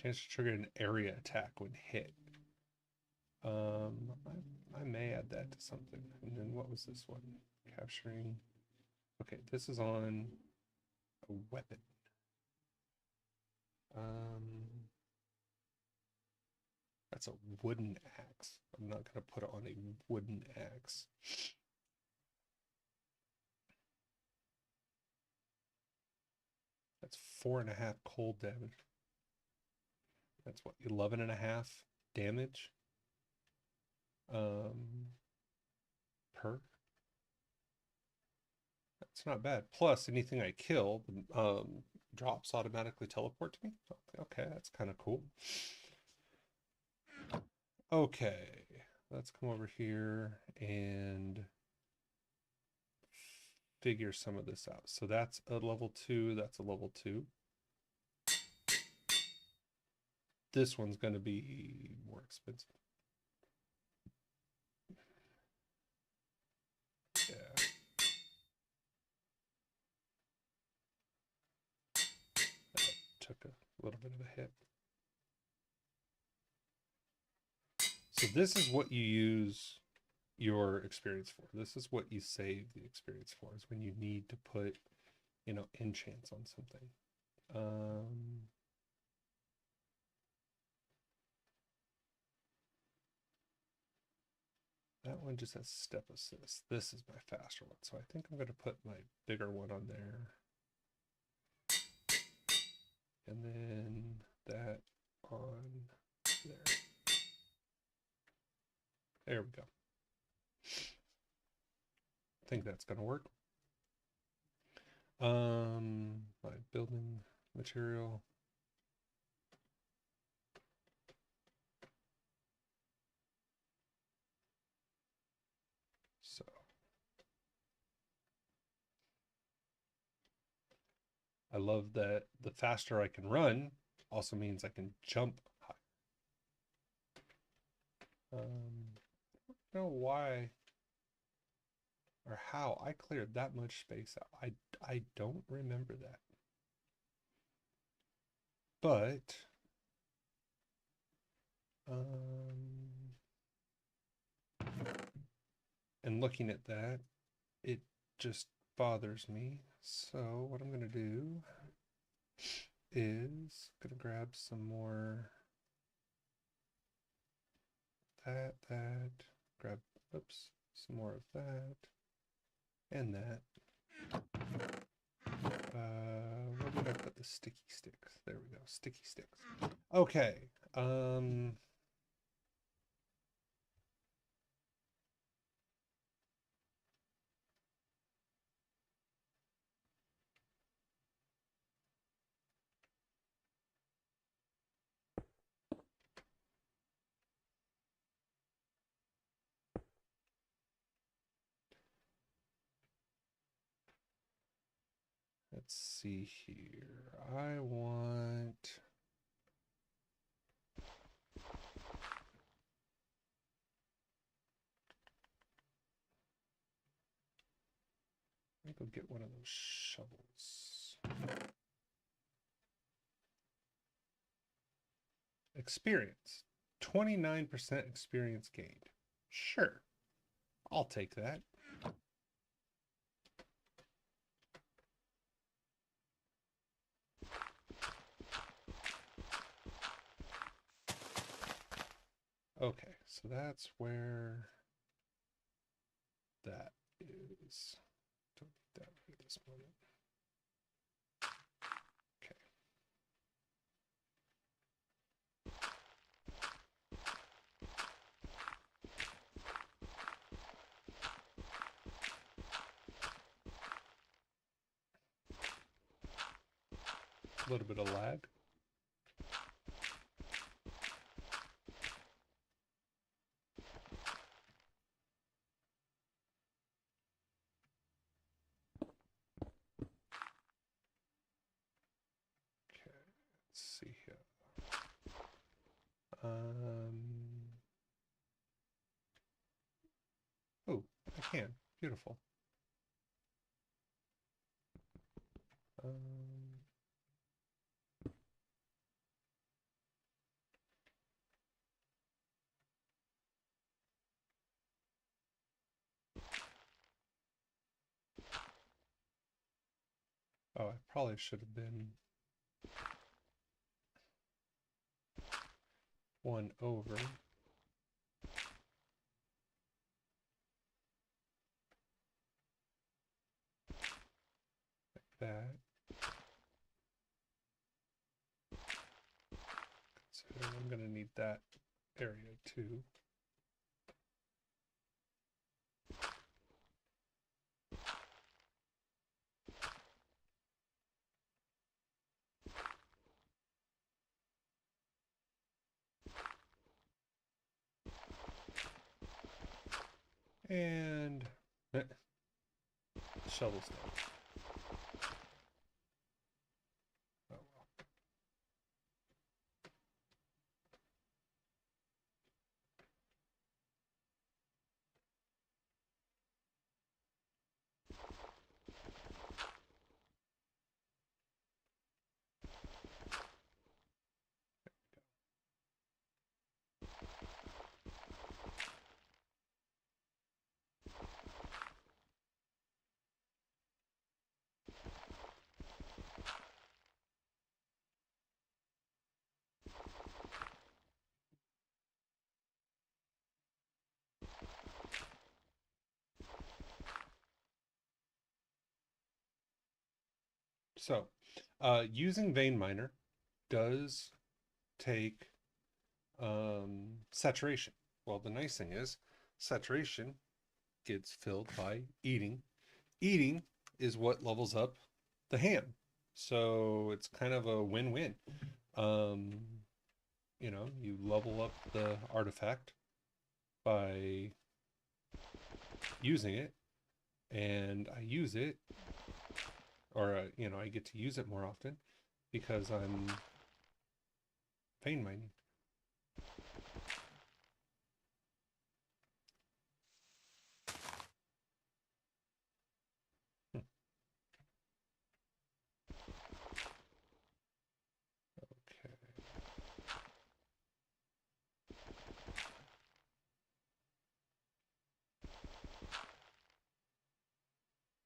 A: Chance to trigger an area attack when hit. I may add that to something. And then what was this one? Capturing. Okay, this is on a weapon. That's a wooden axe. I'm not gonna put it on a wooden axe. That's 4.5 cold damage. That's what, 11.5 damage per. That's not bad. Plus anything I kill drops automatically teleport to me. Okay, that's kind of cool. Okay, let's come over here and figure some of this out. So that's a level 2, that's a level 2. This one's going to be more expensive. Yeah. That took a little bit of a hit. So this is what you use your experience for. This is what you save the experience for, is when you need to put, you know, enchants on something. That one just has step assist. This is my faster one. So I think I'm going to put my bigger one on there. And then that on there. There we go. I think that's going to work. My building material. So I love that the faster I can run also means I can jump high. I don't know why or how I cleared that much space out. I don't remember that. But and looking at that, it just bothers me. So what I'm going to do is going to grab some more that, grab, oops, some more of that and that. Where did I put the sticky sticks? There we go, sticky sticks. Okay. Let's see here. I want let me go get one of those shovels. Experience. 29% experience gained. Sure. I'll take that. Okay, so that's where that is. Don't need that right at this moment. Okay. A little bit of lag. Okay, let's see here. Oh, I can. Beautiful. Oh, I probably should have been one over. Like that. Considering I'm going to need that area too. And shovel's down. Oh well. So, using vein miner does take saturation. Well, the nice thing is saturation gets filled by eating. Eating is what levels up the ham. So it's kind of a win-win. You know, you level up the artifact by using it, and I use it, or you know, I get to use it more often because I'm vein mining. Okay.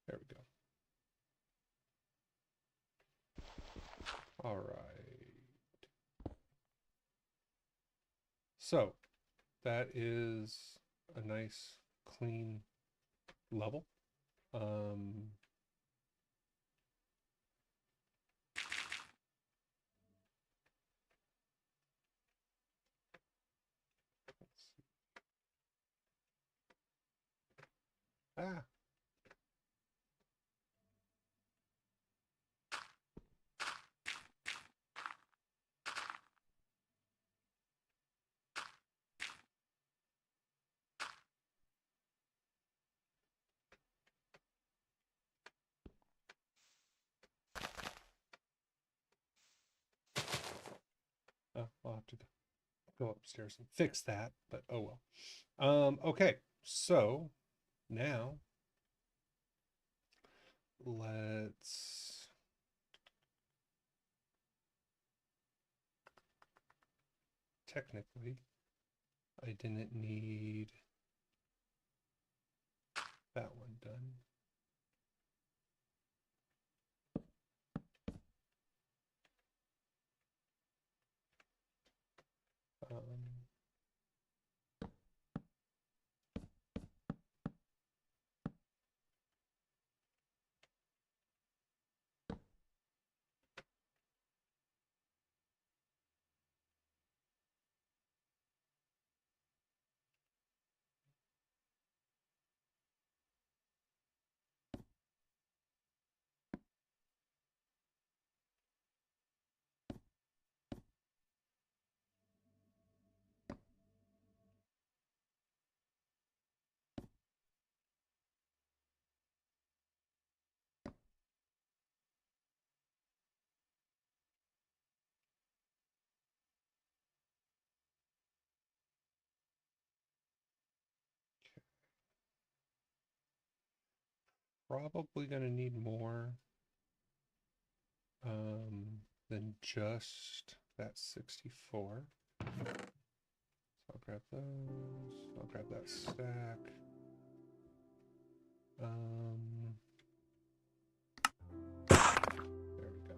A: There we go. All right. So that is a nice clean level. Let's see. Ah, I'll have to go upstairs and fix that, but oh well. Okay, so now let's technically I didn't need that one done. Um, probably going to need more than just that 64. So I'll grab those. I'll grab that stack. There we go.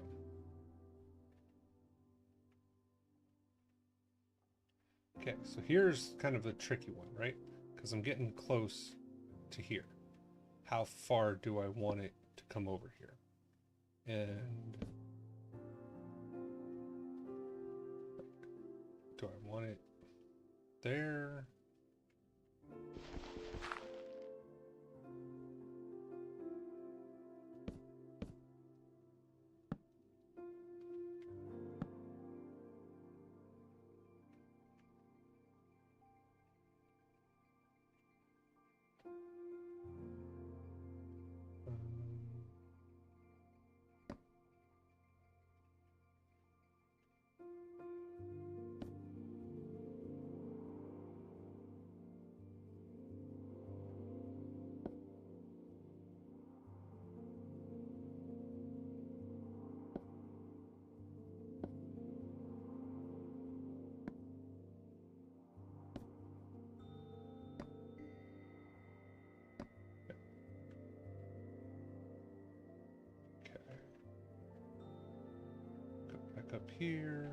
A: Okay, so here's kind of a tricky one, right? Because I'm getting close to here. How far do I want it to come over here? And do I want it there? Okay. Go back up here.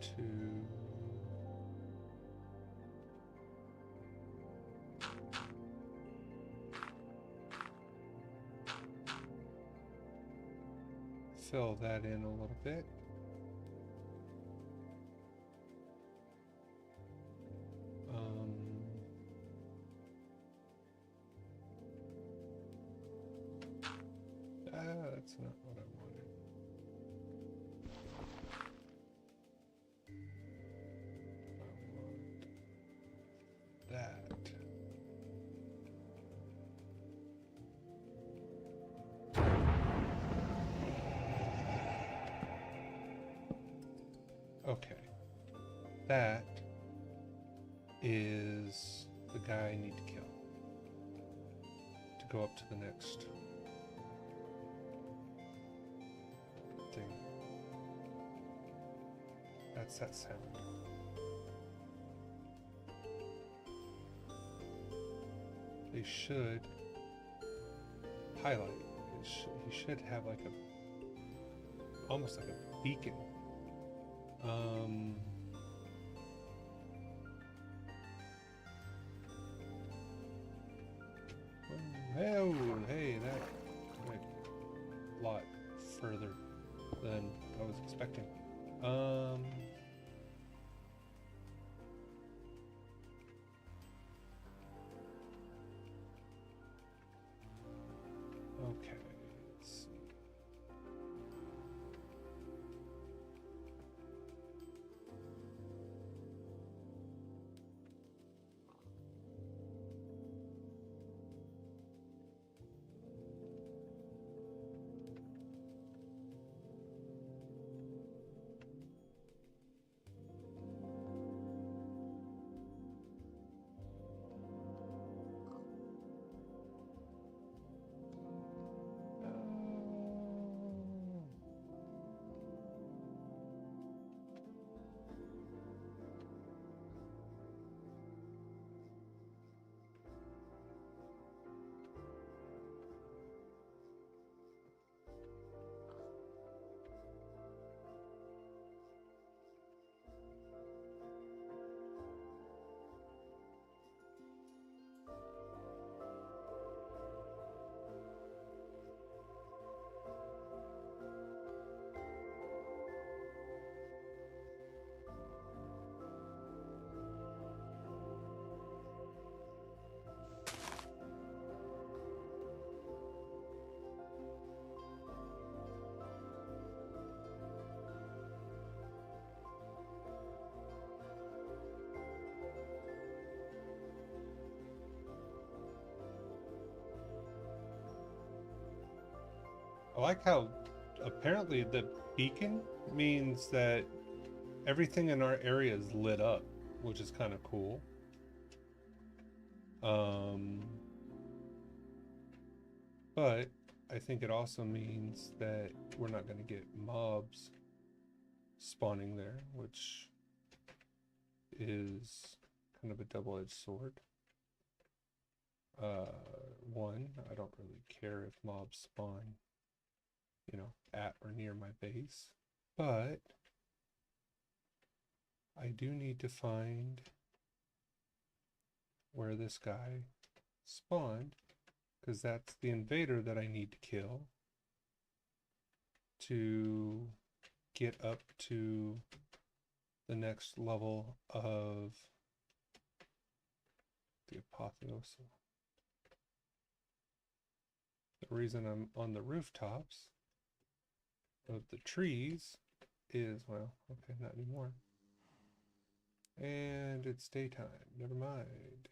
A: To fill that in a little bit. That's not what I wanted. I want that. Okay. That is the guy I need to kill to go up to the next thing. That's that sound. They should highlight. He should have like a, almost like a beacon. Hey, that went a lot further than I was expecting. Okay, let's see. I like how apparently the beacon means that everything in our area is lit up, which is kind of cool. But I think it also means that we're not going to get mobs spawning there, which is kind of a double-edged sword. One, I don't really care if mobs spawn, you know, at or near my base, but I do need to find where this guy spawned, because that's the invader that I need to kill to get up to the next level of the apotheosis. The reason I'm on the rooftops of the trees is, well, okay, not anymore. And it's daytime, never mind.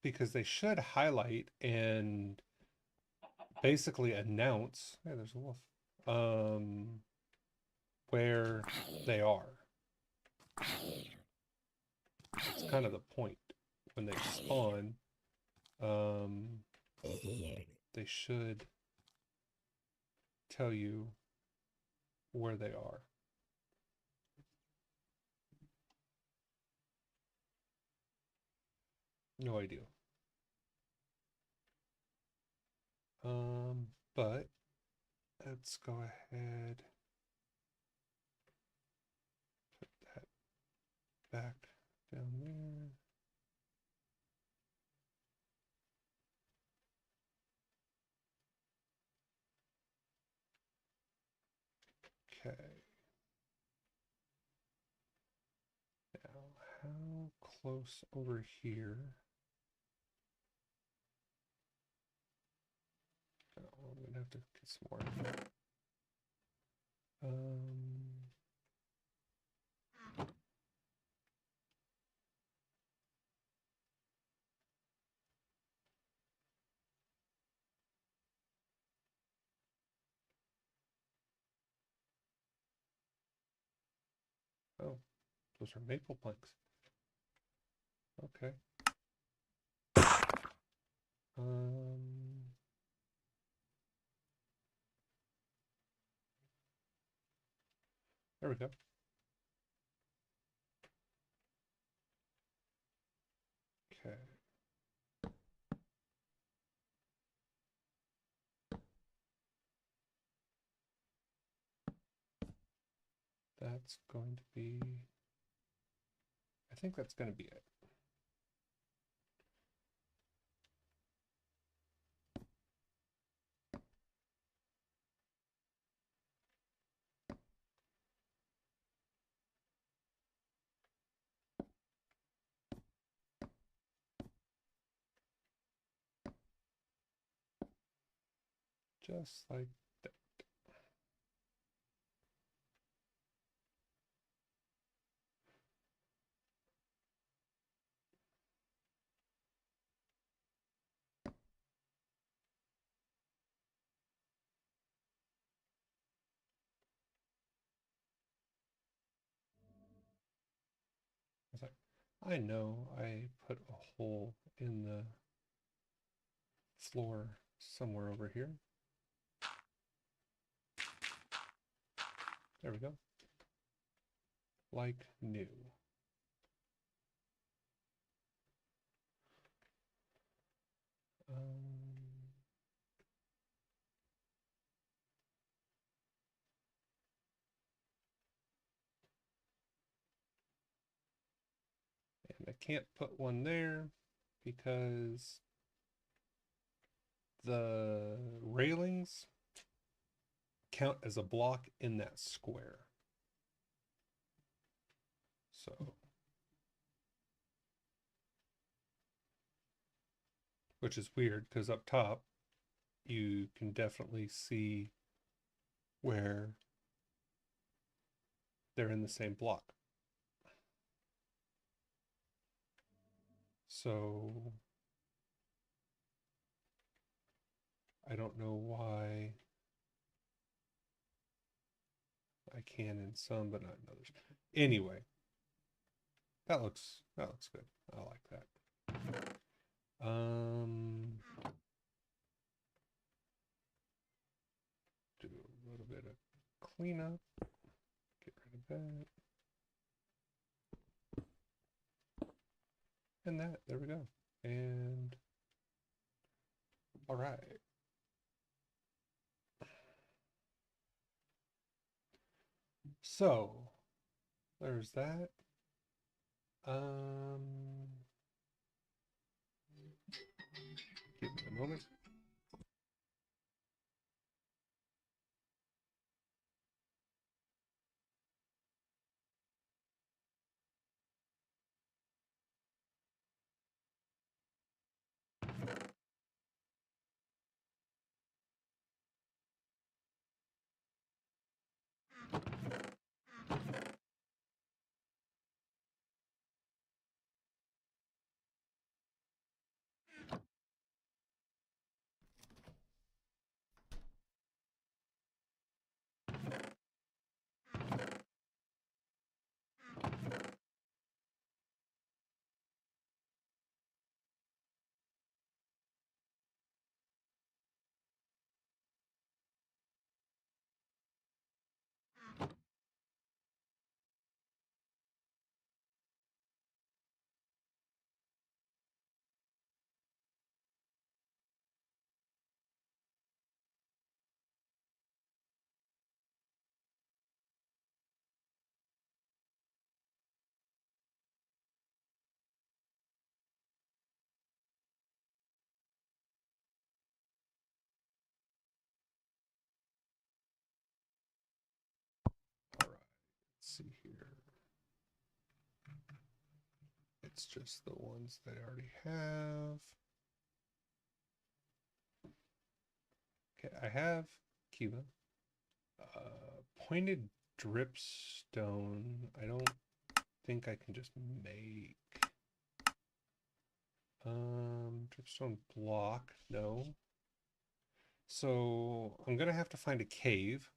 A: Because they should highlight and basically announce, hey, there's a wolf, where they are. It's kind of the point. When they spawn, they should tell you where they are. No idea. But let's go ahead, put that back down there. Okay. Now, how close over here? Oh, I'm gonna have to get some more. Oh, those are maple planks. Okay. There we go. Okay. That's going to be, I think that's going to be it. Just like that. I was like, I know I put a hole in the floor somewhere over here. There we go. Like new. And I can't put one there because the railings count as a block in that square. So which is weird because up top you can definitely see where they're in the same block. So I don't know why I can in some, but not in others. Anyway, that looks good. I like that. Do a little bit of cleanup. Get rid of that. And that. There we go. And all right. So there's that. Give me a moment. All right. Let's see here. It's just the ones that I already have. Okay, I have Kiva. Pointed dripstone. I don't think I can just make. Dripstone block. No. So I'm gonna have to find a cave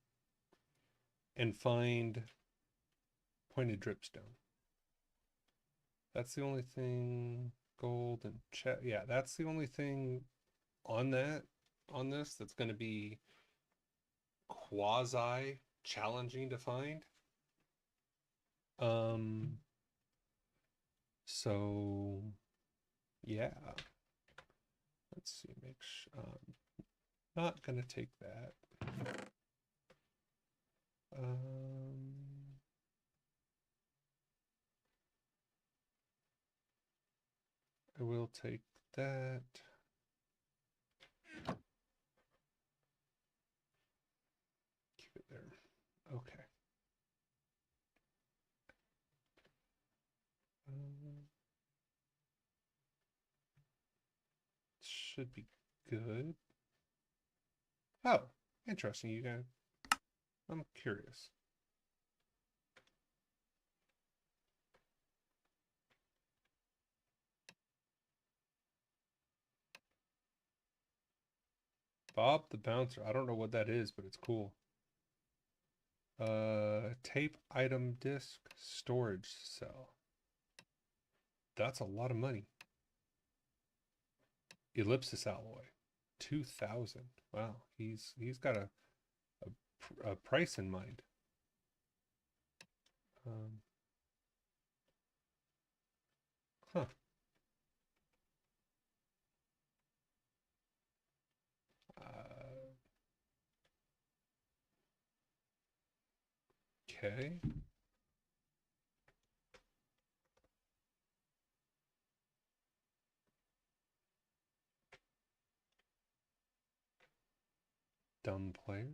A: and find pointed dripstone. That's the only thing. Gold and yeah, that's the only thing on this that's going to be quasi challenging to find. So yeah, let's see. Not gonna take that. I will take that. Keep it there. Okay. Should be good. Oh, interesting, you guys. I'm curious. Bob the Bouncer. I don't know what that is, but it's cool. Tape item disc storage cell. That's a lot of money. Ellipsis alloy. 2,000. Wow, he's got a price in mind. Huh. Okay. Dumb player.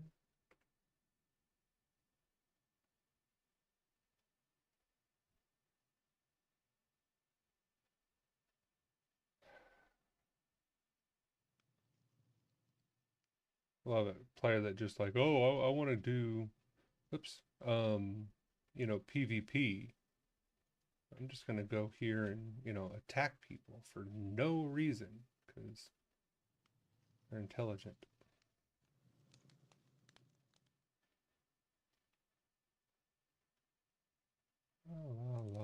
A: Love it. Player that just like, oh, I want to do, oops, PvP. I'm just gonna go here and, attack people for no reason because they're intelligent. La, la, la.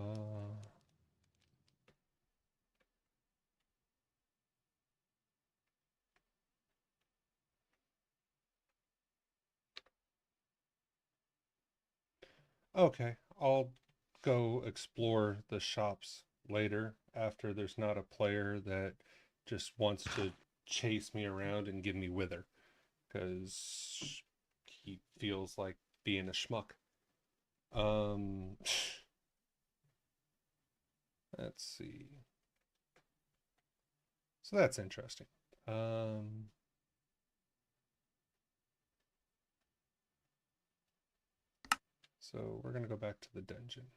A: Okay, I'll go explore the shops later after there's not a player that just wants to chase me around and give me wither because he feels like being a schmuck. Um, let's see. So that's interesting. So we're going to go back to the dungeon.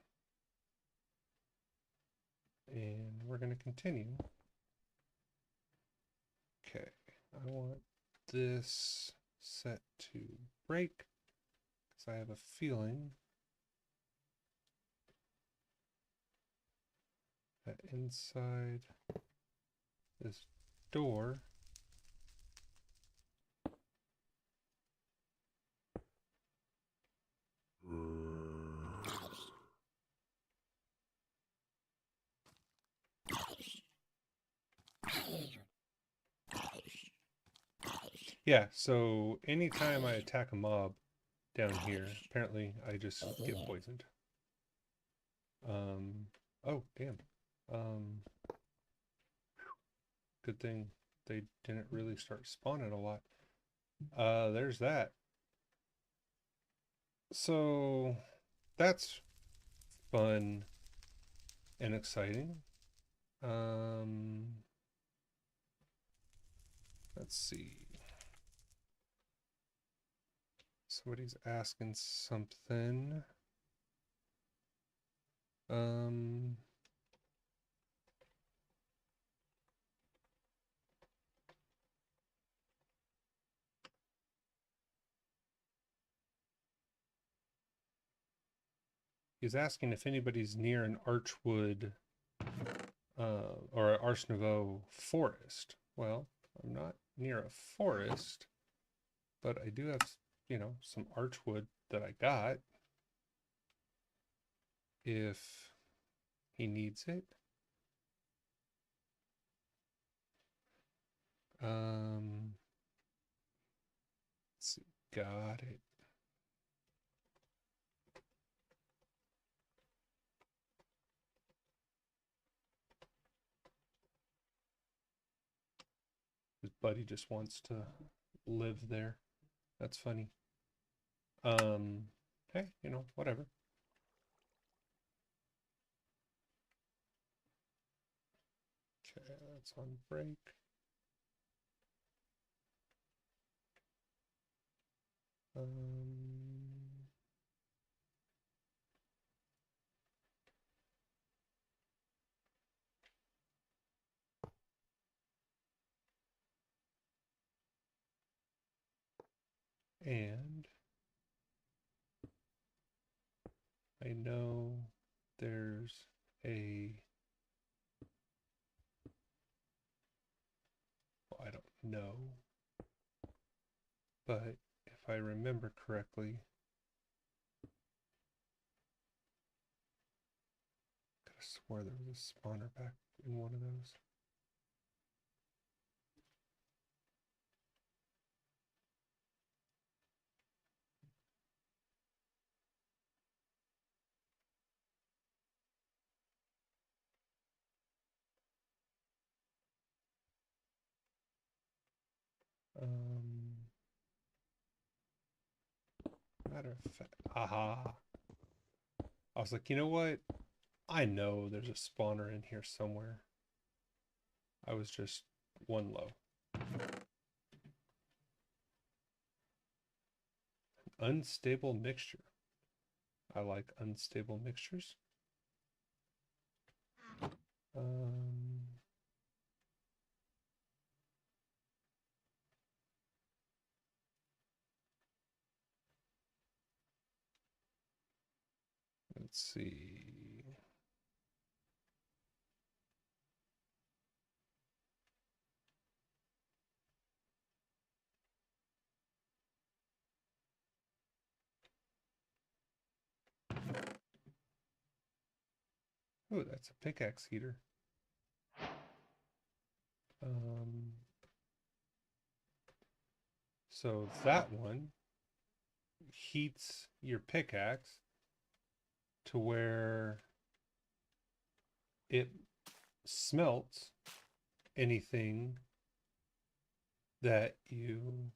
A: And we're going to continue. Okay, I want this set to break because I have a feeling that inside this door yeah, so anytime I attack a mob down here, apparently I just get poisoned. Oh, damn. Good thing they didn't really start spawning a lot. There's that. So that's fun and exciting. Let's see. Somebody's asking something. He's asking if anybody's near an Archwood or an Arche Nouveau forest. Well, I'm not near a forest, but I do have, you know, some Archwood that I got if he needs it. Let's see. Got it. His buddy just wants to live there. That's funny. Hey, you know, whatever. Okay, that's on break. And I know there's a, well, I don't know, but if I remember correctly, I could have swore there was a spawner back in one of those. Matter of fact, aha. I was like, you know what? I know there's a spawner in here somewhere. I was just one low. Unstable mixture. I like unstable mixtures. Let's see. Oh, that's a pickaxe heater. So that one heats your pickaxe to where it smelts anything that you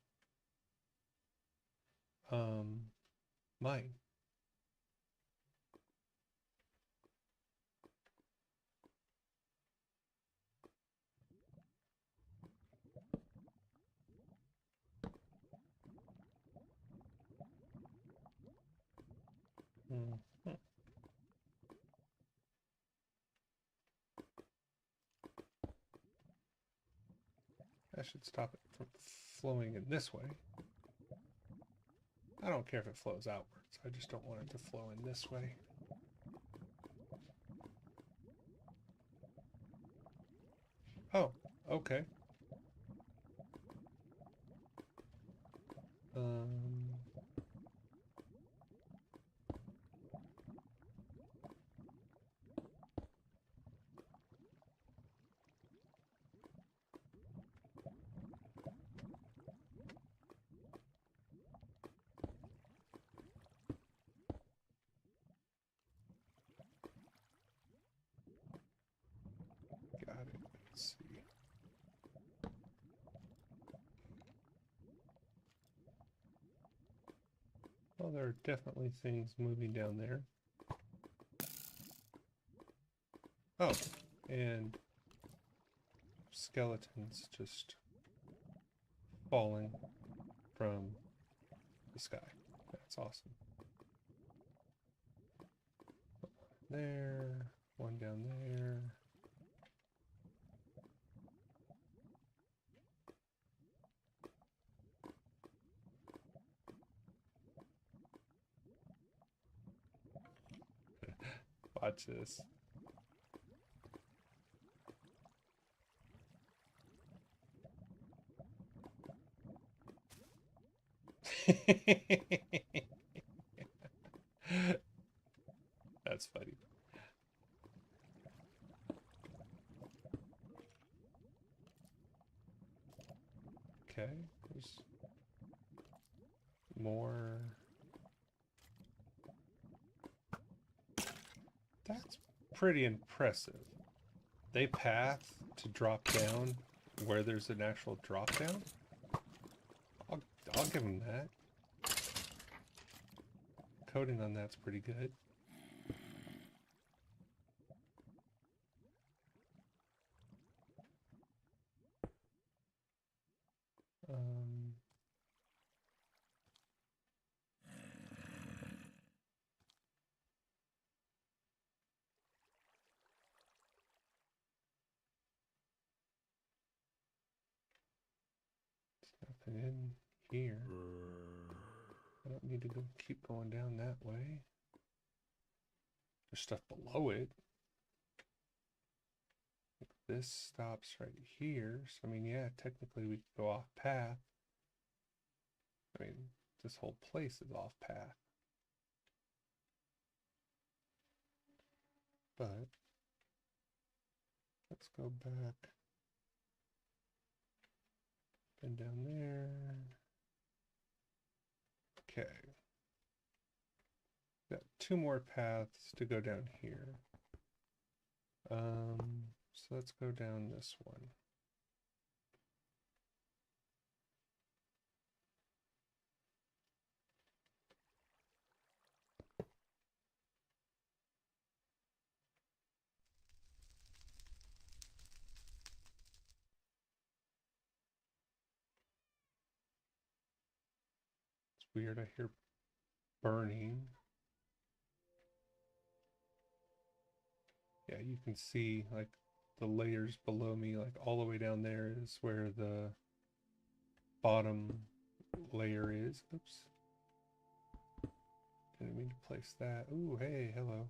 A: mine. Mhm. I should stop it from flowing in this way. I don't care if it flows outwards. I just don't want it to flow in this way. Oh, okay. Um, got it. Let's see. Well, there are definitely things moving down there. Oh, and skeletons just falling from the sky. That's awesome. There, one down there. Watch this. That's funny. Okay, there's more. That's pretty impressive. They path to drop down where there's an actual drop down. I'll give them that. Coding on that's pretty good. Um, nothing in here. I don't need to go keep going down that way. There's stuff below it. This stops right here. So, I mean, yeah, technically we could go off path. I mean, this whole place is off path. But let's go back. And down there. Okay. Got two more paths to go down here. So let's go down this one. It's weird, I hear burning. Yeah, you can see like the layers below me, like all the way down there is where the bottom layer is. Oops. Didn't mean to place that. Ooh, hey, hello.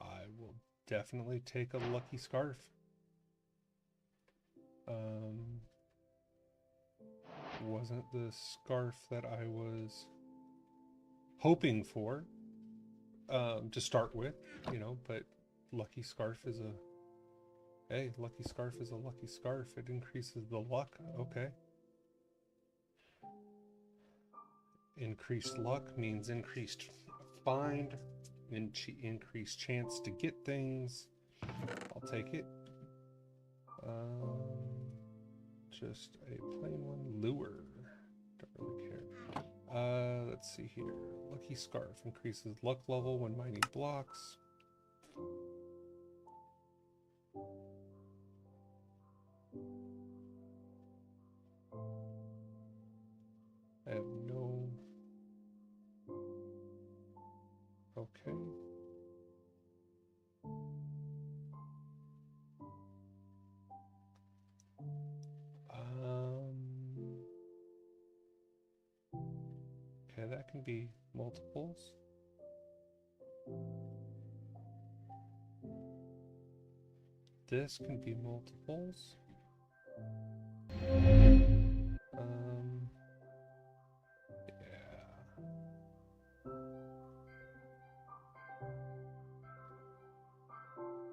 A: I will definitely take a lucky scarf. wasn't the scarf that I was hoping for to start with, you know, but lucky scarf is a lucky scarf is a lucky scarf. It increases the luck. Okay. Increased luck means increased find, increased chance to get things. I'll take it. Just a plain one. Lure. Don't really care. Let's see here. Lucky scarf increases luck level when mining blocks. I have no. Okay. Okay, that can be multiples. This can be multiples. Yeah.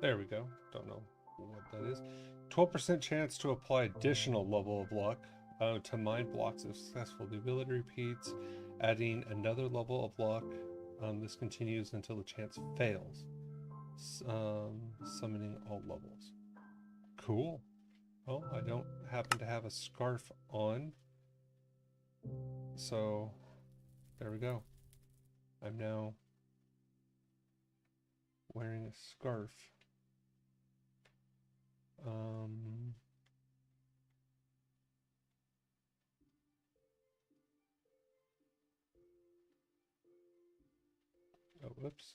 A: There we go. Don't know what that is. 12% chance to apply additional level of luck to mine blocks if successful. The ability repeats, adding another level of luck. This continues until the chance fails. Summoning all levels. Cool. Oh, I don't happen to have a scarf on. So, there we go. I'm now wearing a scarf. Oh, whoops.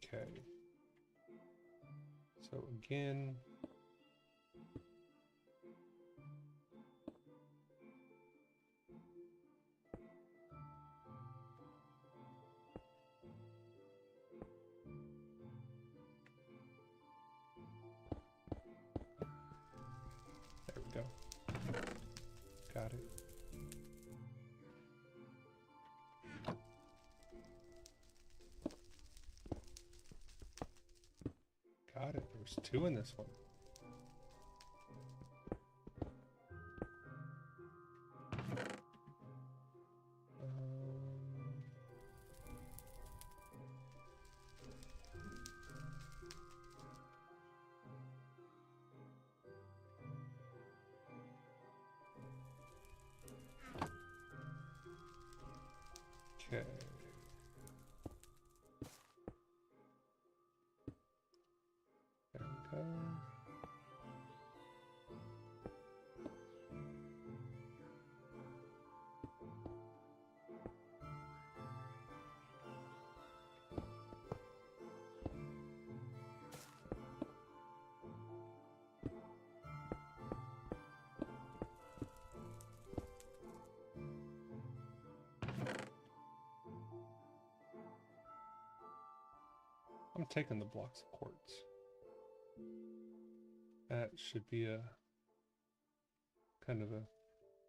A: Okay. So again, there we go. Got it. Got it. There's two in this one. Okay. There we go. I'm taking the blocks of quartz. That should be a kind of a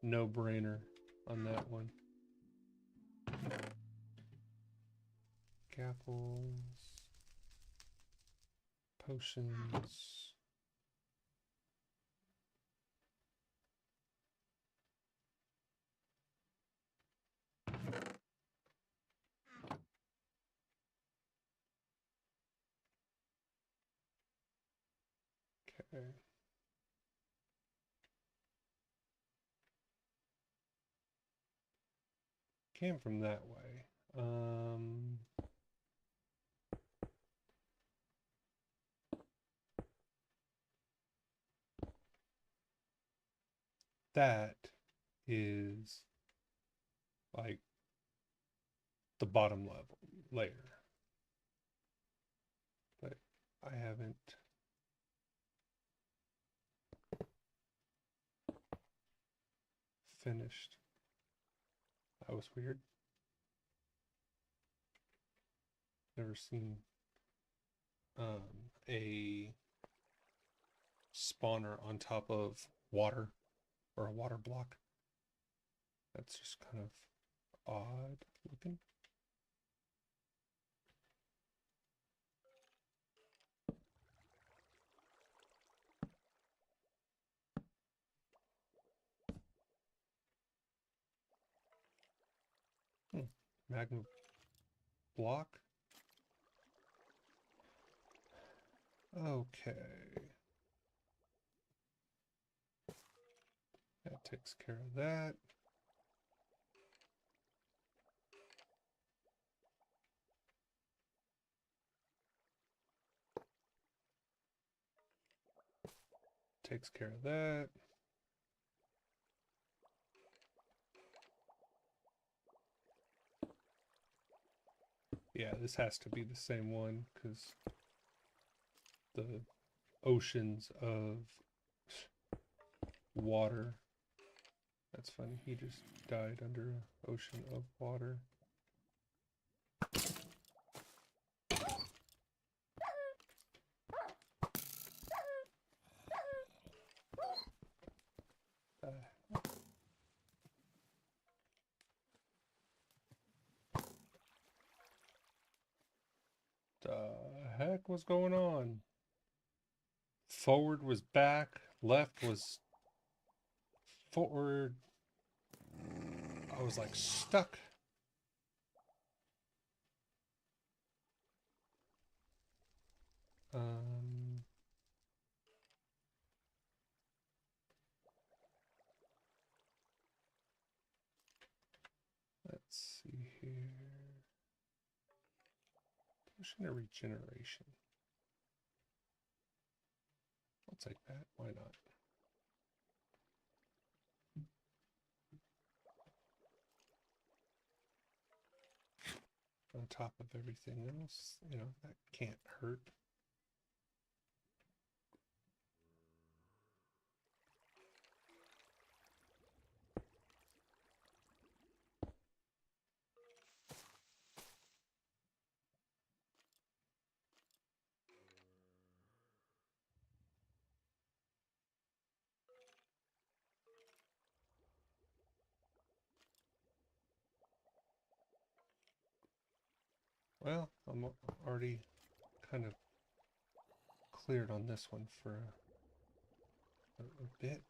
A: no-brainer on that one. Gapples, potions. Okay. Came from that way. That is like the bottom level layer. But I haven't finished. That was weird. Never seen a spawner on top of water or a water block. That's just kind of odd looking. Magma block. Okay. That takes care of that. Takes care of that. Yeah, this has to be the same one because the oceans of water. That's funny. He just died under an ocean of water. The heck was going on? Forward was back, left was forward. I was like stuck. Let's see here. Pushing a regeneration. I'll take that. Why not? On top of everything else, you know, that can't hurt. Well, I'm already kind of cleared on this one for a bit.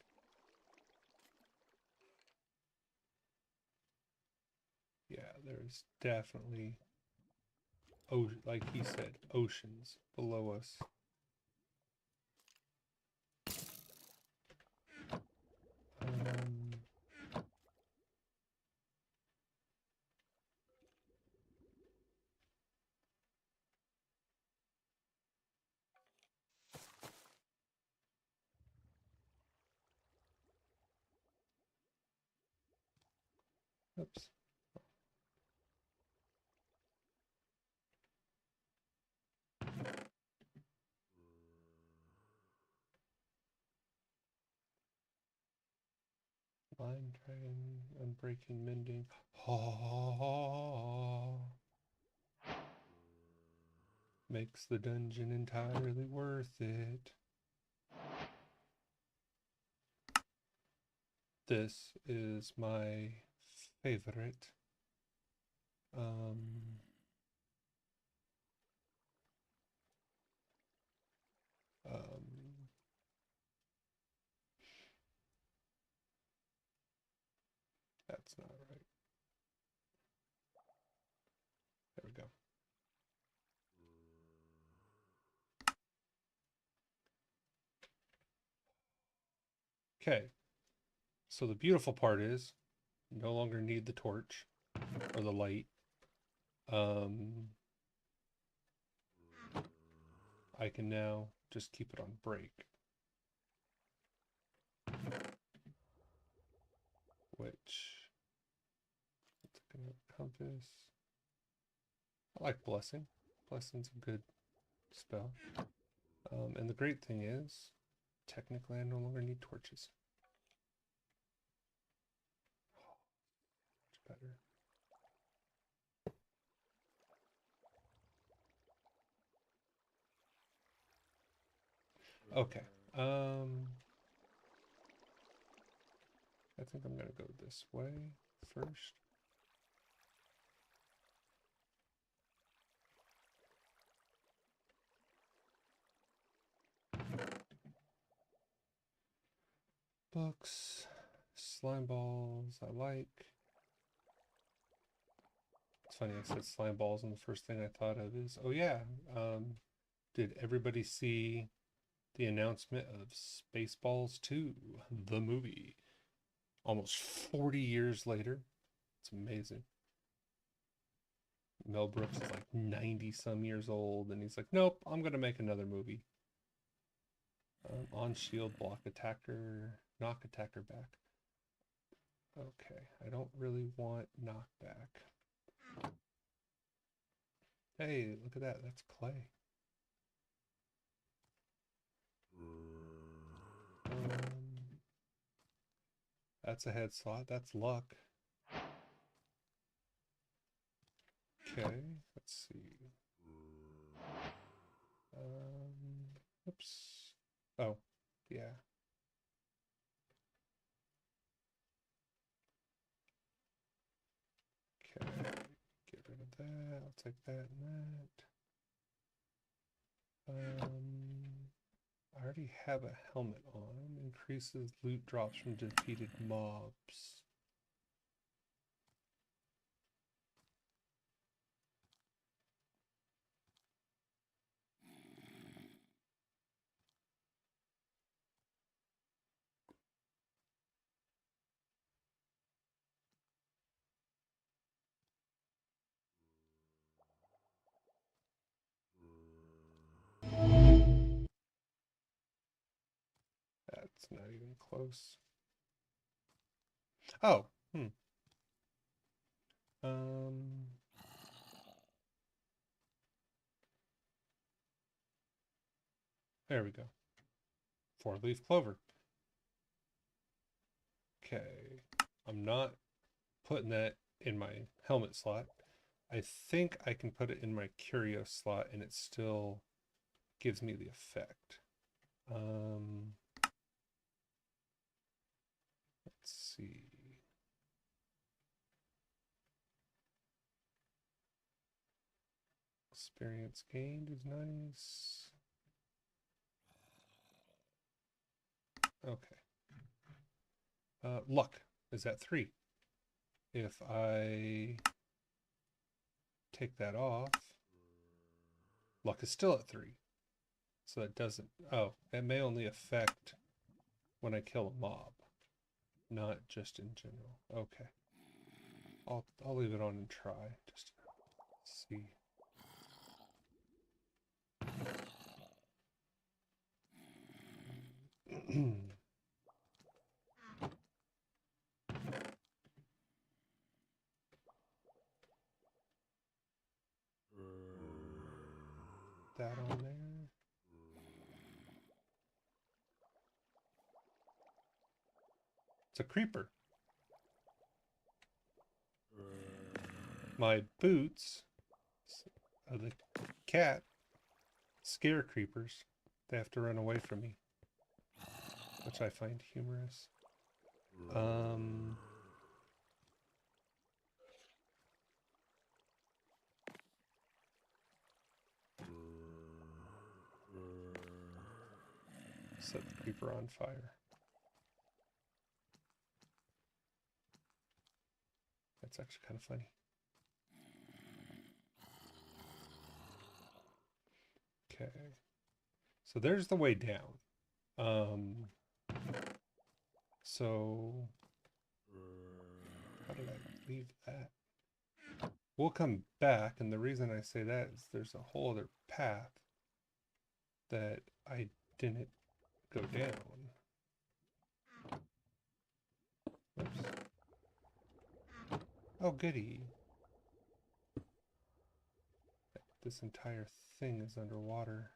A: Yeah, there's definitely, like he said, oceans below us. Oops. Line dragon, unbreaking, mending. Makes the dungeon entirely worth it. This is my favorite. That's not right. There we go. Okay. So the beautiful part is you no longer need the torch or the light. I can now just keep it on break. Which, let's look at compass. I like blessing. Blessing's a good spell. And the great thing is, technically I no longer need torches. better. Okay. I think I'm gonna go this way first. Books, slime balls, I like. It's funny I said slime balls, and the first thing I thought of is, oh yeah, did everybody see the announcement of Spaceballs 2, the movie? Almost 40 years later. It's amazing. Mel Brooks is like 90 some years old, and he's like, nope, I'm gonna make another movie. On shield, block attacker, knock attacker back. Okay, I don't really want knockback. Hey, look at that, that's clay. That's a head slot, that's luck. Okay, let's see. Oops. Oh, yeah. Okay, get rid of that. I'll take that and that. I already have a helmet on. Increases loot drops from defeated mobs. That's not even close. Oh, there we go. 4-leaf clover. Okay, I'm not putting that in my helmet slot. I think I can put it in my curio slot and it still gives me the effect. Let's see. Experience gained is nice. Okay. Luck is at 3. If I take that off, luck is still at 3. So it doesn't, oh, it may only affect when I kill a mob, not just in general. Okay. I'll leave it on and try just to see. That on there. It's a creeper. My boots of the cat scare creepers. They have to run away from me, which I find humorous. Set the creeper on fire. That's actually kind of funny. Okay. So there's the way down. So how did I leave that? We'll come back, and the reason I say that is there's a whole other path that I didn't go down. Oops. Oh, goody. This entire thing is underwater.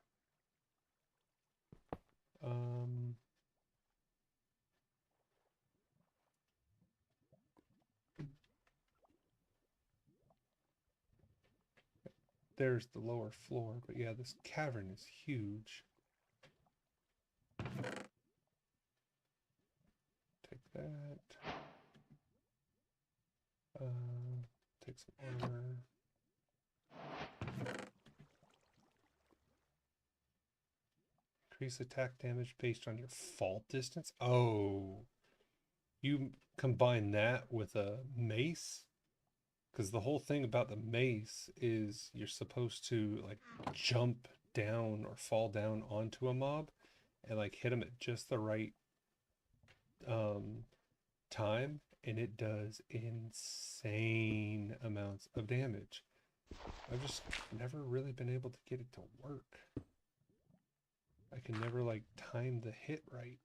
A: there's the lower floor. But yeah, this cavern is huge. Take that. Take some armor. Increase attack damage based on your fall distance. Oh, you combine that with a mace? Because the whole thing about the mace is you're supposed to like jump down or fall down onto a mob and like hit them at just the right time, and it does insane amounts of damage. I've just never really been able to get it to work. I can never like time the hit right.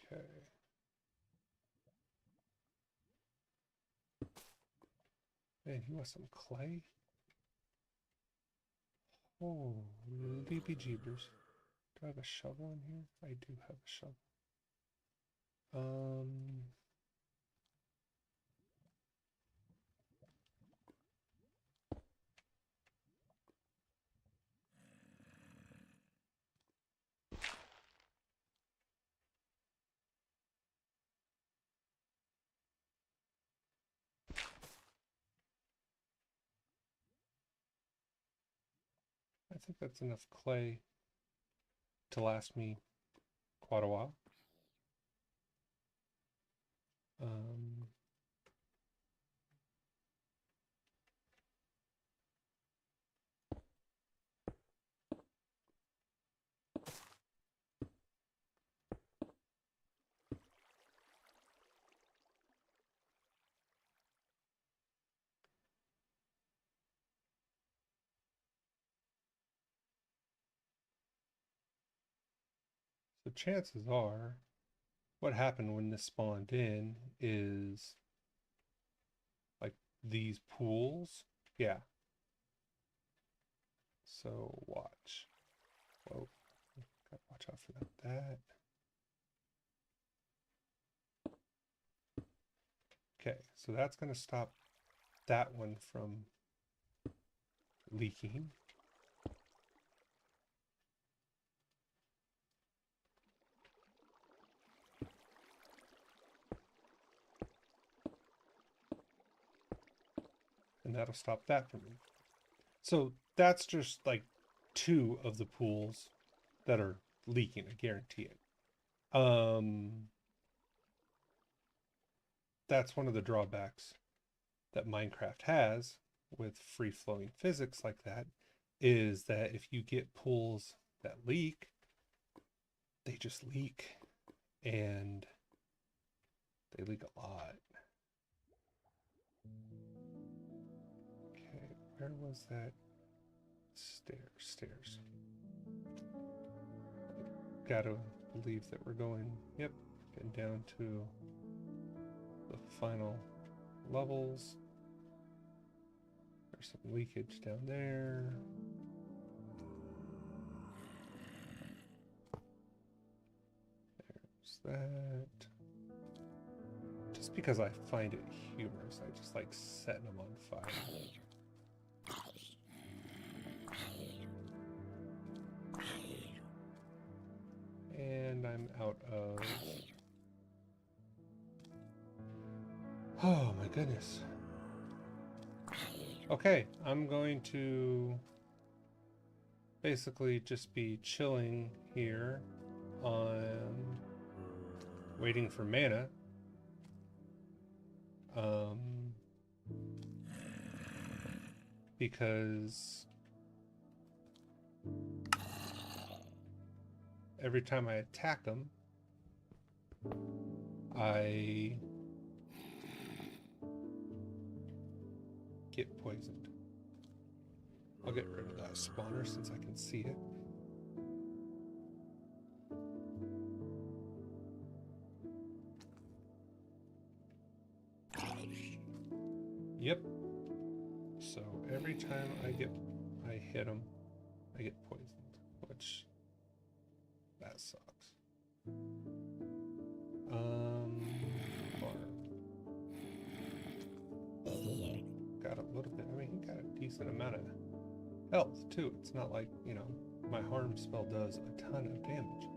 A: Okay. Man, you want some clay? Oh, leapy jeebers. Do I have a shovel in here? I do have a shovel. I think that's enough clay to last me quite a while. So chances are, what happened when this spawned in is like these pools. Yeah. So watch. Whoa. Gotta watch out for that. Okay, so that's gonna stop that one from leaking. And that'll stop that from leaking. So that's just like 2 of the pools that are leaking, I guarantee it. That's one of the drawbacks that Minecraft has with free-flowing physics like that, is that if you get pools that leak, they just leak, and they leak a lot. Okay, where was that? Stairs. Gotta believe that we're going, yep, getting down to the final levels. There's some leakage down there. There's that. Just because I find it humorous, I just like setting them on fire. And I'm out of... Oh my goodness. Okay, I'm going to basically just be chilling here on waiting for mana. Because every time I attack them, I get poisoned. I'll get rid of that spawner since I can see it. Yep. So every time I hit them, I get poisoned, which that sucks. Farm. little bit. I mean, he got a decent amount of health too. It's not like, you know, my harm spell does a ton of damage.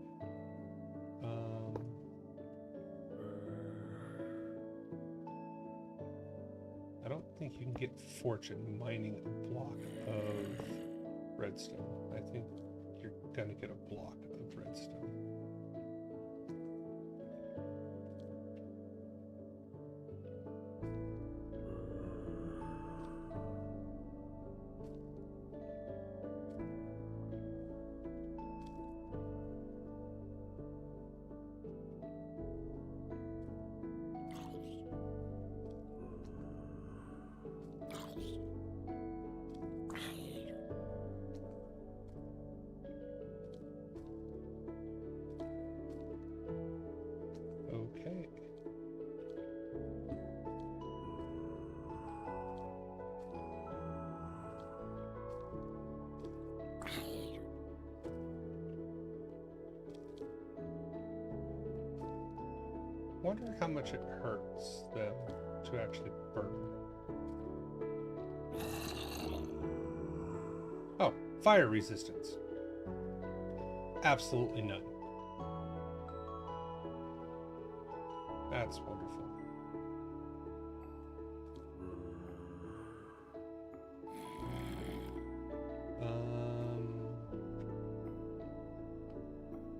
A: I don't think you can get fortune mining a block of redstone. I think you're gonna get a block of redstone. Okay. Wonder how much it hurts them to actually burn. Oh, fire resistance. Absolutely none. That's wonderful.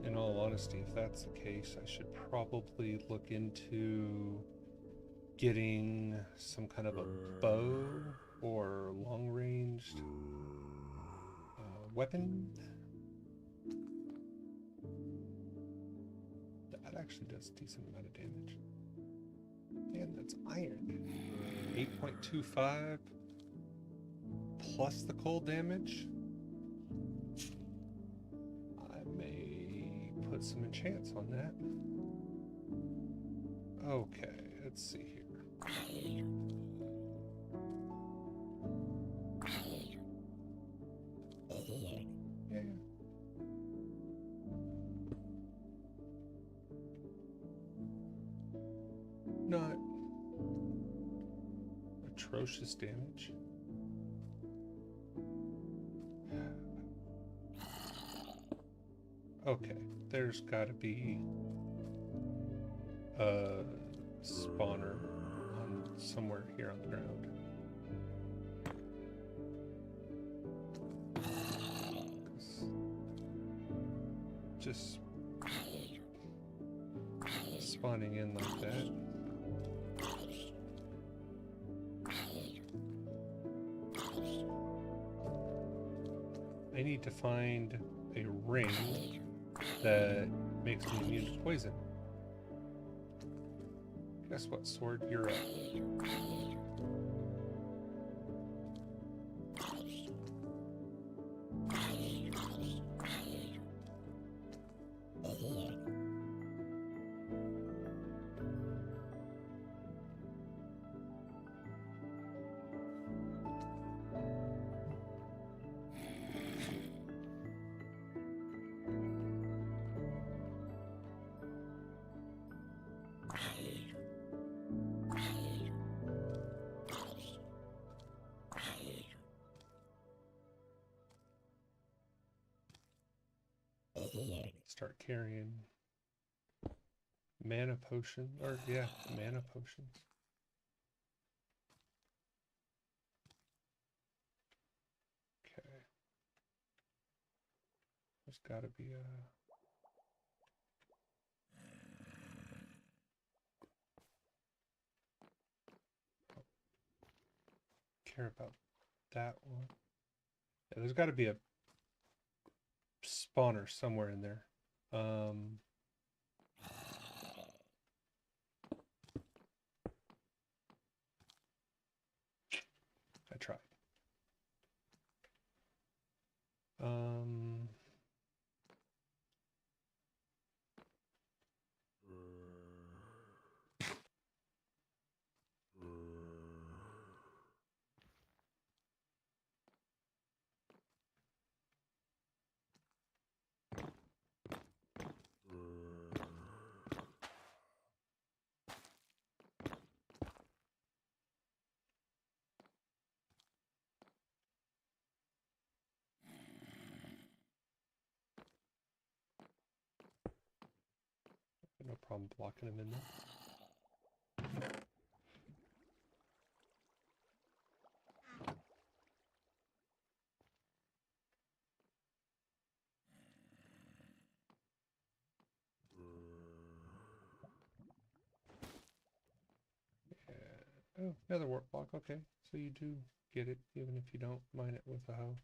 A: In all honesty, if that's the case, I should probably look into getting some kind of a bow or long-ranged weapon. That actually does a decent amount of damage. And that's iron. 8.25 plus the cold damage. I may put some enchants on that. Okay, let's see here. Yeah. Not atrocious damage. Okay, there's gotta be a spawner on somewhere here on the ground. Just spawning in like that. I need to find a ring that makes me immune to poison. Guess what, Sword? You're up. Start carrying mana potion, or yeah, mana potions. Okay. There's gotta be a... care about that one. Yeah, there's gotta be a spawner somewhere in there. I tried. problem blocking him in there. Oh, another warp block. Okay, so you do get it, even if you don't mine it with a hoe.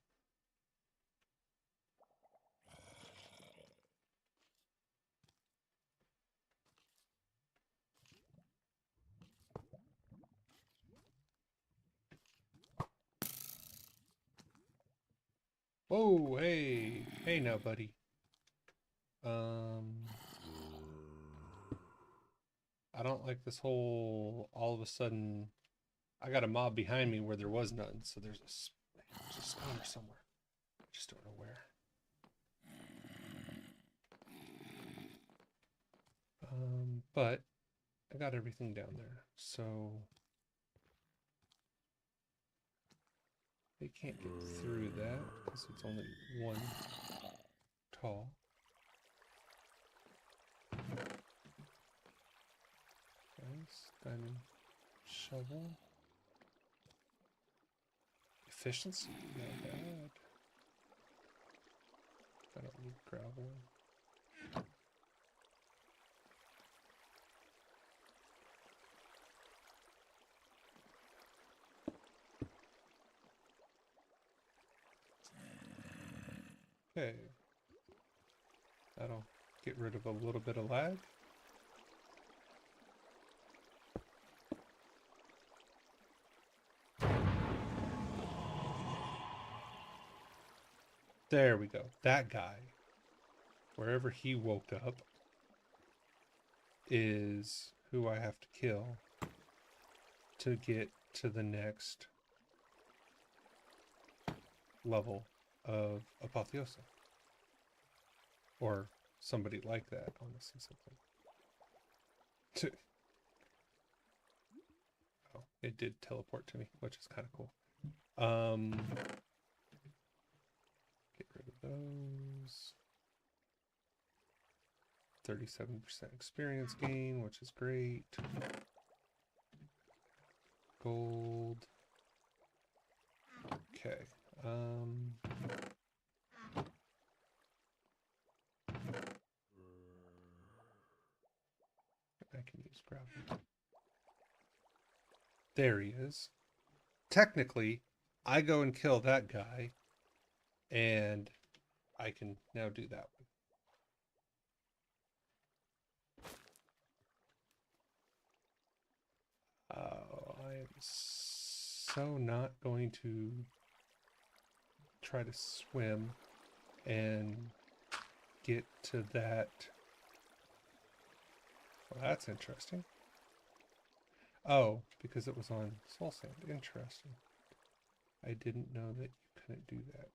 A: Whoa, hey now, buddy. I don't like this whole, all of a sudden, I got a mob behind me where there was none, so there's a spawner somewhere. I just don't know where. But I got everything down there, so they can't get through that because it's only one tall. Nice diamond shovel. Efficiency, not bad. I don't need gravel. Okay. That'll get rid of a little bit of lag. There we go. That guy, wherever he woke up, is who I have to kill to get to the next level of Apotheosa. Or somebody like that, honestly, something. Oh, it did teleport to me, which is kind of cool. Get rid of those. 37% experience gain, which is great. Gold. Okay. I can use gravel. There he is. Technically, I go and kill that guy, and I can now do that one. I am so not going to try to swim and get to that. Well, that's interesting. Oh, because it was on soul sand. Interesting. I didn't know that you couldn't do that.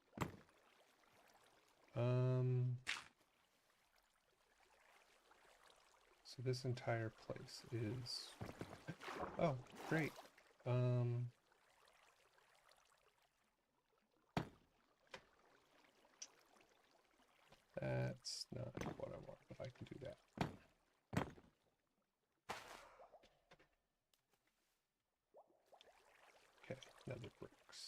A: So this entire place is... Oh, great. That's not what I want, but I can do that. Okay, nether bricks.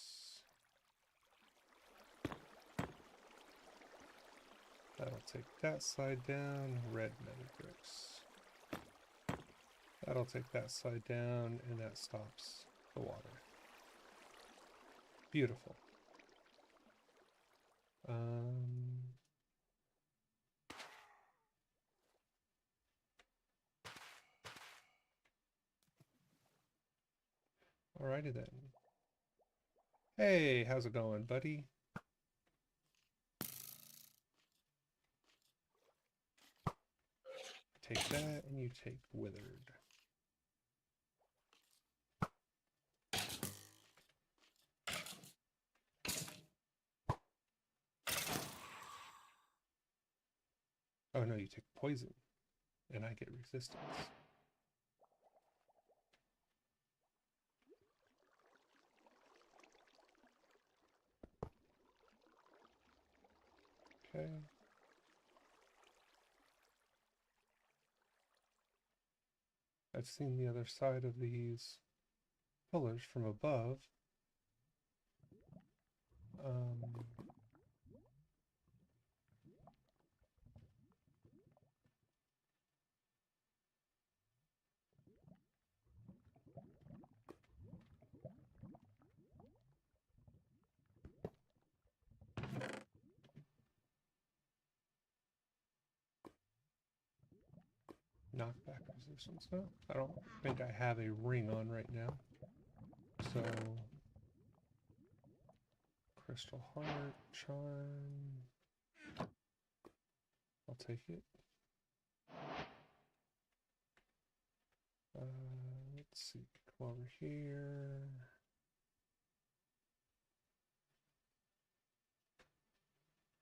A: That'll take that side down, red nether bricks. That'll take that side down, and that stops the water. Beautiful. Alrighty then. Hey, how's it going, buddy? Take that, and you take withered. Oh no, you take poison, and I get resistance. Okay. I've seen the other side of these pillars from above. Knockback resistance. No, I don't think I have a ring on right now. So, crystal heart, charm. I'll take it. Let's see. Come over here.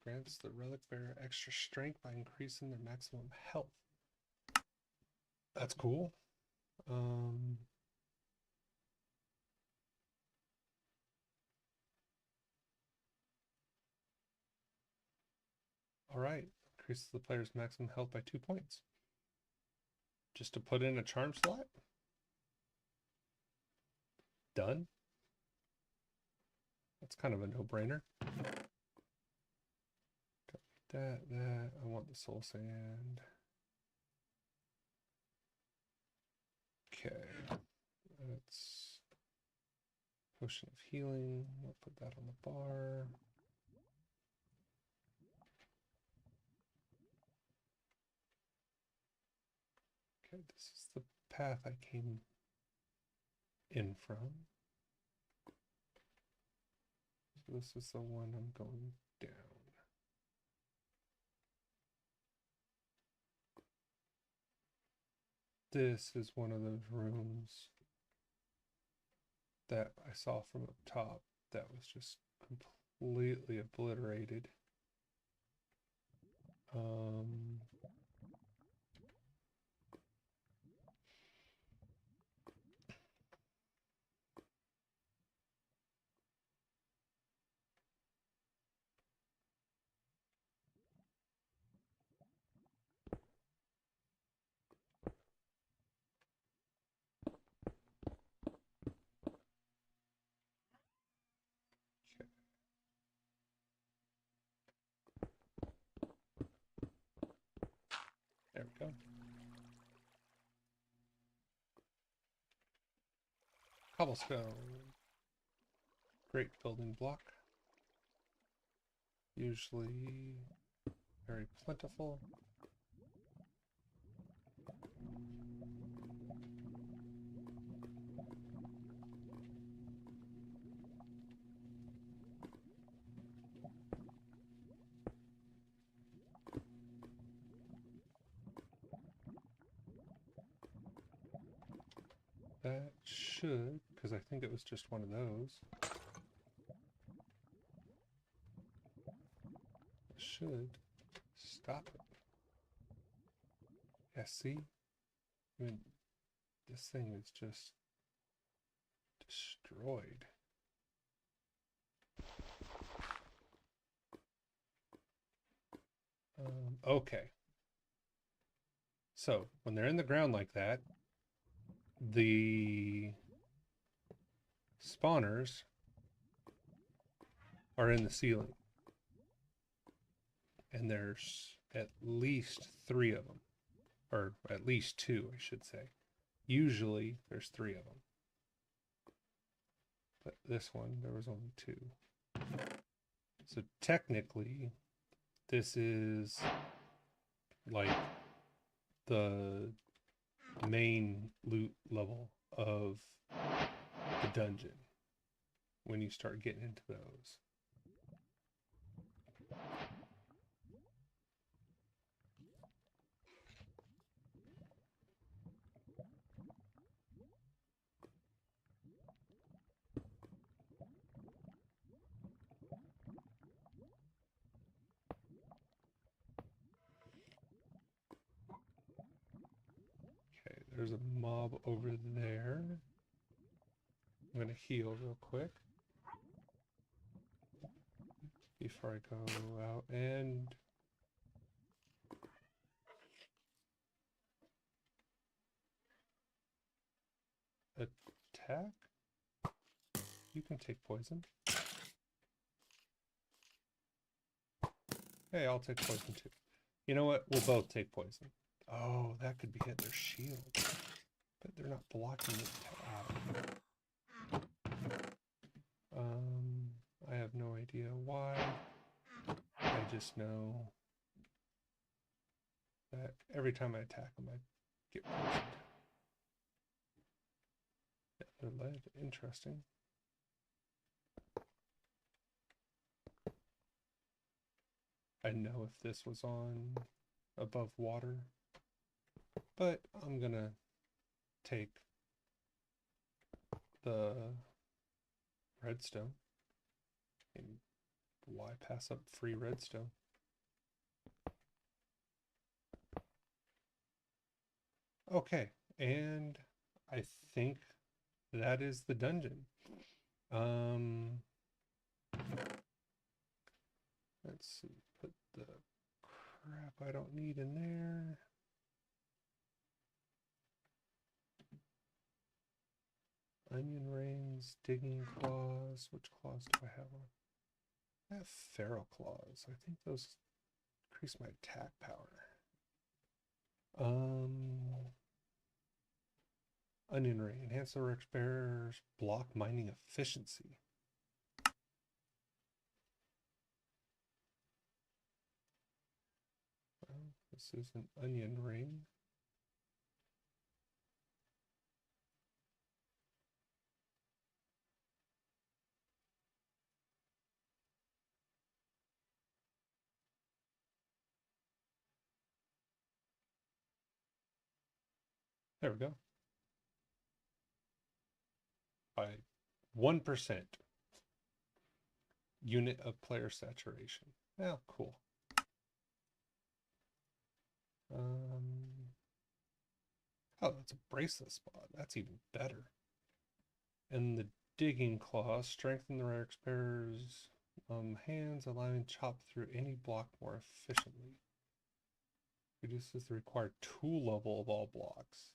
A: Grants the relic bearer extra strength by increasing their maximum health. That's cool. All right. Increases the player's maximum health by 2 points. Just to put in a charm slot. Done. That's kind of a no-brainer. That. I want the soul sand. Okay. That's potion of healing. We'll put that on the bar. Okay, this is the path I came in from. So this is the one I'm going down. This is one of those rooms that I saw from up top that was just completely obliterated. There we go. Cobblestone. Great building block. Usually very plentiful. That should, because I think it was just one of those. Should stop it. Yeah, see? I mean, this thing is just destroyed. Okay. So, when they're in the ground like that, the spawners are in the ceiling. And there's at least 3 of them. Or at least 2, I should say. Usually, there's 3 of them. But this one, there was only 2. So technically, this is like the main loot level of the dungeon when you start getting into those. Okay, there's a mob over there. I'm gonna heal real quick before I go out and attack. You can take poison. Hey, I'll take poison too. You know what? We'll both take poison. Oh, that could be hit their shield. But they're not blocking it. I have no idea why. I just know that every time I attack them, I get poisoned. Yeah, they're lead. Interesting. I know if this was on above water, but I'm gonna take the redstone. And why pass up free redstone? Okay, and I think that is the dungeon. Let's see, put the crap I don't need in there. Onion rings, digging claws. Which claws do I have on? I have feral claws. I think those increase my attack power. Onion ring. Enhance the Rex bearer's block mining efficiency. Well, this is an onion ring. There we go. By 1% unit of player saturation. Well, cool. Oh, that's a bracelet spot. That's even better. And the digging claw, strengthen the Rex bearer's hands, allowing chop through any block more efficiently. Reduces the required tool level of all blocks.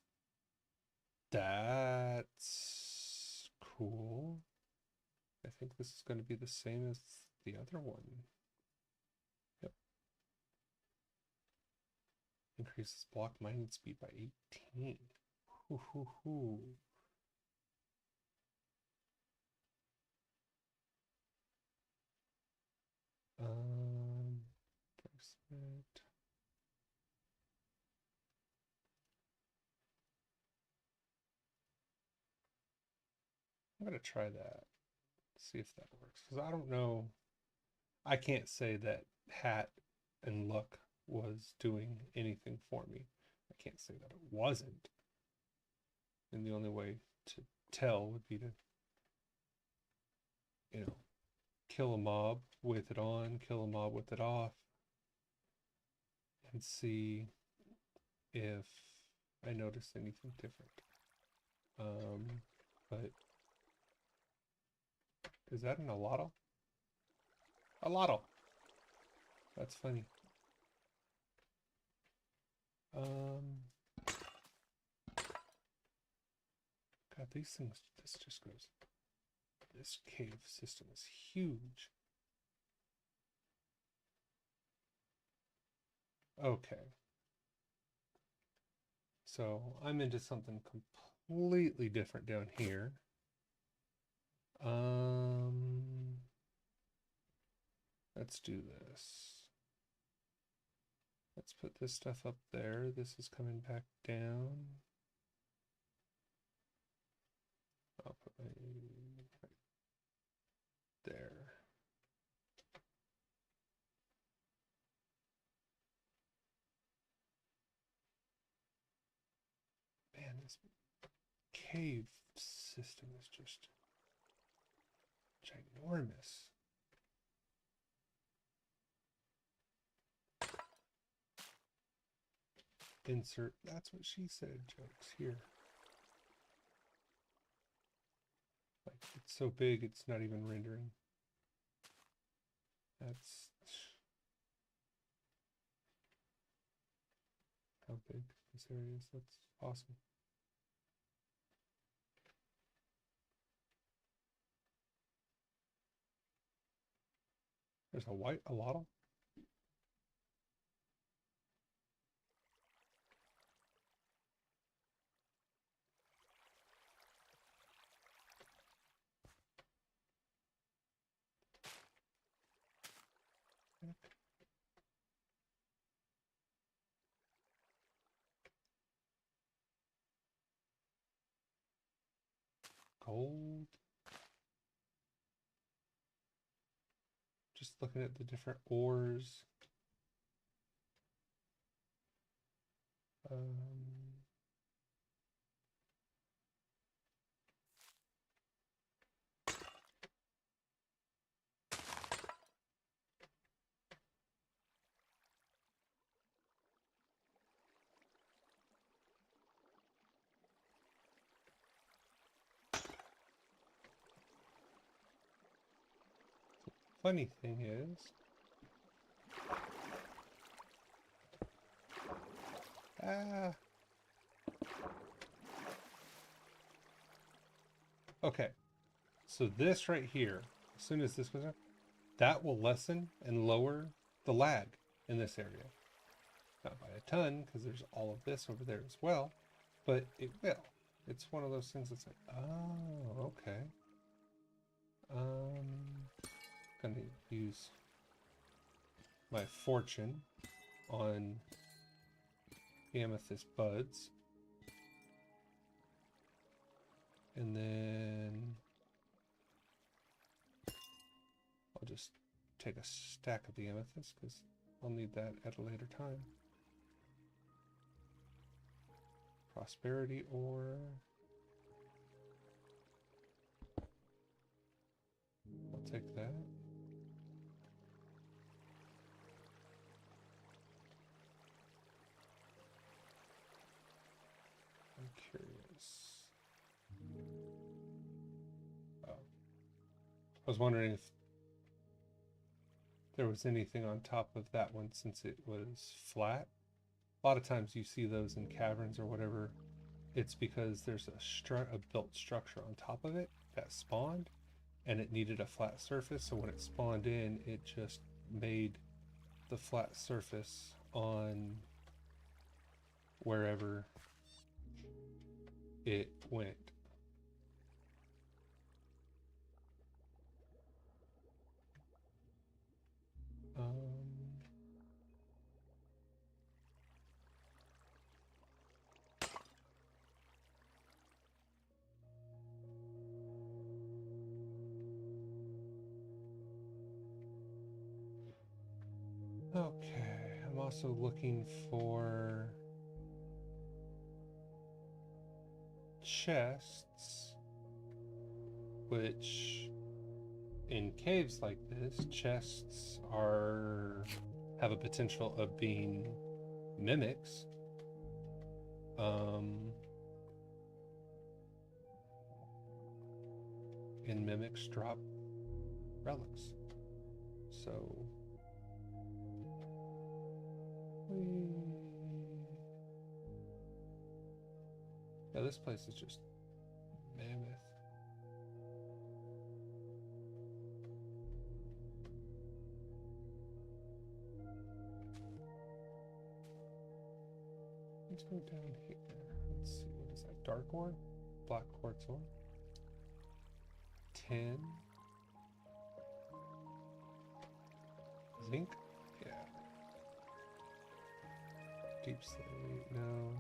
A: That's cool. I think this is going to be the same as the other one. Yep. Increases block mining speed by 18. Hoo hoo hoo. Bracelet. I'm gonna try that. See if that works. Because I don't know. I can't say that hat and luck was doing anything for me. I can't say that it wasn't. And the only way to tell would be to, you know, kill a mob with it on, kill a mob with it off, and see if I notice anything different. But is that an alotl? Alotl. That's funny. God, these things, this just goes. This cave system is huge. Okay. So I'm into something completely different down here. Let's do this. Let's put this stuff up there. This is coming back down. I'll put my right there. Man, this cave system is just ginormous. Insert, that's what she said, jokes here. Like, it's so big, it's not even rendering. That's how big this area is. That's awesome. There's a white allotl. Gold. Just looking at the different ores. Funny thing is, okay, so this right here, as soon as this goes up, that will lessen and lower the lag in this area. Not by a ton, because there's all of this over there as well, but it will. It's one of those things that's like, oh, okay. Gonna use my fortune on amethyst buds. And then I'll just take a stack of the amethyst because I'll need that at a later time. Prosperity ore. I'll take that. I'm curious. Oh. I was wondering if there was anything on top of that one since it was flat. A lot of times you see those in caverns or whatever. It's because there's a built structure on top of it that spawned and it needed a flat surface. So when it spawned in, it just made the flat surface on wherever it went. Okay, I'm also looking for chests, which in caves like this, chests have a potential of being mimics. And mimics drop relics. So yeah, this place is just mammoth. Let's go down here. Let's see, what is that? Dark ore? Black quartz ore. 10. Zinc? Yeah. Deep slate, no.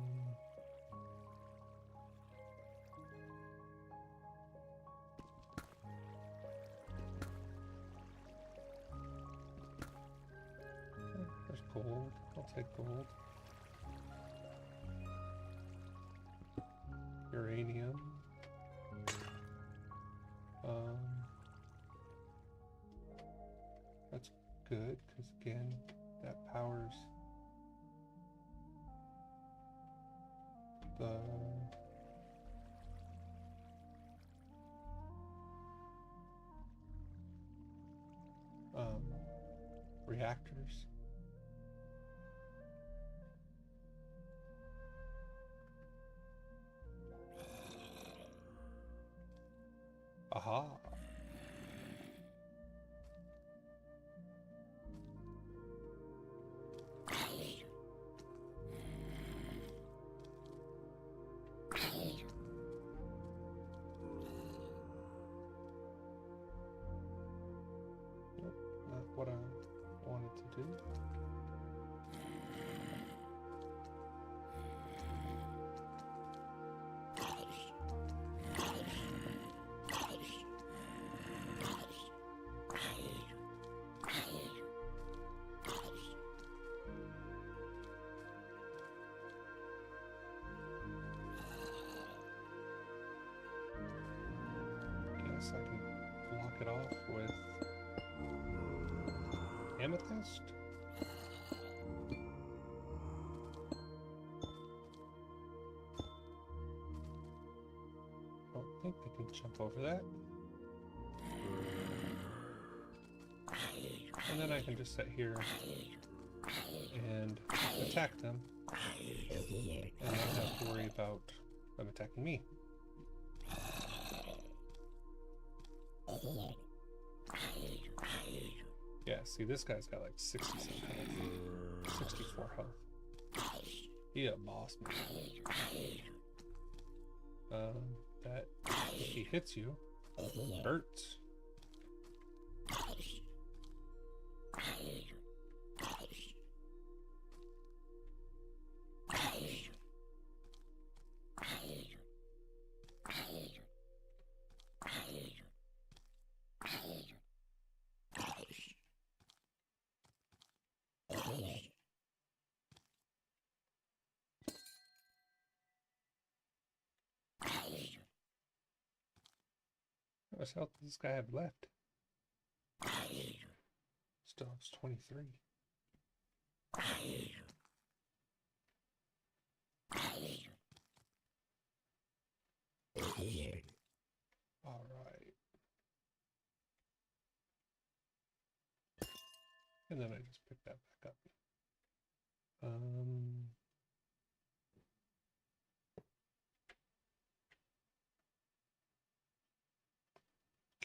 A: There's gold. I'll take gold. Uranium. That's good because again, that powers the reactors. Aha. guess I can block it off with amethyst. I don't think I can jump over that. And then I can just sit here and attack them and not have to worry about them attacking me. Yeah, see, this guy's got like 60 some health. 64 health. He a boss, man. That if he hits you, hurts. How much health does this guy have left? Still has 23. All right. And then I just pick that back up.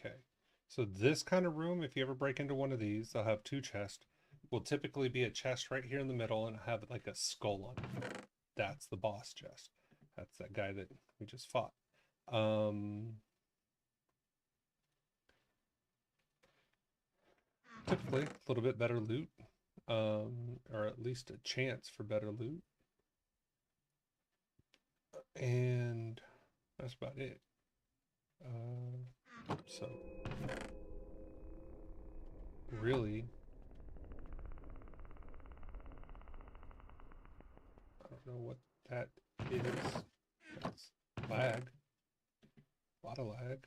A: Okay. So this kind of room, if you ever break into one of these, they'll have two chests. Will typically be a chest right here in the middle and have like a skull on it. That's the boss chest. That's that guy that we just fought. Typically, a little bit better loot, or at least a chance for better loot. And that's about it. So, really, I don't know what that is. That's lag. A lot of lag.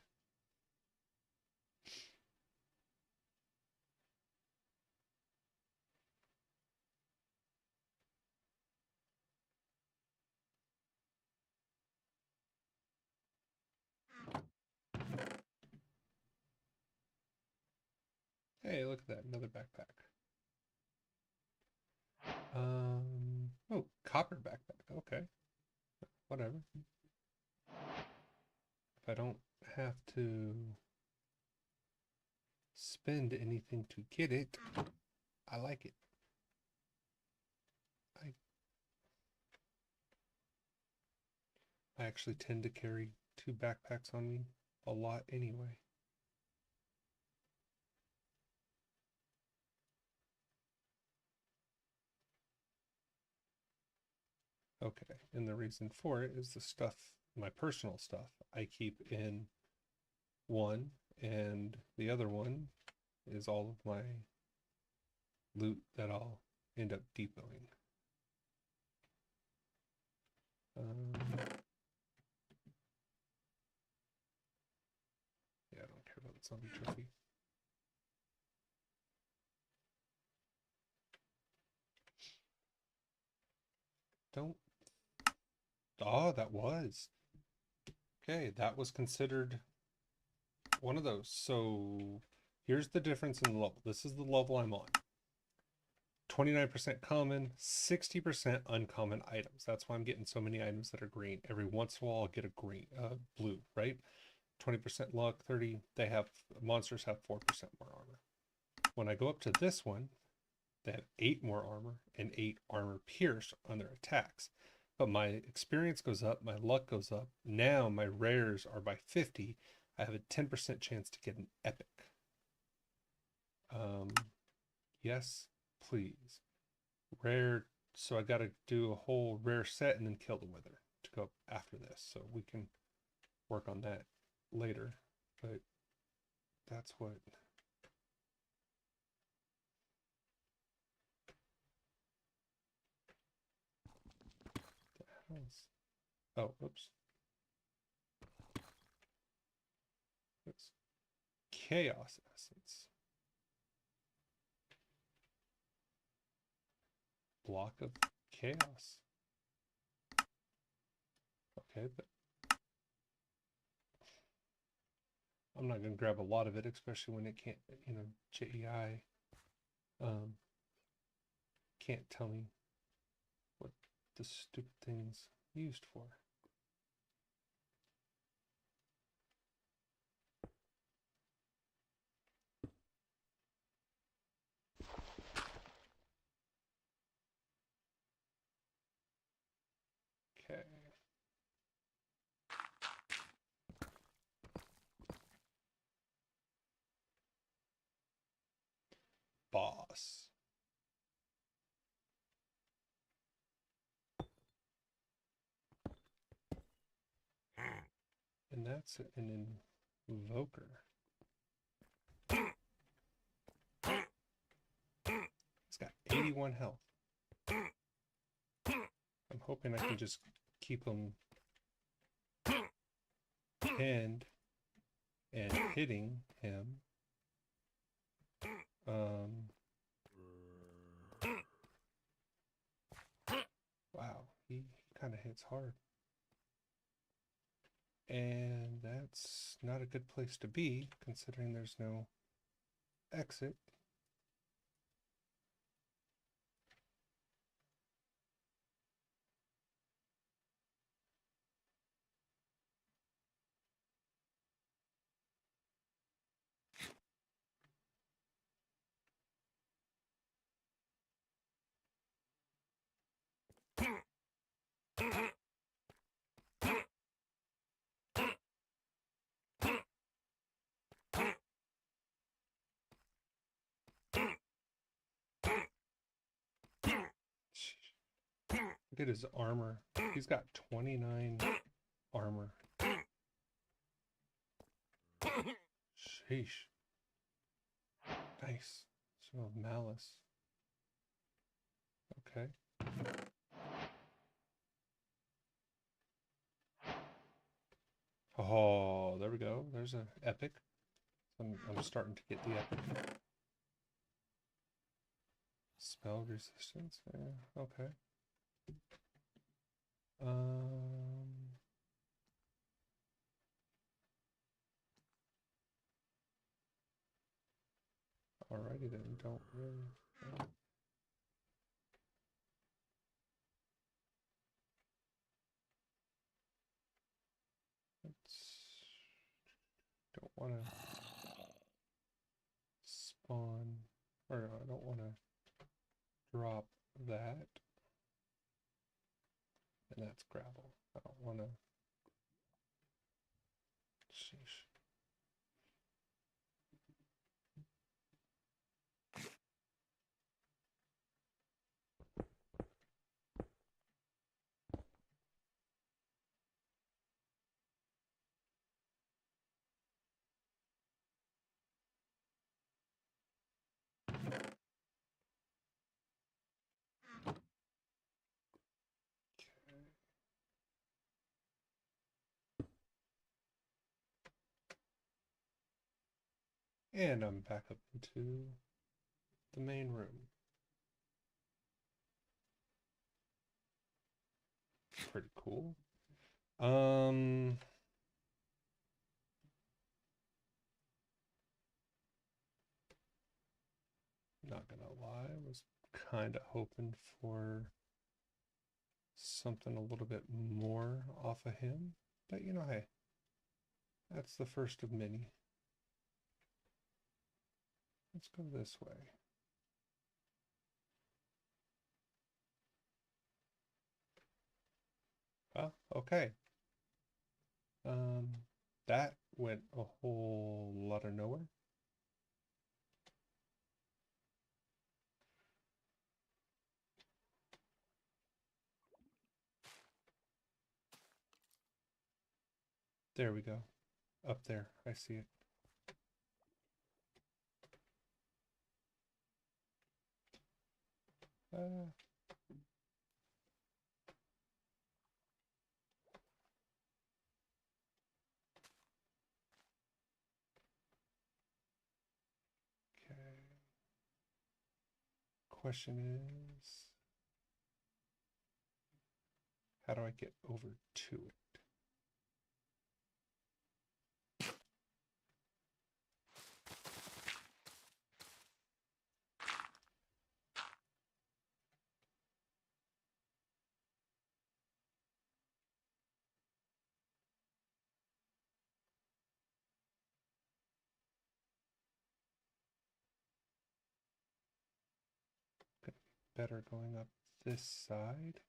A: Hey, look at that, another backpack. Oh, copper backpack, okay. Whatever. If I don't have to spend anything to get it, I like it. I actually tend to carry 2 backpacks on me a lot anyway. Okay, and the reason for it is the stuff, my personal stuff, I keep in one, and the other one is all of my loot that I'll end up depoting. Yeah, I don't care about the zombie trophy. Don't. Oh, that was. Okay, that was considered one of those. So here's the difference in the level. This is the level I'm on. 29% common, 60% uncommon items. That's why I'm getting so many items that are green. Every once in a while I'll get a green, blue, right? 20% luck, 30. They have, monsters have 4% more armor. When I go up to this one, they have 8 more armor and 8 armor pierce on their attacks. But my experience goes up, my luck goes up. Now my rares are by 50. I have a 10% chance to get an epic. Yes, please. Rare, so I got to do a whole rare set and then kill the wither to go after this. So we can work on that later. But that's what... the hell's... Oh, oops. Oops. chaos essence. Block of chaos. Okay, but I'm not gonna grab a lot of it, especially when it can't, JEI can't tell me what the stupid thing's used for. Okay. Boss. And that's an invoker. It's got 81 health. I'm hoping I can just keep him pinned and hitting him. Wow, he kind of hits hard. And that's not a good place to be, considering there's no exit. Look at his armor. He's got 29 armor. Sheesh. Nice. So malice. Okay. Oh, there we go. There's an epic. I'm starting to get the epic. Spell resistance. Yeah, okay. Alrighty then. Don't really. Don't want to spawn, or no, I don't want to drop that. And that's gravel. I don't want to. Sheesh. And I'm back up into the main room. Pretty cool. Not gonna lie, I was kind of hoping for something a little bit more off of him. But hey, that's the first of many. Let's go this way. Oh, okay. That went a whole lot of nowhere. There we go. Up there, I see it. question is, how do I get over to it? Better going up this side.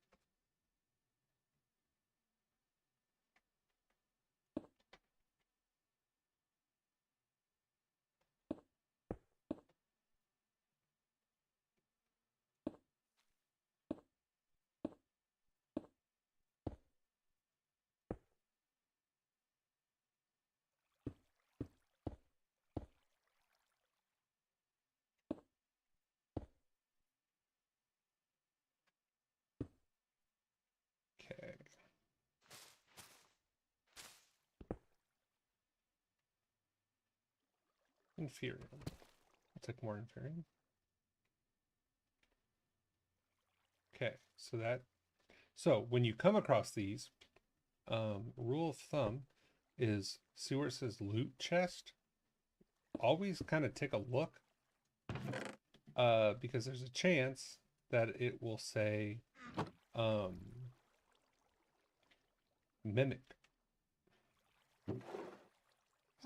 A: Okay. Inferior. I'll take more inferior. Okay, so when you come across these, rule of thumb is, see where it says loot chest? Always kind of take a look, because there's a chance that it will say mimic.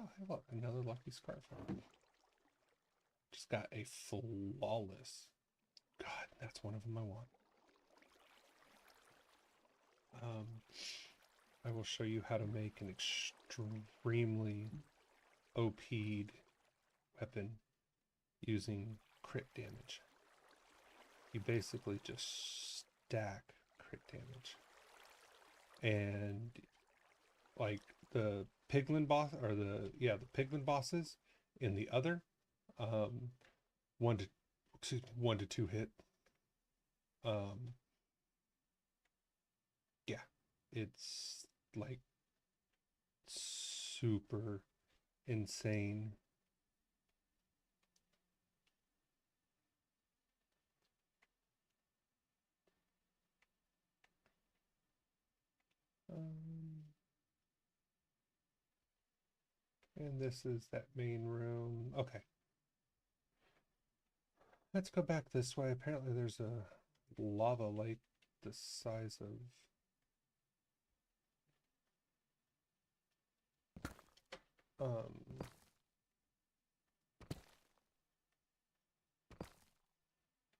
A: Oh, hey, look, another lucky scarf. Just got a flawless. God, that's one of them I want. I will show you how to make an extremely OP'd weapon using crit damage. You basically just stack crit damage. And like the piglin boss, or the piglin bosses in the other, 1 to 2 hit. Yeah, it's like super insane. And this is that main room. Okay. Let's go back this way. Apparently there's a lava lake the size of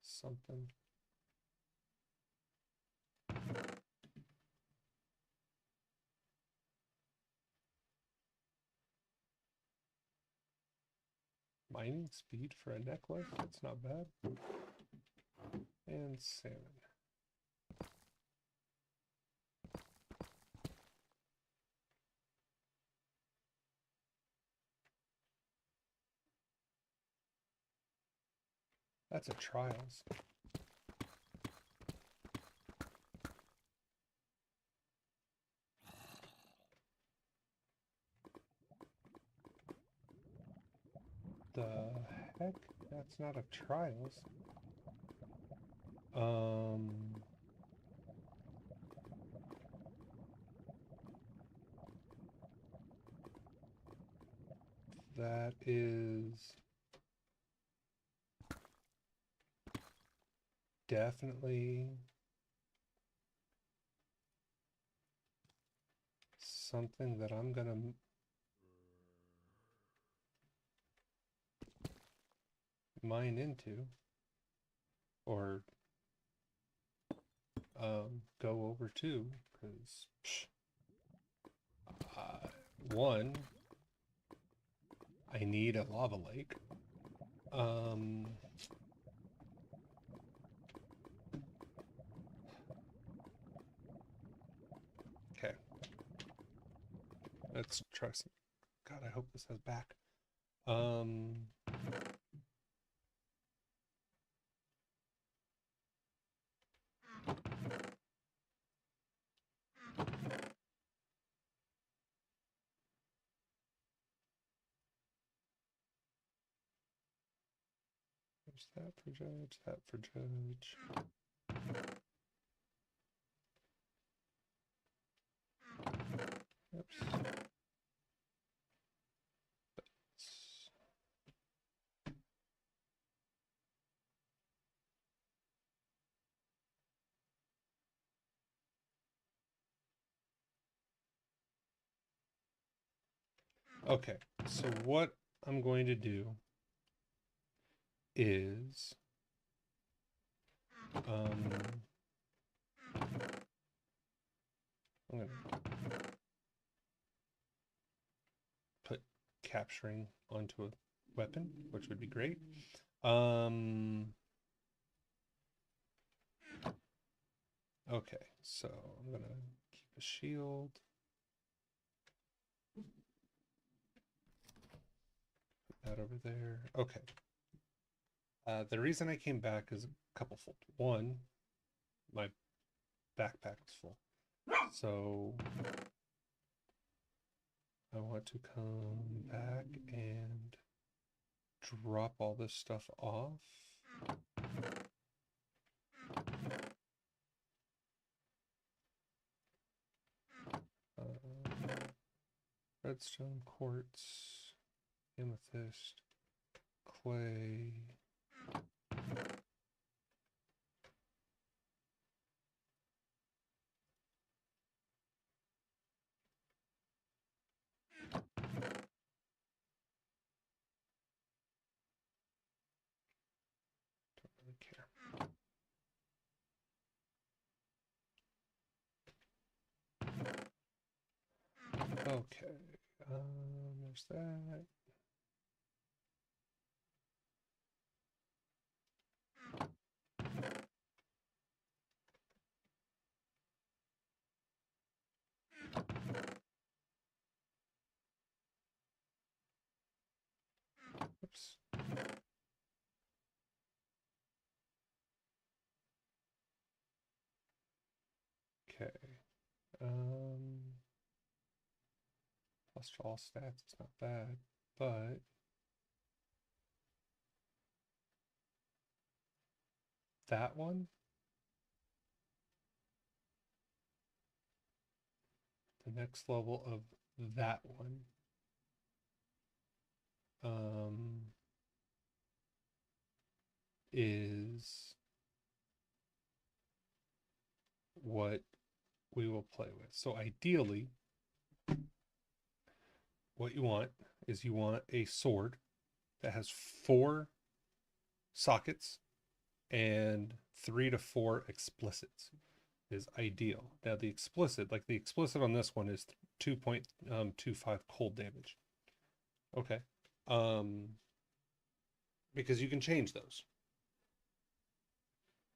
A: something. Mining speed for a necklace, that's not bad. And salmon. That's a trials. The heck? That's not a trials. That is definitely something that I'm gonna mine into, or go over to, because one, I need a lava lake. Okay. Let's try some. God, I hope this has back. There's that for judge, that for judge. Oops. Okay, so what I'm going to do is I'm gonna put capturing onto a weapon, which would be great. Okay, so I'm gonna keep a shield. Put that over there. Okay. The reason I came back is a couple fold. One, my backpack is full. So I want to come back and drop all this stuff off. Redstone, quartz, amethyst, clay. Don't really care. Okay, there's that. Oops. Okay. Plus all stats, it's not bad, but that one, the next level of that one, is what we will play with. So ideally, what you want is you want a sword that has 4 sockets and 3 to 4 explicits is ideal. Now the explicit, like the explicit on this one is 2.25 cold damage. Okay. Because you can change those.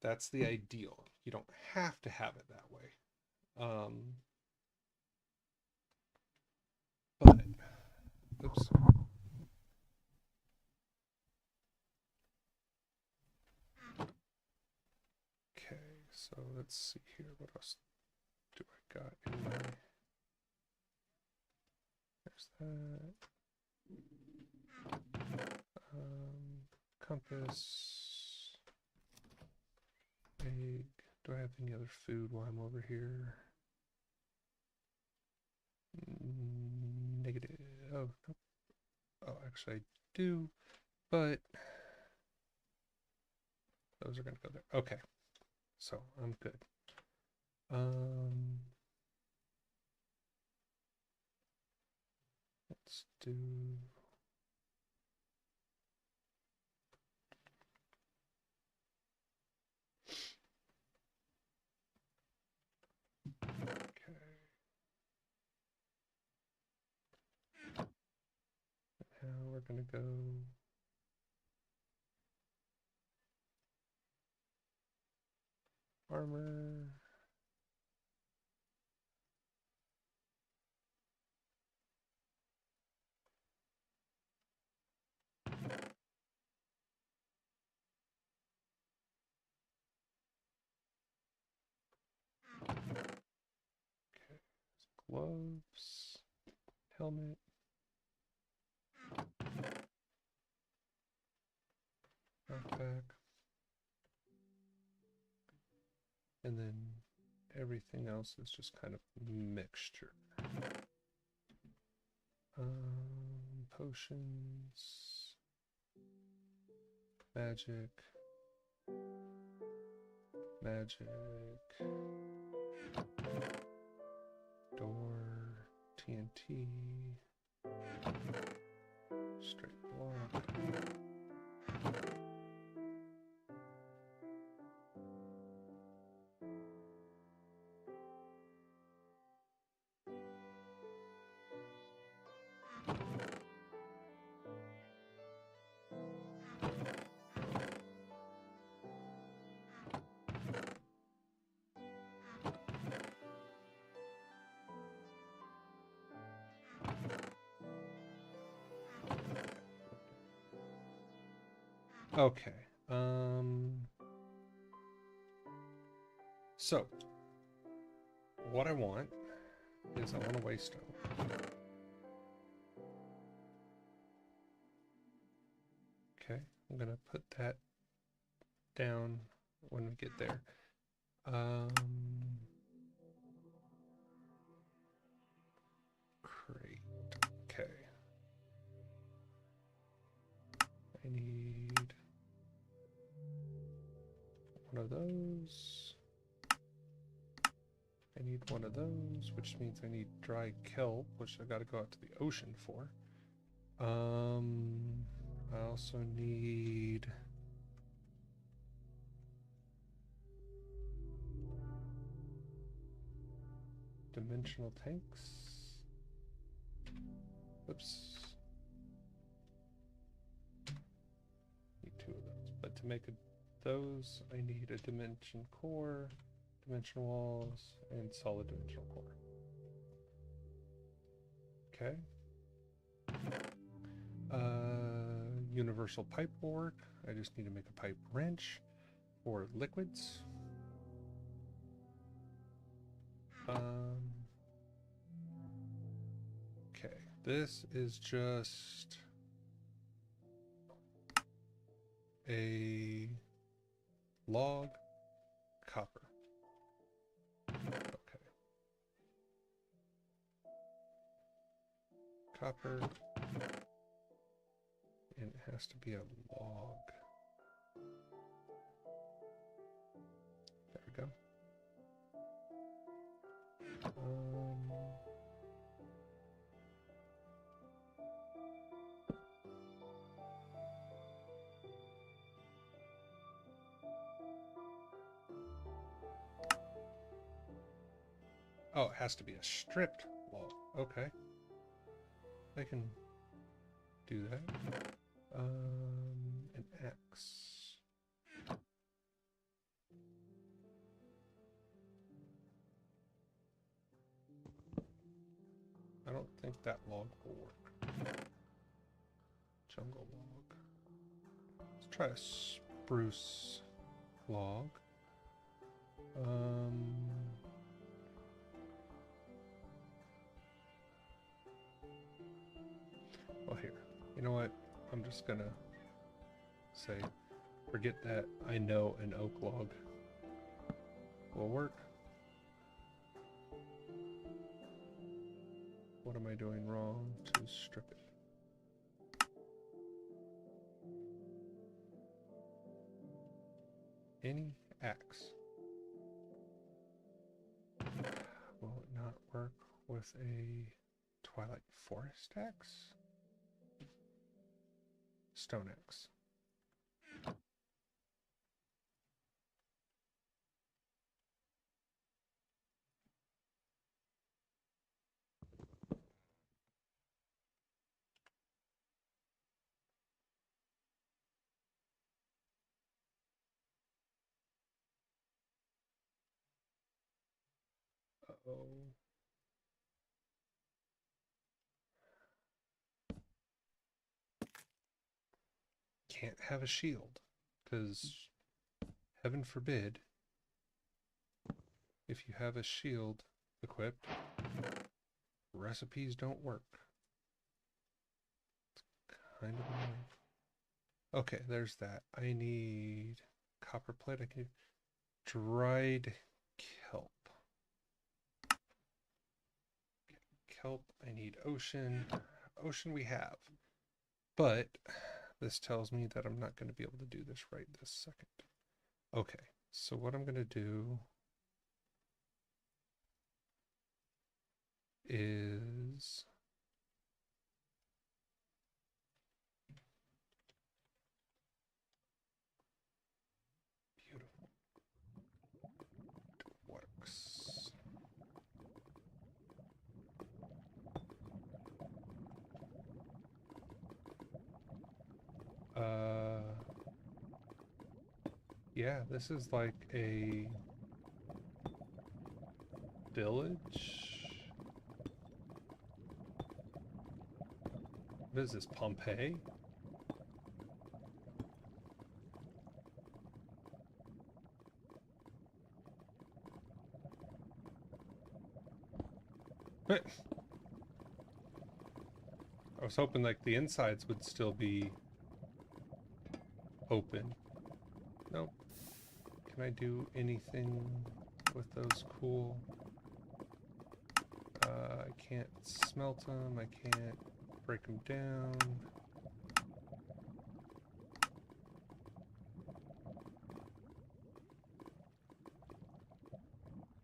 A: That's the ideal. You don't have to have it that way. But, oops. Okay, so let's see here. What else do I got in my... There's that. Compass. Egg. Do I have any other food while I'm over here? Negative. Oh, nope. Oh, actually I do, but those are gonna go there. Okay, so I'm good. Let's do. Okay. Now we're gonna go. Armor. Okay. Gloves. Helmet. Backpack. back. And then everything else is just kind of mixture. Potions, magic, door, TNT, straight block. Okay. So what I want is I want a waystone. Okay, I'm gonna put that down when we get there. Crate. Okay. I need one of those. I need one of those, which means I need dry kelp, which I gotta go out to the ocean for. I also need dimensional tanks. Oops. Need two of those. But to make those, I need a dimension core, dimensional walls, and solid dimensional core. Okay. Universal pipe will work. I just need to make a pipe wrench for liquids. Okay, this is just a log copper. Okay. Copper. And it has to be a log. There we go. Oh, it has to be a stripped log. Okay. I can do that. An axe. I don't think that log will work. Jungle log. Let's try a spruce log. Well, here. You know what? I'm just gonna say, forget that. I know an oak log will work. What am I doing wrong to strip it? Any axe. Will it not work with a Twilight Forest axe? Stone axe. Uh-oh. Can't have a shield, because heaven forbid, if you have a shield equipped, recipes don't work. It's kind of annoying. Okay, there's that. I need copper plate. I can dried kelp. Kelp. I need ocean. Ocean we have. But this tells me that I'm not going to be able to do this right this second. Okay, so what I'm going to do is beautiful. It works. Yeah, this is like a village. What is this, Pompeii? I was hoping like the insides would still be open. Nope. Can I do anything with those cool? I can't smelt them. I can't break them down.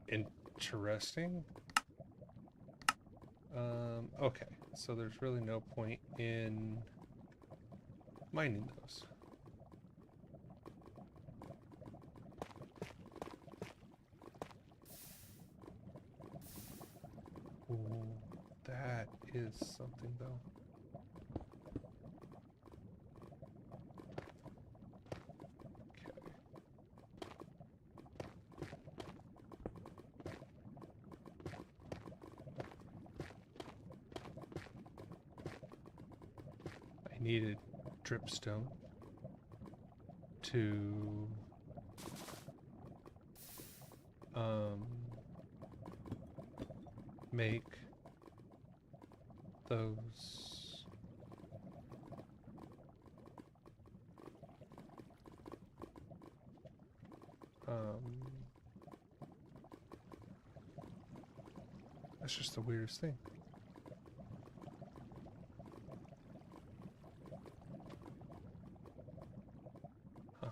A: Interesting. Okay, so there's really no point in mining those. Ooh, that is something though. Okay. I needed dripstone to make those that's just the weirdest thing. Huh.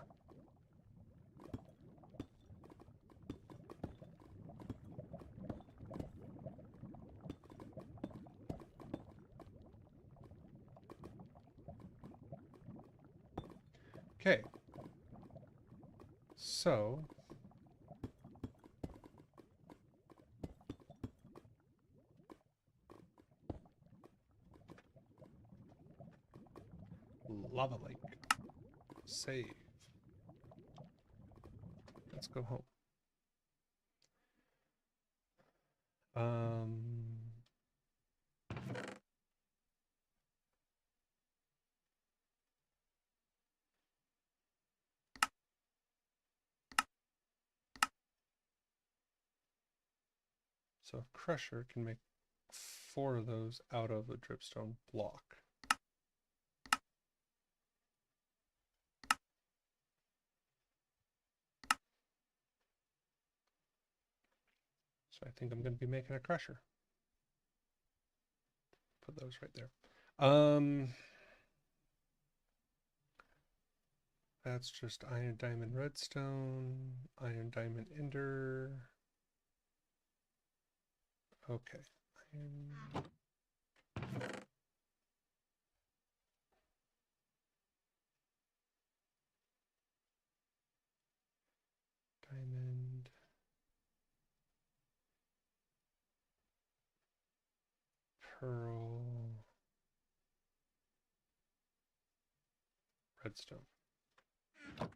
A: Okay. So lava lake. Save. Let's go home. So a crusher can make 4 of those out of a dripstone block. So I think I'm going to be making a crusher. Put those right there. That's just iron, diamond, redstone, iron, diamond, ender. Okay. Iron. Diamond. Pearl. Redstone. Okay.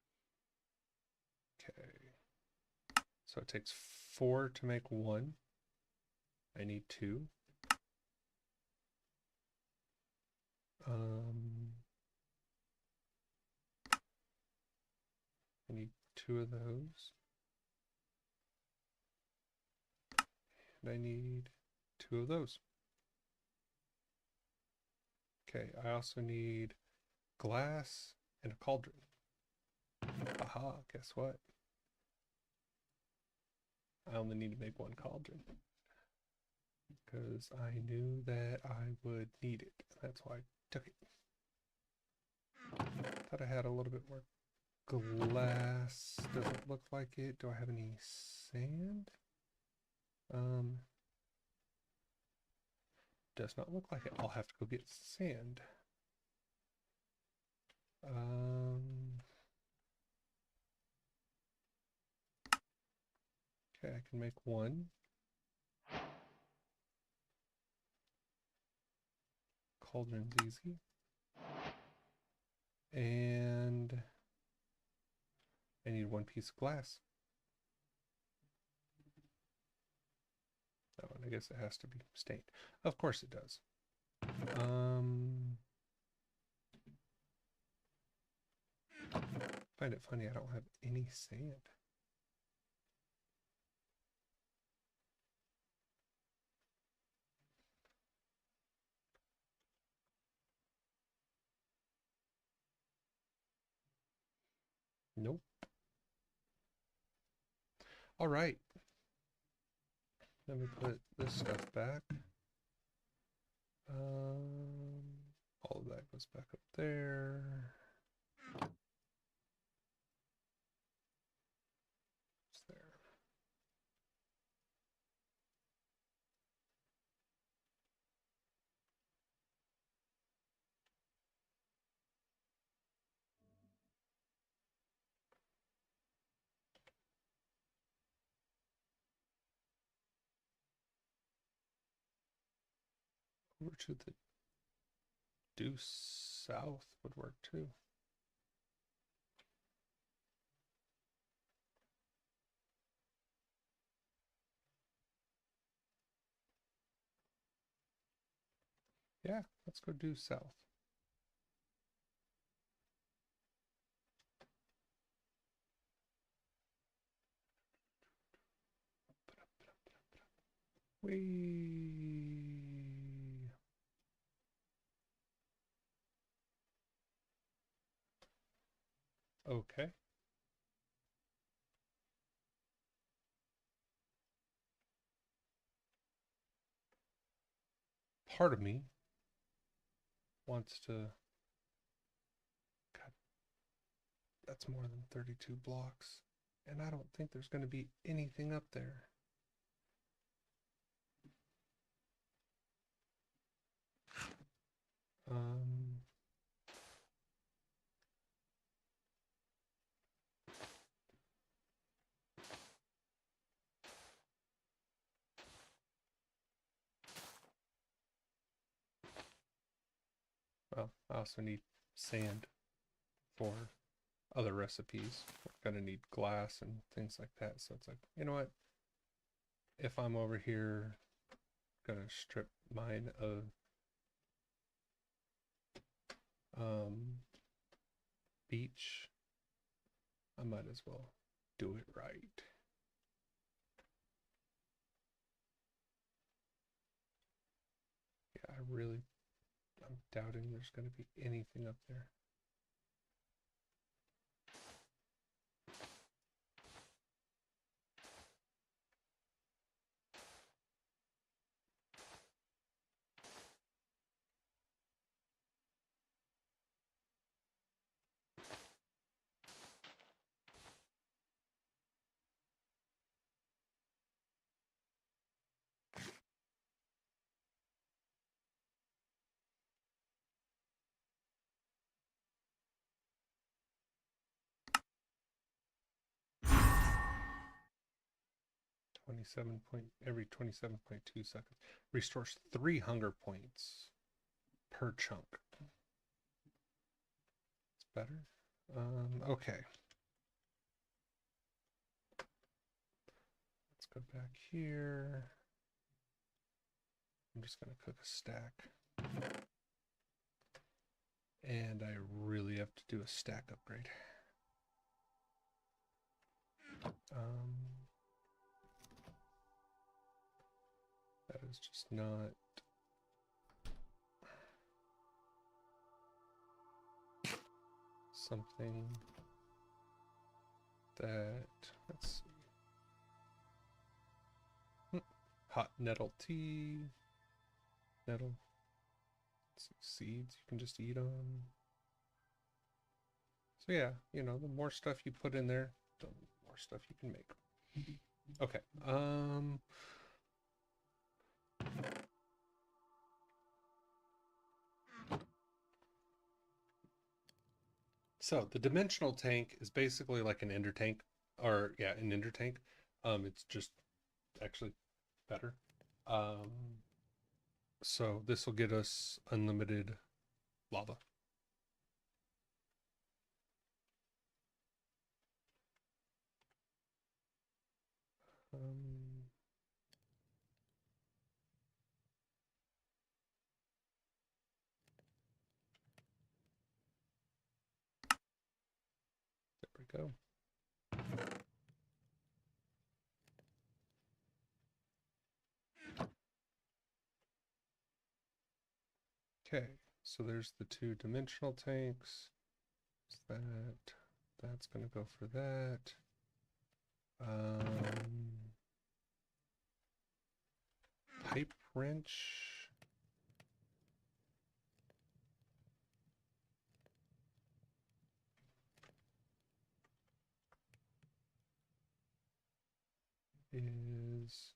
A: So it takes 4 to make 1. I need 2. I need 2 of those. And I need 2 of those. Okay, I also need glass and a cauldron. Aha, guess what? I only need to make one cauldron. Because I knew that I would need it. That's why I took it. Thought I had a little bit more glass. Doesn't look like it. Do I have any sand? Does not look like it. I'll have to go get sand. Okay, I can make one. Cauldron's easy. And I need one piece of glass. Oh, and I guess it has to be stained. Of course it does. Find it funny, I don't have any sand. Nope. All right. Let me put this stuff back. All of that goes back up there. It's there. Over to the due south would work too. Yeah, let's go due south. Whee! Okay. Part of me wants to... God, that's more than 32 blocks. And I don't think there's going to be anything up there. Well, I also need sand for other recipes. We're gonna need glass and things like that. So it's like, you know what? If I'm over here gonna strip mine of beach, I might as well do it right. Yeah, I'm doubting there's gonna be anything up there. Every 27.2 seconds. Restores 3 hunger points per chunk. It's better. Okay. Let's go back here. I'm just gonna cook a stack. And I really have to do a stack upgrade. That is just not... something that, let's see. Hot nettle tea. Nettle. Let's see, seeds you can just eat on. So yeah, you know, the more stuff you put in there, the more stuff you can make. Okay. So the dimensional tank is basically like an ender tank, or yeah, an ender tank. It's just actually better. So this will get us unlimited lava. Um, there we go. Okay, so there's the two dimensional tanks. That's gonna go for that. Pipe wrench. Is,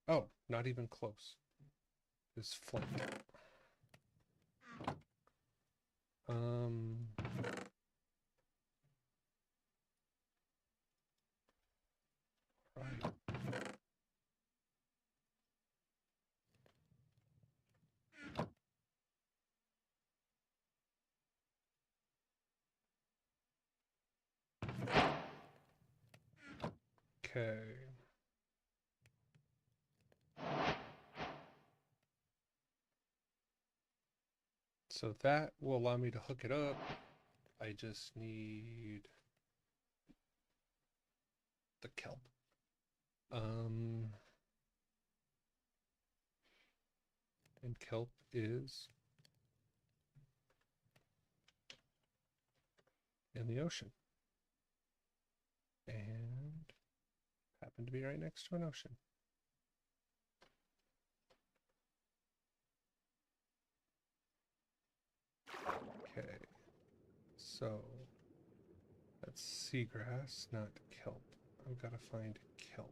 A: oh, not even close. Is flint. Right. Okay. So that will allow me to hook it up. I just need the kelp. And kelp is in the ocean. And happen to be right next to an ocean. Okay. So that's seagrass, not kelp. I've got to find kelp.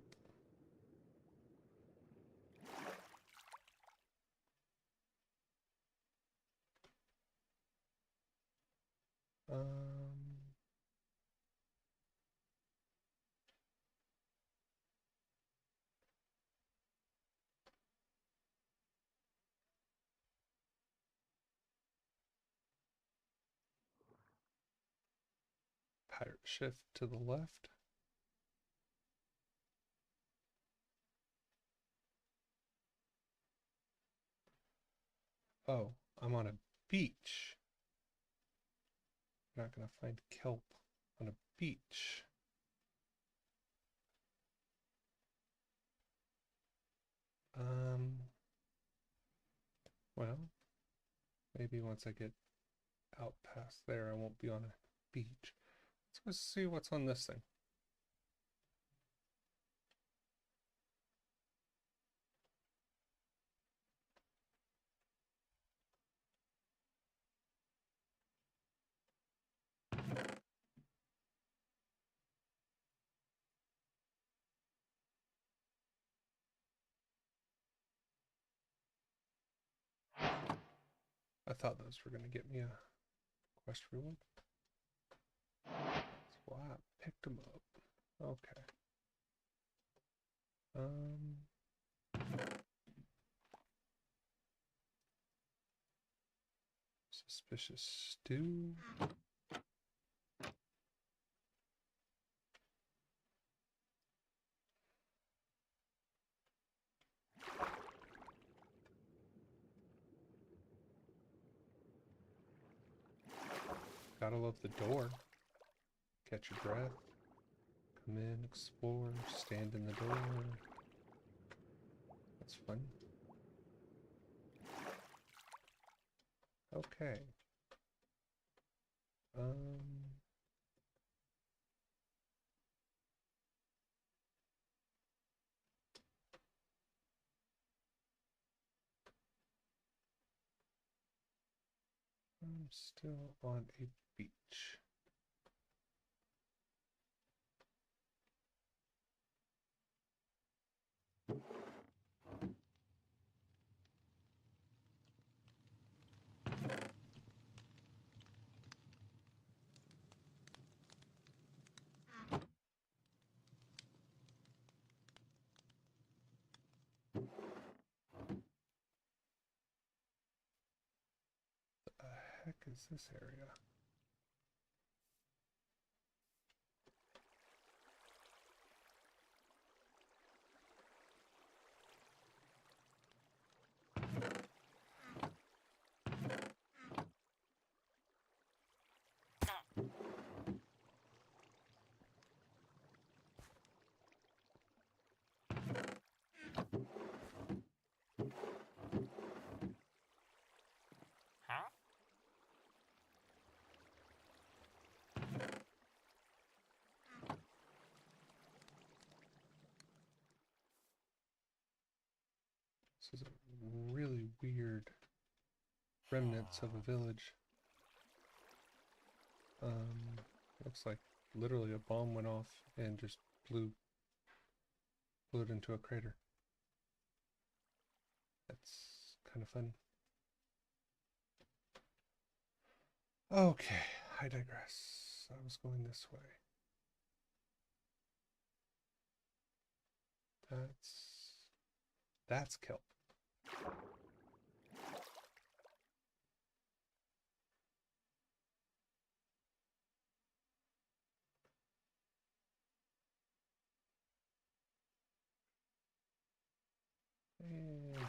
A: Pirate shift to the left. Oh, I'm on a beach. I'm not gonna find kelp on a beach. Well, maybe once I get out past there, I won't be on a beach. Let's see what's on this thing. I thought those were going to get me a quest reward. That's why I picked them up. Okay. Suspicious stew. Gotta love the door. Catch your breath. Come in, explore, stand in the door. That's fun. Okay. I'm still on a beach. The heck is this area? This is a really weird remnants of a village. Looks like literally a bomb went off and just blew it into a crater. That's kind of funny. Okay, I digress. I was going this way. That's kelp. And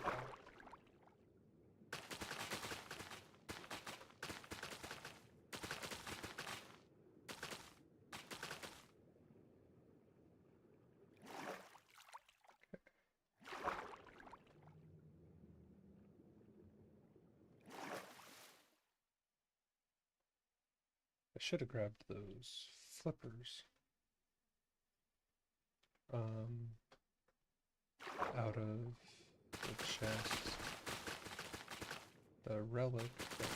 A: I should have grabbed those flippers out of the chest. The relic that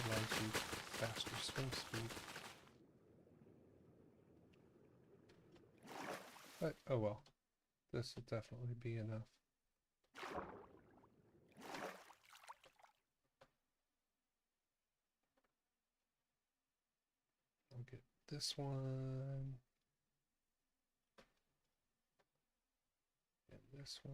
A: allows you faster swim speed. But oh well, this will definitely be enough. I'll get this one. And this one.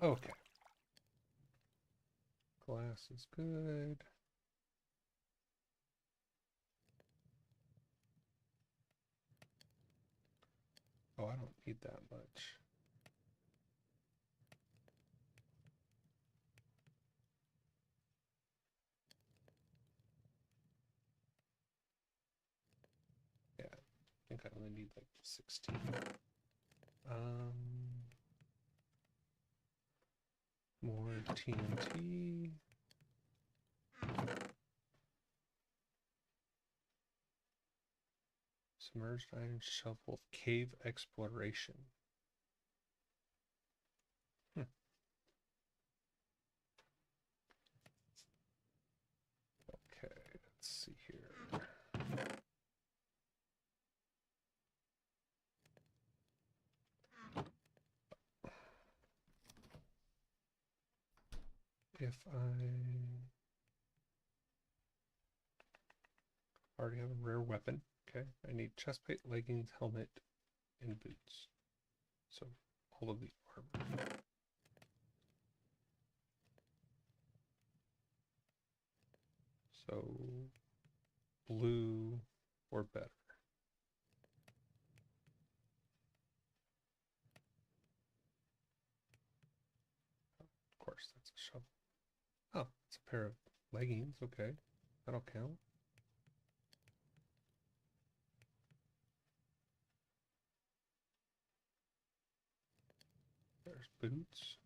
A: Okay. Glass is good. Oh, I don't need that much. Yeah, I think I only need like 16. More TNT. Submerged iron shovel cave exploration. Okay, let's see here. If I already have a rare weapon, okay, I need chestplate, leggings, helmet, and boots. So all of the armor. So blue or better. Of course, that's a shovel. Oh, it's a pair of leggings. Okay, that'll count. There's boots.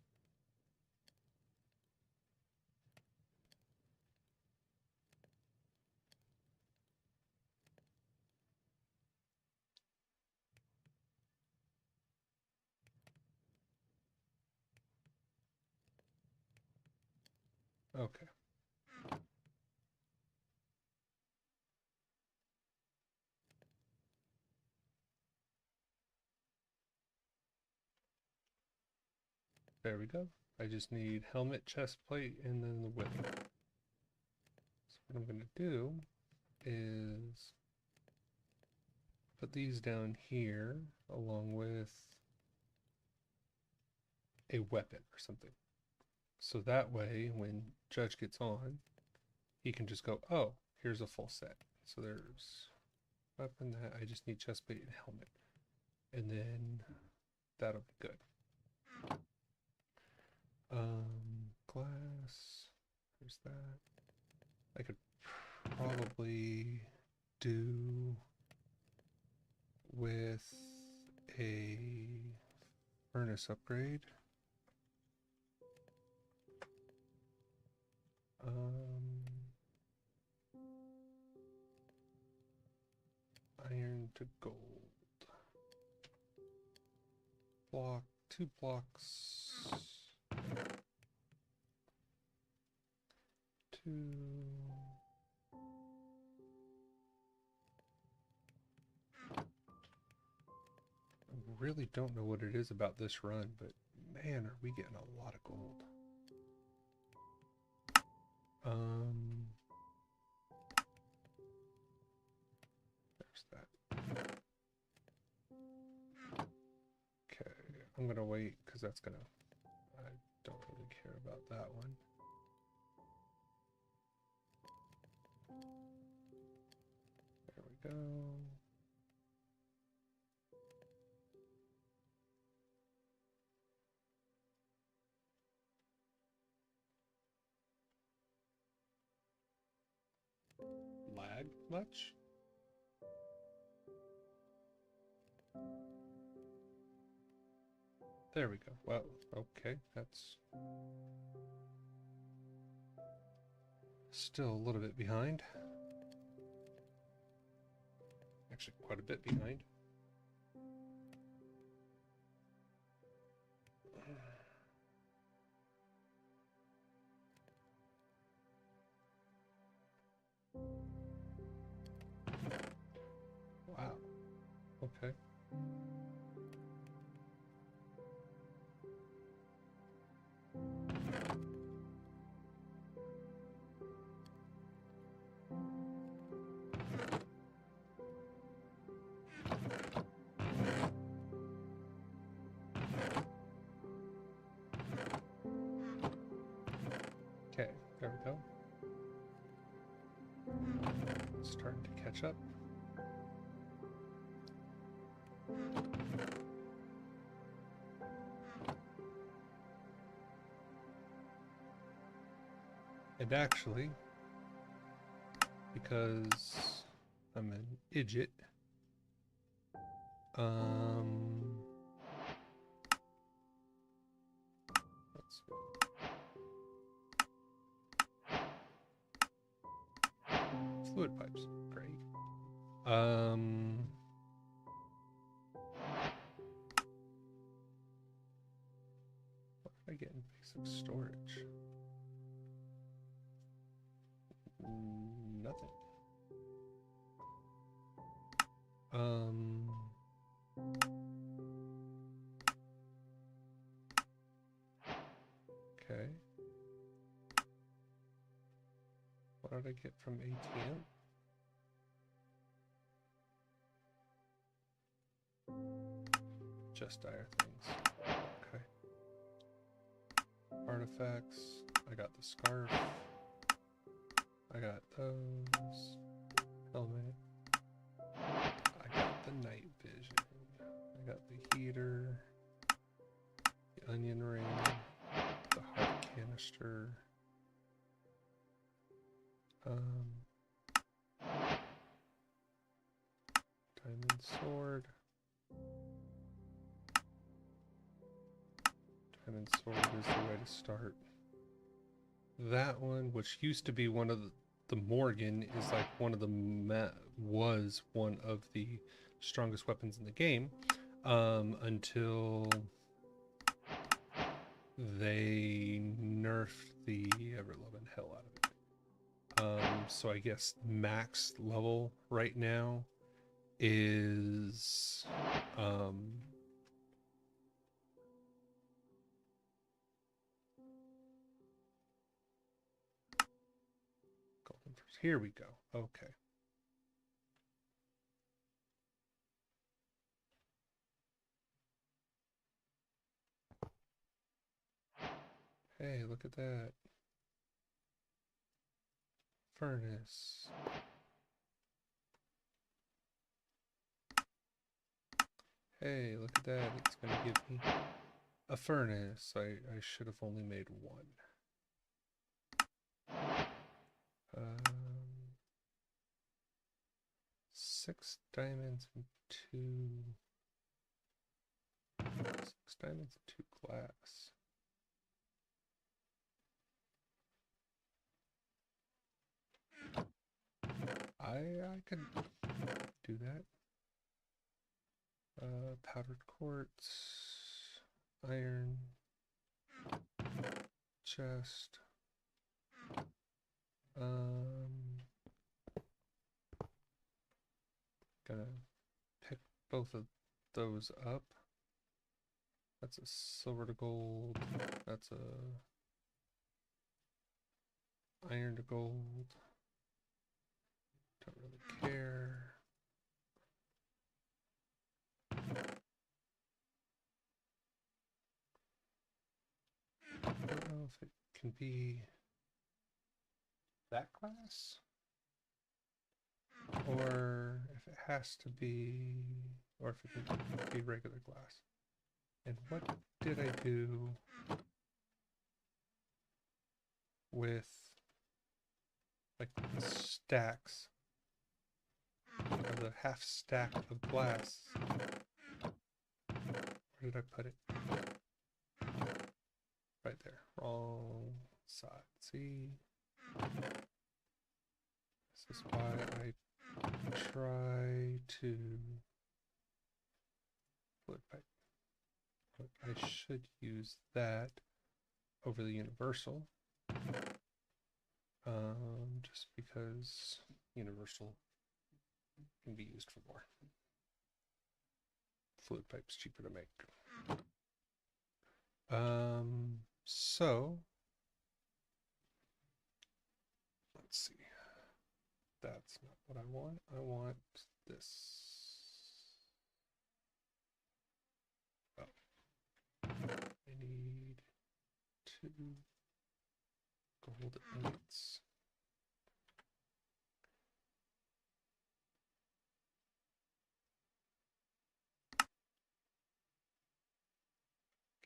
A: Okay. There we go. I just need helmet, chest plate, and then the whip. So what I'm going to do is put these down here along with a weapon or something. So that way, when Judge gets on, he can just go, oh, here's a full set. So there's weapon, that I just need chest plate and helmet. And then that'll be good. Glass, there's that. I could probably do with a furnace upgrade. Iron to gold. Block, 2 blocks. 2. I really don't know what it is about this run, but man, are we getting a lot of gold. There's that. Okay, I'm gonna wait because I don't really care about that one. There we go. Lag much? There we go. Well, okay, that's still a little bit behind. Actually, quite a bit behind. Wow. Okay. Okay, there we go. It's starting to catch up. And actually, because I'm an idiot, let's see. Fluid pipes, great. What did I get in basic storage? Nothing. Okay. What did I get from ATM? Just dire things. Okay. Artifacts. I got the scarf. I got those. Helmet. I got the night vision. I got the heater. The onion ring. The heart canister. Diamond sword. Diamond sword is the way to start. That one, which used to be one of the Morgan, is like one of the was one of the strongest weapons in the game, until they nerfed the ever-loving hell out of it. So I guess max level right now is golden first. Here we go. Okay. Hey, look at that. Furnace. Hey, look at that. It's going to give me a furnace. I should have only made one. 6 diamonds and 2... 6 diamonds and 2 glass. I could do that. Powdered quartz, iron, chest. Gonna pick both of those up. That's a silver to gold. That's a iron to gold. Don't really care. I don't know if it can be that glass or if it has to be, or if it can be regular glass. And what did I do with like the stacks, or the half stack of glass? Where did I put it? Right there. Wrong side. See? This is why I try to flip pipe. But I should use that over the universal. Just because universal can be used for more. Fluid pipe's cheaper to make. So let's see. That's not what I want. I want this. Oh. I need 2 gold ingots.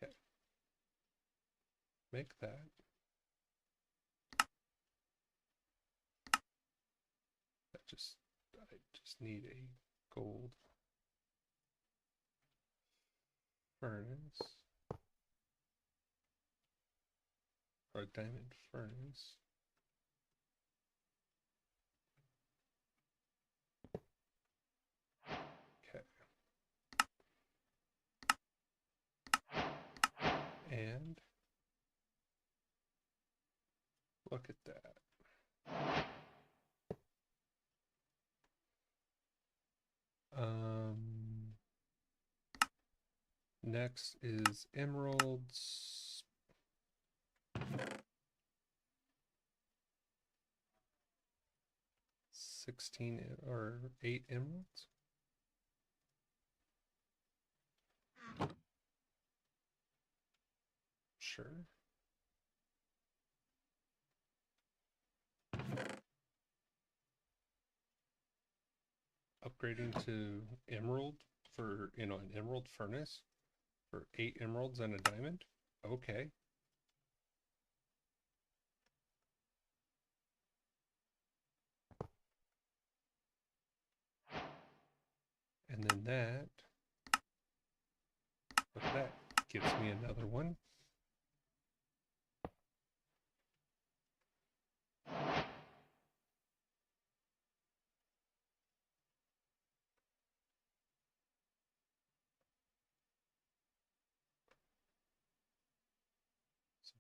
A: Okay. Make that. I just need a gold furnace. Or a diamond furnace. Okay. And look at that. Next is emeralds. $16 or 8 emeralds. Sure. Upgrading to emerald for, an emerald furnace for 8 emeralds and a diamond. Okay. And then that, look at that, gives me another one.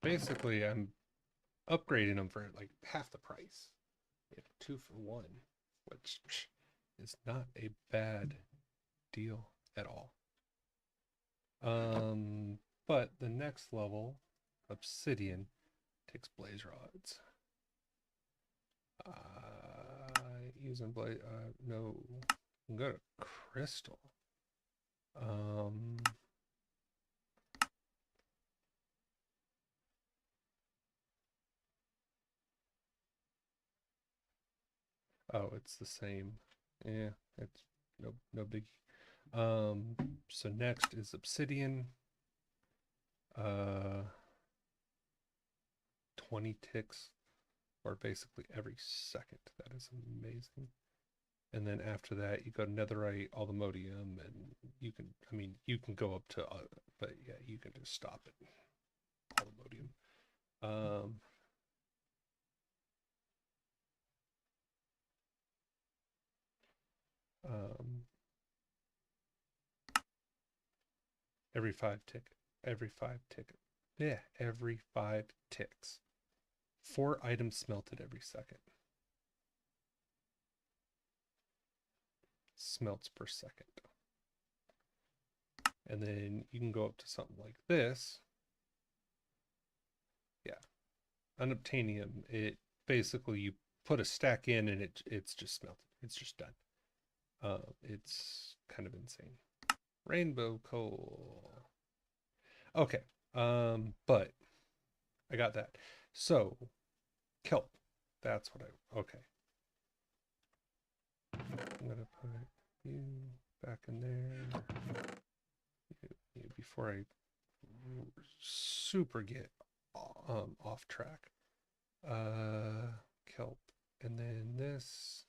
A: basically I'm upgrading them for like half the price. You have 2 for 1, which is not a bad deal at all. But the next level, Obsidian, takes blaze rods. Using blaze, no, I'm gonna crystal. Oh, it's the same. Yeah, it's no biggie. So next is Obsidian. 20 ticks, or basically every second. That is amazing. And then after that, you go netherite, allemodium, and you can, I mean, you can go up to, but yeah, you can just stop it. Allemodium. Every 5 tick, every 5 tick. Yeah, every 5 ticks. 4 items smelted every second. Smelts per second. And then you can go up to something like this. Yeah. Unobtainium, it basically you put a stack in and it's just smelted. It's just done. It's kind of insane. Rainbow coal. Okay. But I got that. So kelp. That's what okay. I'm gonna put you back in there. Before I super get off track. Kelp. And then this.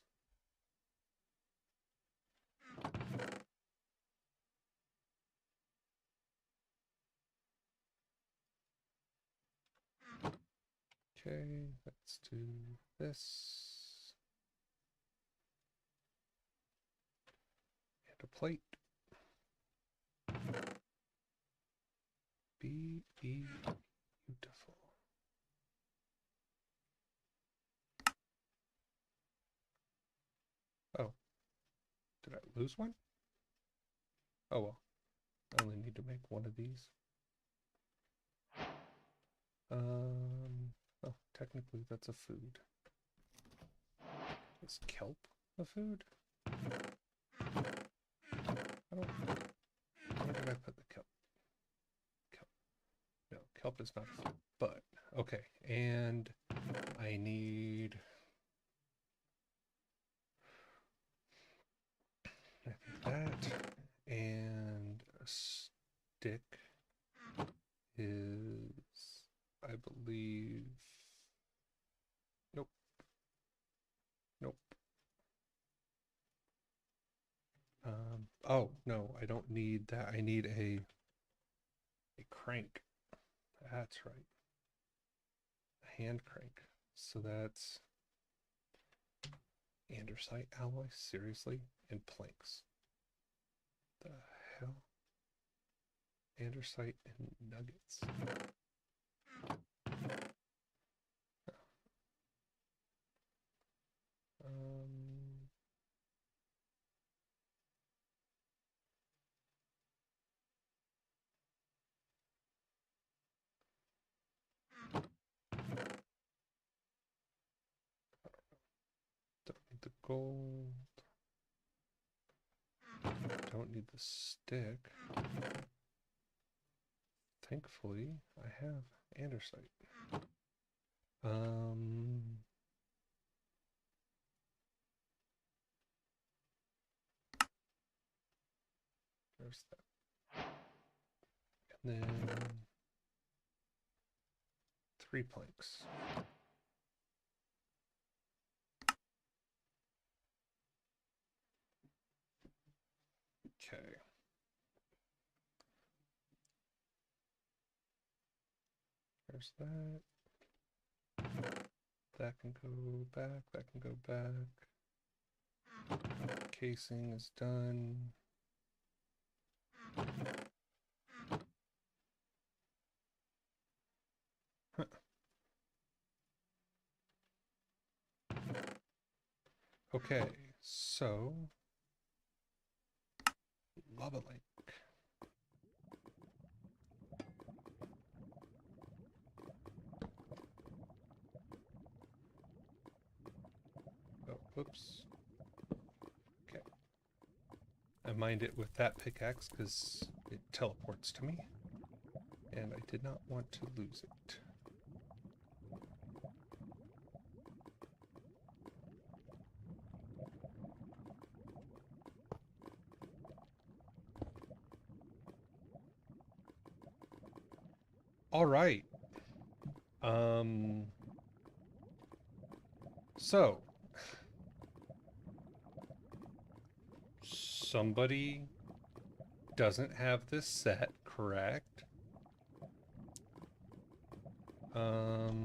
A: Okay, let's do this. And a plate. Be beautiful. Oh, did I lose one? Oh well, I only need to make one of these. Oh, technically that's a food. Is kelp a food? Where did I put the kelp? No, kelp is not a food, but okay. And I need, I think that, and a stick is, I believe, nope. Oh no, I don't need that. I need a crank. That's right. A hand crank. So that's andesite alloy, seriously, and planks. The hell? Andesite and nuggets. Don't need the gold. Don't need the stick. Thankfully, I have andesite. There's that. And then 3 planks. Okay. There's that. That can go back. That can go back. Casing is done. Okay, so lava link. Oh, whoops. Okay. I mined it with that pickaxe because it teleports to me. And I did not want to lose it. All right. So somebody doesn't have this set, correct? Okay.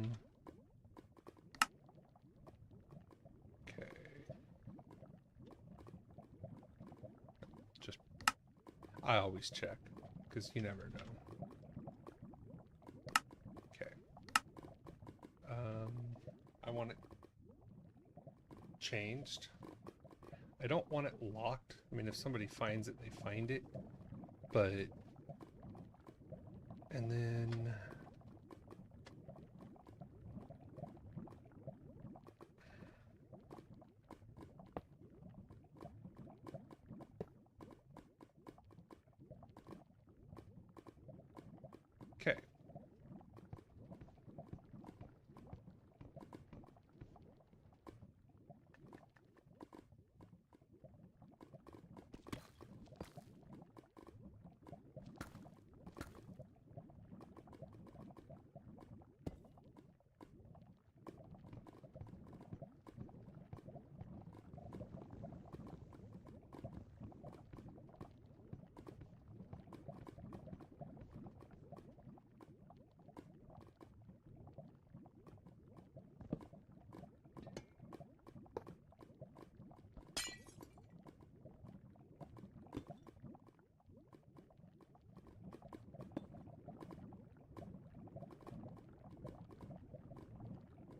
A: Just, I always check, because you never know. Okay. I want it changed. I don't want it locked. I mean, if somebody finds it, they find it. But, and then, okay.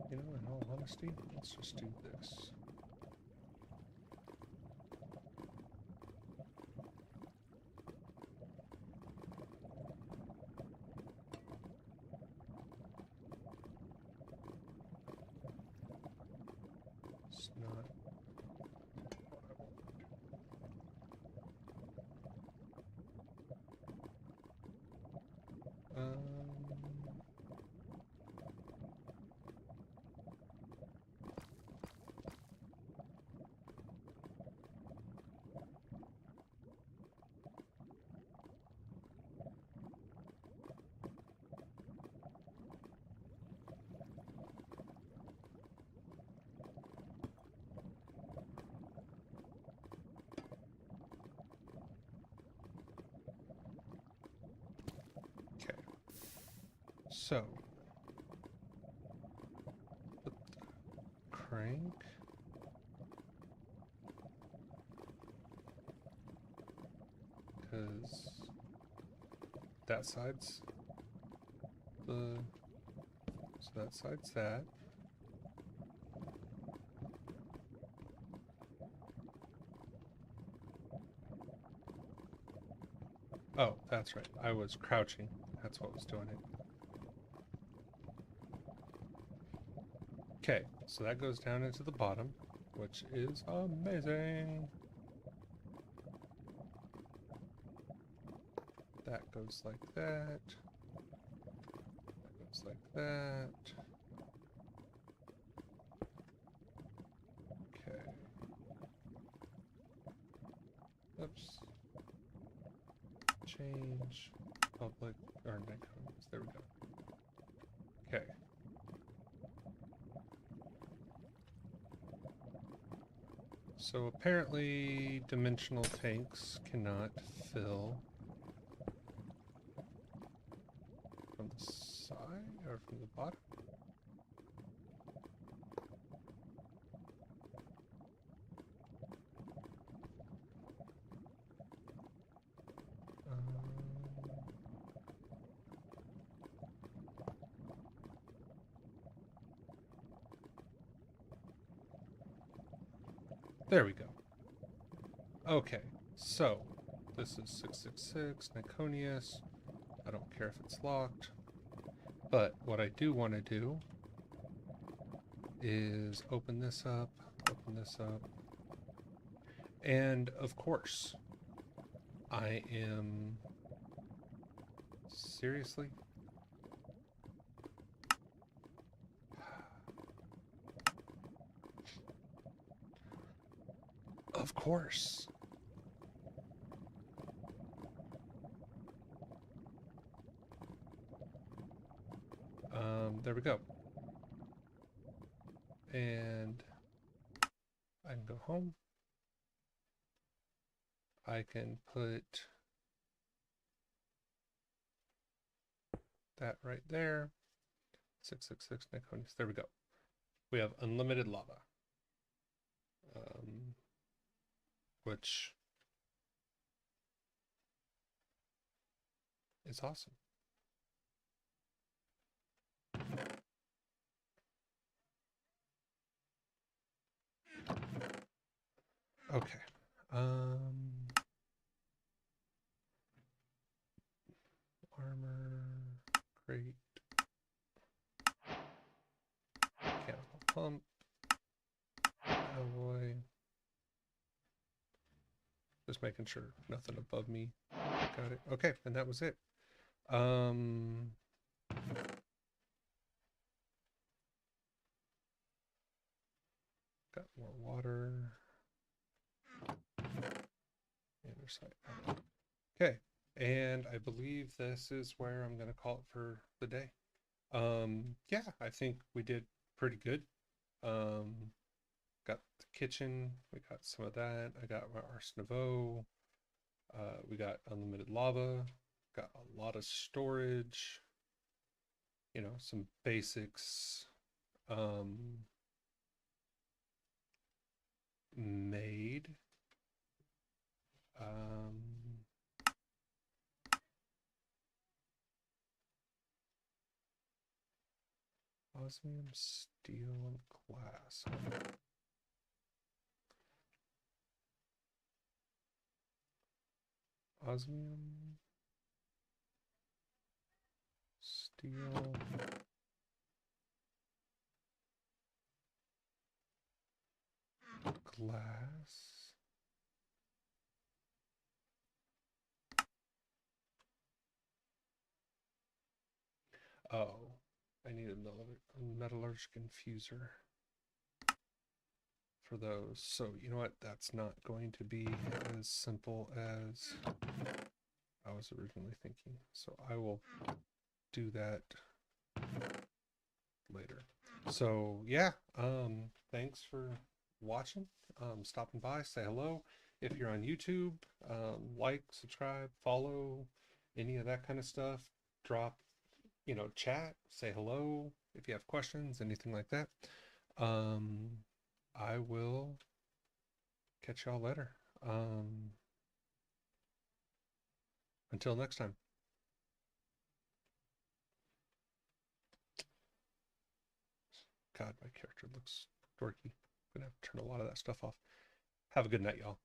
A: You know, in all honesty, let's just do this. It's not what I want. Okay. So, put the crank. Because that side's the, so that side's that. Oh, that's right. I was crouching. That's what was doing it. Okay, so that goes down into the bottom, which is amazing. That goes like that. That goes like that. Okay. Oops. Change public or Nikoneus. There we go. Okay. So apparently dimensional tanks cannot fill from the side or from the bottom. There we go. Okay, so this is 666 Nikoneus. I don't care if it's locked. But what I do want to do is open this up, and of course, I am seriously. Of course. There we go. And I can go home. I can put that right there. 666 Nikoneus. There we go. We have unlimited lava. Which is awesome. Okay. Armor, crate, mechanical pump, alloy. Just making sure nothing above me. Got it. Okay, and that was it. Got more water. Okay, and I believe this is where I'm gonna call it for the day. Yeah, I think we did pretty good. Got the kitchen, we got some of that. I got my Ars Nouveau. We got unlimited lava, got a lot of storage, you know, some basics. Made. Osmium, steel, and glass. Osmium, steel, glass. Oh, I need a metallurgic infuser for those. So, you know what? That's not going to be as simple as I was originally thinking. So I will do that later. So yeah, thanks for watching. Stopping by, say hello. If you're on YouTube, like, subscribe, follow, any of that kind of stuff. Drop, you know, chat, say hello if you have questions, anything like that. I will catch y'all later. Until next time. God, my character looks dorky. I'm gonna have to turn a lot of that stuff off. Have a good night, y'all.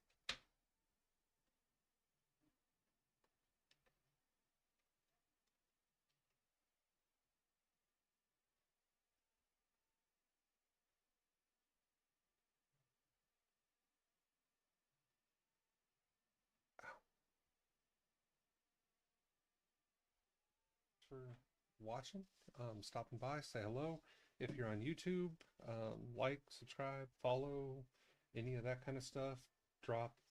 A: For watching, stopping by, say hello. If you're on YouTube, like, subscribe, follow, any of that kind of stuff. Drop